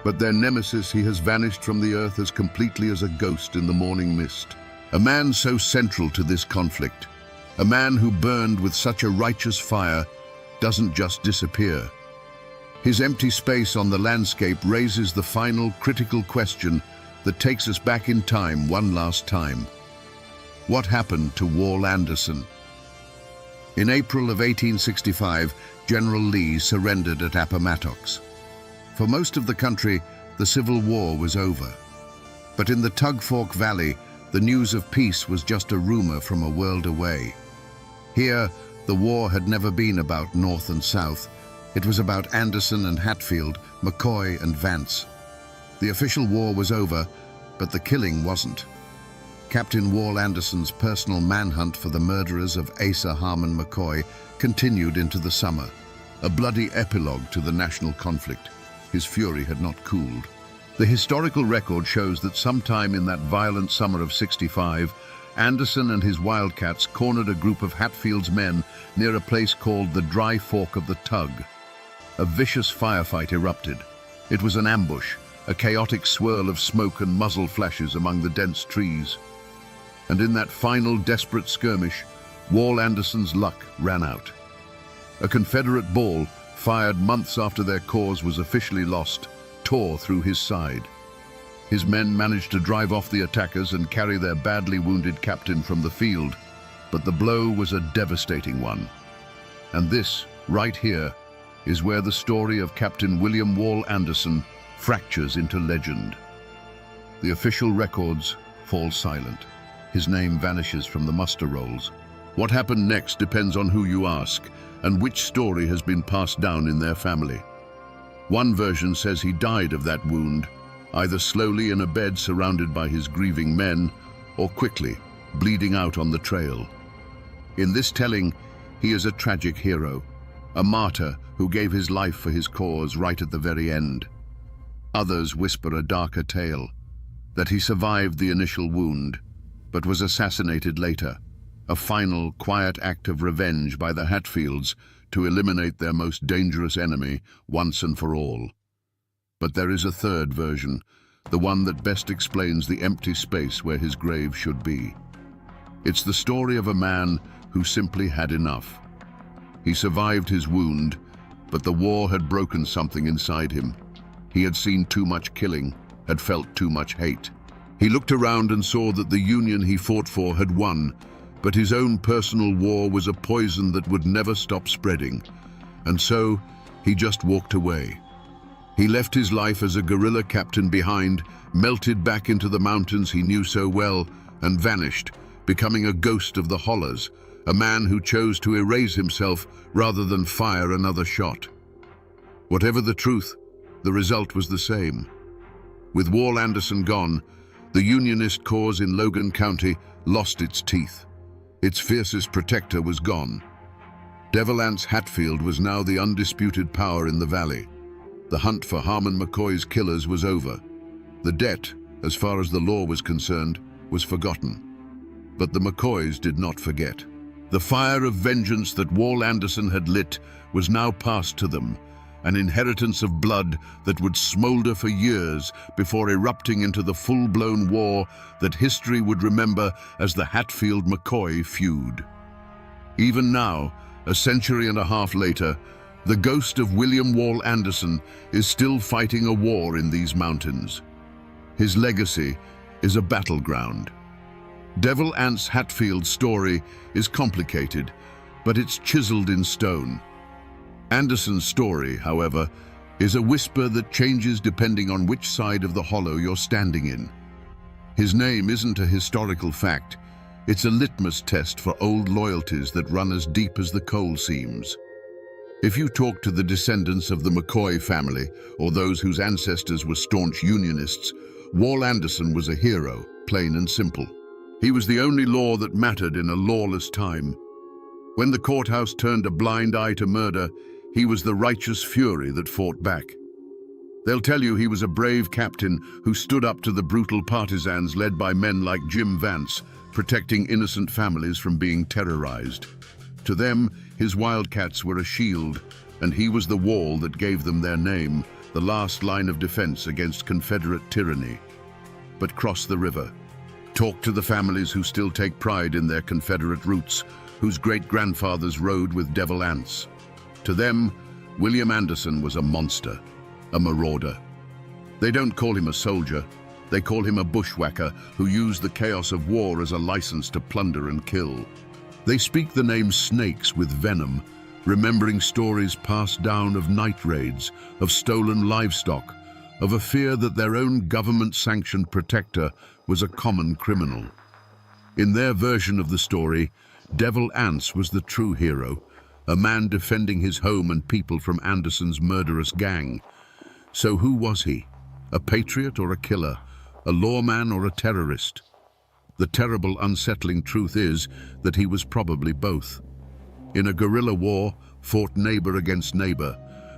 Speaker 1: but their nemesis he has vanished from the earth as completely as a ghost in the morning mist. A man so central to this conflict, a man who burned with such a righteous fire, doesn't just disappear. His empty space on the landscape raises the final critical question that takes us back in time one last time. What happened to Wall Anderson? In April of 1865, General Lee surrendered at Appomattox. For most of the country, the Civil War was over. But in the Tugfork Valley, the news of peace was just a rumor from a world away. Here, the war had never been about North and South. It was about Anderson and Hatfield, McCoy and Vance. The official war was over, but the killing wasn't. Captain Wall Anderson's personal manhunt for the murderers of Asa Harmon McCoy continued into the summer, a bloody epilogue to the national conflict. His fury had not cooled. The historical record shows that sometime in that violent summer of '65, Anderson and his Wildcats cornered a group of Hatfield's men near a place called the Dry Fork of the Tug. A vicious firefight erupted. It was an ambush, a chaotic swirl of smoke and muzzle flashes among the dense trees. And in that final desperate skirmish, Wall Anderson's luck ran out. A Confederate ball, fired months after their cause was officially lost, tore through his side. His men managed to drive off the attackers and carry their badly wounded captain from the field, but the blow was a devastating one. And this, right here, is where the story of Captain William Wall Anderson fractures into legend. The official records fall silent. His name vanishes from the muster rolls. What happened next depends on who you ask and which story has been passed down in their family. One version says he died of that wound, either slowly in a bed surrounded by his grieving men, or quickly, bleeding out on the trail. In this telling, he is a tragic hero, a martyr who gave his life for his cause right at the very end. Others whisper a darker tale, that he survived the initial wound, but was assassinated later, a final, quiet act of revenge by the Hatfields to eliminate their most dangerous enemy once and for all. But there is a third version, the one that best explains the empty space where his grave should be. It's the story of a man who simply had enough. He survived his wound, but the war had broken something inside him. He had seen too much killing, had felt too much hate. He looked around and saw that the Union he fought for had won, but his own personal war was a poison that would never stop spreading. And so, he just walked away. He left his life as a guerrilla captain behind, melted back into the mountains he knew so well, and vanished, becoming a ghost of the hollers, a man who chose to erase himself rather than fire another shot. Whatever the truth, the result was the same. With Wall Anderson gone, the Unionist cause in Logan County lost its teeth. Its fiercest protector was gone. Devil Anse Hatfield was now the undisputed power in the valley. The hunt for Harmon McCoy's killers was over. The debt, as far as the law was concerned, was forgotten. But the McCoys did not forget. The fire of vengeance that Wall Anderson had lit was now passed to them, an inheritance of blood that would smolder for years before erupting into the full-blown war that history would remember as the Hatfield-McCoy feud. Even now, a century and a half later, the ghost of William Wall Anderson is still fighting a war in these mountains. His legacy is a battleground. Devil Anse Hatfield's story is complicated, but it's chiseled in stone. Anderson's story, however, is a whisper that changes depending on which side of the hollow you're standing in. His name isn't a historical fact, it's a litmus test for old loyalties that run as deep as the coal seams. If you talk to the descendants of the McCoy family, or those whose ancestors were staunch Unionists, Wall Anderson was a hero, plain and simple. He was the only law that mattered in a lawless time. When the courthouse turned a blind eye to murder, he was the righteous fury that fought back. They'll tell you he was a brave captain who stood up to the brutal partisans led by men like Jim Vance, protecting innocent families from being terrorized. To them, his wildcats were a shield, and he was the wall that gave them their name, the last line of defense against Confederate tyranny. But cross the river. Talk to the families who still take pride in their Confederate roots, whose great-grandfathers rode with Devil Anse. To them, William Anderson was a monster, a marauder. They don't call him a soldier, they call him a bushwhacker who used the chaos of war as a license to plunder and kill. They speak the name snakes with venom, remembering stories passed down of night raids, of stolen livestock, of a fear that their own government-sanctioned protector was a common criminal. In their version of the story, Devil Anse was the true hero, a man defending his home and people from Anderson's murderous gang. So who was he? A patriot or a killer? A lawman or a terrorist? The terrible, unsettling truth is that he was probably both. In a guerrilla war, fought neighbor against neighbor,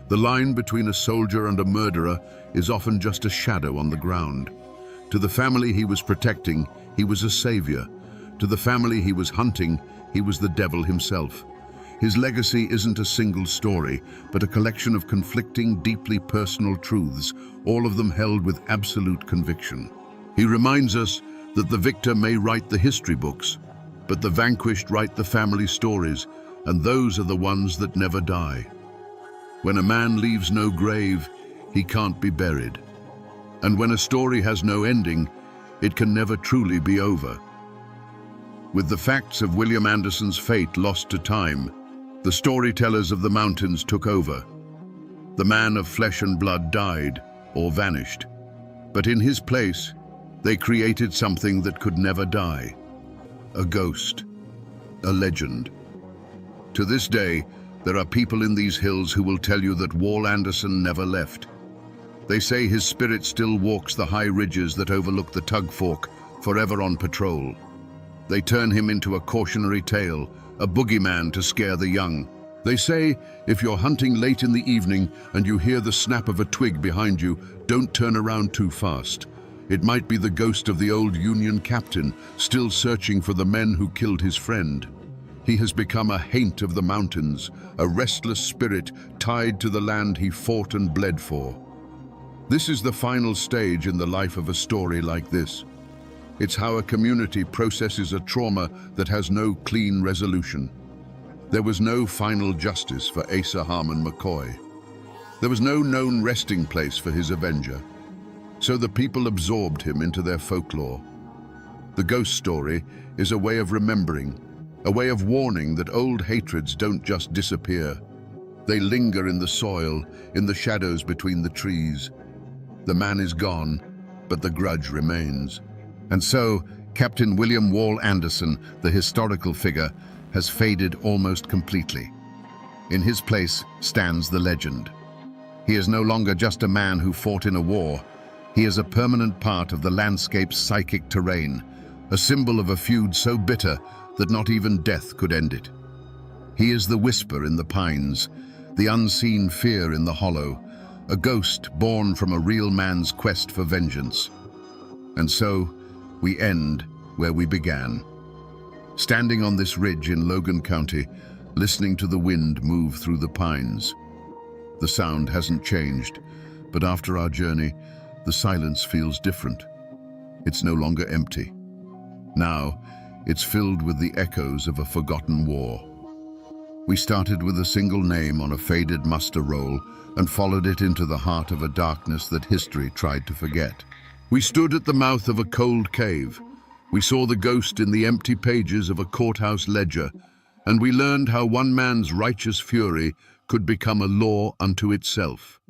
Speaker 1: the line between a soldier and a murderer is often just a shadow on the ground. To the family he was protecting, he was a savior. To the family he was hunting, he was the devil himself. His legacy isn't a single story, but a collection of conflicting, deeply personal truths, all of them held with absolute conviction. He reminds us that the victor may write the history books, but the vanquished write the family stories, and those are the ones that never die. When a man leaves no grave, he can't be buried. And when a story has no ending, it can never truly be over. With the facts of William Anderson's fate lost to time, the storytellers of the mountains took over. The man of flesh and blood died or vanished, but in his place, they created something that could never die. A ghost, a legend. To this day, there are people in these hills who will tell you that Wall Anderson never left. They say his spirit still walks the high ridges that overlook the Tug Fork, forever on patrol. They turn him into a cautionary tale, a boogeyman to scare the young. They say, if you're hunting late in the evening and you hear the snap of a twig behind you, don't turn around too fast. It might be the ghost of the old Union captain, still searching for the men who killed his friend. He has become a haint of the mountains, a restless spirit tied to the land he fought and bled for. This is the final stage in the life of a story like this. It's how a community processes a trauma that has no clean resolution. There was no final justice for Asa Harmon McCoy. There was no known resting place for his avenger. So the people absorbed him into their folklore. The ghost story is a way of remembering, a way of warning that old hatreds don't just disappear. They linger in the soil, in the shadows between the trees. The man is gone, but the grudge remains. And so, Captain William Wall Anderson, the historical figure, has faded almost completely. In his place stands the legend. He is no longer just a man who fought in a war. He is a permanent part of the landscape's psychic terrain, a symbol of a feud so bitter that not even death could end it. He is the whisper in the pines, the unseen fear in the hollow, a ghost born from a real man's quest for vengeance. And so, we end where we began. Standing on this ridge in Logan County, listening to the wind move through the pines. The sound hasn't changed, but after our journey, the silence feels different. It's no longer empty. Now, it's filled with the echoes of a forgotten war. We started with a single name on a faded muster roll and followed it into the heart of a darkness that history tried to forget. We stood at the mouth of a cold cave. We saw the ghost in the empty pages of a courthouse ledger, and we learned how one man's righteous fury could become a law unto itself.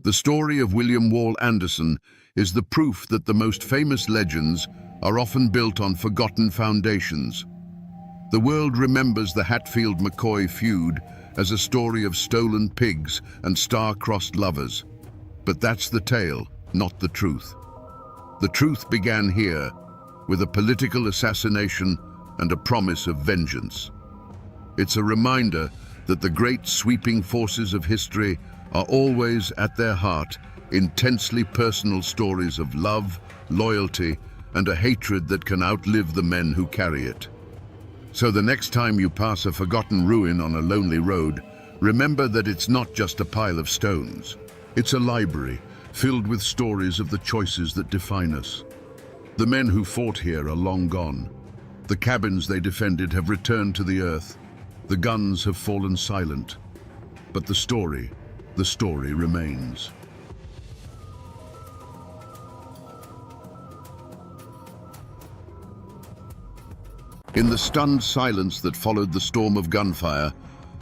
Speaker 1: The story of William Wall Anderson is the proof that the most famous legends are often built on forgotten foundations. The world remembers the Hatfield-McCoy feud as a story of stolen pigs and star-crossed lovers. But that's the tale, not the truth. The truth began here, with a political assassination and a promise of vengeance. It's a reminder that the great sweeping forces of history are always, at their heart, intensely personal stories of love, loyalty, and a hatred that can outlive the men who carry it. So the next time you pass a forgotten ruin on a lonely road, remember that it's not just a pile of stones. It's a library filled with stories of the choices that define us. The men who fought here are long gone. The cabins they defended have returned to the earth. The guns have fallen silent. But the story remains. In the stunned silence that followed the storm of gunfire,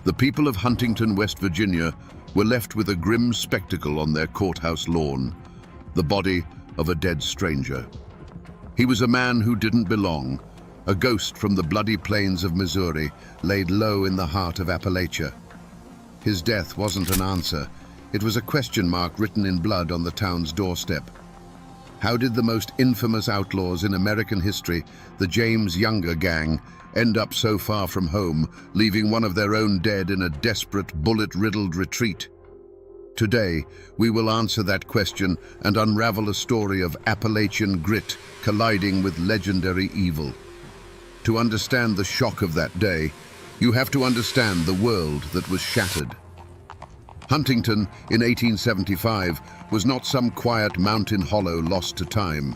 Speaker 1: the people of Huntington, West Virginia, were left with a grim spectacle on their courthouse lawn, the body of a dead stranger. He was a man who didn't belong, a ghost from the bloody plains of Missouri, laid low in the heart of Appalachia. His death wasn't an answer. It was a question mark written in blood on the town's doorstep. How did the most infamous outlaws in American history, the James Younger gang, end up so far from home, leaving one of their own dead in a desperate, bullet-riddled retreat? Today, we will answer that question and unravel a story of Appalachian grit colliding with legendary evil. To understand the shock of that day, you have to understand the world that was shattered. Huntington, in 1875, was not some quiet mountain hollow lost to time.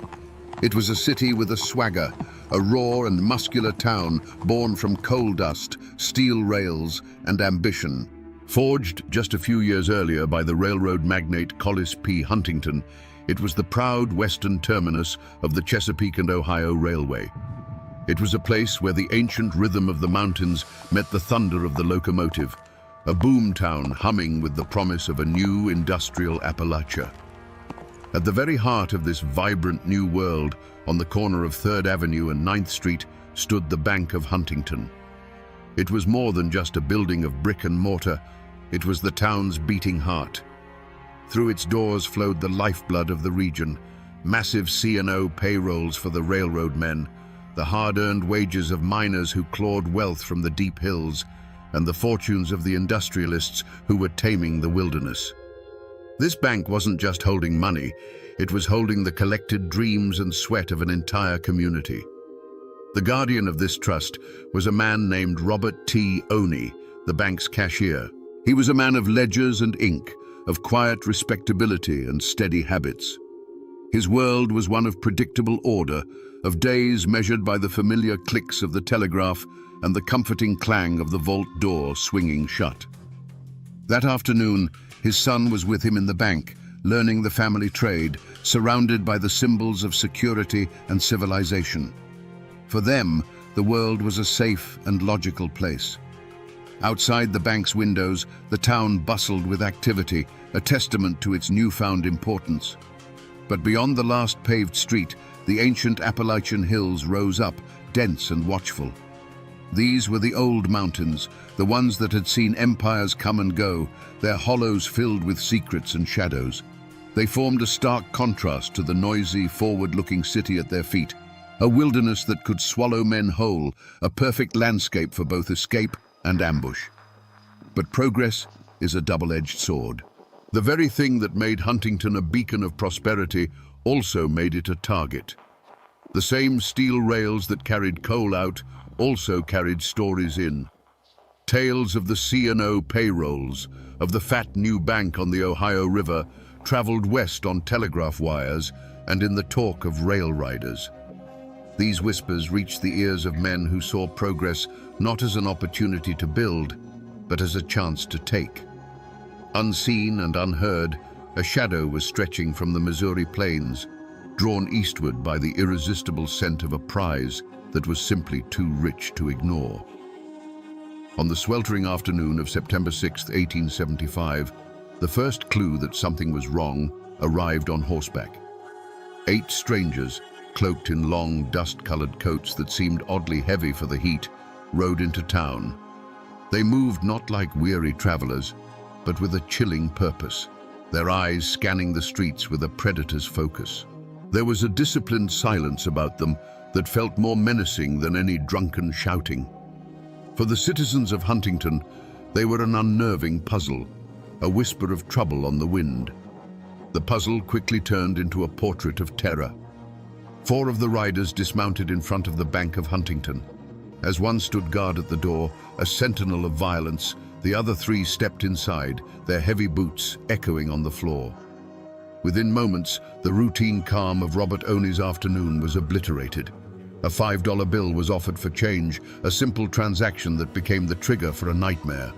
Speaker 1: It was a city with a swagger, a raw and muscular town born from coal dust, steel rails, and ambition. Forged just a few years earlier by the railroad magnate Collis P. Huntington, it was the proud western terminus of the Chesapeake and Ohio Railway. It was a place where the ancient rhythm of the mountains met the thunder of the locomotive, a boom town humming with the promise of a new industrial Appalachia. At the very heart of this vibrant new world, on the corner of 3rd Avenue and 9th Street, stood the Bank of Huntington. It was more than just a building of brick and mortar. It was the town's beating heart. Through its doors flowed the lifeblood of the region, massive C&O payrolls for the railroad men, the hard-earned wages of miners who clawed wealth from the deep hills, and the fortunes of the industrialists who were taming the wilderness. This bank wasn't just holding money, it was holding the collected dreams and sweat of an entire community. The guardian of this trust was a man named Robert T. Oney, the bank's cashier. He was a man of ledgers and ink, of quiet respectability and steady habits. His world was one of predictable order, of days measured by the familiar clicks of the telegraph and the comforting clang of the vault door swinging shut. That afternoon, his son was with him in the bank, learning the family trade, surrounded by the symbols of security and civilization. For them, the world was a safe and logical place. Outside the bank's windows, the town bustled with activity, a testament to its newfound importance. But beyond the last paved street, the ancient Appalachian hills rose up, dense and watchful. These were the old mountains, the ones that had seen empires come and go, their hollows filled with secrets and shadows. They formed a stark contrast to the noisy, forward-looking city at their feet, a wilderness that could swallow men whole, a perfect landscape for both escape and ambush. But progress is a double-edged sword. The very thing that made Huntington a beacon of prosperity also made it a target. The same steel rails that carried coal out also carried stories in. Tales of the C&O payrolls, of the fat new bank on the Ohio River, traveled west on telegraph wires and in the talk of rail riders. These whispers reached the ears of men who saw progress not as an opportunity to build, but as a chance to take. Unseen and unheard, a shadow was stretching from the Missouri plains, drawn eastward by the irresistible scent of a prize that was simply too rich to ignore. On the sweltering afternoon of September 6, 1875, the first clue that something was wrong arrived on horseback. 8 strangers, cloaked in long, dust-colored coats that seemed oddly heavy for the heat, rode into town. They moved not like weary travelers, but with a chilling purpose, their eyes scanning the streets with a predator's focus. There was a disciplined silence about them that felt more menacing than any drunken shouting. For the citizens of Huntington, they were an unnerving puzzle, a whisper of trouble on the wind. The puzzle quickly turned into a portrait of terror. 4 of the riders dismounted in front of the Bank of Huntington. As one stood guard at the door, a sentinel of violence, the other 3 stepped inside, their heavy boots echoing on the floor. Within moments, the routine calm of Robert Oney's afternoon was obliterated. A $5 bill was offered for change, a simple transaction that became the trigger for a nightmare.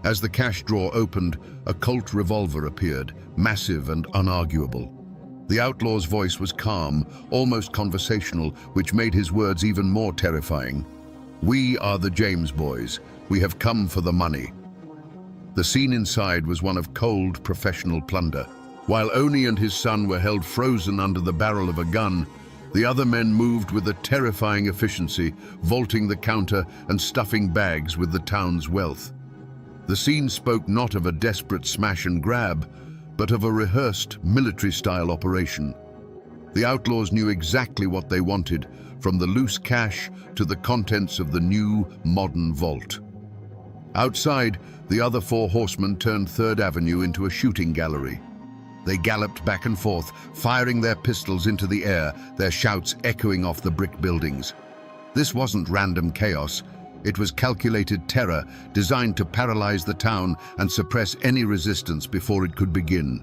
Speaker 1: As the cash drawer opened, a Colt revolver appeared, massive and unarguable. The outlaw's voice was calm, almost conversational, which made his words even more terrifying. "We are the James boys. We have come for the money." The scene inside was one of cold, professional plunder. While Oney and his son were held frozen under the barrel of a gun, the other men moved with a terrifying efficiency, vaulting the counter and stuffing bags with the town's wealth. The scene spoke not of a desperate smash and grab, but of a rehearsed, military-style operation. The outlaws knew exactly what they wanted, from the loose cash to the contents of the new, modern vault. Outside, the other 4 horsemen turned 3rd Avenue into a shooting gallery. They galloped back and forth, firing their pistols into the air, their shouts echoing off the brick buildings. This wasn't random chaos. It was calculated terror, designed to paralyze the town and suppress any resistance before it could begin.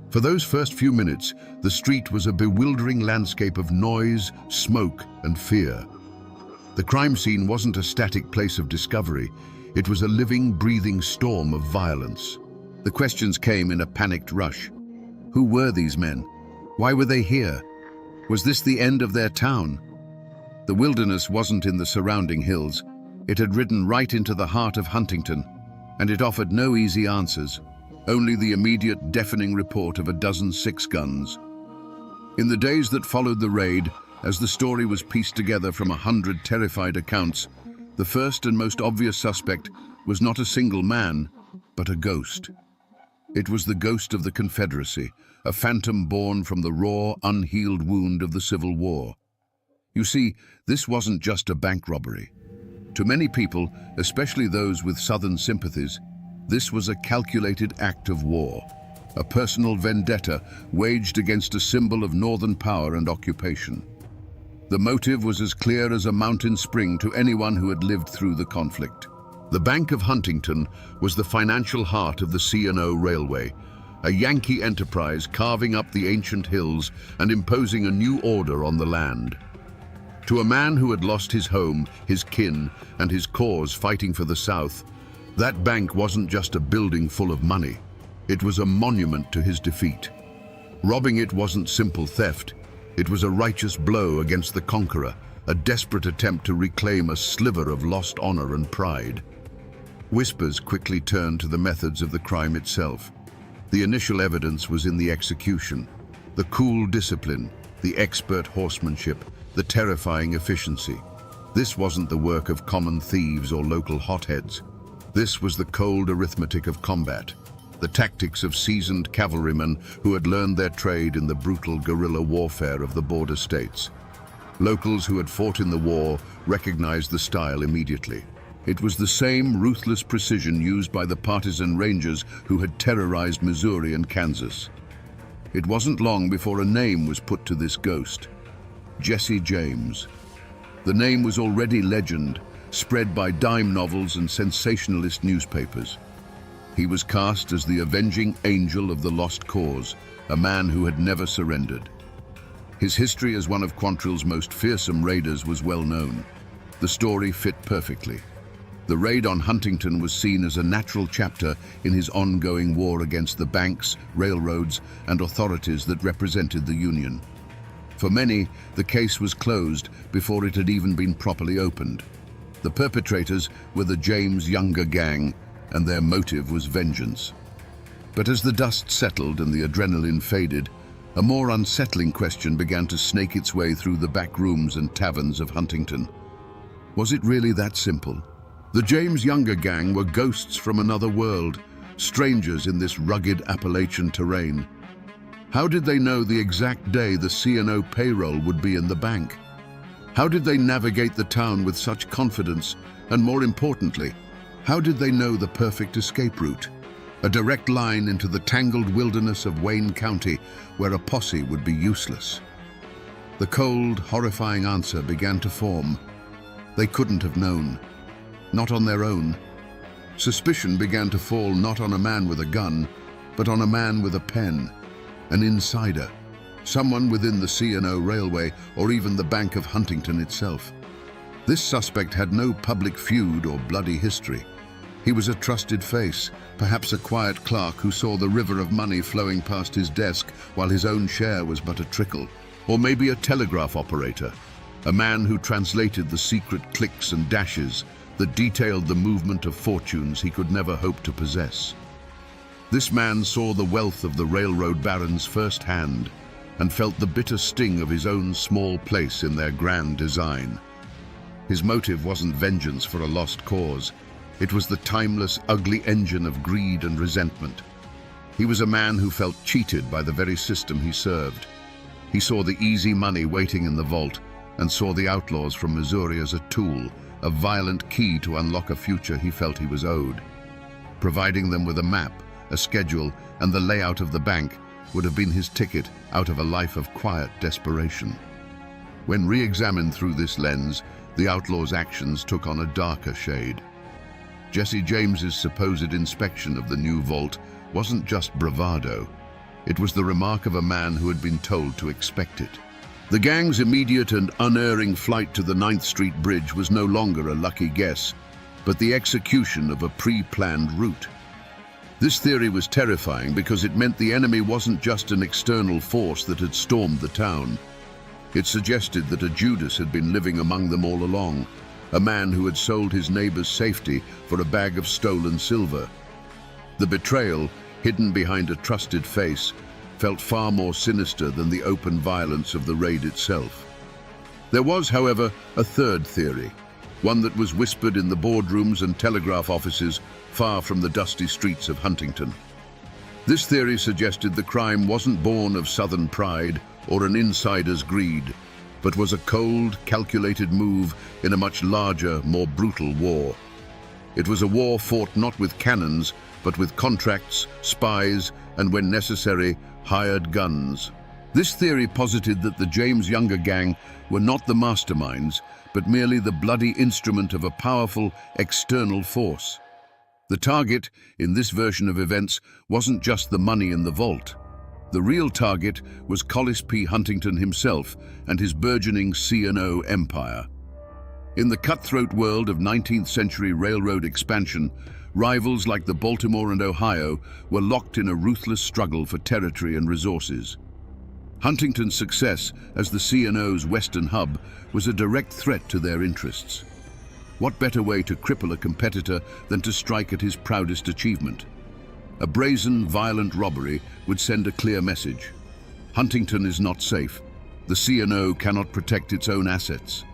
Speaker 1: For those first few minutes, the street was a bewildering landscape of noise, smoke, and fear. The crime scene wasn't a static place of discovery. It was a living, breathing storm of violence. The questions came in a panicked rush. Who were these men? Why were they here? Was this the end of their town? The wilderness wasn't in the surrounding hills. It had ridden right into the heart of Huntington, and it offered no easy answers, only the immediate deafening report of a dozen 6-guns. In the days that followed the raid, as the story was pieced together from 100 terrified accounts, the first and most obvious suspect was not a single man, but a ghost. It was the ghost of the Confederacy, a phantom born from the raw, unhealed wound of the Civil War. You see, this wasn't just a bank robbery. To many people, especially those with Southern sympathies, this was a calculated act of war, a personal vendetta waged against a symbol of Northern power and occupation. The motive was as clear as a mountain spring to anyone who had lived through the conflict. The Bank of Huntington was the financial heart of the C&O Railway, a Yankee enterprise carving up the ancient hills and imposing a new order on the land. To a man who had lost his home, his kin, and his cause fighting for the South, that bank wasn't just a building full of money. It was a monument to his defeat. Robbing it wasn't simple theft. It was a righteous blow against the conqueror, a desperate attempt to reclaim a sliver of lost honor and pride. Whispers quickly turned to the methods of the crime itself. The initial evidence was in the execution. The cool discipline, the expert horsemanship, the terrifying efficiency. This wasn't the work of common thieves or local hotheads. This was the cold arithmetic of combat, the tactics of seasoned cavalrymen who had learned their trade in the brutal guerrilla warfare of the border states. Locals who had fought in the war recognized the style immediately. It was the same ruthless precision used by the partisan Rangers who had terrorized Missouri and Kansas. It wasn't long before a name was put to this ghost: Jesse James. The name was already legend, spread by dime novels and sensationalist newspapers. He was cast as the avenging angel of the lost cause, a man who had never surrendered. His history as one of Quantrill's most fearsome raiders was well known. The story fit perfectly. The raid on Huntington was seen as a natural chapter in his ongoing war against the banks, railroads, and authorities that represented the Union. For many, the case was closed before it had even been properly opened. The perpetrators were the James Younger gang, and their motive was vengeance. But as the dust settled and the adrenaline faded, a more unsettling question began to snake its way through the back rooms and taverns of Huntington. Was it really that simple? The James Younger gang were ghosts from another world, strangers in this rugged Appalachian terrain. How did they know the exact day the C&O payroll would be in the bank? How did they navigate the town with such confidence? And more importantly, how did they know the perfect escape route? A direct line into the tangled wilderness of Wayne County, where a posse would be useless. The cold, horrifying answer began to form. They couldn't have known. Not on their own. Suspicion began to fall not on a man with a gun, but on a man with a pen, an insider, someone within the C&O Railway or even the Bank of Huntington itself. This suspect had no public feud or bloody history. He was a trusted face, perhaps a quiet clerk who saw the river of money flowing past his desk while his own share was but a trickle. Or maybe a telegraph operator, a man who translated the secret clicks and dashes that detailed the movement of fortunes he could never hope to possess. This man saw the wealth of the railroad barons firsthand and felt the bitter sting of his own small place in their grand design. His motive wasn't vengeance for a lost cause. It was the timeless, ugly engine of greed and resentment. He was a man who felt cheated by the very system he served. He saw the easy money waiting in the vault and saw the outlaws from Missouri as a tool, a violent key to unlock a future he felt he was owed. Providing them with a map, a schedule, and the layout of the bank would have been his ticket out of a life of quiet desperation. When re-examined through this lens, the outlaw's actions took on a darker shade. Jesse James's supposed inspection of the new vault wasn't just bravado. It was the remark of a man who had been told to expect it. The gang's immediate and unerring flight to the 9th Street Bridge was no longer a lucky guess, but the execution of a pre-planned route. This theory was terrifying because it meant the enemy wasn't just an external force that had stormed the town. It suggested that a Judas had been living among them all along, a man who had sold his neighbor's safety for a bag of stolen silver. The betrayal, hidden behind a trusted face, felt far more sinister than the open violence of the raid itself. There was, however, a third theory, one that was whispered in the boardrooms and telegraph offices far from the dusty streets of Huntington. This theory suggested the crime wasn't born of Southern pride or an insider's greed. but was a cold, calculated move in a much larger, more brutal war. It was a war fought not with cannons, but with contracts, spies, and when necessary, hired guns. This theory posited that the James Younger gang were not the masterminds, but merely the bloody instrument of a powerful external force. The target, in this version of events, wasn't just the money in the vault. The real target was Collis P. Huntington himself and his burgeoning C&O empire. In the cutthroat world of 19th century railroad expansion, rivals like the Baltimore and Ohio were locked in a ruthless struggle for territory and resources. Huntington's success as the C&O's western hub was a direct threat to their interests. What better way to cripple a competitor than to strike at his proudest achievement? A brazen, violent robbery would send a clear message. Huntington is not safe. The C&O cannot protect its own assets.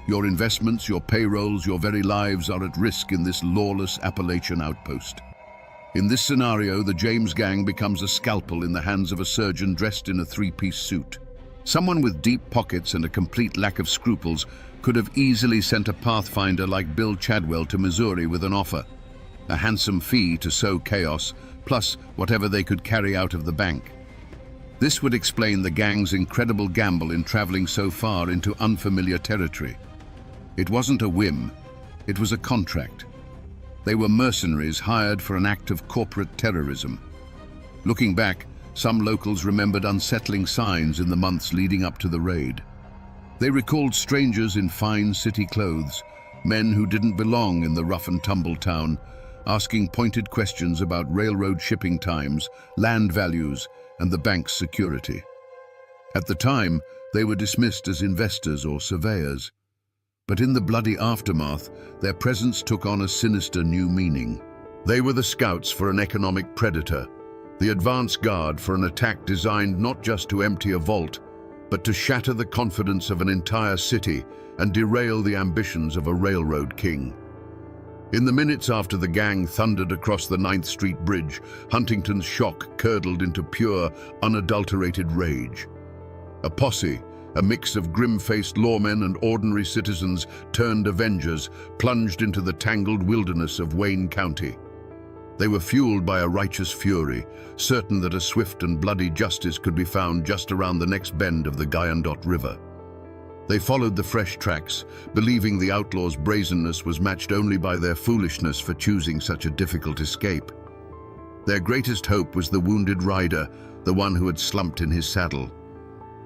Speaker 1: Your investments, your payrolls, your very lives are at risk in this lawless Appalachian outpost. In this scenario, the James gang becomes a scalpel in the hands of a surgeon dressed in a three-piece suit. Someone with deep pockets and a complete lack of scruples could have easily sent a pathfinder like Bill Chadwell to Missouri with an offer. A handsome fee to sow chaos, plus whatever they could carry out of the bank. This would explain the gang's incredible gamble in traveling so far into unfamiliar territory. It wasn't a whim, it was a contract. They were mercenaries hired for an act of corporate terrorism. Looking back, some locals remembered unsettling signs in the months leading up to the raid. They recalled strangers in fine city clothes, men who didn't belong in the rough-and-tumble town, asking pointed questions about railroad shipping times, land values, and the bank's security. At the time, they were dismissed as investors or surveyors. But in the bloody aftermath, their presence took on a sinister new meaning. They were the scouts for an economic predator, the advance guard for an attack designed not just to empty a vault, but to shatter the confidence of an entire city and derail the ambitions of a railroad king. In the minutes after the gang thundered across the 9th Street Bridge, Huntington's shock curdled into pure, unadulterated rage. A posse, a mix of grim-faced lawmen and ordinary citizens turned avengers, plunged into the tangled wilderness of Wayne County. They were fueled by a righteous fury, certain that a swift and bloody justice could be found just around the next bend of the Guyandotte River. They followed the fresh tracks, believing the outlaws' brazenness was matched only by their foolishness for choosing such a difficult escape. Their greatest hope was the wounded rider, the one who had slumped in his saddle.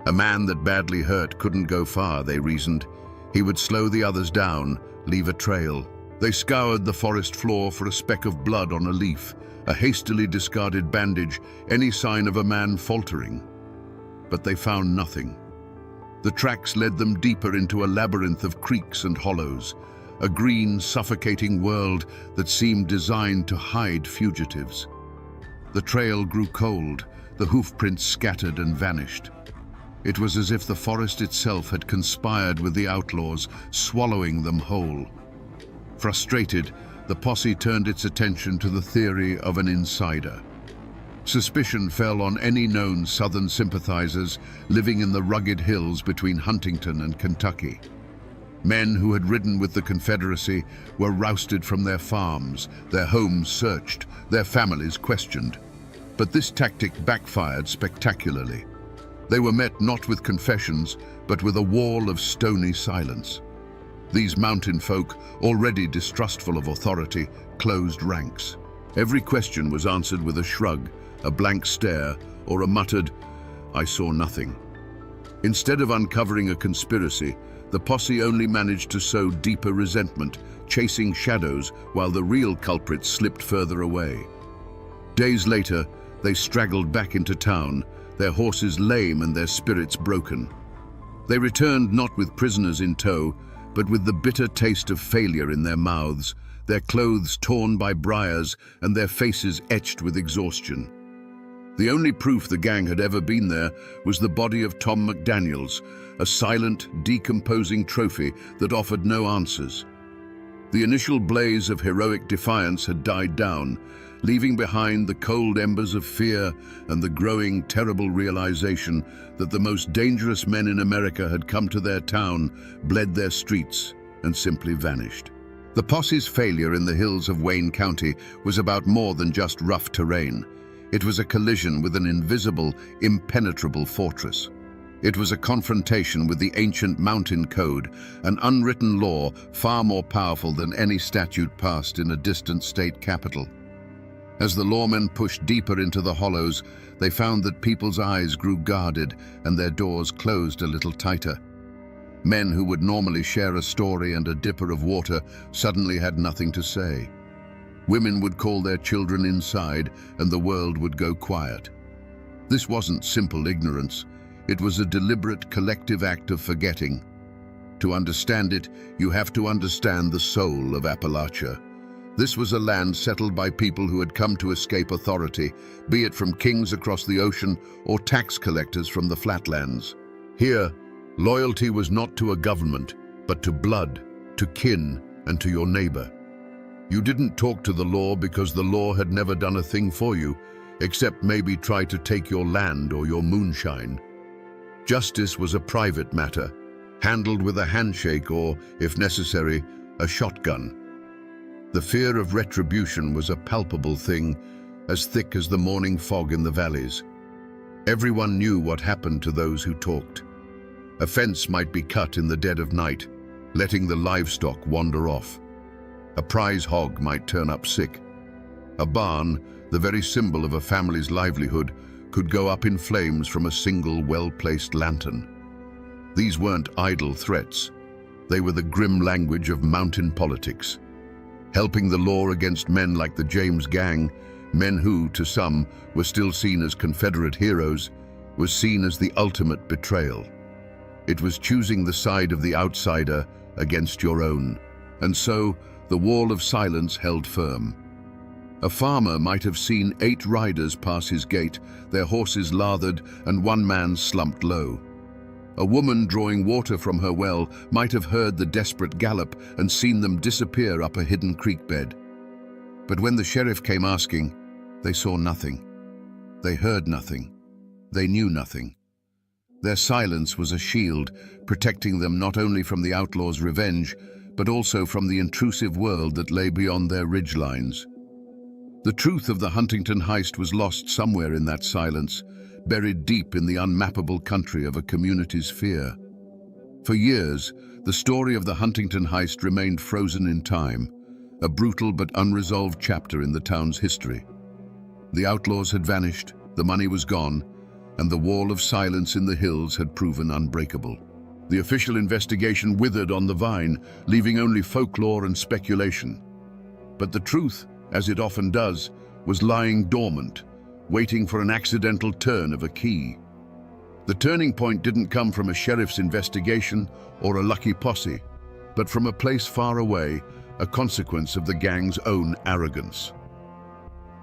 Speaker 1: A man that badly hurt couldn't go far, they reasoned. He would slow the others down, leave a trail. They scoured the forest floor for a speck of blood on a leaf, a hastily discarded bandage, any sign of a man faltering. But they found nothing. The tracks led them deeper into a labyrinth of creeks and hollows, a green, suffocating world that seemed designed to hide fugitives. The trail grew cold, the hoofprints scattered and vanished. It was as if the forest itself had conspired with the outlaws, swallowing them whole. Frustrated, the posse turned its attention to the theory of an insider. Suspicion fell on any known Southern sympathizers living in the rugged hills between Huntington and Kentucky. Men who had ridden with the Confederacy were rousted from their farms, their homes searched, their families questioned. But this tactic backfired spectacularly. They were met not with confessions, but with a wall of stony silence. These mountain folk, already distrustful of authority, closed ranks. Every question was answered with a shrug, a blank stare, or a muttered, "I saw nothing." Instead of uncovering a conspiracy, the posse only managed to sow deeper resentment, chasing shadows while the real culprits slipped further away. Days later, they straggled back into town, their horses lame and their spirits broken. They returned not with prisoners in tow, but with the bitter taste of failure in their mouths, their clothes torn by briars and their faces etched with exhaustion. The only proof the gang had ever been there was the body of Tom McDaniels, a silent, decomposing trophy that offered no answers. The initial blaze of heroic defiance had died down. leaving behind the cold embers of fear and the growing, terrible realization that the most dangerous men in America had come to their town, bled their streets, and simply vanished. The posse's failure in the hills of Wayne County was about more than just rough terrain. It was a collision with an invisible, impenetrable fortress. It was a confrontation with the ancient mountain code, an unwritten law far more powerful than any statute passed in a distant state capital. As the lawmen pushed deeper into the hollows, they found that people's eyes grew guarded and their doors closed a little tighter. Men who would normally share a story and a dipper of water suddenly had nothing to say. Women would call their children inside and the world would go quiet. This wasn't simple ignorance. It was a deliberate collective act of forgetting. To understand it, you have to understand the soul of Appalachia. This was a land settled by people who had come to escape authority, be it from kings across the ocean or tax collectors from the flatlands. Here, loyalty was not to a government, but to blood, to kin, and to your neighbor. You didn't talk to the law because the law had never done a thing for you, except maybe try to take your land or your moonshine. Justice was a private matter, handled with a handshake or, if necessary, a shotgun. The fear of retribution was a palpable thing, as thick as the morning fog in the valleys. Everyone knew what happened to those who talked. A fence might be cut in the dead of night, letting the livestock wander off. A prize hog might turn up sick. A barn, the very symbol of a family's livelihood, could go up in flames from a single well-placed lantern. These weren't idle threats. They were the grim language of mountain politics. Helping the law against men like the James Gang, men who, to some, were still seen as Confederate heroes, was seen as the ultimate betrayal. It was choosing the side of the outsider against your own, and so the wall of silence held firm. A farmer might have seen 8 riders pass his gate, their horses lathered and one man slumped low. A woman drawing water from her well might have heard the desperate gallop and seen them disappear up a hidden creek bed. But when the sheriff came asking, they saw nothing. They heard nothing. They knew nothing. Their silence was a shield, protecting them not only from the outlaws' revenge, but also from the intrusive world that lay beyond their ridgelines. The truth of the Huntington heist was lost somewhere in that silence, buried deep in the unmappable country of a community's fear. For years, the story of the Huntington heist remained frozen in time, a brutal but unresolved chapter in the town's history. The outlaws had vanished, the money was gone, and the wall of silence in the hills had proven unbreakable. The official investigation withered on the vine, leaving only folklore and speculation. But the truth, as it often does, was lying dormant, waiting for an accidental turn of a key. The turning point didn't come from a sheriff's investigation or a lucky posse, but from a place far away, a consequence of the gang's own arrogance.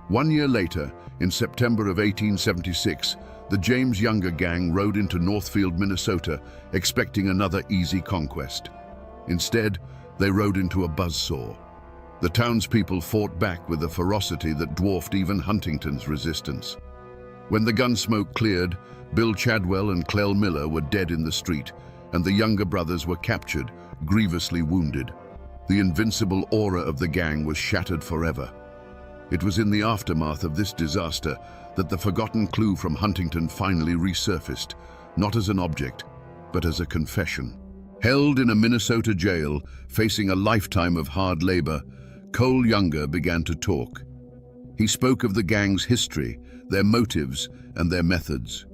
Speaker 1: 1 year later, in September of 1876, the James Younger gang rode into Northfield, Minnesota, expecting another easy conquest. Instead, they rode into a buzzsaw. The townspeople fought back with a ferocity that dwarfed even Huntington's resistance. When the gun smoke cleared, Bill Chadwell and Clell Miller were dead in the street, and the Younger brothers were captured, grievously wounded. The invincible aura of the gang was shattered forever. It was in the aftermath of this disaster that the forgotten clue from Huntington finally resurfaced, not as an object, but as a confession. Held in a Minnesota jail, facing a lifetime of hard labor, Cole Younger began to talk. He spoke of the gang's history, their motives, and their methods.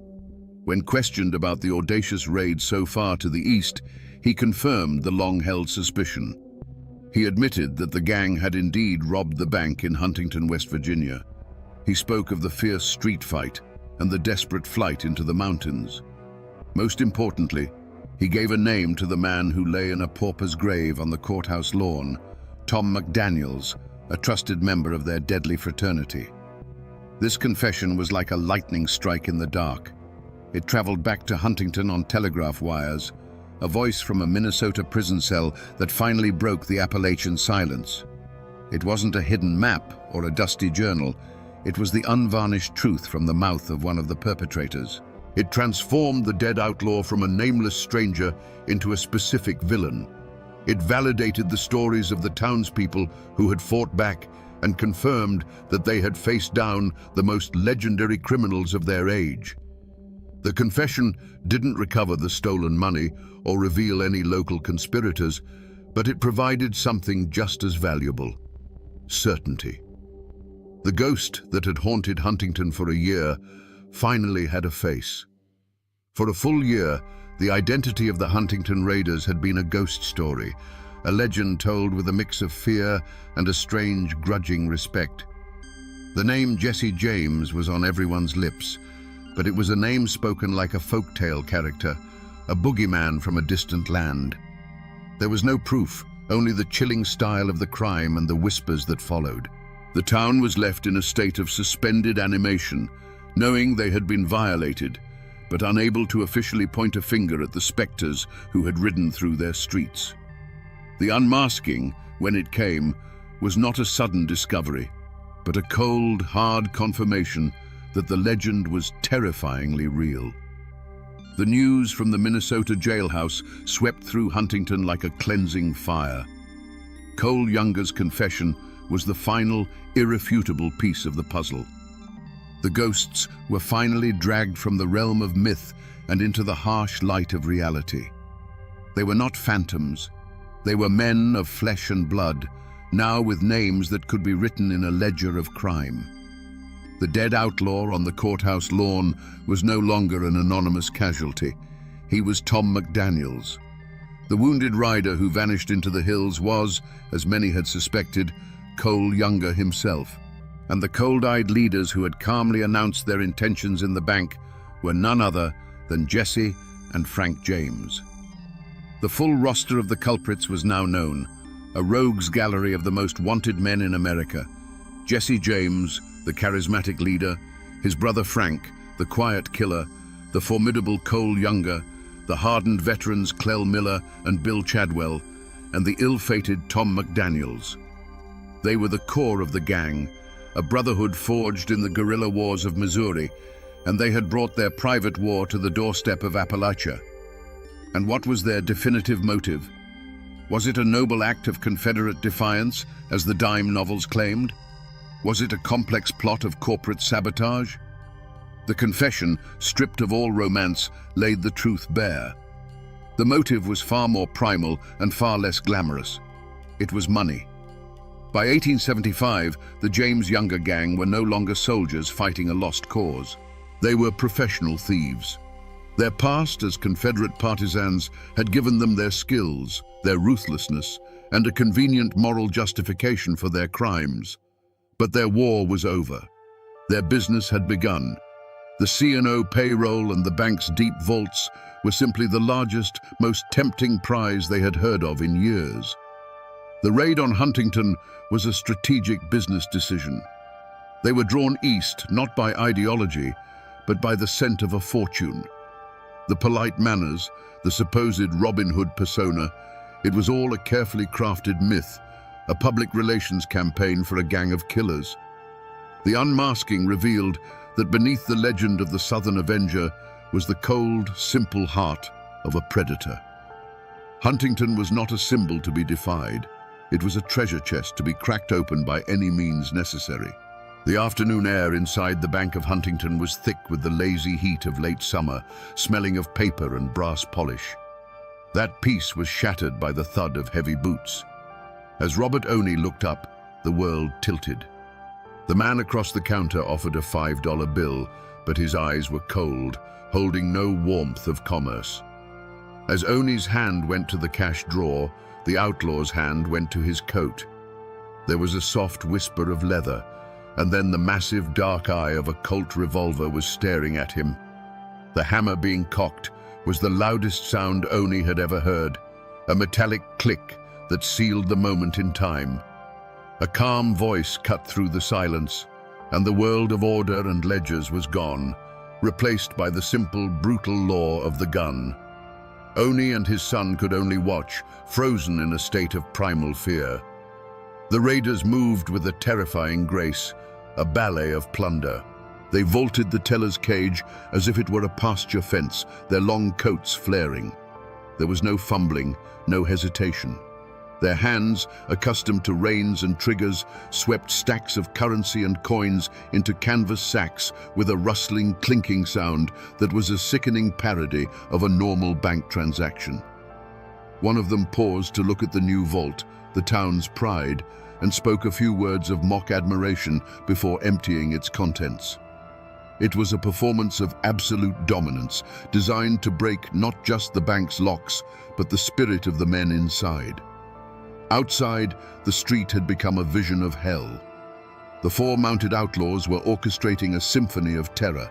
Speaker 1: When questioned about the audacious raid so far to the east, he confirmed the long-held suspicion. He admitted that the gang had indeed robbed the bank in Huntington, West Virginia. He spoke of the fierce street fight and the desperate flight into the mountains. Most importantly, he gave a name to the man who lay in a pauper's grave on the courthouse lawn, Tom McDaniels, a trusted member of their deadly fraternity. This confession was like a lightning strike in the dark. It traveled back to Huntington on telegraph wires, a voice from a Minnesota prison cell that finally broke the Appalachian silence. It wasn't a hidden map or a dusty journal. It was the unvarnished truth from the mouth of one of the perpetrators. It transformed the dead outlaw from a nameless stranger into a specific villain. It validated the stories of the townspeople who had fought back and confirmed that they had faced down the most legendary criminals of their age. The confession didn't recover the stolen money or reveal any local conspirators, but it provided something just as valuable: certainty. The ghost that had haunted Huntington for a year finally had a face. For a full year, the identity of the Huntington Raiders had been a ghost story, a legend told with a mix of fear and a strange, grudging respect. The name Jesse James was on everyone's lips, but it was a name spoken like a folktale character, a boogeyman from a distant land. There was no proof, only the chilling style of the crime and the whispers that followed. The town was left in a state of suspended animation, knowing they had been violated, but unable to officially point a finger at the specters who had ridden through their streets. The unmasking, when it came, was not a sudden discovery, but a cold, hard confirmation that the legend was terrifyingly real. The news from the Minnesota jailhouse swept through Huntington like a cleansing fire. Cole Younger's confession was the final, irrefutable piece of the puzzle. The ghosts were finally dragged from the realm of myth and into the harsh light of reality. They were not phantoms. They were men of flesh and blood, now with names that could be written in a ledger of crime. The dead outlaw on the courthouse lawn was no longer an anonymous casualty. He was Tom McDaniels. The wounded rider who vanished into the hills was, as many had suspected, Cole Younger himself. And the cold-eyed leaders who had calmly announced their intentions in the bank were none other than Jesse and Frank James. The full roster of the culprits was now known, a rogues gallery of the most wanted men in America. Jesse James, the charismatic leader, his brother Frank, the quiet killer, the formidable Cole Younger, the hardened veterans Clell Miller and Bill Chadwell, and the ill-fated Tom McDaniels. They were the core of the gang, a brotherhood forged in the guerrilla wars of Missouri, and they had brought their private war to the doorstep of Appalachia. And what was their definitive motive? Was it a noble act of Confederate defiance, as the dime novels claimed? Was it a complex plot of corporate sabotage? The confession, stripped of all romance, laid the truth bare. The motive was far more primal and far less glamorous. It was money. By 1875, the James Younger gang were no longer soldiers fighting a lost cause. They were professional thieves. Their past as Confederate partisans had given them their skills, their ruthlessness, and a convenient moral justification for their crimes. But their war was over. Their business had begun. The C&O payroll and the bank's deep vaults were simply the largest, most tempting prize they had heard of in years. The raid on Huntington was a strategic business decision. They were drawn east, not by ideology, but by the scent of a fortune. The polite manners, the supposed Robin Hood persona, it was all a carefully crafted myth, a public relations campaign for a gang of killers. The unmasking revealed that beneath the legend of the Southern Avenger was the cold, simple heart of a predator. Huntington was not a symbol to be defied. It was a treasure chest to be cracked open by any means necessary. The afternoon air inside the Bank of Huntington was thick with the lazy heat of late summer, smelling of paper and brass polish. That peace was shattered by the thud of heavy boots. As Robert Oney looked up, the world tilted. The man across the counter offered a $5 bill, but his eyes were cold, holding no warmth of commerce. As Oney's hand went to the cash drawer, the outlaw's hand went to his coat. There was a soft whisper of leather, and then the massive dark eye of a Colt revolver was staring at him. The hammer being cocked was the loudest sound Oney had ever heard, a metallic click that sealed the moment in time. A calm voice cut through the silence, and the world of order and ledgers was gone, replaced by the simple, brutal law of the gun. Oney and his son could only watch, frozen in a state of primal fear. The raiders moved with a terrifying grace, a ballet of plunder. They vaulted the teller's cage as if it were a pasture fence, their long coats flaring. There was no fumbling, no hesitation. Their hands, accustomed to reins and triggers, swept stacks of currency and coins into canvas sacks with a rustling, clinking sound that was a sickening parody of a normal bank transaction. One of them paused to look at the new vault, the town's pride, and spoke a few words of mock admiration before emptying its contents. It was a performance of absolute dominance, designed to break not just the bank's locks, but the spirit of the men inside. Outside, the street had become a vision of hell. The four mounted outlaws were orchestrating a symphony of terror.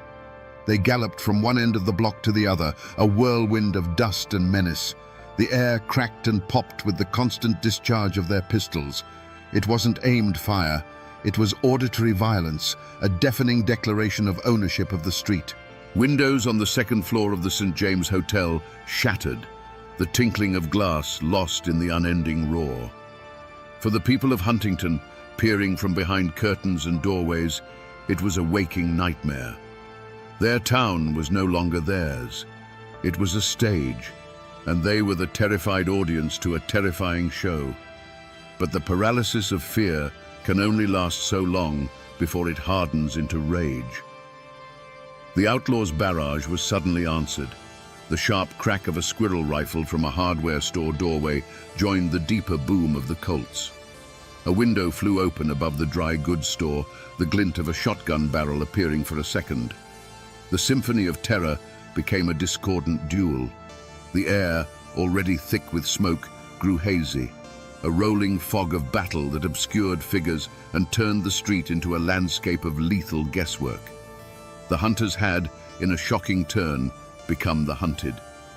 Speaker 1: They galloped from one end of the block to the other, a whirlwind of dust and menace. The air cracked and popped with the constant discharge of their pistols. It wasn't aimed fire, it was auditory violence, a deafening declaration of ownership of the street. Windows on the second floor of the St. James Hotel shattered, the tinkling of glass lost in the unending roar. For the people of Huntington, peering from behind curtains and doorways, it was a waking nightmare. Their town was no longer theirs. It was a stage, and they were the terrified audience to a terrifying show. But the paralysis of fear can only last so long before it hardens into rage. The outlaws' barrage was suddenly answered. The sharp crack of a squirrel rifle from a hardware store doorway joined the deeper boom of the Colts. A window flew open above the dry goods store, the glint of a shotgun barrel appearing for a second. The symphony of terror became a discordant duel. The air, already thick with smoke, grew hazy, a rolling fog of battle that obscured figures and turned the street into a landscape of lethal guesswork. The hunters had, in a shocking turn, become the hunted.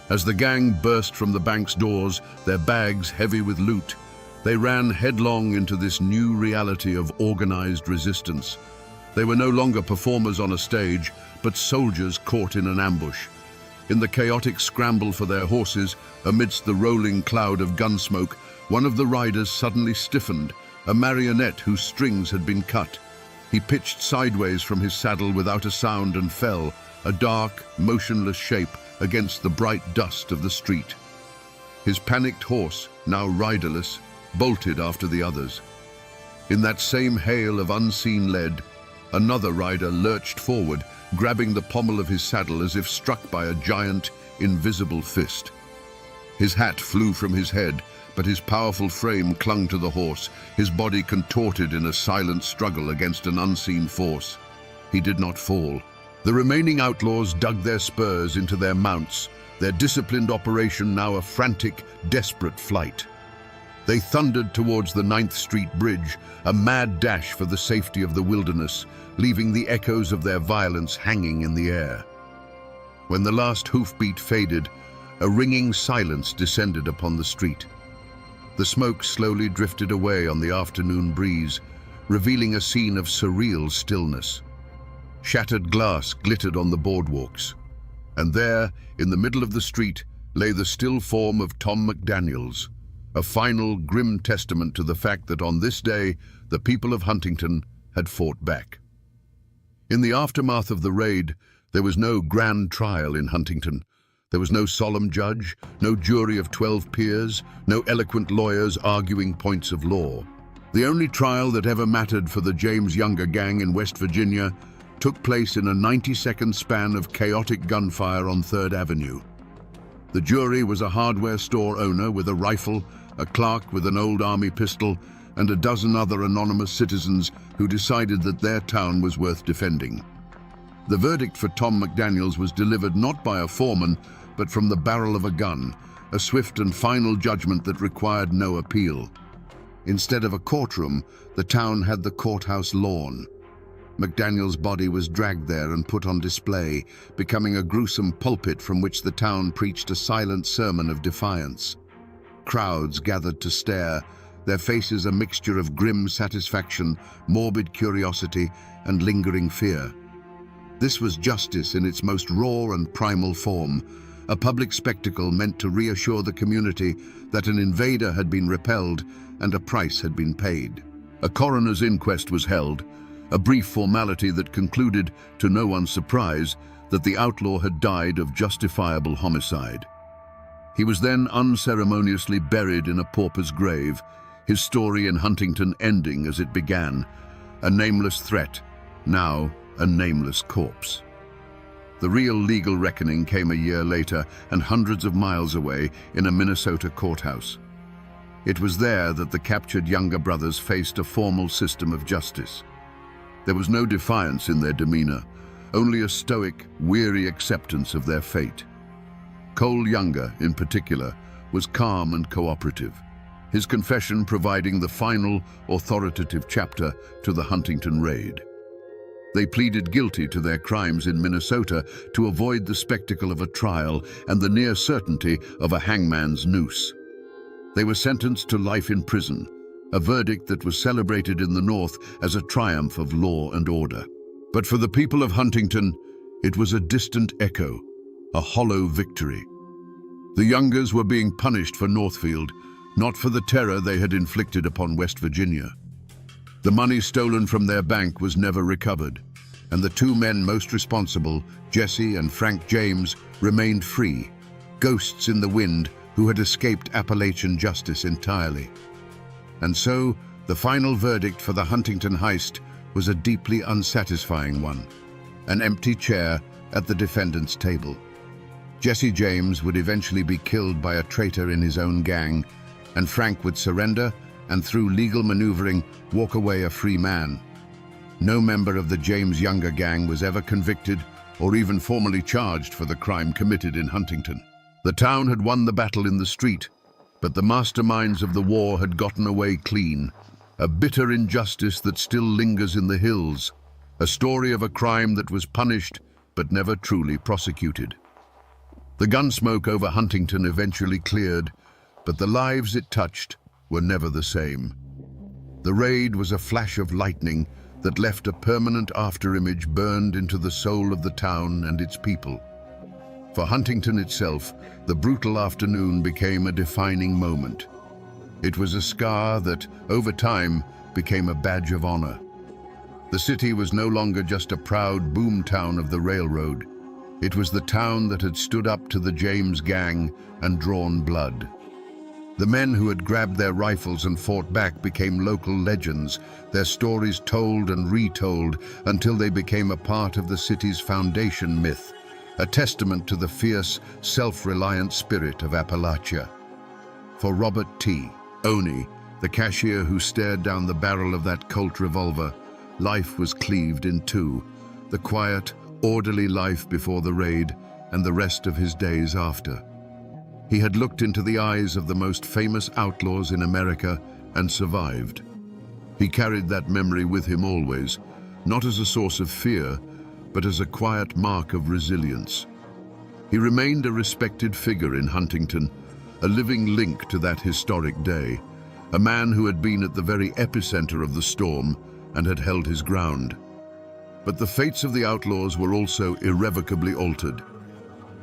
Speaker 1: As the gang burst from the bank's doors, their bags heavy with loot, they ran headlong into this new reality of organized resistance. They were no longer performers on a stage, but soldiers caught in an ambush. In the chaotic scramble for their horses, amidst the rolling cloud of gunsmoke, one of the riders suddenly stiffened, a marionette whose strings had been cut. He pitched sideways from his saddle without a sound and fell, a dark, motionless shape against the bright dust of the street. His panicked horse, now riderless, bolted after the others. In that same hail of unseen lead, another rider lurched forward, grabbing the pommel of his saddle as if struck by a giant, invisible fist. His hat flew from his head, but his powerful frame clung to the horse, his body contorted in a silent struggle against an unseen force. He did not fall. The remaining outlaws dug their spurs into their mounts, their disciplined operation now a frantic, desperate flight. They thundered towards the 9th Street Bridge, a mad dash for the safety of the wilderness, leaving the echoes of their violence hanging in the air. When the last hoofbeat faded, a ringing silence descended upon the street. The smoke slowly drifted away on the afternoon breeze, revealing a scene of surreal stillness. Shattered glass glittered on the boardwalks, and there, in the middle of the street, lay the still form of Tom McDaniels, a final grim testament to the fact that on this day, the people of Huntington had fought back. In the aftermath of the raid, there was no grand trial in Huntington. There was no solemn judge, no jury of 12 peers, no eloquent lawyers arguing points of law. The only trial that ever mattered for the James Younger gang in West Virginia took place in a 90-second span of chaotic gunfire on 3rd Avenue. The jury was a hardware store owner with a rifle, a clerk with an old army pistol, and a dozen other anonymous citizens who decided that their town was worth defending. The verdict for Tom McDaniels was delivered not by a foreman, but from the barrel of a gun, a swift and final judgment that required no appeal. Instead of a courtroom, the town had the courthouse lawn. McDaniel's body was dragged there and put on display, becoming a gruesome pulpit from which the town preached a silent sermon of defiance. Crowds gathered to stare, their faces a mixture of grim satisfaction, morbid curiosity, and lingering fear. This was justice in its most raw and primal form, a public spectacle meant to reassure the community that an invader had been repelled and a price had been paid. A coroner's inquest was held, a brief formality that concluded, to no one's surprise, that the outlaw had died of justifiable homicide. He was then unceremoniously buried in a pauper's grave, his story in Huntington ending as it began, a nameless threat, now a nameless corpse. The real legal reckoning came a year later and hundreds of miles away in a Minnesota courthouse. It was there that the captured younger brothers faced a formal system of justice. There was no defiance in their demeanor, only a stoic, weary acceptance of their fate. Cole Younger, in particular, was calm and cooperative, his confession providing the final, authoritative chapter to the Huntington raid. They pleaded guilty to their crimes in Minnesota to avoid the spectacle of a trial and the near certainty of a hangman's noose. They were sentenced to life in prison, a verdict that was celebrated in the North as a triumph of law and order. But for the people of Huntington, it was a distant echo, a hollow victory. The Youngers were being punished for Northfield, not for the terror they had inflicted upon West Virginia. The money stolen from their bank was never recovered, and the two men most responsible, Jesse and Frank James, remained free, ghosts in the wind who had escaped Appalachian justice entirely. And so, the final verdict for the Huntington heist was a deeply unsatisfying one, an empty chair at the defendant's table. Jesse James would eventually be killed by a traitor in his own gang, and Frank would surrender and, through legal maneuvering, walk away a free man. No member of the James Younger gang was ever convicted or even formally charged for the crime committed in Huntington. The town had won the battle in the street, but the masterminds of the war had gotten away clean. A bitter injustice that still lingers in the hills, a story of a crime that was punished but never truly prosecuted. The gunsmoke over Huntington eventually cleared, but the lives it touched were never the same. The raid was a flash of lightning that left a permanent afterimage burned into the soul of the town and its people. For Huntington itself, the brutal afternoon became a defining moment. It was a scar that, over time, became a badge of honor. The city was no longer just a proud boom town of the railroad. It was the town that had stood up to the James gang and drawn blood. The men who had grabbed their rifles and fought back became local legends, their stories told and retold until they became a part of the city's foundation myth, a testament to the fierce, self-reliant spirit of Appalachia. For Robert T. Oney, the cashier who stared down the barrel of that Colt revolver, life was cleaved in two, the quiet, orderly life before the raid and the rest of his days after. He had looked into the eyes of the most famous outlaws in America and survived. He carried that memory with him always, not as a source of fear, but as a quiet mark of resilience. He remained a respected figure in Huntington, a living link to that historic day, a man who had been at the very epicenter of the storm and had held his ground. But the fates of the outlaws were also irrevocably altered.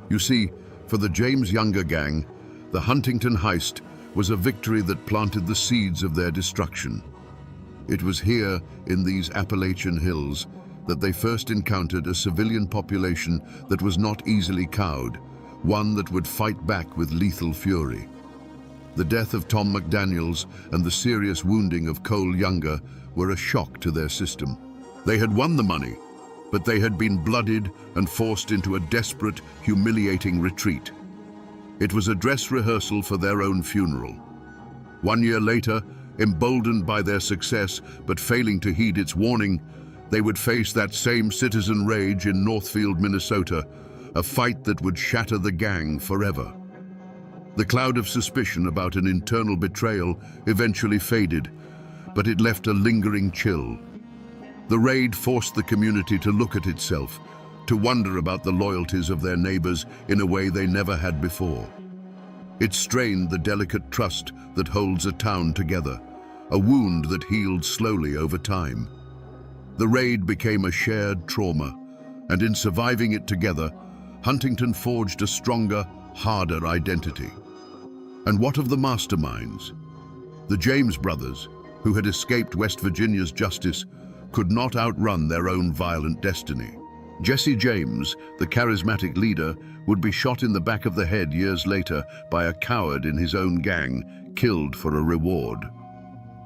Speaker 1: You see, for the James Younger gang, the Huntington heist was a victory that planted the seeds of their destruction. It was here, in these Appalachian hills, that they first encountered a civilian population that was not easily cowed, one that would fight back with lethal fury. The death of Tom McDaniels and the serious wounding of Cole Younger were a shock to their system. They had won the money, but they had been bloodied and forced into a desperate, humiliating retreat. It was a dress rehearsal for their own funeral. 1 year later, emboldened by their success but failing to heed its warning, they would face that same citizen rage in Northfield, Minnesota, a fight that would shatter the gang forever. The cloud of suspicion about an internal betrayal eventually faded, but it left a lingering chill. The raid forced the community to look at itself, to wonder about the loyalties of their neighbors in a way they never had before. It strained the delicate trust that holds a town together, a wound that healed slowly over time. The raid became a shared trauma, and in surviving it together, Huntington forged a stronger, harder identity. And what of the masterminds? The James brothers, who had escaped West Virginia's justice, could not outrun their own violent destiny. Jesse James, the charismatic leader, would be shot in the back of the head years later by a coward in his own gang, killed for a reward.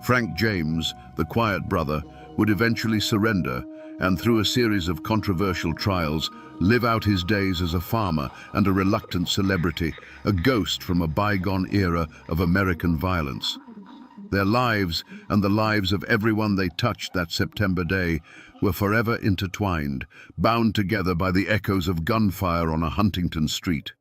Speaker 1: Frank James, the quiet brother, would eventually surrender and, through a series of controversial trials, live out his days as a farmer and a reluctant celebrity, a ghost from a bygone era of American violence. Their lives, and the lives of everyone they touched that September day, were forever intertwined, bound together by the echoes of gunfire on a Huntington street.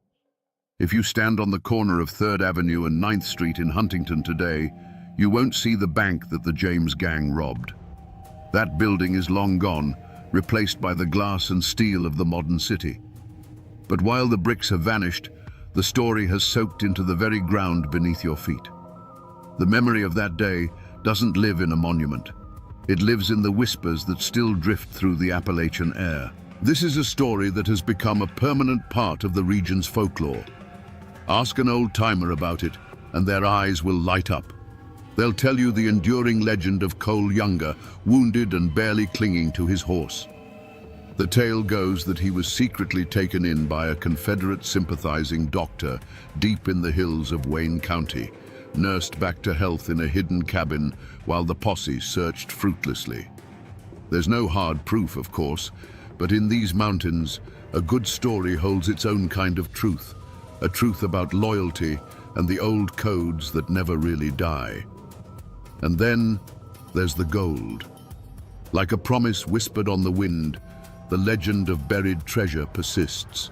Speaker 1: If you stand on the corner of 3rd Avenue and 9th Street in Huntington today, you won't see the bank that the James gang robbed. That building is long gone, replaced by the glass and steel of the modern city. But while the bricks have vanished, the story has soaked into the very ground beneath your feet. The memory of that day doesn't live in a monument. It lives in the whispers that still drift through the Appalachian air. This is a story that has become a permanent part of the region's folklore. Ask an old-timer about it, and their eyes will light up. They'll tell you the enduring legend of Cole Younger, wounded and barely clinging to his horse. The tale goes that he was secretly taken in by a Confederate sympathizing doctor deep in the hills of Wayne County, nursed back to health in a hidden cabin while the posse searched fruitlessly. There's no hard proof, of course, but in these mountains, a good story holds its own kind of truth, a truth about loyalty and the old codes that never really die. And then there's the gold. Like a promise whispered on the wind, the legend of buried treasure persists.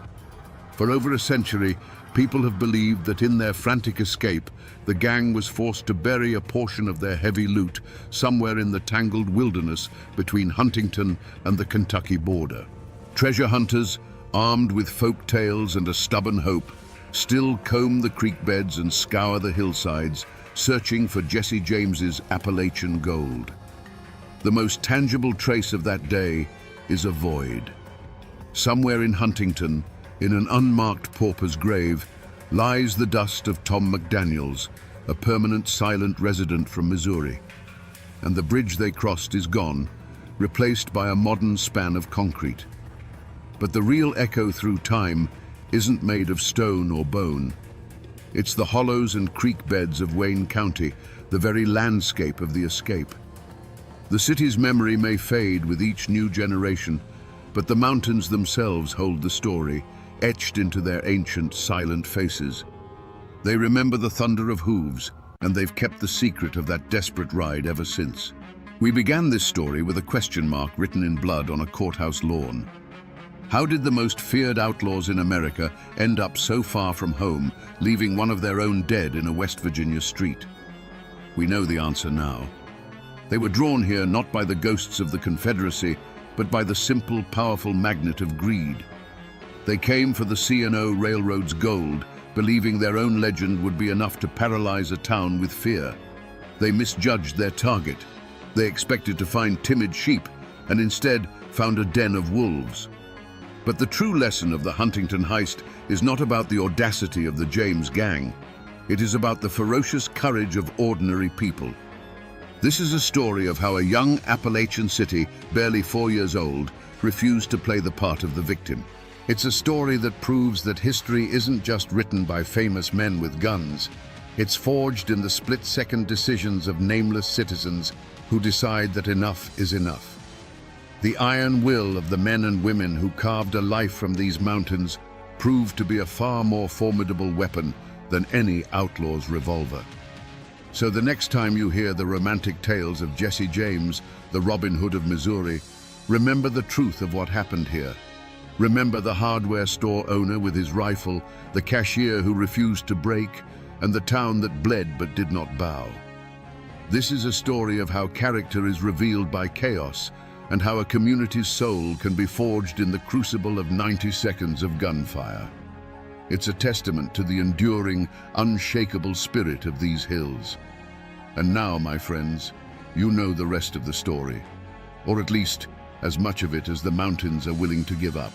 Speaker 1: For over a century, people have believed that in their frantic escape, the gang was forced to bury a portion of their heavy loot somewhere in the tangled wilderness between Huntington and the Kentucky border. Treasure hunters, armed with folk tales and a stubborn hope, still comb the creek beds and scour the hillsides, searching for Jesse James's Appalachian gold. The most tangible trace of that day is a void. Somewhere in Huntington, in an unmarked pauper's grave, lies the dust of Tom McDaniels, a permanent silent resident from Missouri. And the bridge they crossed is gone, replaced by a modern span of concrete. But the real echo through time isn't made of stone or bone. It's the hollows and creek beds of Wayne County, the very landscape of the escape. The city's memory may fade with each new generation, but the mountains themselves hold the story, etched into their ancient, silent faces. They remember the thunder of hooves, and they've kept the secret of that desperate ride ever since. We began this story with a question mark written in blood on a courthouse lawn. How did the most feared outlaws in America end up so far from home, leaving one of their own dead in a West Virginia street? We know the answer now. They were drawn here not by the ghosts of the Confederacy, but by the simple, powerful magnet of greed. They came for the C&O Railroad's gold, believing their own legend would be enough to paralyze a town with fear. They misjudged their target. They expected to find timid sheep, and instead found a den of wolves. But the true lesson of the Huntington heist is not about the audacity of the James gang. It is about the ferocious courage of ordinary people. This is a story of how a young Appalachian city, barely 4 years old, refused to play the part of the victim. It's a story that proves that history isn't just written by famous men with guns. It's forged in the split-second decisions of nameless citizens who decide that enough is enough. The iron will of the men and women who carved a life from these mountains proved to be a far more formidable weapon than any outlaw's revolver. So the next time you hear the romantic tales of Jesse James, the Robin Hood of Missouri, remember the truth of what happened here. Remember the hardware store owner with his rifle, the cashier who refused to break, and the town that bled but did not bow. This is a story of how character is revealed by chaos, and how a community's soul can be forged in the crucible of 90 seconds of gunfire. It's a testament to the enduring, unshakable spirit of these hills. And now, my friends, you know the rest of the story, or at least as much of it as the mountains are willing to give up.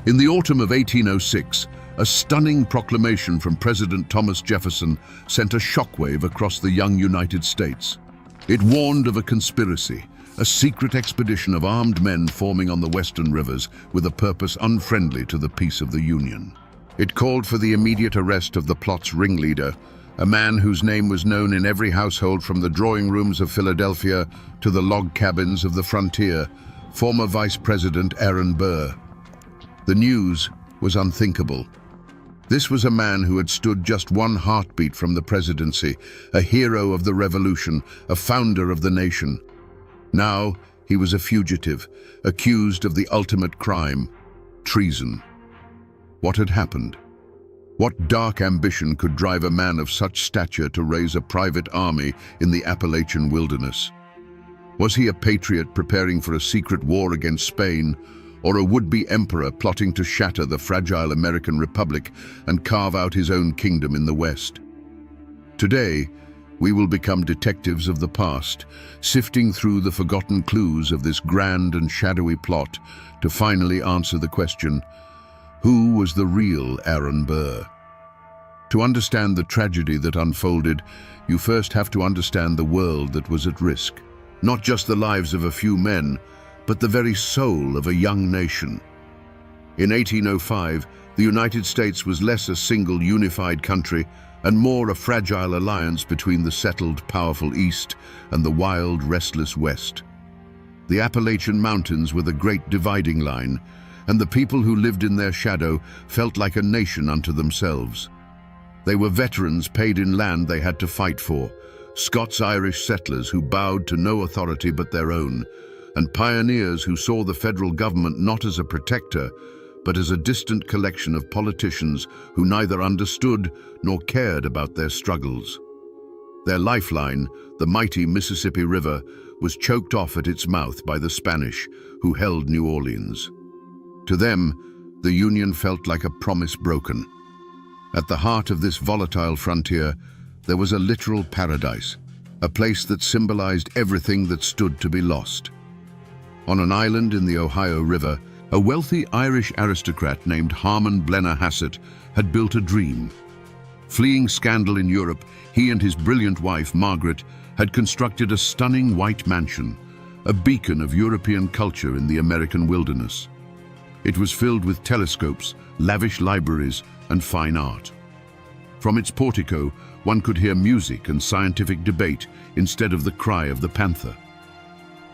Speaker 1: In the autumn of 1806, a stunning proclamation from President Thomas Jefferson sent a shockwave across the young United States. It warned of a conspiracy, a secret expedition of armed men forming on the western rivers with a purpose unfriendly to the peace of the Union. It called for the immediate arrest of the plot's ringleader, a man whose name was known in every household from the drawing rooms of Philadelphia to the log cabins of the frontier, former Vice President Aaron Burr. The news was unthinkable. This was a man who had stood just one heartbeat from the presidency, a hero of the revolution, a founder of the nation. Now he was a fugitive, accused of the ultimate crime, treason. What had happened? What dark ambition could drive a man of such stature to raise a private army in the Appalachian wilderness? Was he a patriot preparing for a secret war against Spain, or a would-be emperor plotting to shatter the fragile American Republic and carve out his own kingdom in the West? Today, we will become detectives of the past, sifting through the forgotten clues of this grand and shadowy plot to finally answer the question, who was the real Aaron Burr? To understand the tragedy that unfolded, you first have to understand the world that was at risk. Not just the lives of a few men, but the very soul of a young nation. In 1805, the United States was less a single unified country and more a fragile alliance between the settled, powerful East and the wild, restless West. The Appalachian Mountains were the great dividing line, and the people who lived in their shadow felt like a nation unto themselves. They were veterans paid in land they had to fight for, Scots-Irish settlers who bowed to no authority but their own, and pioneers who saw the federal government not as a protector, but as a distant collection of politicians who neither understood nor cared about their struggles. Their lifeline, the mighty Mississippi River, was choked off at its mouth by the Spanish, who held New Orleans. To them, the Union felt like a promise broken. At the heart of this volatile frontier, there was a literal paradise, a place that symbolized everything that stood to be lost. On an island in the Ohio River, a wealthy Irish aristocrat named Harmon Blennerhassett had built a dream. Fleeing scandal in Europe, he and his brilliant wife, Margaret, had constructed a stunning white mansion, a beacon of European culture in the American wilderness. It was filled with telescopes, lavish libraries, and fine art. From its portico, one could hear music and scientific debate instead of the cry of the panther.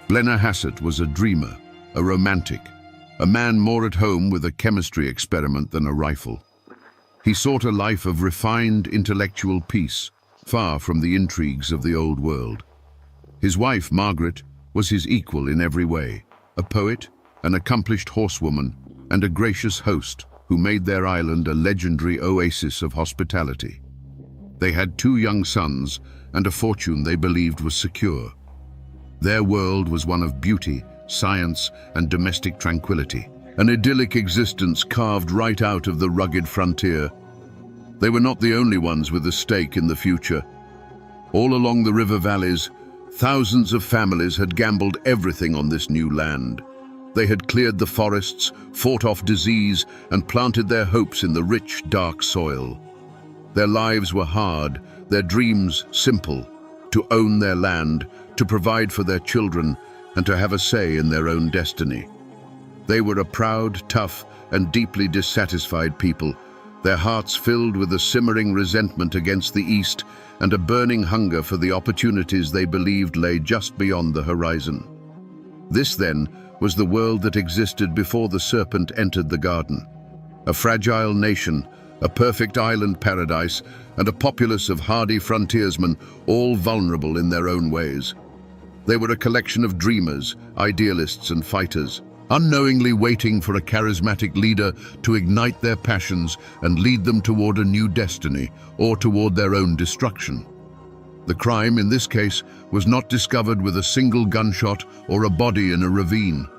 Speaker 1: Blennerhassett was a dreamer, a romantic, a man more at home with a chemistry experiment than a rifle. He sought a life of refined intellectual peace, far from the intrigues of the old world. His wife, Margaret, was his equal in every way, a poet, an accomplished horsewoman, and a gracious host who made their island a legendary oasis of hospitality. They had 2 young sons and a fortune they believed was secure. Their world was one of beauty, science, and domestic tranquility, an idyllic existence carved right out of the rugged frontier. They were not the only ones with a stake in the future. All along the river valleys, thousands of families had gambled everything on this new land. They had cleared the forests, fought off disease, and planted their hopes in the rich, dark soil. Their lives were hard, their dreams simple: to own their land, to provide for their children, and to have a say in their own destiny. They were a proud, tough, and deeply dissatisfied people, their hearts filled with a simmering resentment against the East and a burning hunger for the opportunities they believed lay just beyond the horizon. This, then, was the world that existed before the serpent entered the garden. A fragile nation, a perfect island paradise, and a populace of hardy frontiersmen, all vulnerable in their own ways. They were a collection of dreamers, idealists, and fighters, unknowingly waiting for a charismatic leader to ignite their passions and lead them toward a new destiny or toward their own destruction. The crime, in this case, was not discovered with a single gunshot or a body in a ravine.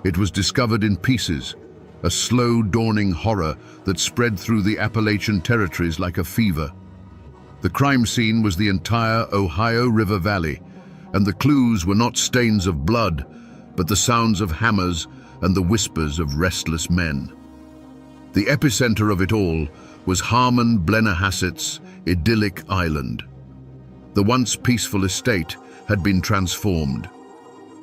Speaker 1: It was discovered in pieces, a slow dawning horror that spread through the Appalachian territories like a fever. The crime scene was the entire Ohio River Valley, and the clues were not stains of blood, but the sounds of hammers and the whispers of restless men. The epicenter of it all was Harmon Blennerhassett's idyllic island. The once peaceful estate had been transformed.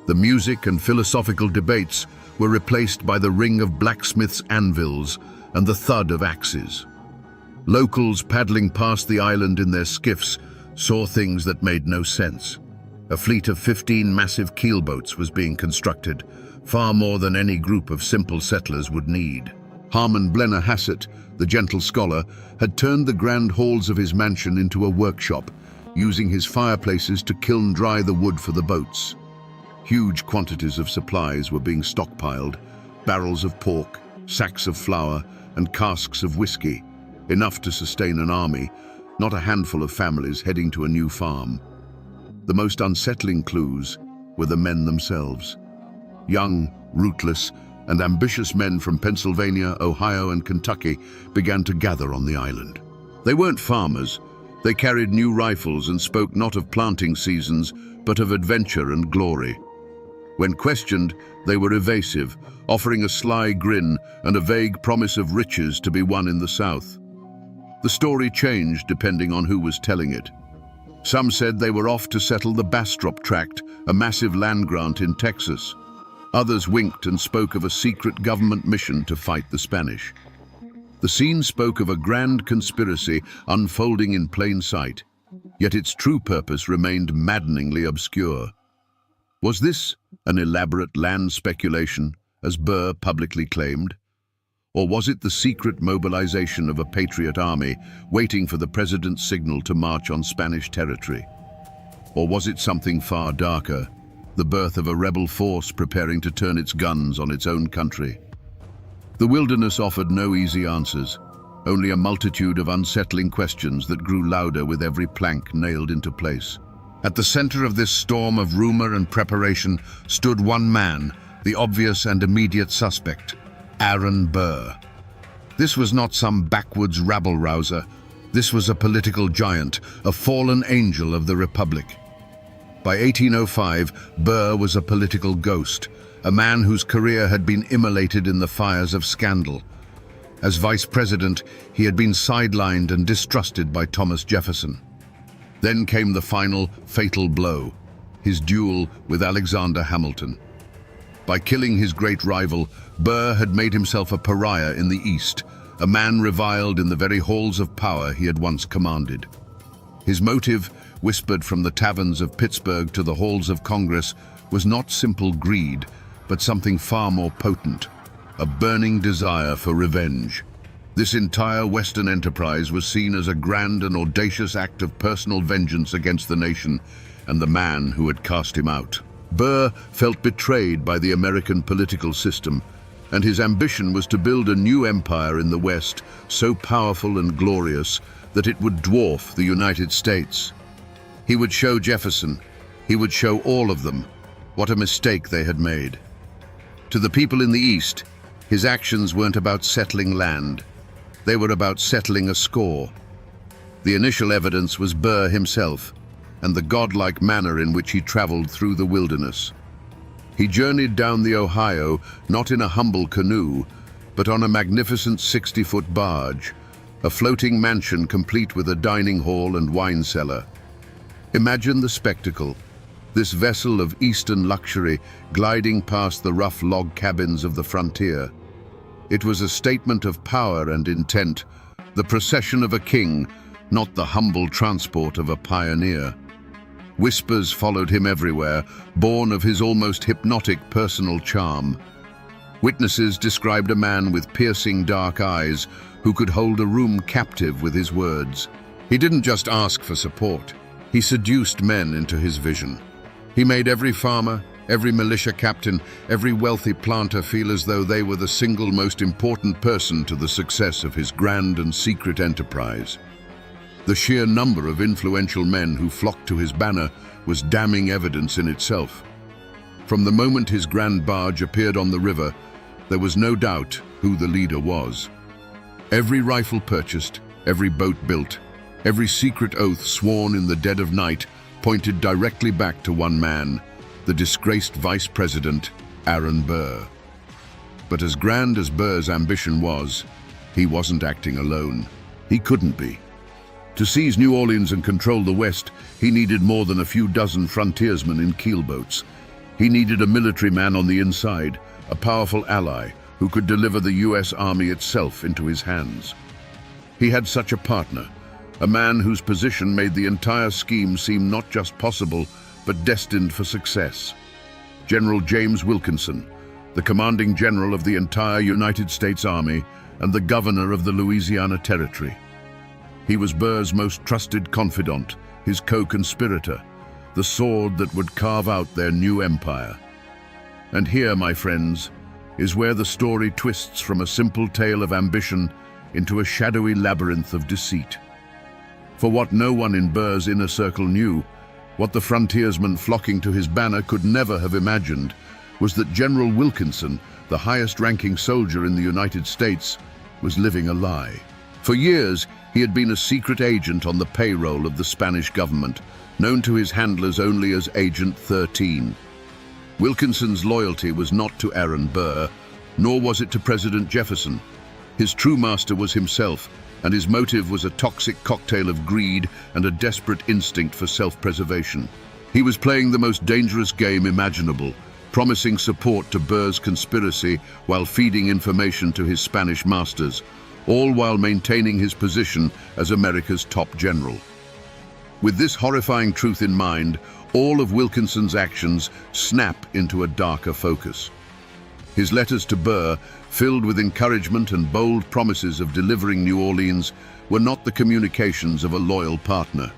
Speaker 1: The music and philosophical debates were replaced by the ring of blacksmiths' anvils and the thud of axes. Locals paddling past the island in their skiffs saw things that made no sense. A fleet of 15 massive keelboats was being constructed, far more than any group of simple settlers would need. Harmon Blennerhassett, the gentle scholar, had turned the grand halls of his mansion into a workshop, using his fireplaces to kiln dry the wood for the boats. Huge quantities of supplies were being stockpiled: barrels of pork, sacks of flour, and casks of whiskey, enough to sustain an army, not a handful of families heading to a new farm. The most unsettling clues were the men themselves. Young, rootless, and ambitious men from Pennsylvania, Ohio, and Kentucky began to gather on the island. They weren't farmers. They carried new rifles and spoke not of planting seasons, but of adventure and glory. When questioned, they were evasive, offering a sly grin and a vague promise of riches to be won in the South. The story changed depending on who was telling it. Some said they were off to settle the Bastrop Tract, a massive land grant in Texas. Others winked and spoke of a secret government mission to fight the Spanish. The scene spoke of a grand conspiracy unfolding in plain sight, yet its true purpose remained maddeningly obscure. Was this an elaborate land speculation, as Burr publicly claimed? Or was it the secret mobilization of a patriot army waiting for the president's signal to march on Spanish territory? Or was it something far darker, the birth of a rebel force preparing to turn its guns on its own country? The wilderness offered no easy answers, only a multitude of unsettling questions that grew louder with every plank nailed into place. At the center of this storm of rumor and preparation stood one man, the obvious and immediate suspect, Aaron Burr. This was not some backwoods rabble-rouser. This was a political giant, a fallen angel of the Republic. By 1805, Burr was a political ghost, a man whose career had been immolated in the fires of scandal. As vice president, he had been sidelined and distrusted by Thomas Jefferson. Then came the final, fatal blow, his duel with Alexander Hamilton. By killing his great rival, Burr had made himself a pariah in the East, a man reviled in the very halls of power he had once commanded. His motive, whispered from the taverns of Pittsburgh to the halls of Congress, was not simple greed, but something far more potent, a burning desire for revenge. This entire Western enterprise was seen as a grand and audacious act of personal vengeance against the nation and the man who had cast him out. Burr felt betrayed by the American political system, and his ambition was to build a new empire in the West, so powerful and glorious that it would dwarf the United States. He would show Jefferson, he would show all of them, what a mistake they had made. To the people in the East, his actions weren't about settling land. They were about settling a score. The initial evidence was Burr himself, and the godlike manner in which he traveled through the wilderness. He journeyed down the Ohio not in a humble canoe, but on a magnificent 60-foot barge, a floating mansion complete with a dining hall and wine cellar. Imagine the spectacle, this vessel of Eastern luxury gliding past the rough log cabins of the frontier. It was a statement of power and intent, the procession of a king, not the humble transport of a pioneer. Whispers followed him everywhere, born of his almost hypnotic personal charm. Witnesses described a man with piercing dark eyes who could hold a room captive with his words. He didn't just ask for support, he seduced men into his vision. He made every farmer, every militia captain, every wealthy planter feel as though they were the single most important person to the success of his grand and secret enterprise. The sheer number of influential men who flocked to his banner was damning evidence in itself. From the moment his grand barge appeared on the river, there was no doubt who the leader was. Every rifle purchased, every boat built, every secret oath sworn in the dead of night pointed directly back to one man, the disgraced Vice President, Aaron Burr. But as grand as Burr's ambition was, He wasn't acting alone. He couldn't be. To seize New Orleans and control the West, he needed more than a few dozen frontiersmen in keelboats. He needed a military man on the inside, a powerful ally who could deliver the U.S. Army itself into his hands. He had such a partner, a man whose position made the entire scheme seem not just possible, but destined for success. General James Wilkinson, the commanding general of the entire United States Army and the governor of the Louisiana Territory. He was Burr's most trusted confidant, his co-conspirator, the sword that would carve out their new empire. And here, my friends, is where the story twists from a simple tale of ambition into a shadowy labyrinth of deceit. For what no one in Burr's inner circle knew, what the frontiersmen flocking to his banner could never have imagined, was that General Wilkinson, the highest-ranking soldier in the United States, was living a lie. For years, he had been a secret agent on the payroll of the Spanish government, known to his handlers only as Agent 13. Wilkinson's loyalty was not to Aaron Burr, nor was it to President Jefferson. His true master was himself, and his motive was a toxic cocktail of greed and a desperate instinct for self-preservation. He was playing the most dangerous game imaginable, promising support to Burr's conspiracy while feeding information to his Spanish masters, all while maintaining his position as America's top general. With this horrifying truth in mind, all of Wilkinson's actions snap into a darker focus. His letters to Burr, filled with encouragement and bold promises of delivering New Orleans, were not the communications of a loyal partner.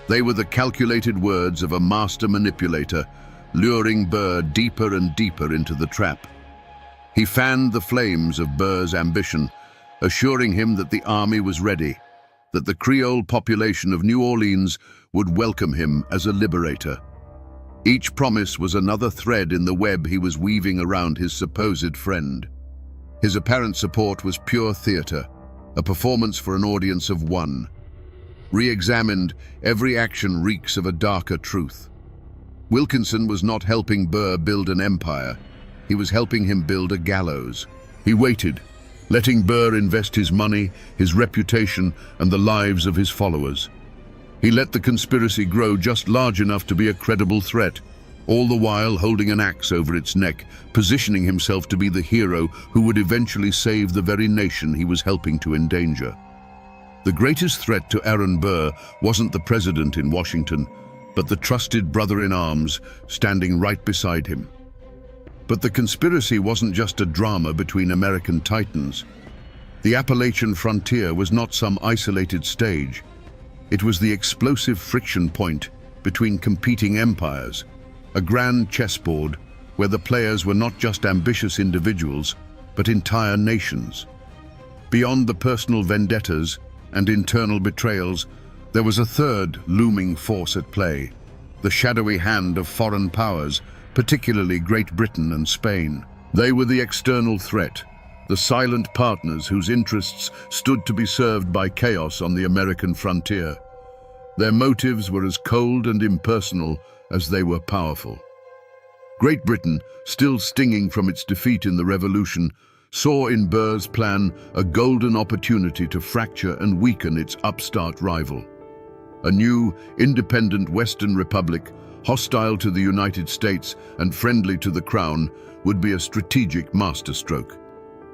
Speaker 1: They were the calculated words of a master manipulator, luring Burr deeper and deeper into the trap. He fanned the flames of Burr's ambition, assuring him that the army was ready, that the Creole population of New Orleans would welcome him as a liberator. Each promise was another thread in the web he was weaving around his supposed friend. His apparent support was pure theater, a performance for an audience of one. Re-examined, every action reeks of a darker truth. Wilkinson was not helping Burr build an empire. He was helping him build a gallows. He waited, letting Burr invest his money, his reputation, and the lives of his followers. He let the conspiracy grow just large enough to be a credible threat, all the while holding an axe over its neck, positioning himself to be the hero who would eventually save the very nation he was helping to endanger. The greatest threat to Aaron Burr wasn't the president in Washington, but the trusted brother-in-arms standing right beside him. But the conspiracy wasn't just a drama between American titans. The Appalachian frontier was not some isolated stage. It was the explosive friction point between competing empires, a grand chessboard where the players were not just ambitious individuals, but entire nations. Beyond the personal vendettas and internal betrayals, there was a third looming force at play, the shadowy hand of foreign powers, particularly Great Britain and Spain. They were the external threat, the silent partners whose interests stood to be served by chaos on the American frontier. Their motives were as cold and impersonal as they were powerful. Great Britain, still stinging from its defeat in the Revolution, saw in Burr's plan a golden opportunity to fracture and weaken its upstart rival. A new, independent Western Republic, hostile to the United States and friendly to the Crown, would be a strategic masterstroke.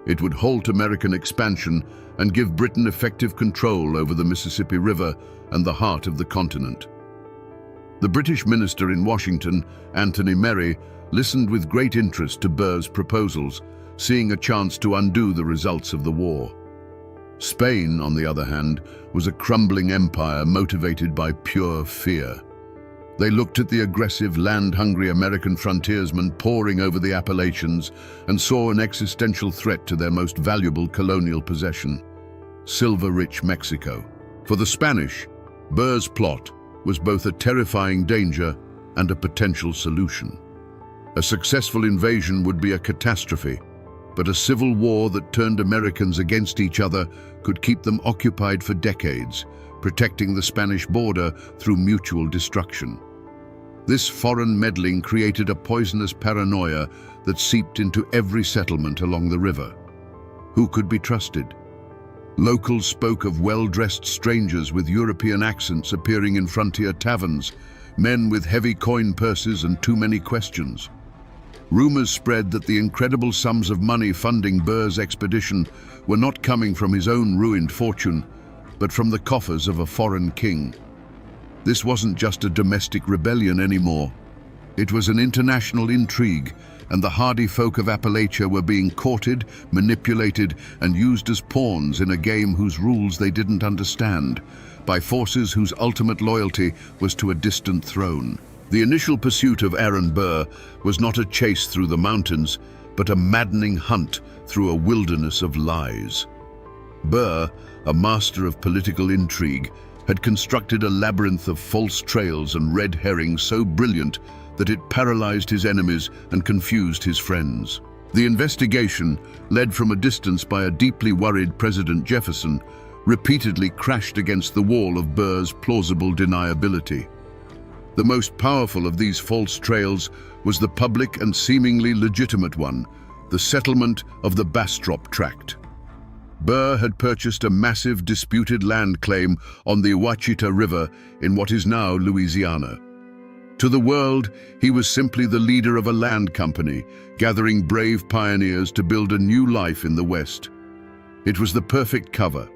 Speaker 1: It would halt American expansion and give Britain effective control over the Mississippi River and the heart of the continent. The British minister in Washington, Anthony Merry, listened with great interest to Burr's proposals, seeing a chance to undo the results of the war. Spain, on the other hand, was a crumbling empire motivated by pure fear. They looked at the aggressive, land-hungry American frontiersmen pouring over the Appalachians and saw an existential threat to their most valuable colonial possession, silver-rich Mexico. For the Spanish, Burr's plot was both a terrifying danger and a potential solution. A successful invasion would be a catastrophe, but a civil war that turned Americans against each other could keep them occupied for decades, protecting the Spanish border through mutual destruction. This foreign meddling created a poisonous paranoia that seeped into every settlement along the river. Who could be trusted? Locals spoke of well-dressed strangers with European accents appearing in frontier taverns, men with heavy coin purses and too many questions. Rumors spread that the incredible sums of money funding Burr's expedition were not coming from his own ruined fortune, but from the coffers of a foreign king. This wasn't just a domestic rebellion anymore. It was an international intrigue, and the hardy folk of Appalachia were being courted, manipulated, and used as pawns in a game whose rules they didn't understand, by forces whose ultimate loyalty was to a distant throne. The initial pursuit of Aaron Burr was not a chase through the mountains, but a maddening hunt through a wilderness of lies. Burr, a master of political intrigue, had constructed a labyrinth of false trails and red herrings so brilliant that it paralyzed his enemies and confused his friends. The investigation, led from a distance by a deeply worried President Jefferson, repeatedly crashed against the wall of Burr's plausible deniability. The most powerful of these false trails was the public and seemingly legitimate one, the settlement of the Bastrop Tract. Burr had purchased a massive disputed land claim on the Ouachita River in what is now Louisiana. To the world, he was simply the leader of a land company, gathering brave pioneers to build a new life in the West. It was the perfect cover.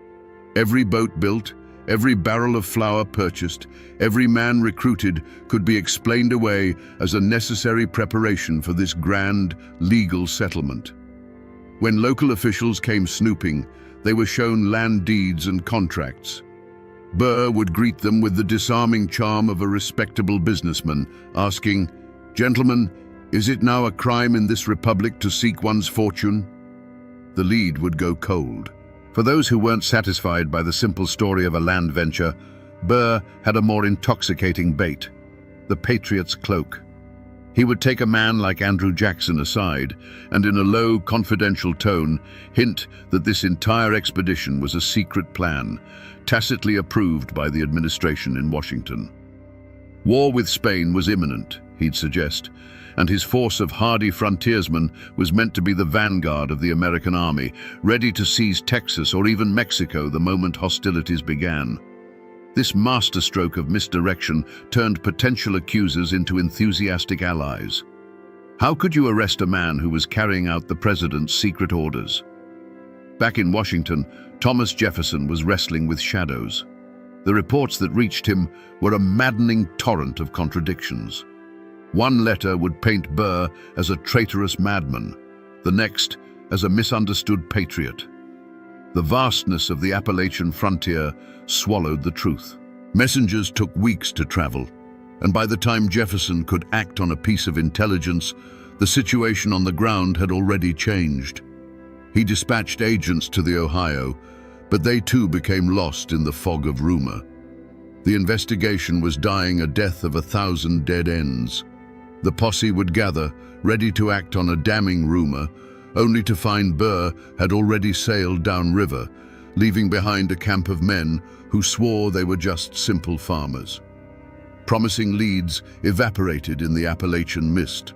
Speaker 1: Every boat built, every barrel of flour purchased, every man recruited could be explained away as a necessary preparation for this grand, legal settlement. When local officials came snooping, they were shown land deeds and contracts. Burr would greet them with the disarming charm of a respectable businessman, asking, "Gentlemen, is it now a crime in this republic to seek one's fortune?" The lead would go cold. For those who weren't satisfied by the simple story of a land venture, Burr had a more intoxicating bait: the patriot's cloak. He would take a man like Andrew Jackson aside and, in a low, confidential tone, hint that this entire expedition was a secret plan, tacitly approved by the administration in Washington. War with Spain was imminent, he'd suggest, and his force of hardy frontiersmen was meant to be the vanguard of the American army, ready to seize Texas or even Mexico the moment hostilities began. This masterstroke of misdirection turned potential accusers into enthusiastic allies. How could you arrest a man who was carrying out the president's secret orders? Back in Washington, Thomas Jefferson was wrestling with shadows. The reports that reached him were a maddening torrent of contradictions. One letter would paint Burr as a traitorous madman, the next as a misunderstood patriot. The vastness of the Appalachian frontier swallowed the truth. Messengers took weeks to travel, and by the time Jefferson could act on a piece of intelligence, the situation on the ground had already changed. He dispatched agents to the Ohio, but they too became lost in the fog of rumor. The investigation was dying a death of 1,000 dead ends. The posse would gather, ready to act on a damning rumor, only to find Burr had already sailed downriver, leaving behind a camp of men who swore they were just simple farmers. Promising leads evaporated in the Appalachian mist.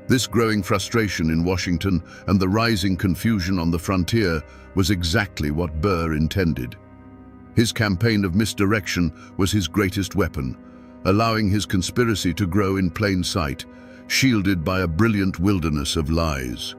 Speaker 1: This growing frustration in Washington and the rising confusion on the frontier was exactly what Burr intended. His campaign of misdirection was his greatest weapon, allowing his conspiracy to grow in plain sight, shielded by a brilliant wilderness of lies.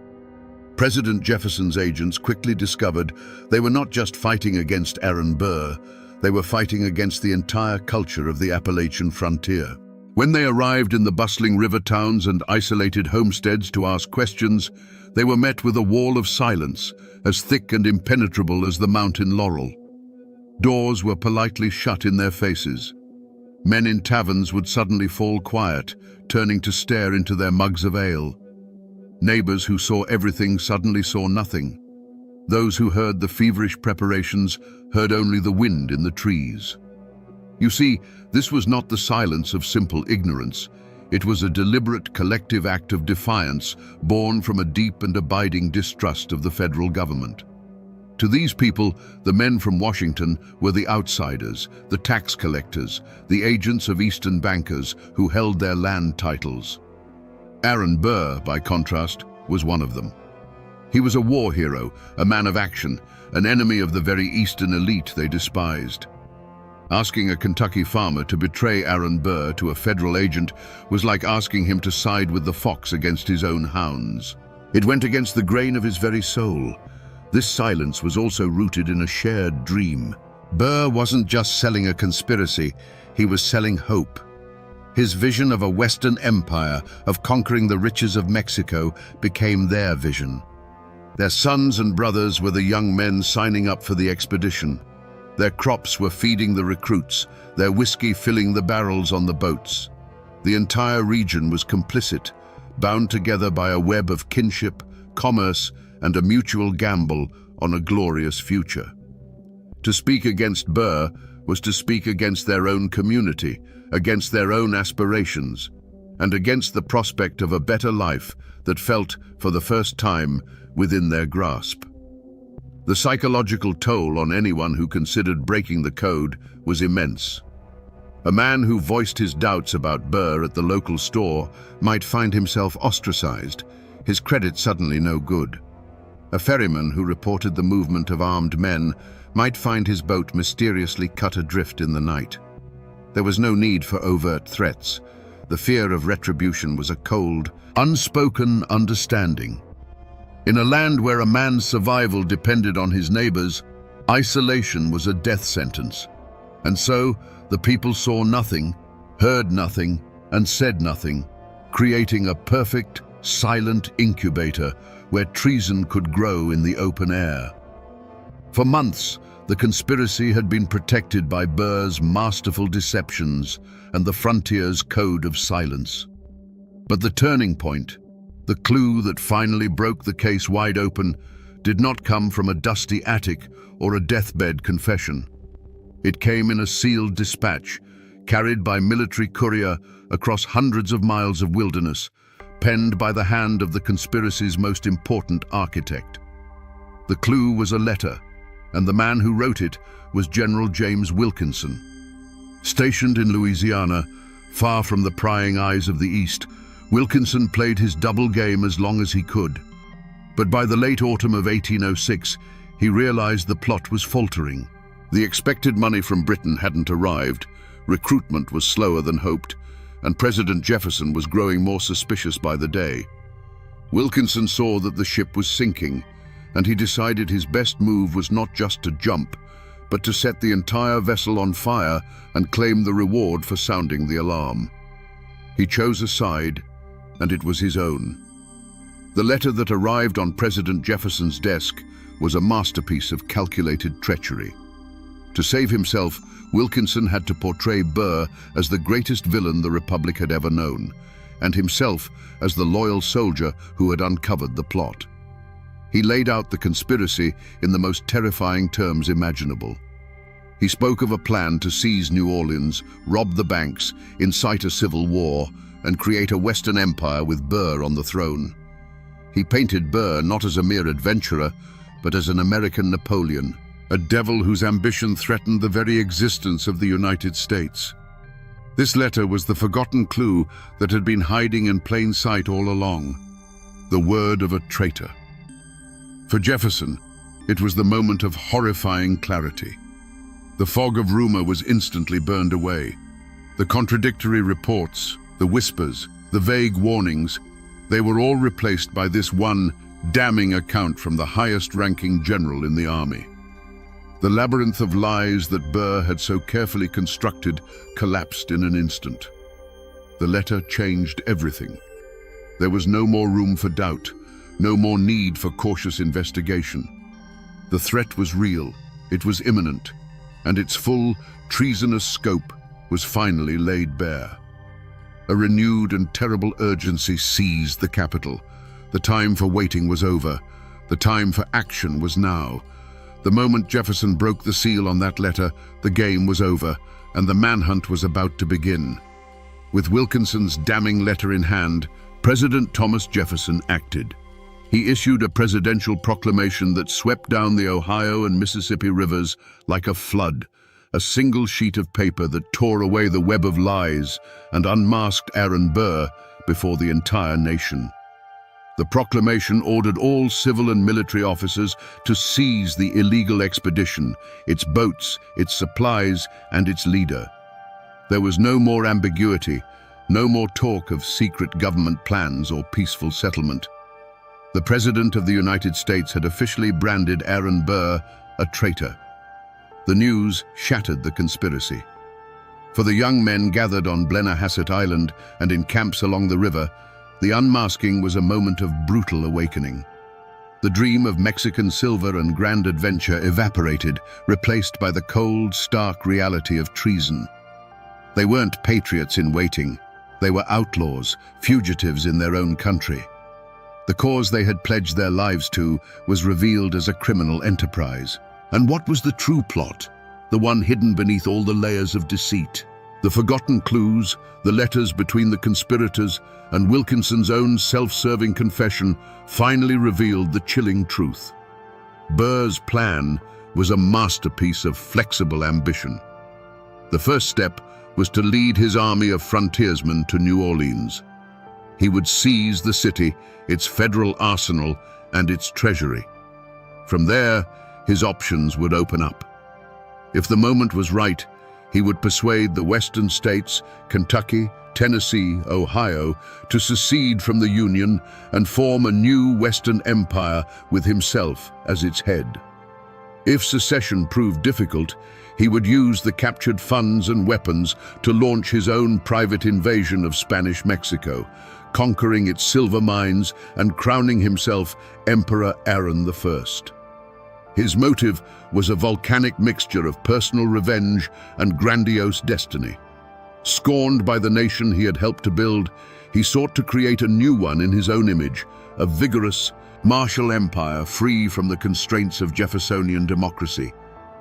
Speaker 1: President Jefferson's agents quickly discovered they were not just fighting against Aaron Burr, they were fighting against the entire culture of the Appalachian frontier. When they arrived in the bustling river towns and isolated homesteads to ask questions, they were met with a wall of silence, as thick and impenetrable as the mountain laurel. Doors were politely shut in their faces. Men in taverns would suddenly fall quiet, turning to stare into their mugs of ale. Neighbors who saw everything suddenly saw nothing. Those who heard the feverish preparations heard only the wind in the trees. You see, this was not the silence of simple ignorance. It was a deliberate collective act of defiance born from a deep and abiding distrust of the federal government. To these people, the men from Washington were the outsiders, the tax collectors, the agents of Eastern bankers who held their land titles. Aaron Burr, by contrast, was one of them. He was a war hero, a man of action, an enemy of the very Eastern elite they despised. Asking a Kentucky farmer to betray Aaron Burr to a federal agent was like asking him to side with the fox against his own hounds. It went against the grain of his very soul. This silence was also rooted in a shared dream. Burr wasn't just selling a conspiracy, he was selling hope. His vision of a Western empire, of conquering the riches of Mexico, became their vision. Their sons and brothers were the young men signing up for the expedition. Their crops were feeding the recruits, their whiskey filling the barrels on the boats. The entire region was complicit, bound together by a web of kinship, commerce, and a mutual gamble on a glorious future. To speak against Burr was to speak against their own community, against their own aspirations, and against the prospect of a better life that felt, for the first time, within their grasp. The psychological toll on anyone who considered breaking the code was immense. A man who voiced his doubts about Burr at the local store might find himself ostracized, his credit suddenly no good. A ferryman who reported the movement of armed men might find his boat mysteriously cut adrift in the night. There was no need for overt threats. The fear of retribution was a cold, unspoken understanding. In a land where a man's survival depended on his neighbors, isolation was a death sentence. And so, the people saw nothing, heard nothing, and said nothing, creating a perfect, silent incubator where treason could grow in the open air. For months, the conspiracy had been protected by Burr's masterful deceptions and the frontier's code of silence. But the turning point, the clue that finally broke the case wide open, did not come from a dusty attic or a deathbed confession. It came in a sealed dispatch, carried by military courier across hundreds of miles of wilderness, penned by the hand of the conspiracy's most important architect. The clue was a letter, and the man who wrote it was General James Wilkinson. Stationed in Louisiana, far from the prying eyes of the East, Wilkinson played his double game as long as he could. But by the late autumn of 1806, he realized the plot was faltering. The expected money from Britain hadn't arrived, recruitment was slower than hoped, and President Jefferson was growing more suspicious by the day. Wilkinson saw that the ship was sinking, and he decided his best move was not just to jump, but to set the entire vessel on fire and claim the reward for sounding the alarm. He chose a side, and it was his own. The letter that arrived on President Jefferson's desk was a masterpiece of calculated treachery. To save himself, Wilkinson had to portray Burr as the greatest villain the Republic had ever known, and himself as the loyal soldier who had uncovered the plot. He laid out the conspiracy in the most terrifying terms imaginable. He spoke of a plan to seize New Orleans, rob the banks, incite a civil war, and create a Western empire with Burr on the throne. He painted Burr not as a mere adventurer, but as an American Napoleon, a devil whose ambition threatened the very existence of the United States. This letter was the forgotten clue that had been hiding in plain sight all along, the word of a traitor. For Jefferson, it was the moment of horrifying clarity. The fog of rumor was instantly burned away. The contradictory reports, the whispers, the vague warnings, they were all replaced by this one damning account from the highest-ranking general in the army. The labyrinth of lies that Burr had so carefully constructed collapsed in an instant. The letter changed everything. There was no more room for doubt, no more need for cautious investigation. The threat was real, it was imminent, and its full, treasonous scope was finally laid bare. A renewed and terrible urgency seized the capital. The time for waiting was over. The time for action was now. The moment Jefferson broke the seal on that letter, the game was over, and the manhunt was about to begin. With Wilkinson's damning letter in hand, President Thomas Jefferson acted. He issued a presidential proclamation that swept down the Ohio and Mississippi rivers like a flood, a single sheet of paper that tore away the web of lies and unmasked Aaron Burr before the entire nation. The proclamation ordered all civil and military officers to seize the illegal expedition, its boats, its supplies, and its leader. There was no more ambiguity, no more talk of secret government plans or peaceful settlement. The President of the United States had officially branded Aaron Burr a traitor. The news shattered the conspiracy. For the young men gathered on Blennerhassett Island and in camps along the river, the unmasking was a moment of brutal awakening. The dream of Mexican silver and grand adventure evaporated, replaced by the cold, stark reality of treason. They weren't patriots in waiting. They were outlaws, fugitives in their own country. The cause they had pledged their lives to was revealed as a criminal enterprise. And what was the true plot? The one hidden beneath all the layers of deceit. The forgotten clues, the letters between the conspirators, and Wilkinson's own self-serving confession finally revealed the chilling truth. Burr's plan was a masterpiece of flexible ambition. The first step was to lead his army of frontiersmen to New Orleans. He would seize the city, its federal arsenal, and its treasury. From there, his options would open up. If the moment was right, he would persuade the western states, Kentucky, Tennessee, Ohio, to secede from the Union and form a new Western empire with himself as its head. If secession proved difficult, he would use the captured funds and weapons to launch his own private invasion of Spanish Mexico, conquering its silver mines and crowning himself Emperor Aaron I. His motive was a volcanic mixture of personal revenge and grandiose destiny. Scorned by the nation he had helped to build, he sought to create a new one in his own image, a vigorous, martial empire free from the constraints of Jeffersonian democracy.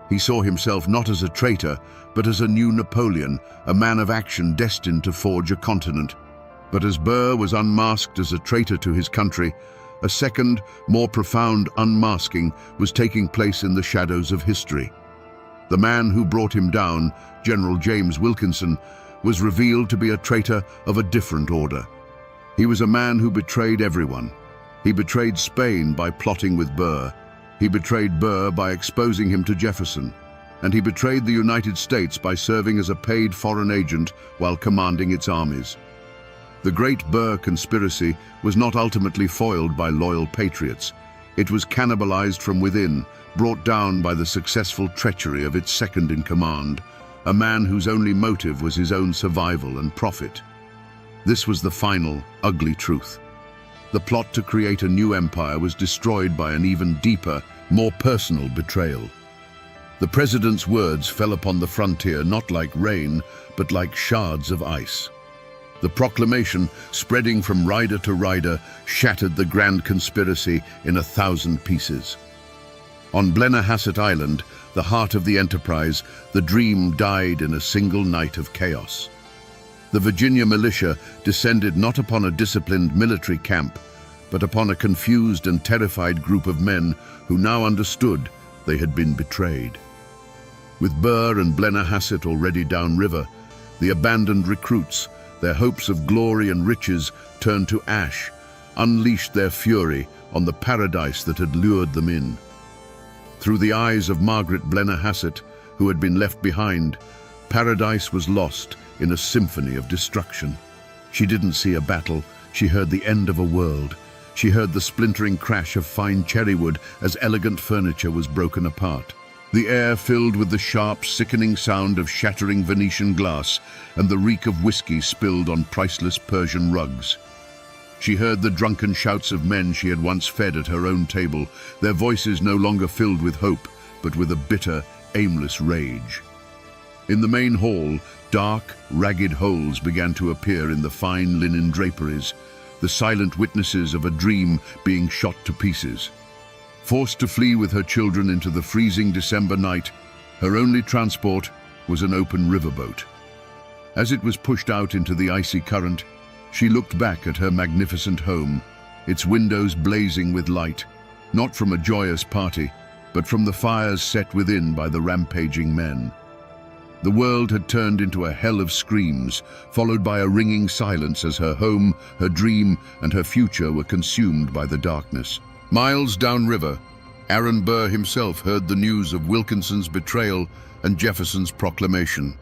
Speaker 1: He saw himself not as a traitor, but as a new Napoleon, a man of action destined to forge a continent. But as Burr was unmasked as a traitor to his country, a second, more profound unmasking was taking place in the shadows of history. The man who brought him down, General James Wilkinson, was revealed to be a traitor of a different order. He was a man who betrayed everyone. He betrayed Spain by plotting with Burr. He betrayed Burr by exposing him to Jefferson. And he betrayed the United States by serving as a paid foreign agent while commanding its armies. The Great Burr Conspiracy was not ultimately foiled by loyal patriots. It was cannibalized from within, brought down by the successful treachery of its second-in-command, a man whose only motive was his own survival and profit. This was the final, ugly truth. The plot to create a new empire was destroyed by an even deeper, more personal betrayal. The president's words fell upon the frontier not like rain, but like shards of ice. The proclamation, spreading from rider to rider, shattered the grand conspiracy in 1,000 pieces. On Blennerhassett Island, the heart of the enterprise, the dream died in a single night of chaos. The Virginia militia descended not upon a disciplined military camp, but upon a confused and terrified group of men who now understood they had been betrayed. With Burr and Blennerhassett already downriver, the abandoned recruits, their hopes of glory and riches turned to ash, unleashed their fury on the paradise that had lured them in. Through the eyes of Margaret Blennerhassett, who had been left behind, paradise was lost in a symphony of destruction. She didn't see a battle, she heard the end of a world. She heard the splintering crash of fine cherrywood as elegant furniture was broken apart. The air filled with the sharp, sickening sound of shattering Venetian glass and the reek of whiskey spilled on priceless Persian rugs. She heard the drunken shouts of men she had once fed at her own table, their voices no longer filled with hope, but with a bitter, aimless rage. In the main hall, dark, ragged holes began to appear in the fine linen draperies, the silent witnesses of a dream being shot to pieces. Forced to flee with her children into the freezing December night, her only transport was an open riverboat. As it was pushed out into the icy current, she looked back at her magnificent home, its windows blazing with light, not from a joyous party, but from the fires set within by the rampaging men. The world had turned into a hell of screams, followed by a ringing silence as her home, her dream, and her future were consumed by the darkness. Miles downriver, Aaron Burr himself heard the news of Wilkinson's betrayal and Jefferson's proclamation.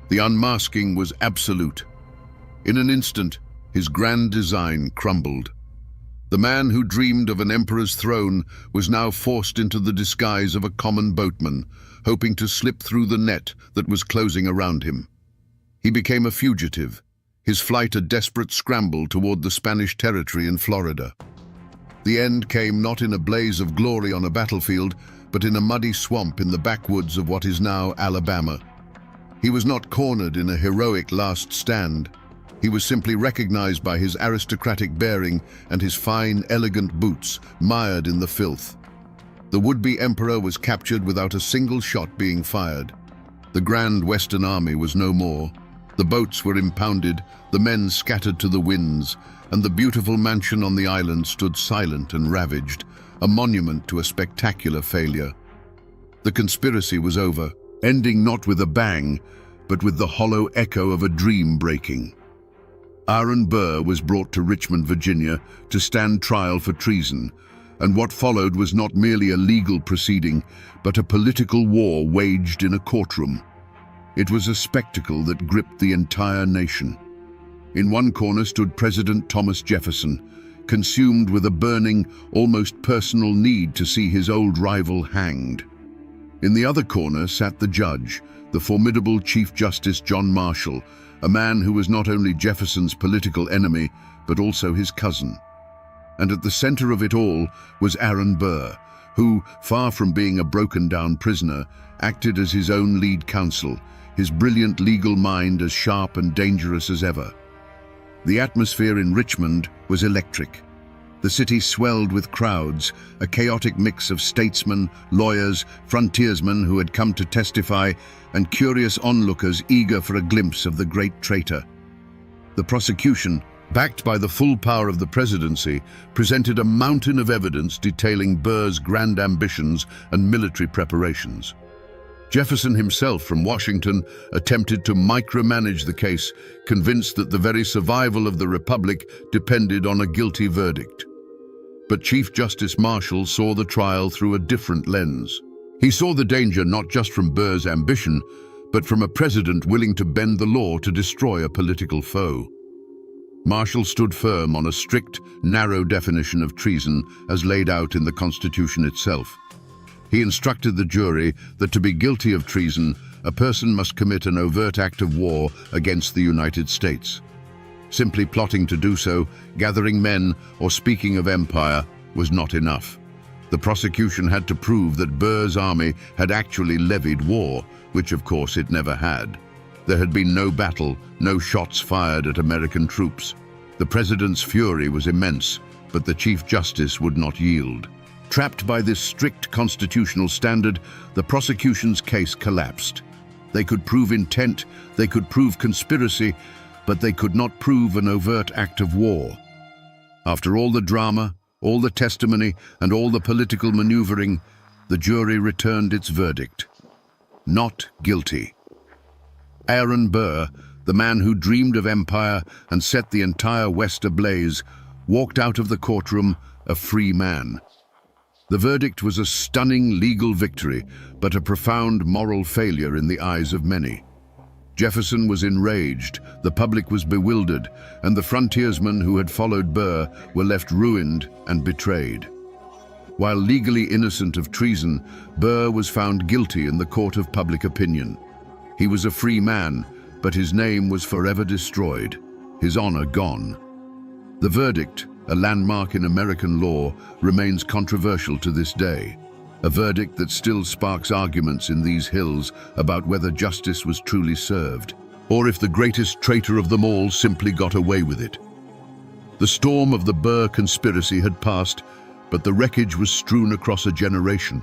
Speaker 1: The unmasking was absolute. In an instant, his grand design crumbled. The man who dreamed of an emperor's throne was now forced into the disguise of a common boatman, hoping to slip through the net that was closing around him. He became a fugitive, his flight a desperate scramble toward the Spanish territory in Florida. The end came not in a blaze of glory on a battlefield, but in a muddy swamp in the backwoods of what is now Alabama. He was not cornered in a heroic last stand. He was simply recognized by his aristocratic bearing and his fine, elegant boots, mired in the filth. The would-be emperor was captured without a single shot being fired. The Grand Western Army was no more. The boats were impounded, the men scattered to the winds, and the beautiful mansion on the island stood silent and ravaged, a monument to a spectacular failure. The conspiracy was over, ending not with a bang, but with the hollow echo of a dream breaking. Aaron Burr was brought to Richmond, Virginia, to stand trial for treason, and what followed was not merely a legal proceeding, but a political war waged in a courtroom. It was a spectacle that gripped the entire nation. In one corner stood President Thomas Jefferson, consumed with a burning, almost personal need to see his old rival hanged. In the other corner sat the judge, the formidable Chief Justice John Marshall, a man who was not only Jefferson's political enemy, but also his cousin. And at the center of it all was Aaron Burr, who, far from being a broken-down prisoner, acted as his own lead counsel, his brilliant legal mind as sharp and dangerous as ever. The atmosphere in Richmond was electric. The city swelled with crowds, a chaotic mix of statesmen, lawyers, frontiersmen who had come to testify, and curious onlookers eager for a glimpse of the great traitor. The prosecution, backed by the full power of the presidency, presented a mountain of evidence detailing Burr's grand ambitions and military preparations. Jefferson himself from Washington attempted to micromanage the case, convinced that the very survival of the Republic depended on a guilty verdict. But Chief Justice Marshall saw the trial through a different lens. He saw the danger not just from Burr's ambition, but from a president willing to bend the law to destroy a political foe. Marshall stood firm on a strict, narrow definition of treason as laid out in the Constitution itself. He instructed the jury that to be guilty of treason, a person must commit an overt act of war against the United States. Simply plotting to do so, gathering men, or speaking of empire was not enough. The prosecution had to prove that Burr's army had actually levied war, which of course it never had. There had been no battle, no shots fired at American troops. The president's fury was immense, but the Chief Justice would not yield. Trapped by this strict constitutional standard, the prosecution's case collapsed. They could prove intent, they could prove conspiracy, but they could not prove an overt act of war. After all the drama, all the testimony, and all the political maneuvering, the jury returned its verdict. Not guilty. Aaron Burr, the man who dreamed of empire and set the entire West ablaze, walked out of the courtroom a free man. The verdict was a stunning legal victory, but a profound moral failure in the eyes of many. Jefferson was enraged, the public was bewildered, and the frontiersmen who had followed Burr were left ruined and betrayed. While legally innocent of treason, Burr was found guilty in the court of public opinion. He was a free man, but his name was forever destroyed, his honor gone. The verdict, a landmark in American law, remains controversial to this day. A verdict that still sparks arguments in these hills about whether justice was truly served, or if the greatest traitor of them all simply got away with it. The storm of the Burr conspiracy had passed, but the wreckage was strewn across a generation.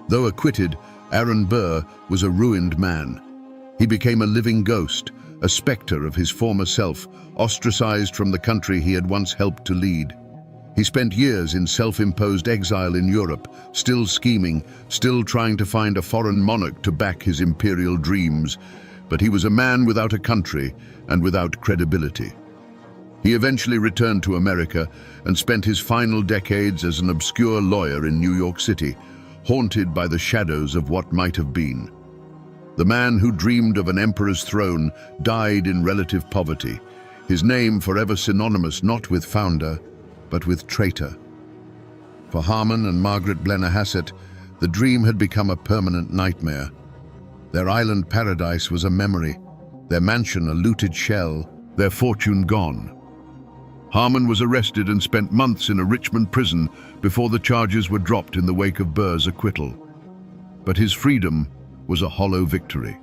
Speaker 1: Though acquitted, Aaron Burr was a ruined man. He became a living ghost, a specter of his former self, ostracized from the country he had once helped to lead. He spent years in self-imposed exile in Europe, still scheming, still trying to find a foreign monarch to back his imperial dreams, but he was a man without a country and without credibility. He eventually returned to America and spent his final decades as an obscure lawyer in New York City, haunted by the shadows of what might have been. The man who dreamed of an emperor's throne died in relative poverty, his name forever synonymous not with founder, but with traitor. For Harmon and Margaret Blennerhassett, the dream had become a permanent nightmare. Their island paradise was a memory, their mansion a looted shell, their fortune gone. Harmon was arrested and spent months in a Richmond prison before the charges were dropped in the wake of Burr's acquittal. But his freedom was a hollow victory.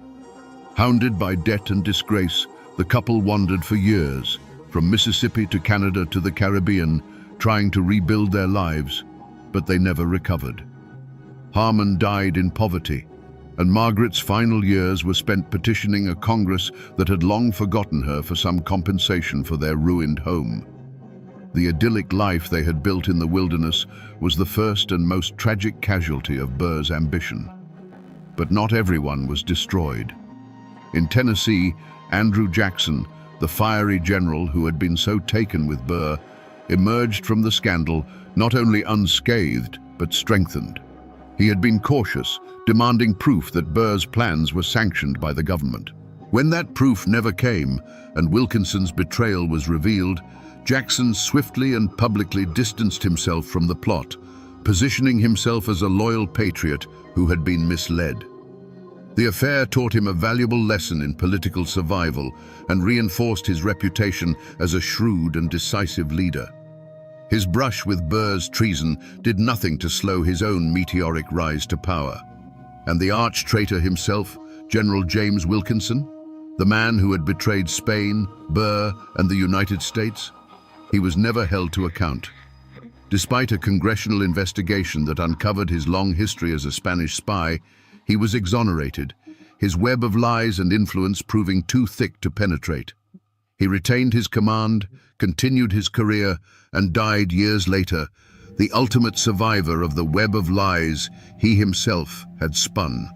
Speaker 1: Hounded by debt and disgrace, the couple wandered for years, from Mississippi to Canada to the Caribbean, trying to rebuild their lives, but they never recovered. Harmon died in poverty, and Margaret's final years were spent petitioning a Congress that had long forgotten her for some compensation for their ruined home. The idyllic life they had built in the wilderness was the first and most tragic casualty of Burr's ambition. But not everyone was destroyed. In Tennessee, Andrew Jackson, the fiery general who had been so taken with Burr, emerged from the scandal not only unscathed, but strengthened. He had been cautious, demanding proof that Burr's plans were sanctioned by the government. When that proof never came, and Wilkinson's betrayal was revealed, Jackson swiftly and publicly distanced himself from the plot, positioning himself as a loyal patriot who had been misled. The affair taught him a valuable lesson in political survival and reinforced his reputation as a shrewd and decisive leader. His brush with Burr's treason did nothing to slow his own meteoric rise to power. And the arch-traitor himself, General James Wilkinson, the man who had betrayed Spain, Burr, and the United States, he was never held to account. Despite a congressional investigation that uncovered his long history as a Spanish spy, he was exonerated, his web of lies and influence proving too thick to penetrate. He retained his command, continued his career, and died years later, the ultimate survivor of the web of lies he himself had spun.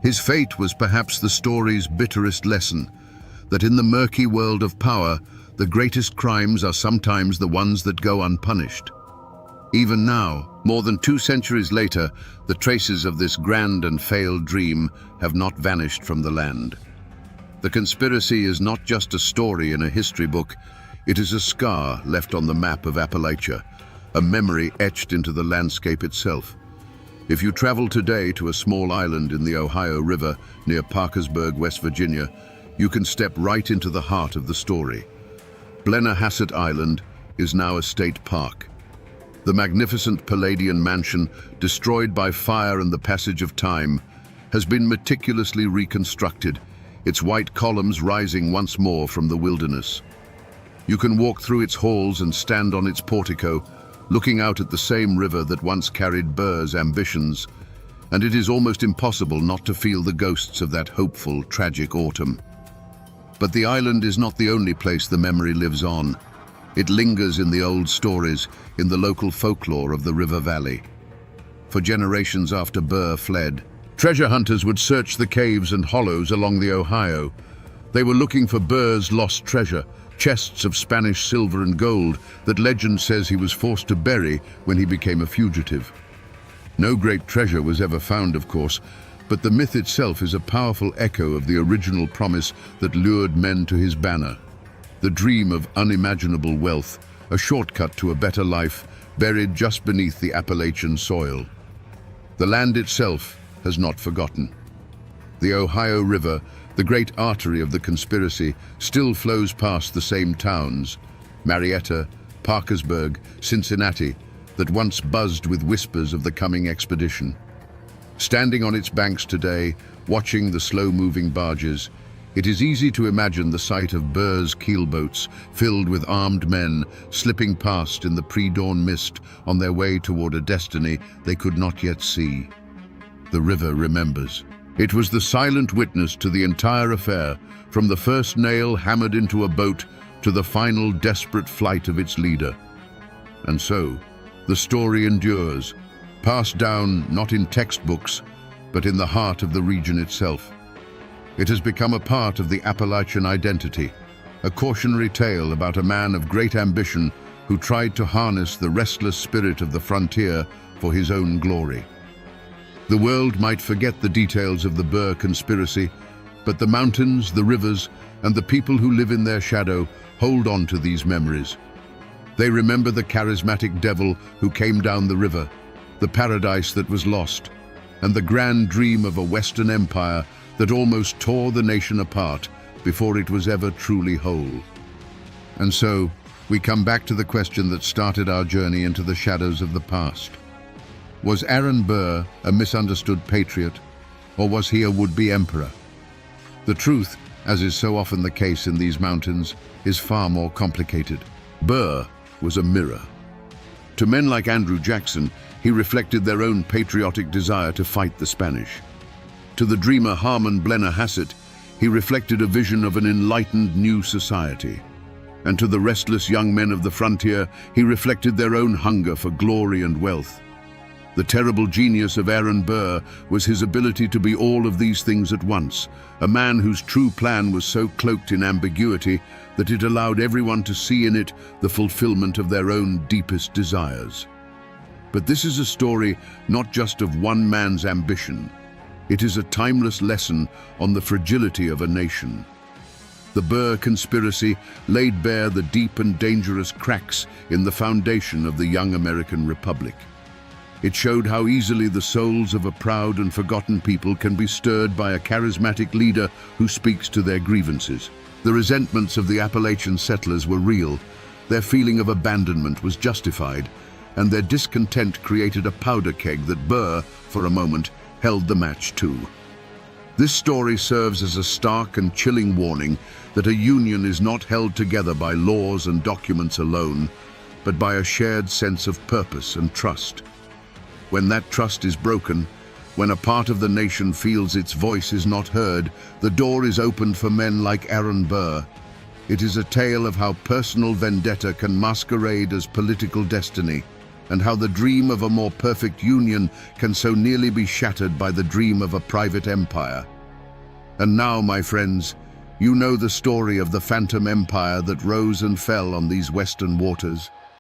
Speaker 1: His fate was perhaps the story's bitterest lesson, that in the murky world of power, the greatest crimes are sometimes the ones that go unpunished. Even now, more than 2 centuries later, the traces of this grand and failed dream have not vanished from the land. The conspiracy is not just a story in a history book, it is a scar left on the map of Appalachia, a memory etched into the landscape itself. If you travel today to a small island in the Ohio River near Parkersburg, West Virginia, you can step right into the heart of the story. Blennerhassett Island is now a state park. The magnificent Palladian mansion, destroyed by fire and the passage of time, has been meticulously reconstructed, its white columns rising once more from the wilderness. You can walk through its halls and stand on its portico, looking out at the same river that once carried Burr's ambitions, and it is almost impossible not to feel the ghosts of that hopeful, tragic autumn. But the island is not the only place the memory lives on. It lingers in the old stories, in the local folklore of the river valley. For generations after Burr fled, treasure hunters would search the caves and hollows along the Ohio. They were looking for Burr's lost treasure, chests of Spanish silver and gold that legend says he was forced to bury when he became a fugitive. No great treasure was ever found, of course, but the myth itself is a powerful echo of the original promise that lured men to his banner. The dream of unimaginable wealth, a shortcut to a better life, buried just beneath the Appalachian soil. The land itself has not forgotten. The Ohio River, the great artery of the conspiracy, still flows past the same towns, Marietta, Parkersburg, Cincinnati, that once buzzed with whispers of the coming expedition. Standing on its banks today, watching the slow-moving barges, it is easy to imagine the sight of Burr's keelboats filled with armed men slipping past in the pre-dawn mist on their way toward a destiny they could not yet see. The river remembers. It was the silent witness to the entire affair, from the first nail hammered into a boat to the final desperate flight of its leader. And so, the story endures, passed down not in textbooks, but in the heart of the region itself. It has become a part of the Appalachian identity, a cautionary tale about a man of great ambition who tried to harness the restless spirit of the frontier for his own glory. The world might forget the details of the Burr conspiracy, but the mountains, the rivers, and the people who live in their shadow hold on to these memories. They remember the charismatic devil who came down the river, the paradise that was lost, and the grand dream of a Western empire that almost tore the nation apart before it was ever truly whole. And so, we come back to the question that started our journey into the shadows of the past. Was Aaron Burr a misunderstood patriot, or was he a would-be emperor? The truth, as is so often the case in these mountains, is far more complicated. Burr was a mirror. To men like Andrew Jackson, he reflected their own patriotic desire to fight the Spanish. To the dreamer Harmon Blennerhassett, he reflected a vision of an enlightened new society. And to the restless young men of the frontier, he reflected their own hunger for glory and wealth. The terrible genius of Aaron Burr was his ability to be all of these things at once, a man whose true plan was so cloaked in ambiguity that it allowed everyone to see in it the fulfillment of their own deepest desires. But this is a story not just of one man's ambition. It is a timeless lesson on the fragility of a nation. The Burr conspiracy laid bare the deep and dangerous cracks in the foundation of the young American Republic. It showed how easily the souls of a proud and forgotten people can be stirred by a charismatic leader who speaks to their grievances. The resentments of the Appalachian settlers were real, their feeling of abandonment was justified, and their discontent created a powder keg that Burr, for a moment, held the match to. This story serves as a stark and chilling warning that a union is not held together by laws and documents alone, but by a shared sense of purpose and trust. When that trust is broken, when a part of the nation feels its voice is not heard, the door is opened for men like Aaron Burr. It is a tale of how personal vendetta can masquerade as political destiny, and how the dream of a more perfect union can so nearly be shattered by the dream of a private empire. And now, my friends, you know the story of the phantom empire that rose and fell on these western waters.